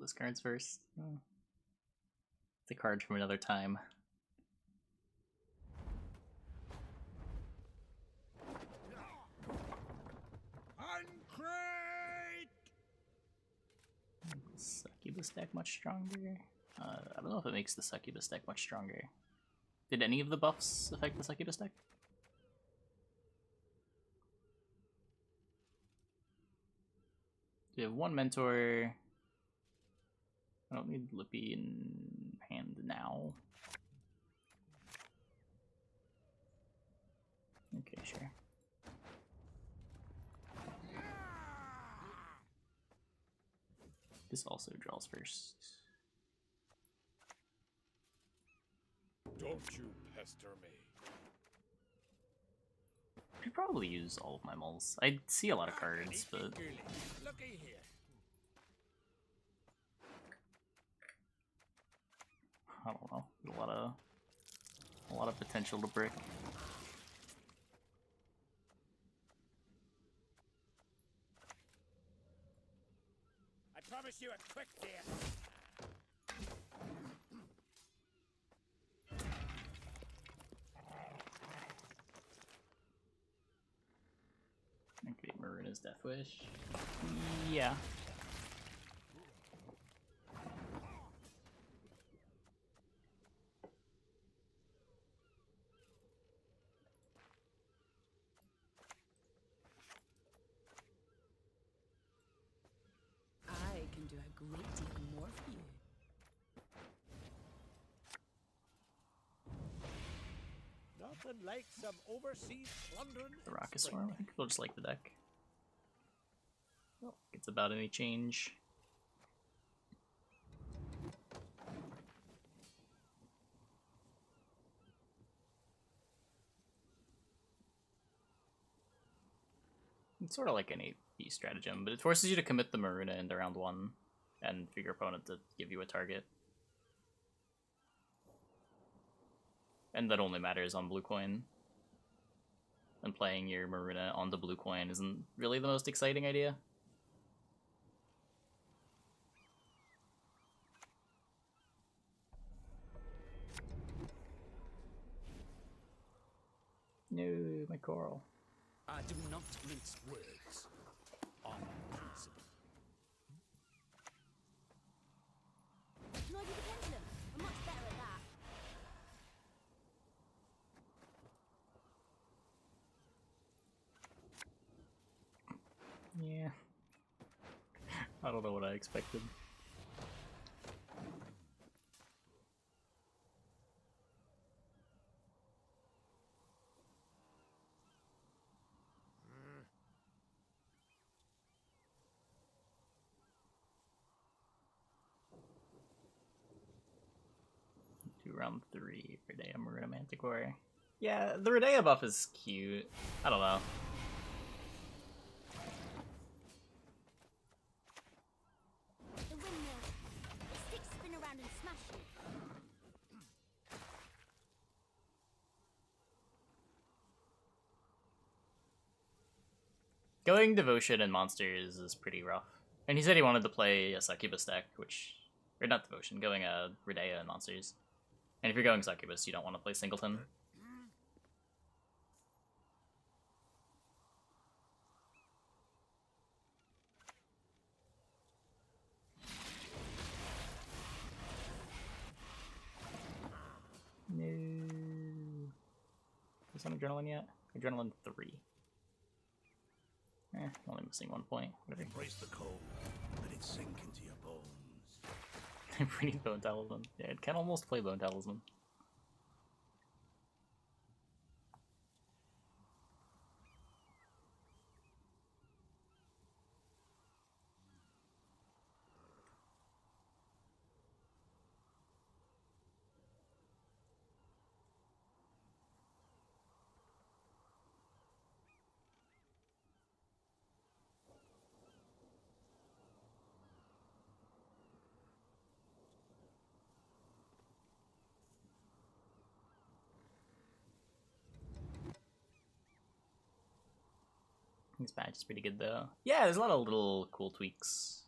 this card's first. It's a card from another time. Succubus deck much stronger? I don't know if it makes the Succubus deck much stronger. Did any of the buffs affect the Succubus deck? We have one mentor. I don't need Lippy in hand now. Okay, sure. This also draws first. Don't you pester me. I could probably use all of my mulls. I see a lot of cards, but Looky here. I don't know. A lot of potential to brick. I promise you a quick death. Okay, Marina's Death Wish. Yeah. I can do a great deal more for you. Nothing like some overseas plundering. The Rocket Swarm. I think we'll just like the deck. Well, it's about any change. It's sort of like an 8P stratagem, but it forces you to commit the Maruna into round 1 and for your opponent to give you a target. And that only matters on blue coin. And playing your Maruna on the blue coin isn't really the most exciting idea. No, my coral. I do not mince words. On principle. Can I do the pendulum? I'm much better at that. Yeah. I don't know what I expected. Do round 3, Redea Marina Manticore. Yeah, the Redea buff is cute. I don't know. The windmill. The sticks spin around and smash you. Going Devotion and Monsters is pretty rough. And he said he wanted to play a Succubus deck, which... Or not Devotion, going a Redea and Monsters. And if you're going Succubus, you don't want to play Singleton. No. Is that Adrenaline yet? Adrenaline 3. Only missing 1 point. Whatever. Embrace the cold. Let it sink into your bones. I need Bone Talisman. Yeah, it can almost play Bone Talisman. This badge is pretty good though. Yeah, there's a lot of little cool tweaks.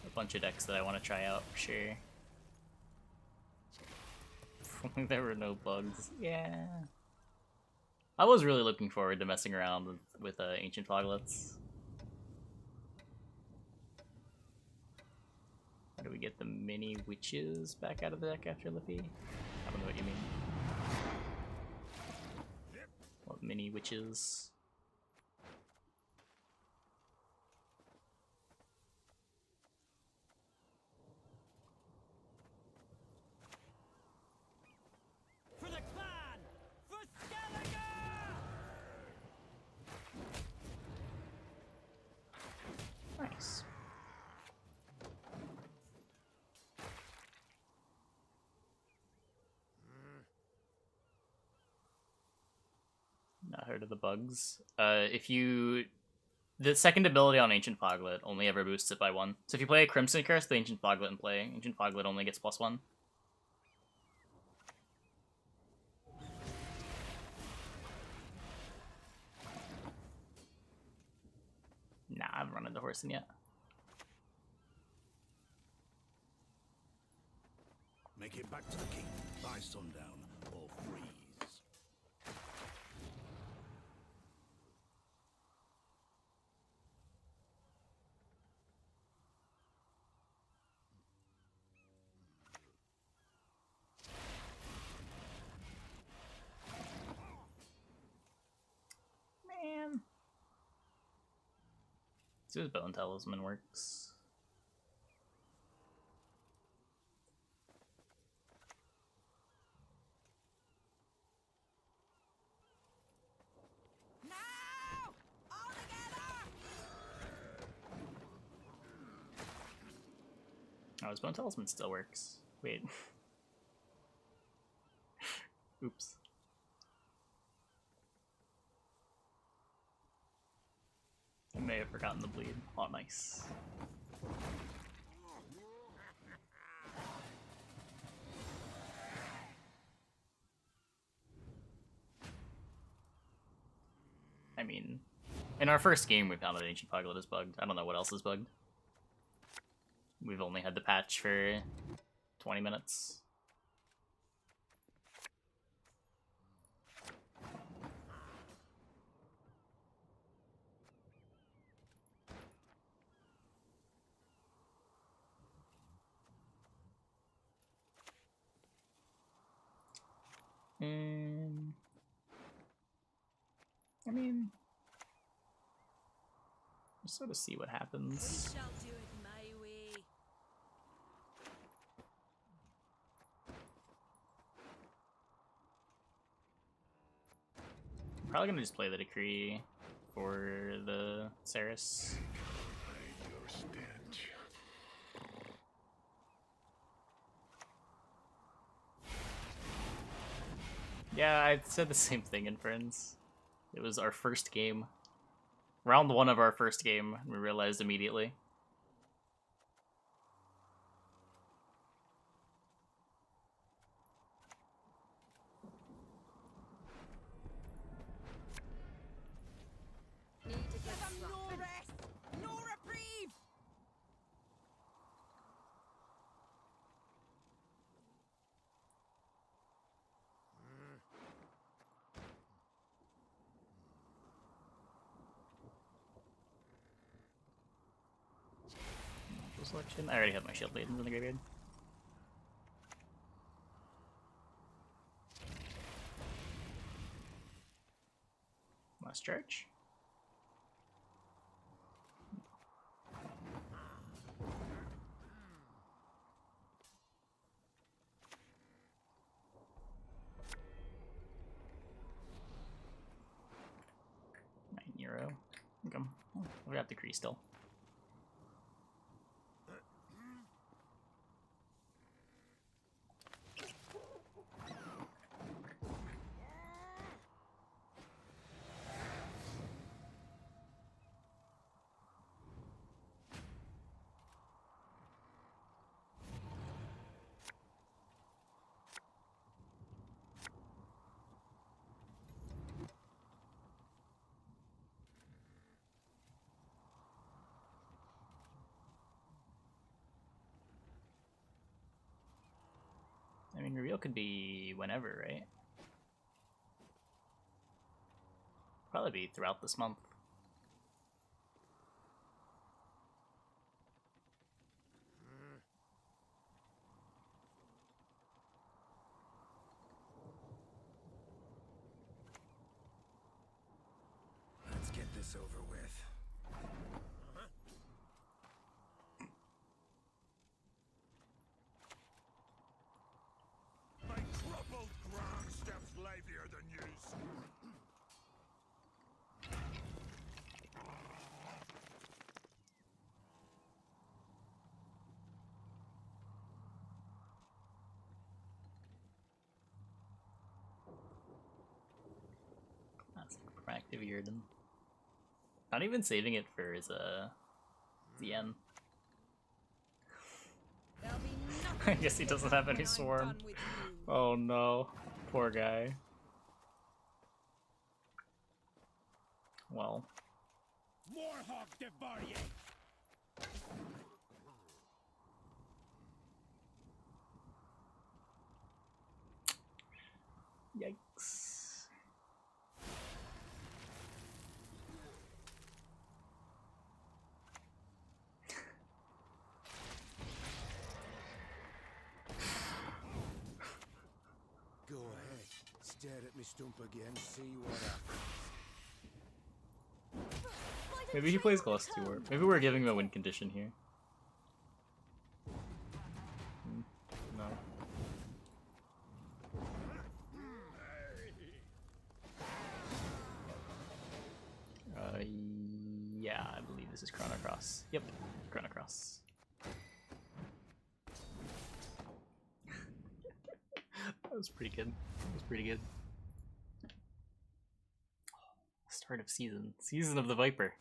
a bunch of decks that I want to try out for sure. If only there were no bugs. Yeah. I was really looking forward to messing around with Ancient Foglets. How do we get the mini witches back out of the deck after Liffy? I don't know what you mean. What mini witches? For the clan! For Skelliger! Nice. Not heard of the bugs. The second ability on Ancient Foglet only ever boosts it by 1. So if you play a Crimson Curse, the Ancient Foglet in play, Ancient Foglet only gets +1. Nah, I haven't run into Horson yet. Make it back to the king by sundown, or freeze. Man. Let's see if Bone Talisman works. Oh, his Bone Talisman still works. Wait. Oops. I may have forgotten the bleed. Oh, nice. I mean, in our first game we found that Ancient Foglet is bugged. I don't know what else is bugged. We've only had the patch for 20 minutes. I mean, just sort of see what happens. We shall do it my way. Probably gonna just play the Decree for the Ceres. Your stench. Yeah, I said the same thing in Friends. It was our first game. Round 1 of our first game, we realized immediately. Need to get No slapping. rest! No reprieve! Selection. I already have my Shield Maidens in the graveyard. Last charge. €9. Okay. Oh, we got the Decree still. Reveal could be whenever, right? Probably be throughout this month. Let's get this over with. My troubled ground steps livelier than yous. That's proactive Yrden. Not even saving it for his Zien. There'll be I nothing guess he doesn't have any when I'm swarm. done with you. Oh no, poor guy. Well, Warhawk Devarier! yikes. Go ahead. Stare at me stump again, see what happens. Maybe he plays Glusty Warp. Maybe we're giving him a win condition here. No. Yeah, I believe this is Chrono Cross. Yep, Chrono Cross. That was pretty good. That was pretty good. Start of season. Season of the Viper.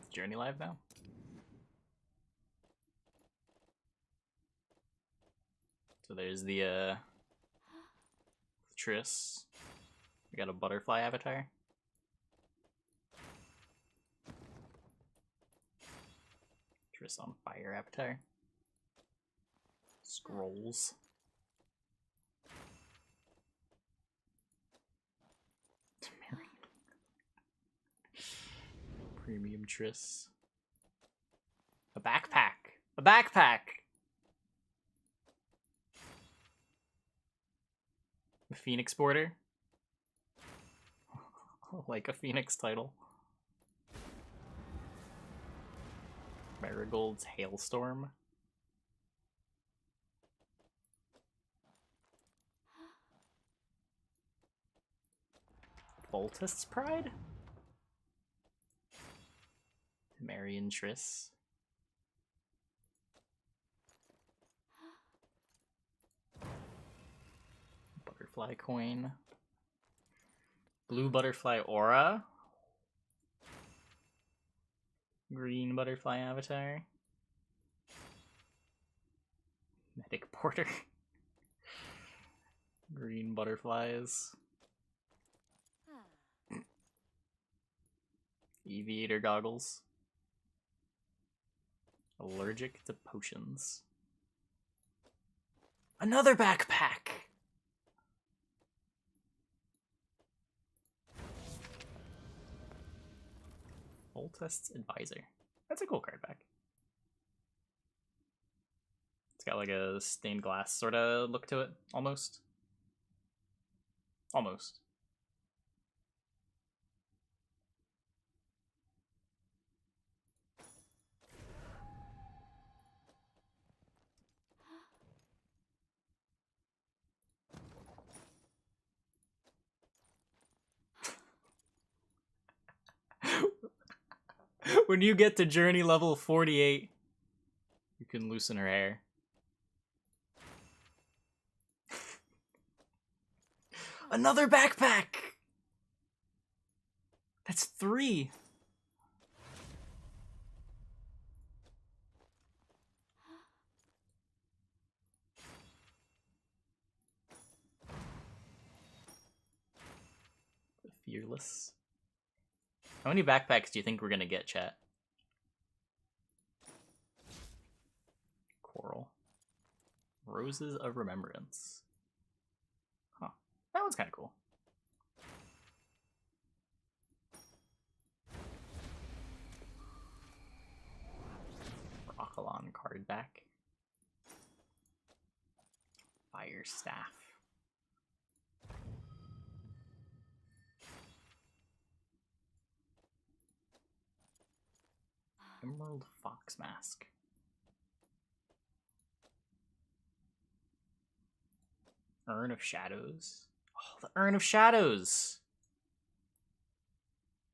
Is Journey live now? So there's the Triss. We got a butterfly avatar. Triss on fire avatar. Scrolls. Premium Triss. A backpack! A backpack! The Phoenix border. Like a Phoenix title. Marigold's Hailstorm. Voltist's Pride? Marion Triss. Butterfly coin. Blue butterfly aura. Green butterfly avatar. Medic porter. Green butterflies. Aviator goggles. Allergic to potions. Another backpack! Voltist's Advisor. That's a cool card back. It's got like a stained glass sort of look to it, almost. Almost. When you get to journey level 48, you can loosen her hair. Another backpack! That's 3. Fearless. How many backpacks do you think we're gonna get, chat? Coral. Roses of Remembrance. Huh. That one's kind of cool. Rockalon card back. Fire Staff. Emerald Fox Mask. Urn of Shadows. Oh, the Urn of Shadows!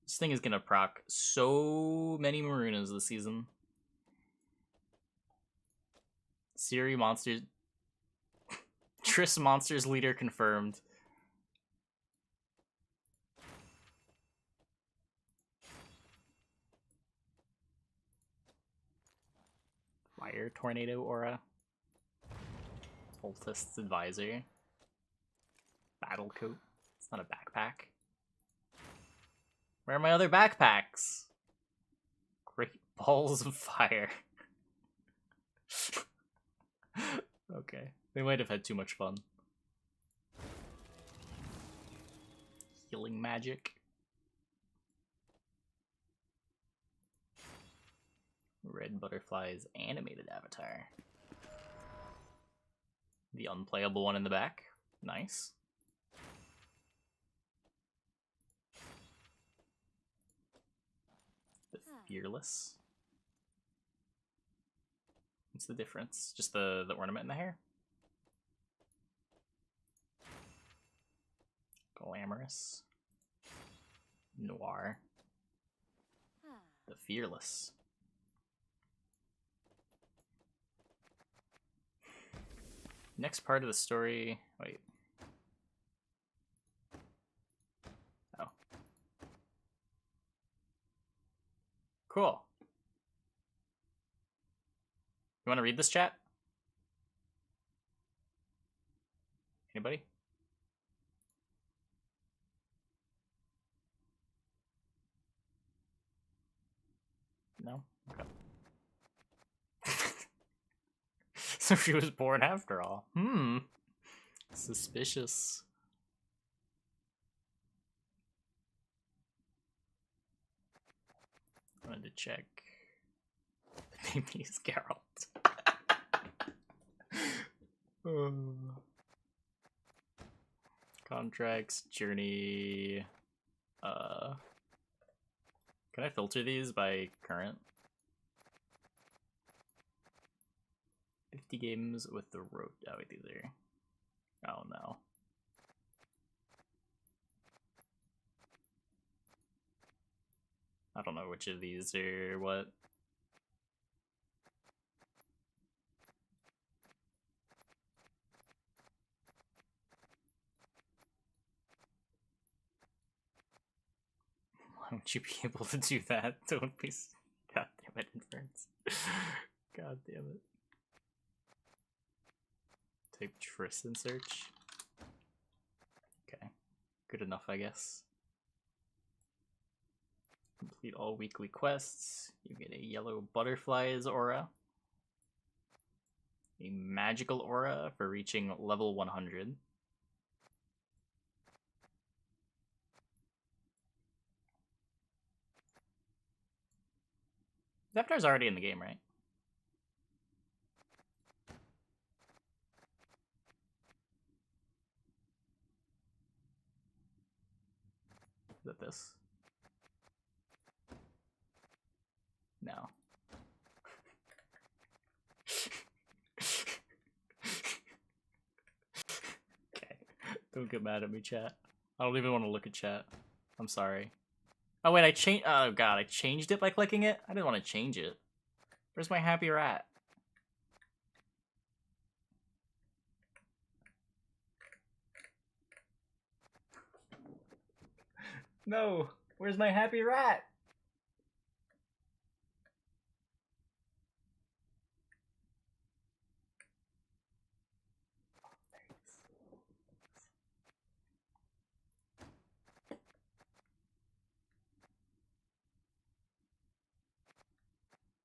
This thing is gonna proc so many Marunas this season. Siri Monsters... Triss Monsters leader confirmed. Fire Tornado Aura. Cultist's Advisor. Battle Coat. It's not a backpack. Where are my other backpacks? Great Balls of Fire. Okay. They might have had too much fun. Healing Magic. Red Butterfly's animated avatar. The unplayable one in the back. Nice. The Fearless. What's the difference? Just the ornament in the hair? Glamorous. Noir. The Fearless. Next part of the story... Wait. Oh. Cool. You want to read this, chat? Anybody? No? Okay. So she was born after all. Suspicious. I wanted to check. The name is Geralt. Contracts, journey. Can I filter these by current? 50 games with the rope. Oh, wait, these are. Oh no. I don't know which of these are what. Why would you be able to do that? Don't be. God damn it, Inference. God damn it. Type Triss in search. Okay. Good enough, I guess. Complete all weekly quests. You get a yellow butterfly's aura. A magical aura for reaching level 100. Zeptar's already in the game, right? Is it this? No. Okay. Don't get mad at me, chat. I don't even want to look at chat. I'm sorry. Oh wait, I changed. Oh god, I changed it by clicking it? I didn't want to change it. Where's my happy rat? No! Where's my happy rat?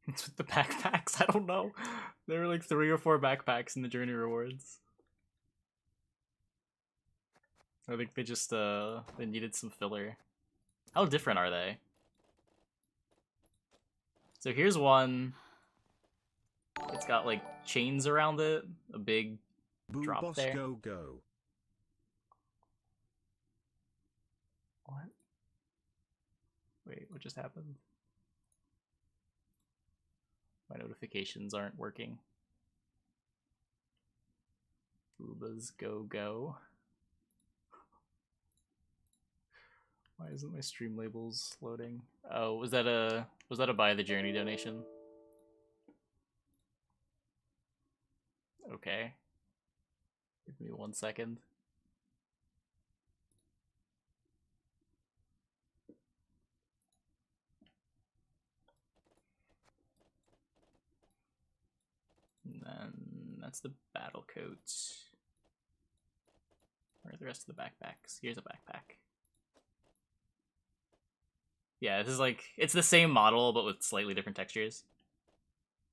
It's with the backpacks? I don't know. There were like 3 or 4 backpacks in the journey rewards. I think they just they needed some filler. How different are they? So here's one. It's got like chains around it, a big Boo drop boss there. go go. What? Wait, what just happened? My notifications aren't working. Boobas go go. Why isn't my stream labels loading? Oh, was that a buy the journey donation? Okay. Give me 1 second. And then that's the battle coat. Where are the rest of the backpacks? Here's a backpack. Yeah, this is like, it's the same model, but with slightly different textures.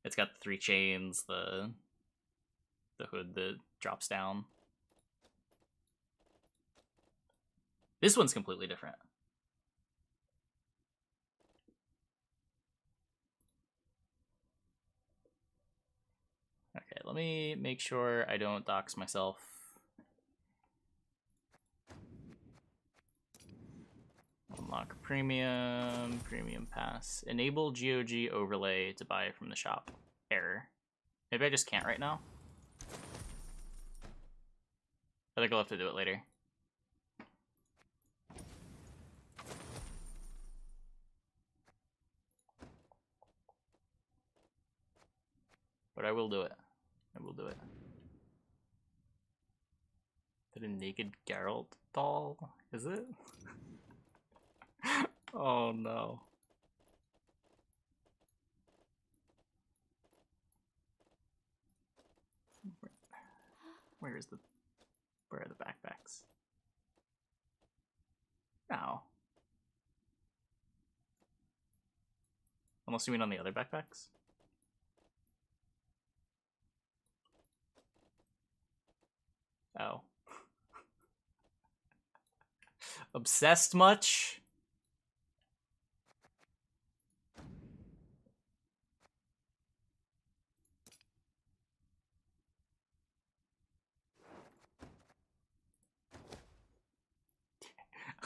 It's got the 3 chains, the hood that drops down. This one's completely different. Okay, let me make sure I don't dox myself. Unlock premium pass. Enable GOG overlay to buy from the shop. Error. Maybe I just can't right now. I think I'll have to do it later. But I will do it. I will do it. Is it a naked Geralt doll? Is it? Oh no. Where are the backpacks? No. Unless you mean on the other backpacks? Oh. Obsessed much?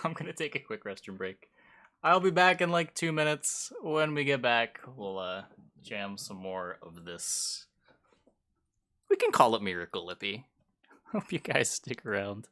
I'm gonna take a quick restroom break. I'll be back in like 2 minutes. When we get back, we'll jam some more of this. We can call it Miracle Lippy. Hope you guys stick around.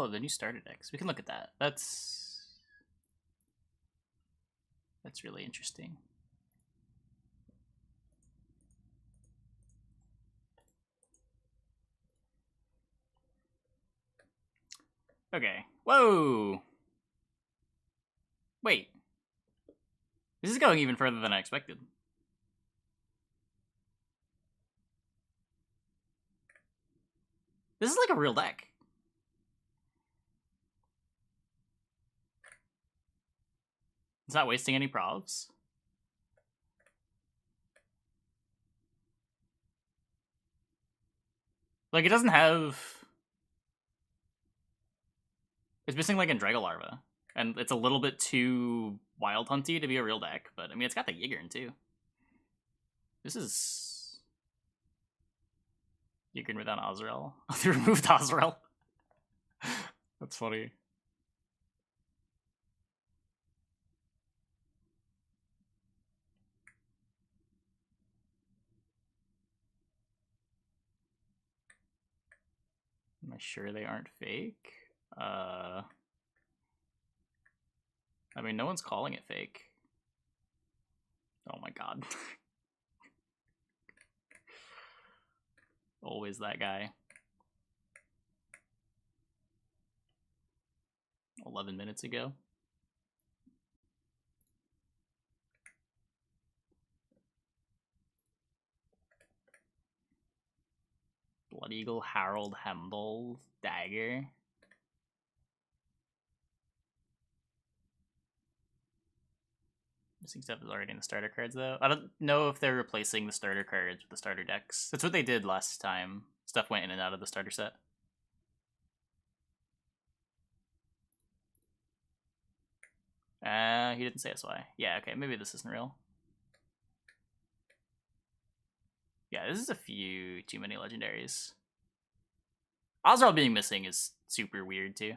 Oh, the new starter decks. We can look at that. That's really interesting. Okay. Whoa! Wait. This is going even further than I expected. This is like a real deck. It's not wasting any probs. Like, it doesn't have... It's missing, like, Andregalarva. And it's a little bit too Wild Hunty to be a real deck, but, I mean, it's got the Yigern, too. This is... Yigern without Azrael. They removed Azrael. That's funny. Am I sure they aren't fake? I mean, no one's calling it fake. Oh my god. Always that guy. 11 minutes ago. Blood Eagle, Harold, Hemdall, Dagger. Missing stuff is already in the starter cards, though. I don't know if they're replacing the starter cards with the starter decks. That's what they did last time. Stuff went in and out of the starter set. He didn't say us why. Yeah, okay, maybe this isn't real. Yeah, this is a few too many legendaries. Azrael being missing is super weird, too.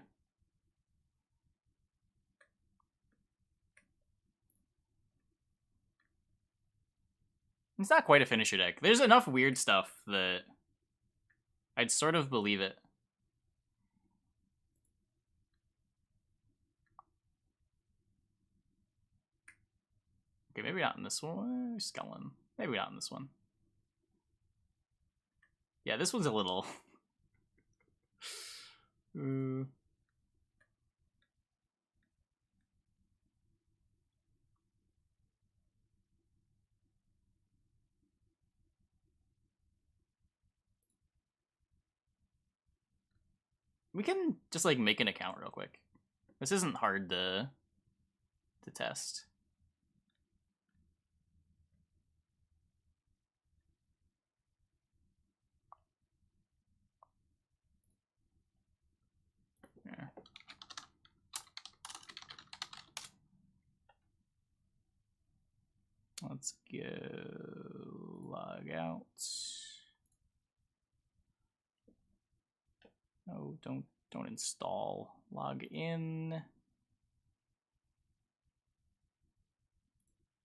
It's not quite a finisher deck. There's enough weird stuff that I'd sort of believe it. Okay, maybe not in this one. Skellen. Maybe not in this one. Yeah, this one's a little... We can just, like, make an account real quick. This isn't hard to test. Yeah. Let's go log out. Oh, don't install. Log in.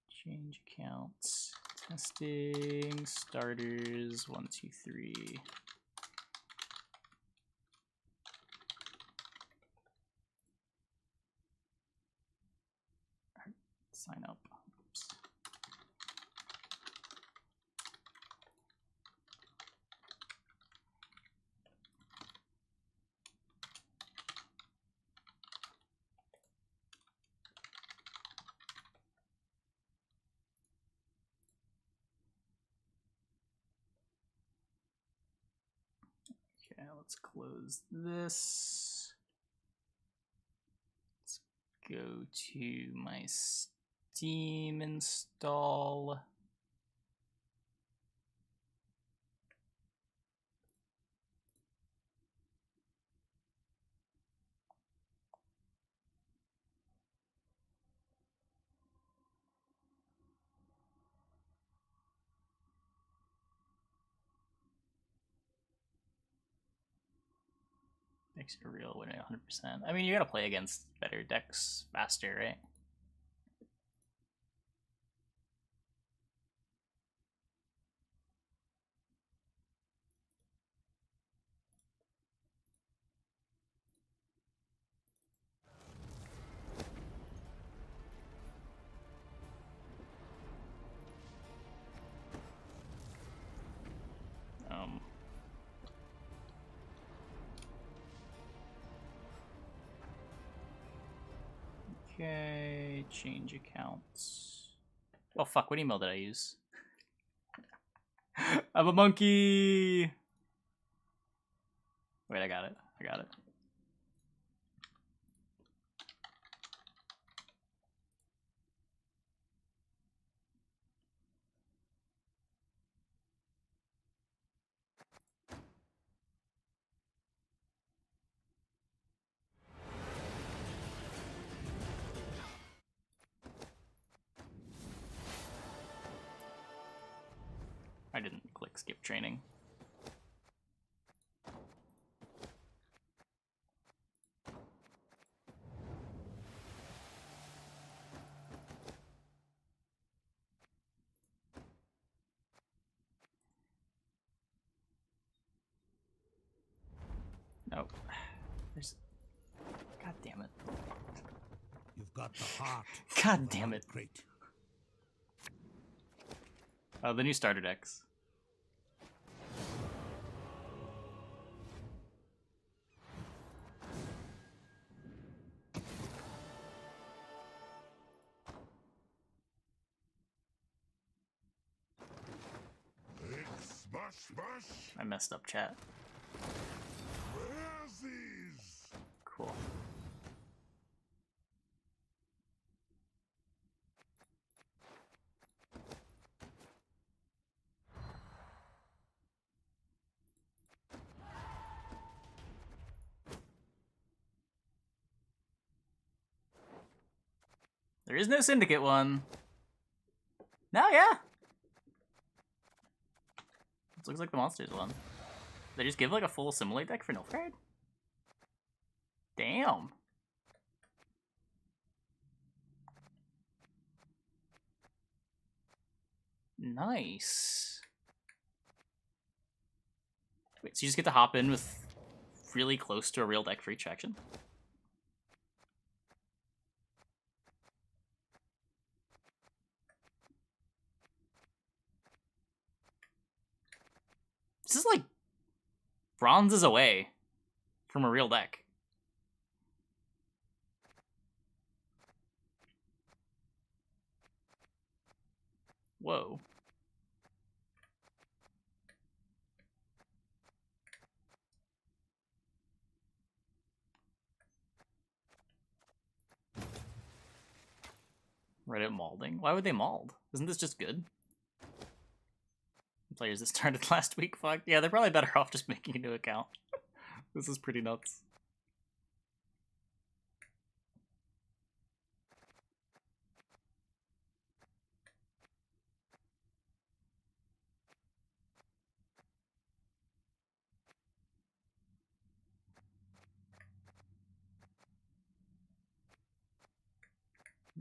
Change accounts. Testing starters 1, 2, 3. Sign up. Oops. Okay, let's close this. Let's go to my Steam install. Makes it real winning 100%. I mean, you gotta play against better decks faster, right? Okay, change accounts. Oh fuck, what email did I use? I'm a monkey! Wait, I got it. I got it. I didn't click skip training. Nope. There's... God damn it. You've got the heart. God damn it. Great. Oh, the new starter decks. Smash, smash. I messed up chat. Where's these? Cool. There is no Syndicate one. No, yeah. This looks like the Monsters one. They just give like a full Assimilate deck for Nilfgaard? Damn. Nice. Wait, so you just get to hop in with really close to a real deck for each action? This is like bronzes away from a real deck. Whoa. Reddit malding? Why would they mald? Isn't this just good? Players that started last week, fuck. Yeah, they're probably better off just making a new account. This is pretty nuts.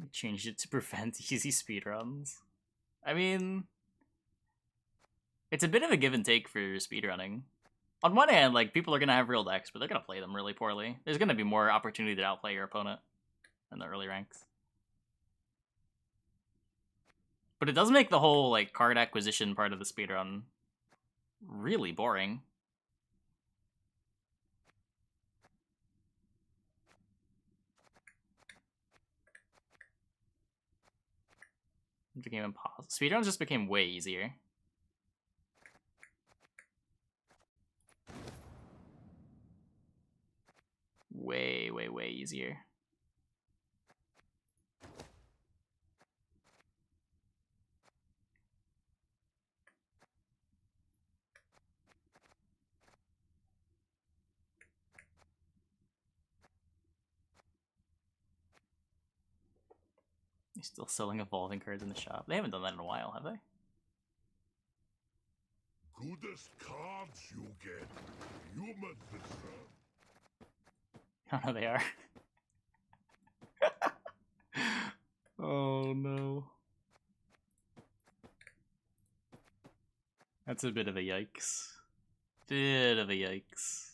They changed it to prevent easy speedruns. I mean, it's a bit of a give and take for speedrunning. On one hand, like, people are going to have real decks, but they're going to play them really poorly. There's going to be more opportunity to outplay your opponent in the early ranks. But it does make the whole, like, card acquisition part of the speedrun really boring. It became impossible. Speedruns just became way easier. Way, way, way easier. They're still selling evolving cards in the shop. They haven't done that in a while, have they? Goodest cards you get. Human deserve. Oh, no, they are. Oh, no. That's a bit of a yikes. Bit of a yikes.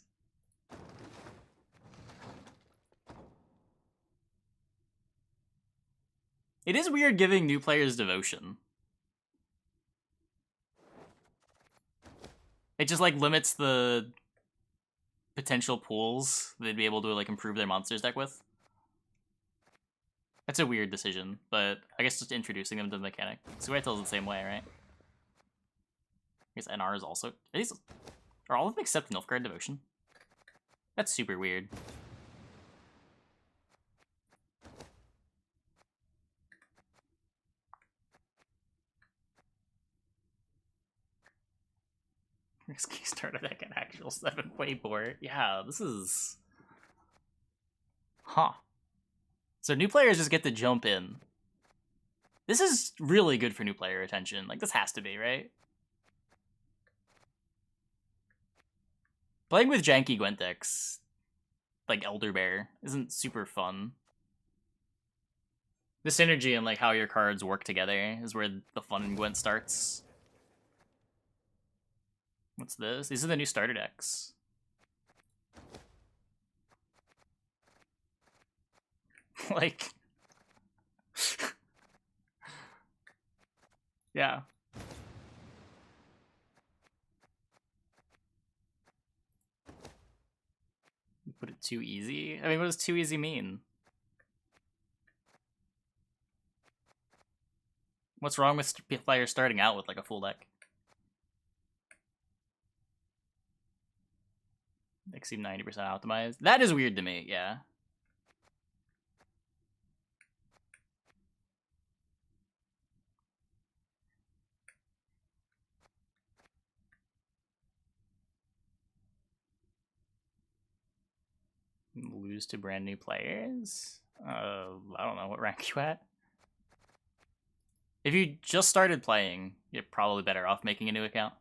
It is weird giving new players devotion. It just, like, limits the potential pools they'd be able to, like, improve their monsters deck with. That's a weird decision, but I guess just introducing them to the mechanic. Suetel's the same way, right? I guess NR is also... Are all of them except Nilfgaard Devotion? That's super weird. Risky starter deck an actual 7-way board. Yeah, this is... Huh. So new players just get to jump in. This is really good for new player retention. Like, this has to be, right? Playing with janky Gwent decks, like Elder Bear, isn't super fun. The synergy and like how your cards work together is where the fun in Gwent starts. What's this? These are the new starter decks. Like... yeah. You put it too easy? I mean, what does too easy mean? What's wrong with players starting out with like a full deck? Decks seem 90% optimized. That is weird to me, yeah. Lose to brand new players? I don't know, what rank you at? If you just started playing, you're probably better off making a new account.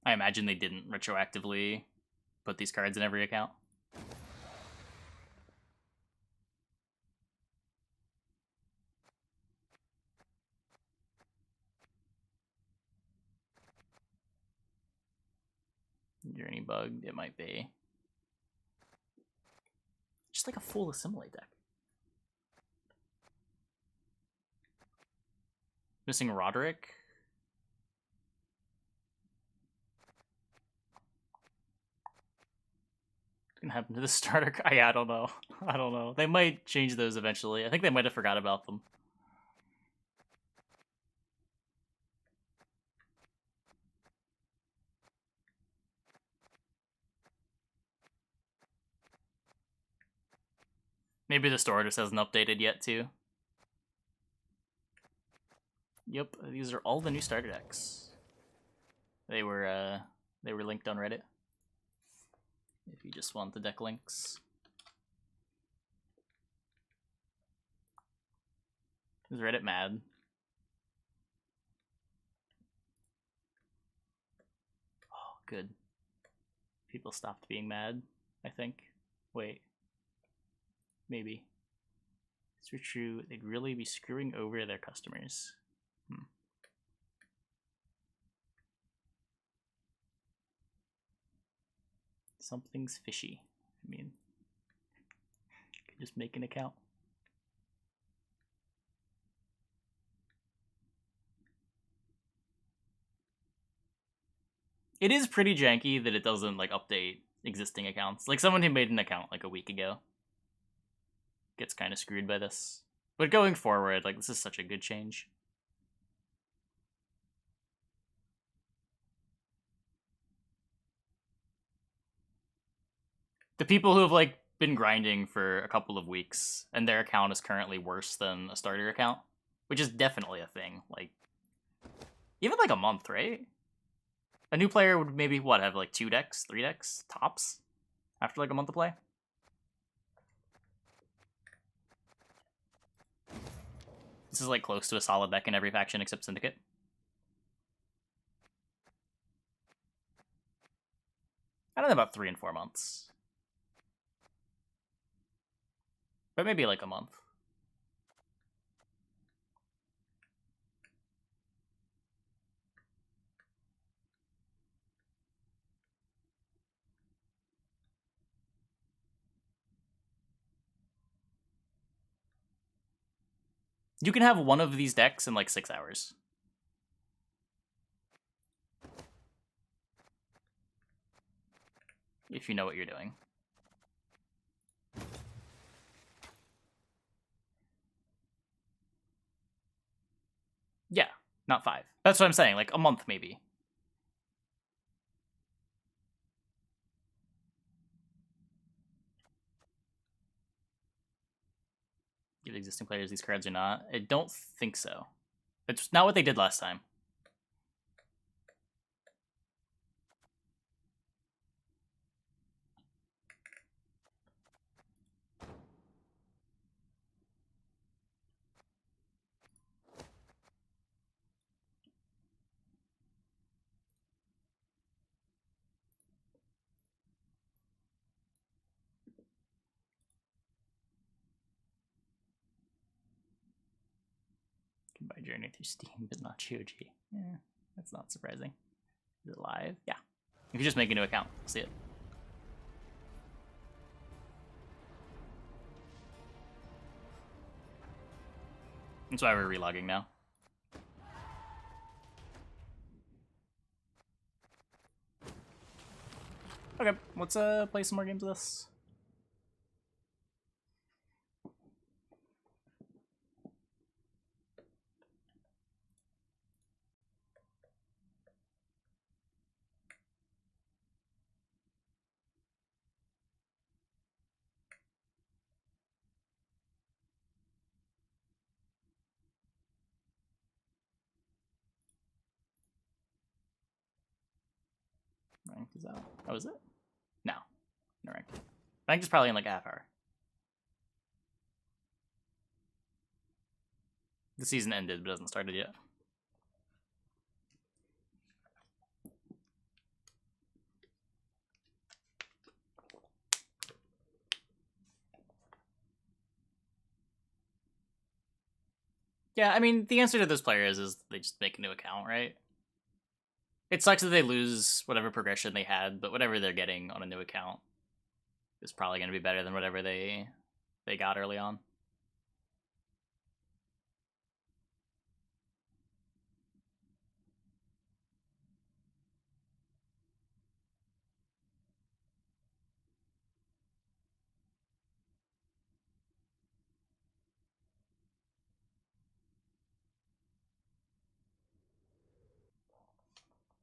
I imagine they didn't retroactively put these cards in every account. Journey bugged, it might be. Just like a full assimilate deck. Missing Roderick. What's gonna happen to the starter? I don't know. I don't know. They might change those eventually. I think they might have forgot about them. Maybe the store just hasn't updated yet, too. Yep, these are all the new starter decks. They were linked on Reddit. If you just want the deck links. Is Reddit mad? Oh, good. People stopped being mad, I think. Wait. Maybe. It's true, they'd really be screwing over their customers. Something's fishy. I mean, you could just make an account. It is pretty janky that it doesn't like update existing accounts. Like someone who made an account like a week ago gets kind of screwed by this. But going forward, like this is such a good change. The people who have like been grinding for a couple of weeks and their account is currently worse than a starter account, which is definitely a thing. Like even like a month, right? A new player would maybe what have like 2 decks, 3 decks tops after like a month of play. This is like close to a solid deck in every faction except Syndicate. I don't know, about 3 and 4 months. But maybe like a month. You can have one of these decks in like 6 hours. if you know what you're doing. Yeah, not 5. That's what I'm saying, like a month maybe. Give existing players these cards or not? I don't think so. It's not what they did last time. Can buy Journey through Steam, but not GOG. Yeah, that's not surprising. Is it live? Yeah. If you just make a new account, see it. That's why we're relogging now. Okay, let's play some more games of this. Ranked is out. Oh, is it? No. No ranked. Ranked is probably in like a half hour. The season ended, but hasn't started yet. Yeah, I mean, the answer to those players is they just make a new account, right? It sucks that they lose whatever progression they had, but whatever they're getting on a new account is probably going to be better than whatever they got early on.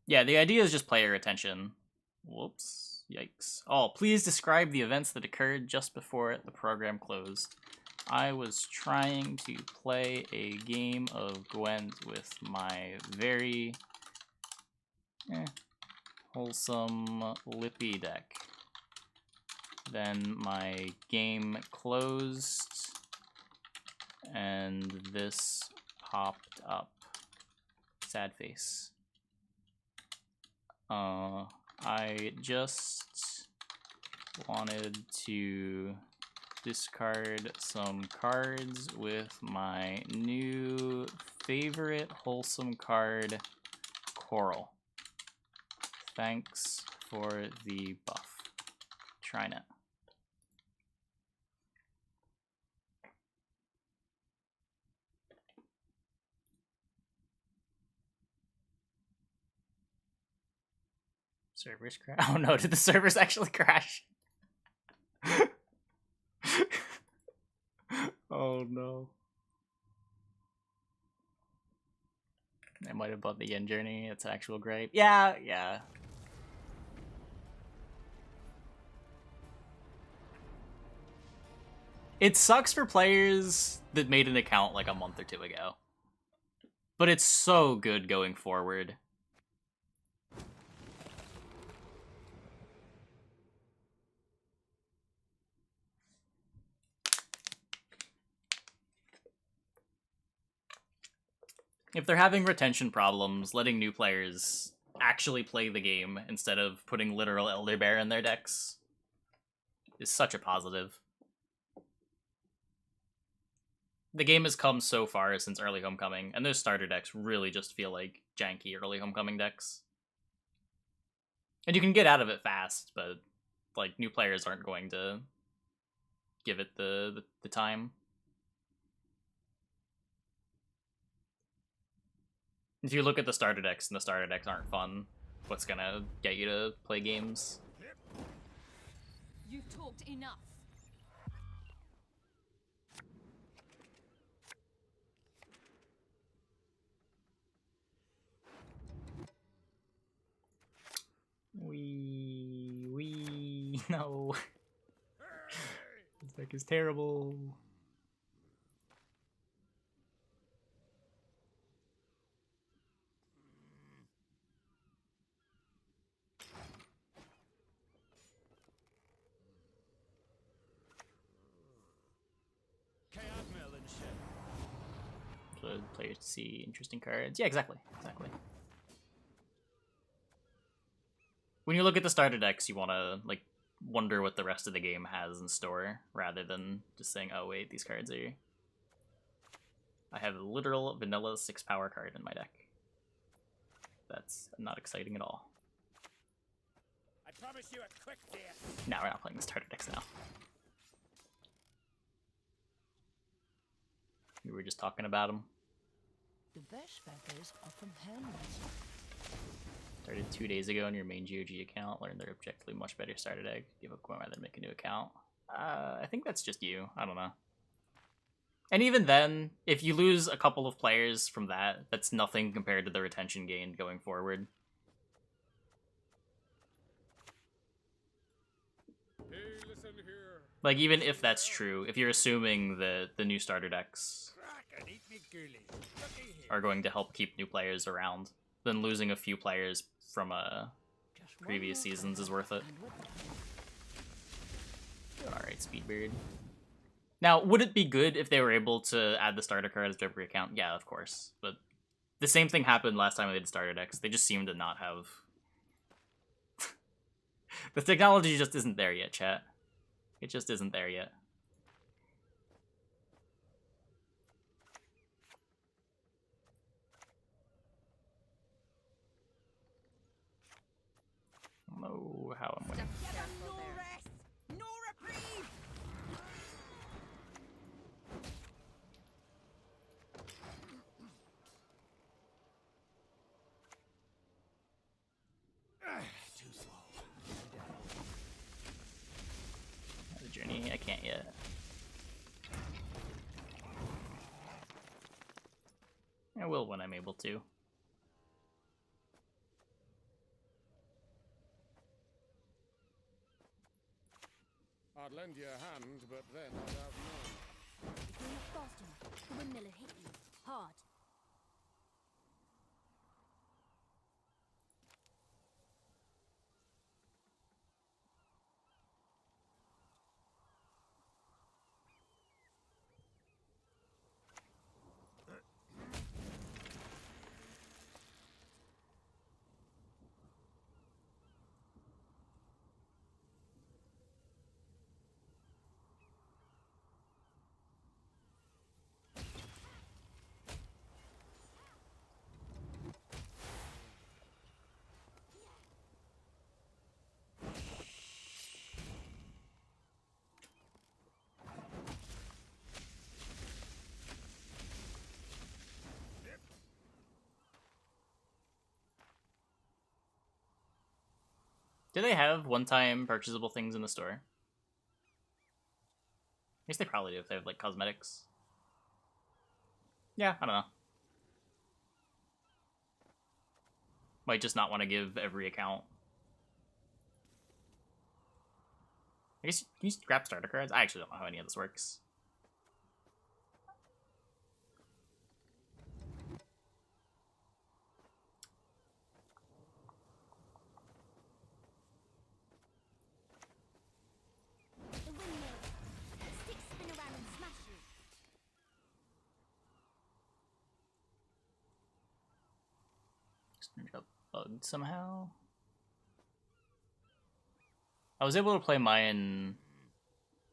Yeah, the idea is just player retention. Whoops. Yikes. Oh, please describe the events that occurred just before the program closed. I was trying to play a game of Gwent with my very wholesome Lippy deck. Then my game closed, and this popped up. Sad face. I just wanted to discard some cards with my new favorite wholesome card, Coral. Thanks for the buff. Trynet. Servers crash? Oh no, did the servers actually crash? Oh no. I might have bought the Yen Journey, it's actual grape. Yeah. It sucks for players that made an account like a month or two ago. But it's so good going forward. If they're having retention problems, letting new players actually play the game instead of putting literal Elderbear in their decks is such a positive. The game has come so far since early Homecoming, and those starter decks really just feel like janky early Homecoming decks. And you can get out of it fast, but like new players aren't going to give it the time. If you look at the starter decks and the starter decks aren't fun, what's gonna get you to play games? You've talked enough. No. This deck is terrible. So players to see interesting cards. Yeah, exactly. When you look at the starter decks, you want to like wonder what the rest of the game has in store, rather than just saying, "Oh wait, these cards are." I have a literal vanilla 6-power card in my deck. That's not exciting at all. I promise you a quick death. Now we're not playing the starter decks now. We were just talking about them. The best feathers are from hens. Started 2 days ago on your main GOG account. Learned they're objectively much better starter deck. Give up coin rather than make a new account. I think that's just you. I don't know. And even then, if you lose a couple of players from that, that's nothing compared to the retention gained going forward. Hey, listen here. Like, even if that's true, if you're assuming that the new starter decks Crack and eat me girly. Looky here. are going to help keep new players around, then losing a few players from previous seasons is worth it. Alright, Speedbeard. Now, would it be good if they were able to add the starter cards to every account? Yeah, of course. But the same thing happened last time they did starter decks. They just seem to not have... The technology just isn't there yet, chat. It just isn't there yet. I don't know how I'm winning. No rest, no reprieve. Too slow. The journey, I can't yet. I will when I'm able to. I'd lend you a hand, but then I'd have none. If you're not fast enough, the windmill will hit you hard. Do they have one-time purchasable things in the store? I guess they probably do if they have, like, cosmetics. Yeah, I don't know. Might just not want to give every account. I guess, can you grab starter cards? I actually don't know how any of this works. The windmill. The sticks spin around and smash you. Got bugged somehow. I was able to play mine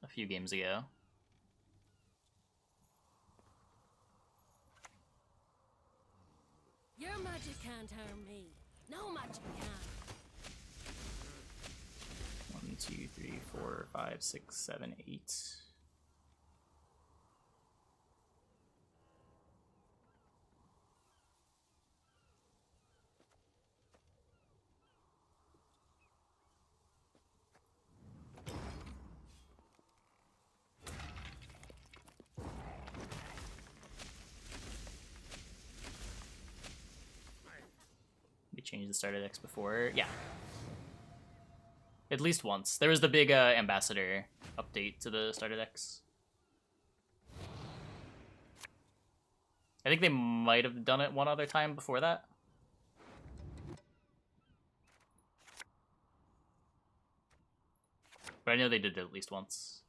a few games ago. Your magic can't harm me. No magic can. 1, 2, 3, 4, 5, 6, 7, 8. changed the starter decks before. Yeah. At least once. There was the big ambassador update to the starter decks. I think they might have done it one other time before that. But I know they did it at least once.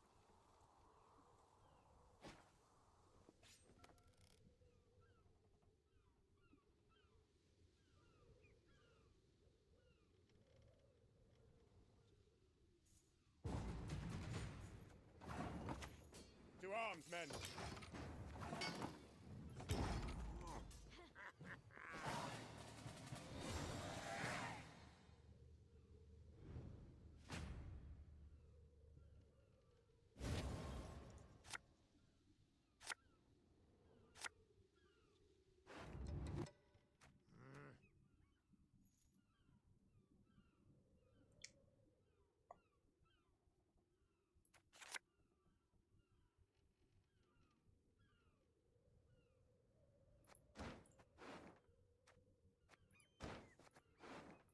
To arms, men!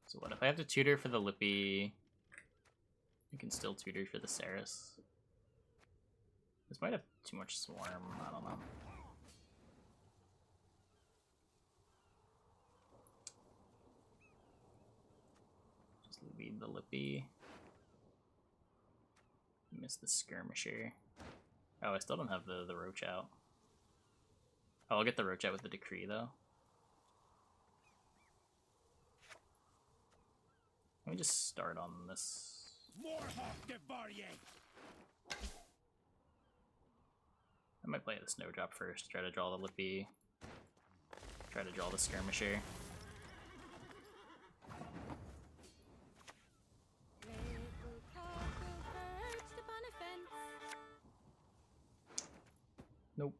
So what if I have to tutor for the Lippy? I can still tutor for the Saris. This might have too much swarm, I don't know. Just leave the Lippy. Miss the Skirmisher. Oh, I still don't have the Roach out. Oh, I'll get the Roach out with the Decree though. Let me just start on this. I might play the Snowdrop first, try to draw the Lippy, try to draw the Skirmisher. Little castle perched upon a fence. Nope.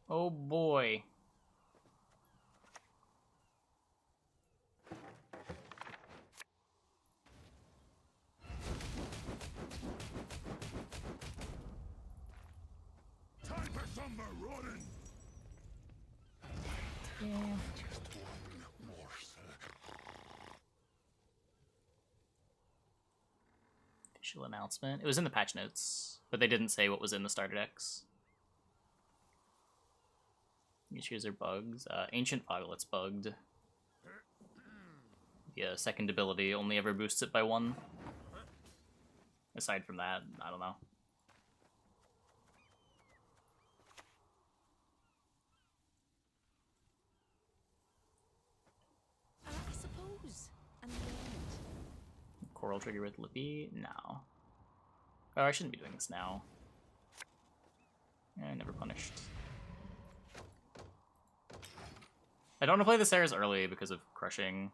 Oh boy. Time for some marauding! Just one more Official announcement. It was in the patch notes, but they didn't say what was in the starter decks. Issues are bugs. Ancient Foglet's bugged. The second ability only ever boosts it by 1. Aside from that, I don't know. I suppose. And the end. Coral trigger with Lippy? No. Oh, I shouldn't be doing this now. I never punished. I don't want to play the Saris early because of crushing.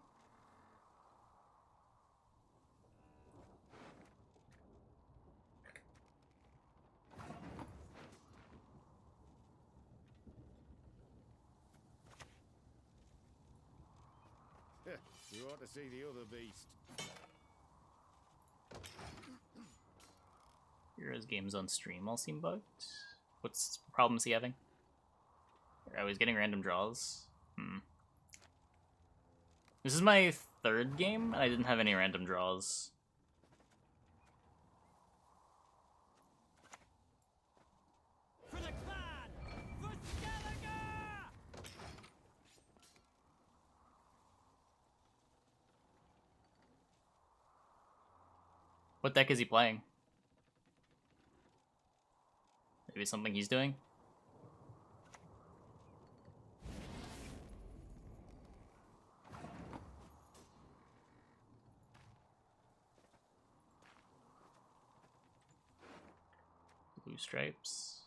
You ought to see the other beast. Heroes games on stream all seem bugged. What's problems he having? Oh, he's getting random draws. This is my 3rd game, and I didn't have any random draws. For the clan! For Skellige! What deck is he playing? Maybe something he's doing? Blue stripes.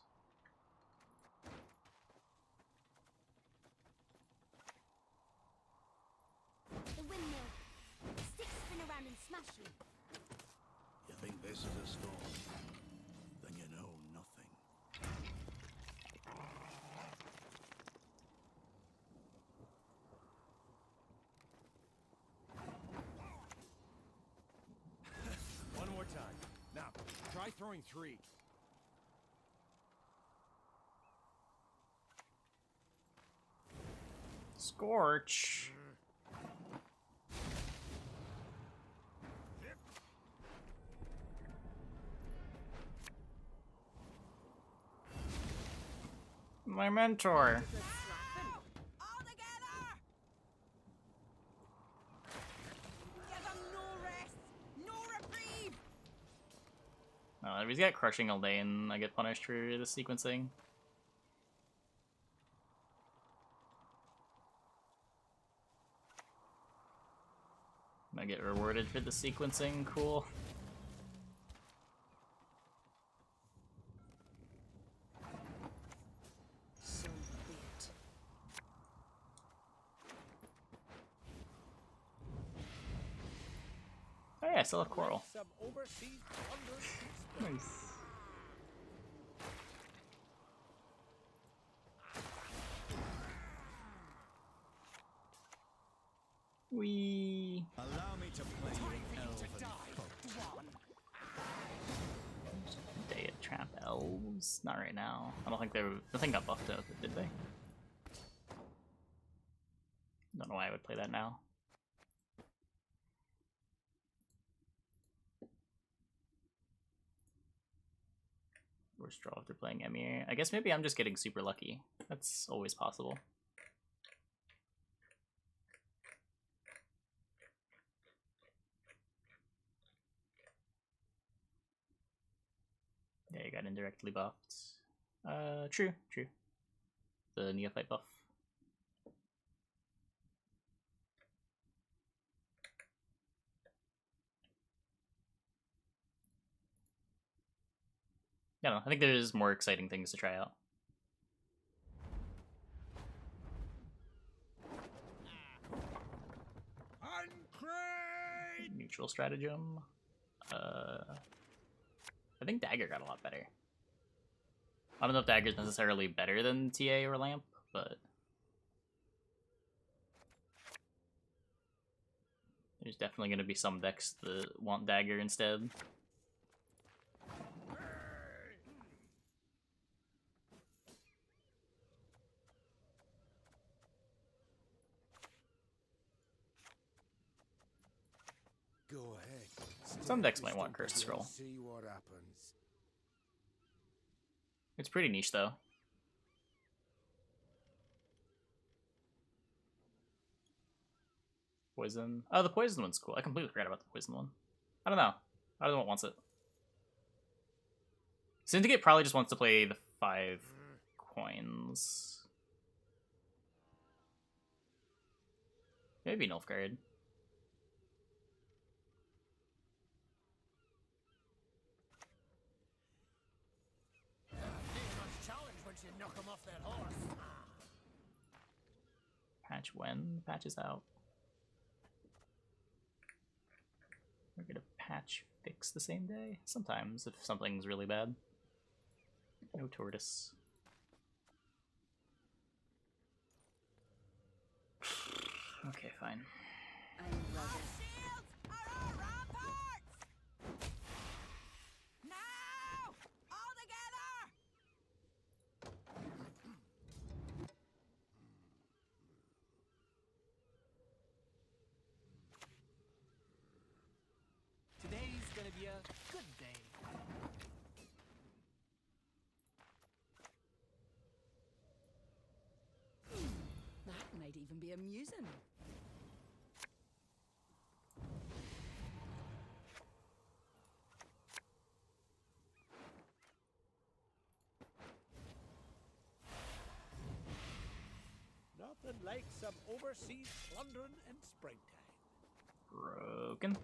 Try throwing 3. Scorch. My mentor. All together! Give him no rest, no reprieve! Oh, if he's got crushing all day and I get punished for the sequencing. I get rewarded for the sequencing, cool. So be it. Oh yeah, I still have coral. Some overseas plunderers. Nice. We Allow me to play elven Day of Trap Elves. Not right now. I don't think they were. Nothing got buffed up, did they? Don't know why I would play that now. Worst draw if they're playing Emir. I guess maybe I'm just getting super lucky. That's always possible. Yeah, you got indirectly buffed. True. The Neophyte buff. I don't know, I think there's more exciting things to try out. Neutral stratagem. I think Dagger got a lot better. I don't know if Dagger's necessarily better than TA or Lamp, but there's definitely going to be some decks that want Dagger instead. Go ahead. Some decks might Stare want at Cursed Mr. Scroll. See what happens. It's pretty niche though. Poison. Oh, the poison one's cool. I completely forgot about the poison one. I don't know. I don't know what wants it. Syndicate probably just wants to play the 5 coins. Maybe Nilfgaard. Patch when? Patch is out. We're gonna patch fix the same day? Sometimes, if something's really bad. No tortoise. Okay, fine. I'm ready. Shields are our ramparts! Now! All together! Today's gonna be a good day. That might even be amusing. Nothing like some overseas plundering in springtime. Broken.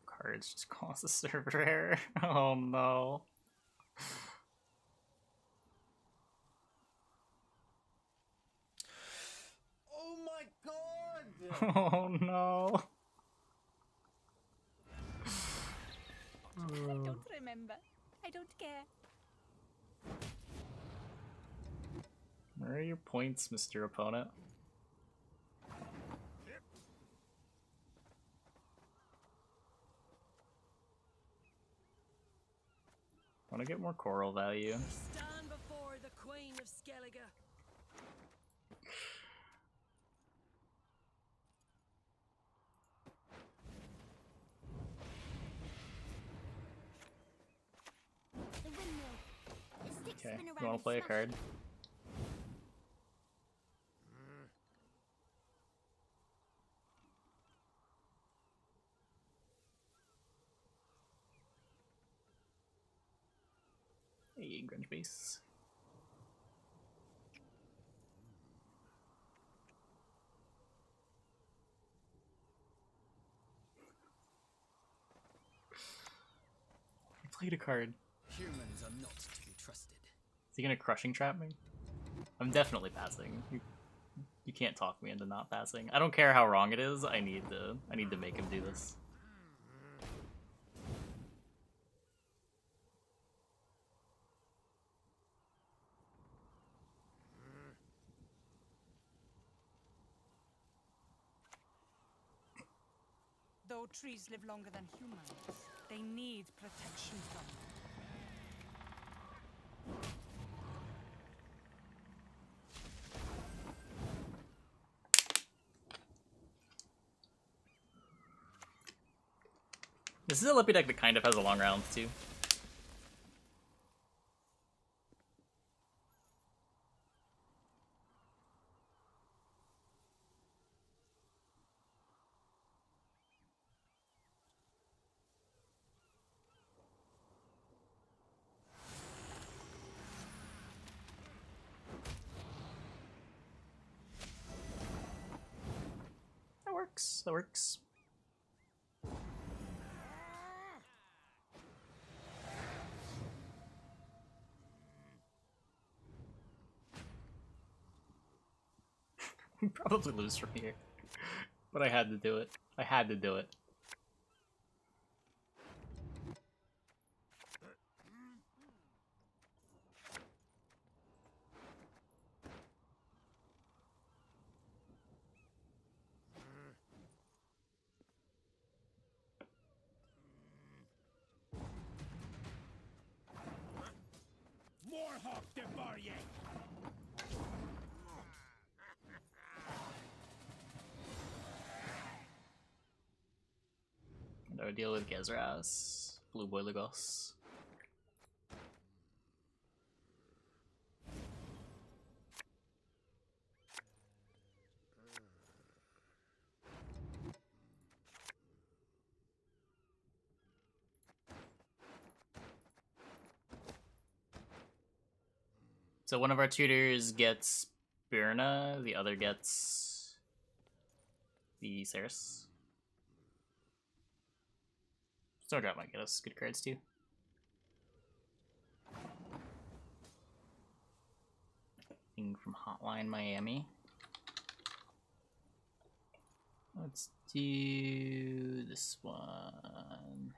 Cards just cause a server error. Oh no. Oh my god! Oh no. I don't remember. I don't care. Where are your points, Mr. Opponent? Want to get more coral value. Stand before the Queen of Skellige. The windmill. The sticks Okay, spin you around want and to play a smash card? it. Hey, Grunge Base. I played a card. Humans are not to be trusted. Is he gonna crushing trap me? I'm definitely passing. You can't talk me into not passing. I don't care how wrong it is. I need to make him do this. Though trees live longer than humans, they need protection from them. This is a Lippy deck that kind of has a long round too. That works. That works. We probably lose from here, but I had to do it. I had to do it. Warhawk de Barrier! And I would deal with Gezras, Blue Boy Lagos. So one of our tutors gets Birna, the other gets the Ceres. Snowdrop might get us good cards too. Thing from Hotline Miami. Let's do this one.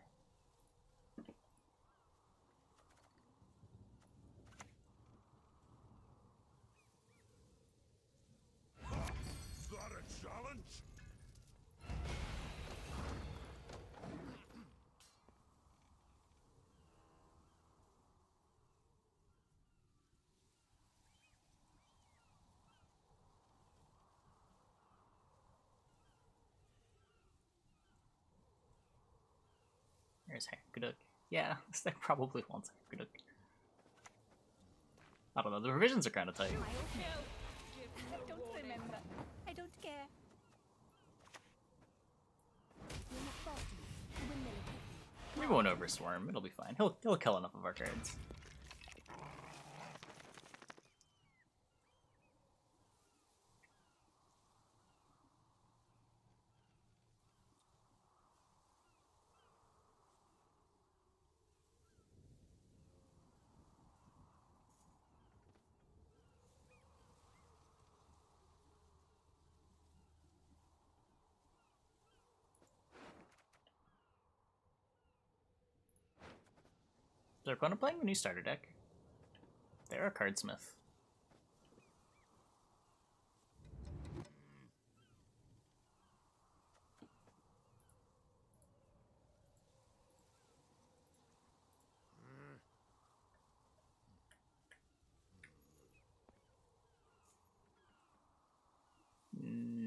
Is that a challenge? There's Herkuduk. Yeah, this deck probably wants Herkuduk. I don't know, the revisions are kind of tight. I don't remember. I don't care. You're not fast enough. The windmill will take you. We won't overswarm, it'll be fine. He'll kill enough of our cards. Is our opponent playing a new starter deck? They're a cardsmith.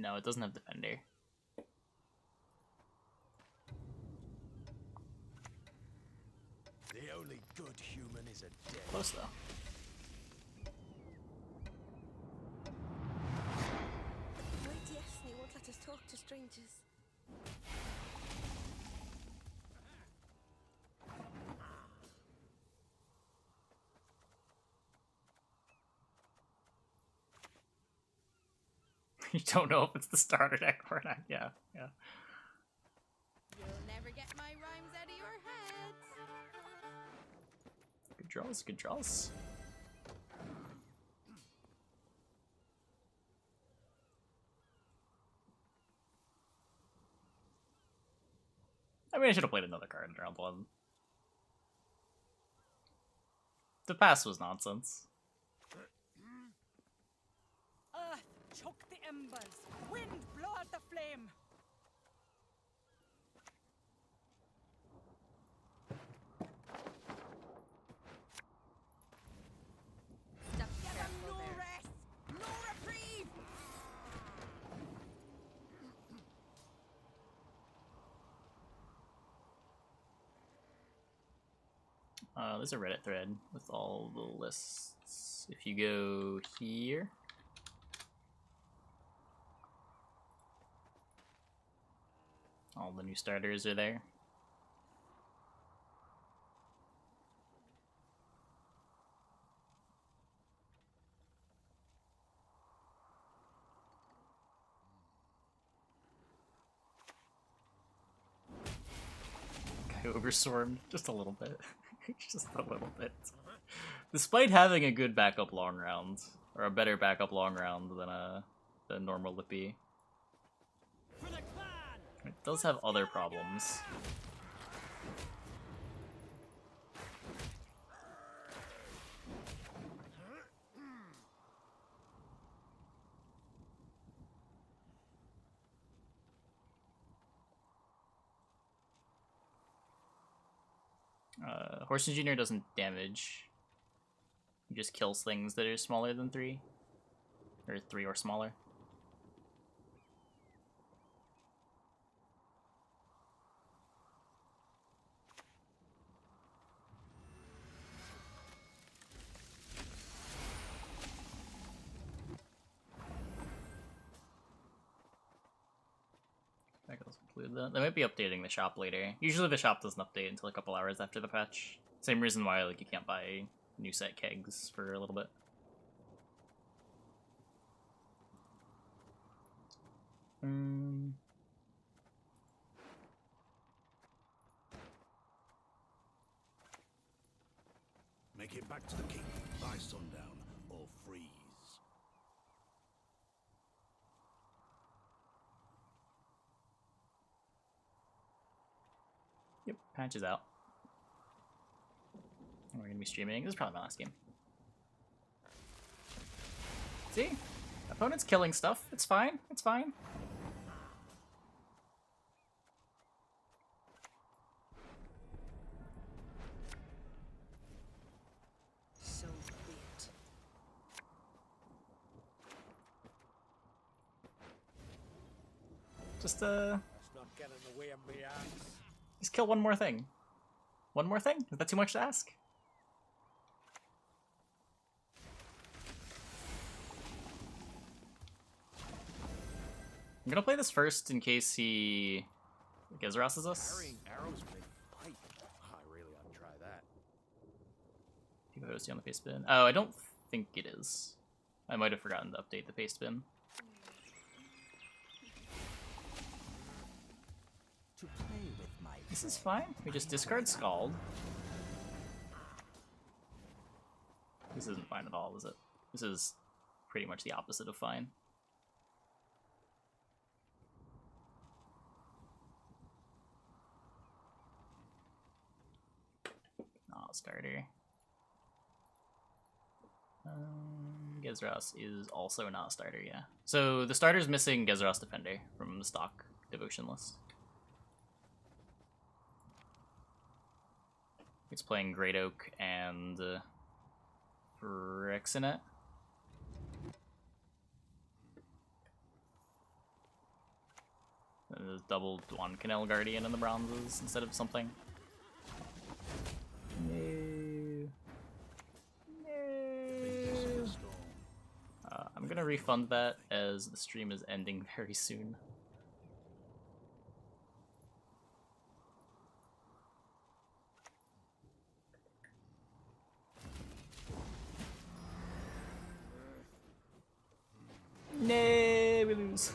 No, it doesn't have Defender. The only good human is a dead. Close though. My destiny won't let us talk to strangers. You don't know if it's the starter deck or not. Yeah, yeah. You'll never get my rhymes out of your head. Good draws, good draws. I mean, I should have played another card in round 1. The pass was nonsense. Earth, choke the embers. Wind, blow out the flame. Step careful no there. Rest, no reprieve. There's a Reddit thread with all the lists. If you go here, all the new starters are there. Guy overswarmed just a little bit. Just a little bit. Despite having a good backup long round, or a better backup long round than normal Lippy, it does have other problems. Horson Jr. doesn't damage. He just kills things that are smaller than 3. Or 3 or smaller. That doesn't include that. They might be updating the shop later. Usually the shop doesn't update until a couple hours after the patch. Same reason why like you can't buy new set kegs for a little bit. Make it back to the king by sundown or freeze. Yep, patch is out. We're gonna be streaming. This is probably my last game. See? Opponent's killing stuff. It's fine. It's fine. So be it. Just That's not getting in the way of me axe. just kill one more thing. One more thing? Is that too much to ask? I'm gonna play this first in case he Gezroses us. Carrying arrows with a pipe. I really ought to try that. Do you see on the paste bin? Oh, I don't think it is. I might have forgotten to update the paste bin. To play with my This is fine. We just discard Scald. This isn't fine at all, is it? This is pretty much the opposite of fine. Not a starter. Gezras is also not a starter, yeah. So the starter's missing Gezras Defender from the stock devotion list. It's playing Great Oak and Rexinet. And there's double Dwan Canal Guardian in the bronzes instead of something. No. No. I'm gonna refund that as the stream is ending very soon. No, we lose.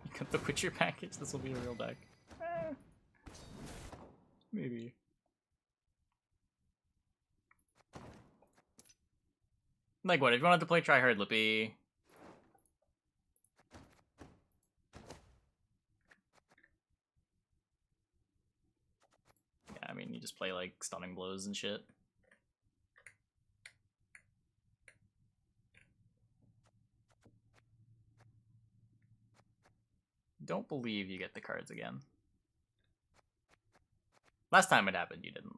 You got the Witcher package? This will be a real deck. Maybe. Like what, if you wanted to play Tryhard Lippy... Yeah, I mean, you just play like Stunning Blows and shit. Don't believe you get the cards again. Last time it happened, you didn't.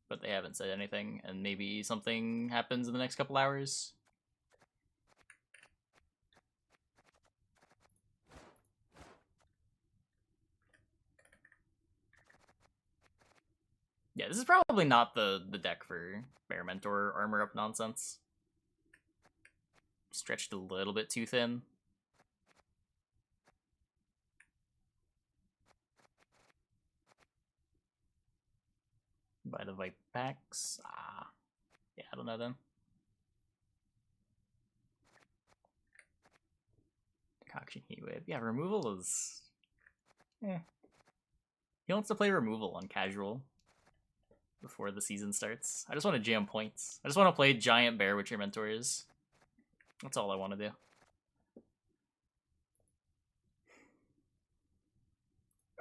But they haven't said anything, and maybe something happens in the next couple hours. Yeah, this is probably not the deck for Bear Mentor Armor Up nonsense. Stretched a little bit too thin. By the Vipe packs. Ah. Yeah, I don't know then. Concoction Heatwave. Yeah, removal is... He wants to play removal on casual before the season starts. I just want to jam points. I just want to play Giant Bear Witcher Mentors. That's all I want to do.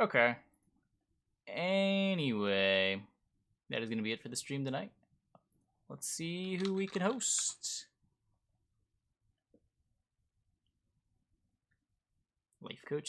Okay. Anyway, that is going to be it for the stream tonight. Let's see who we can host. Life Coach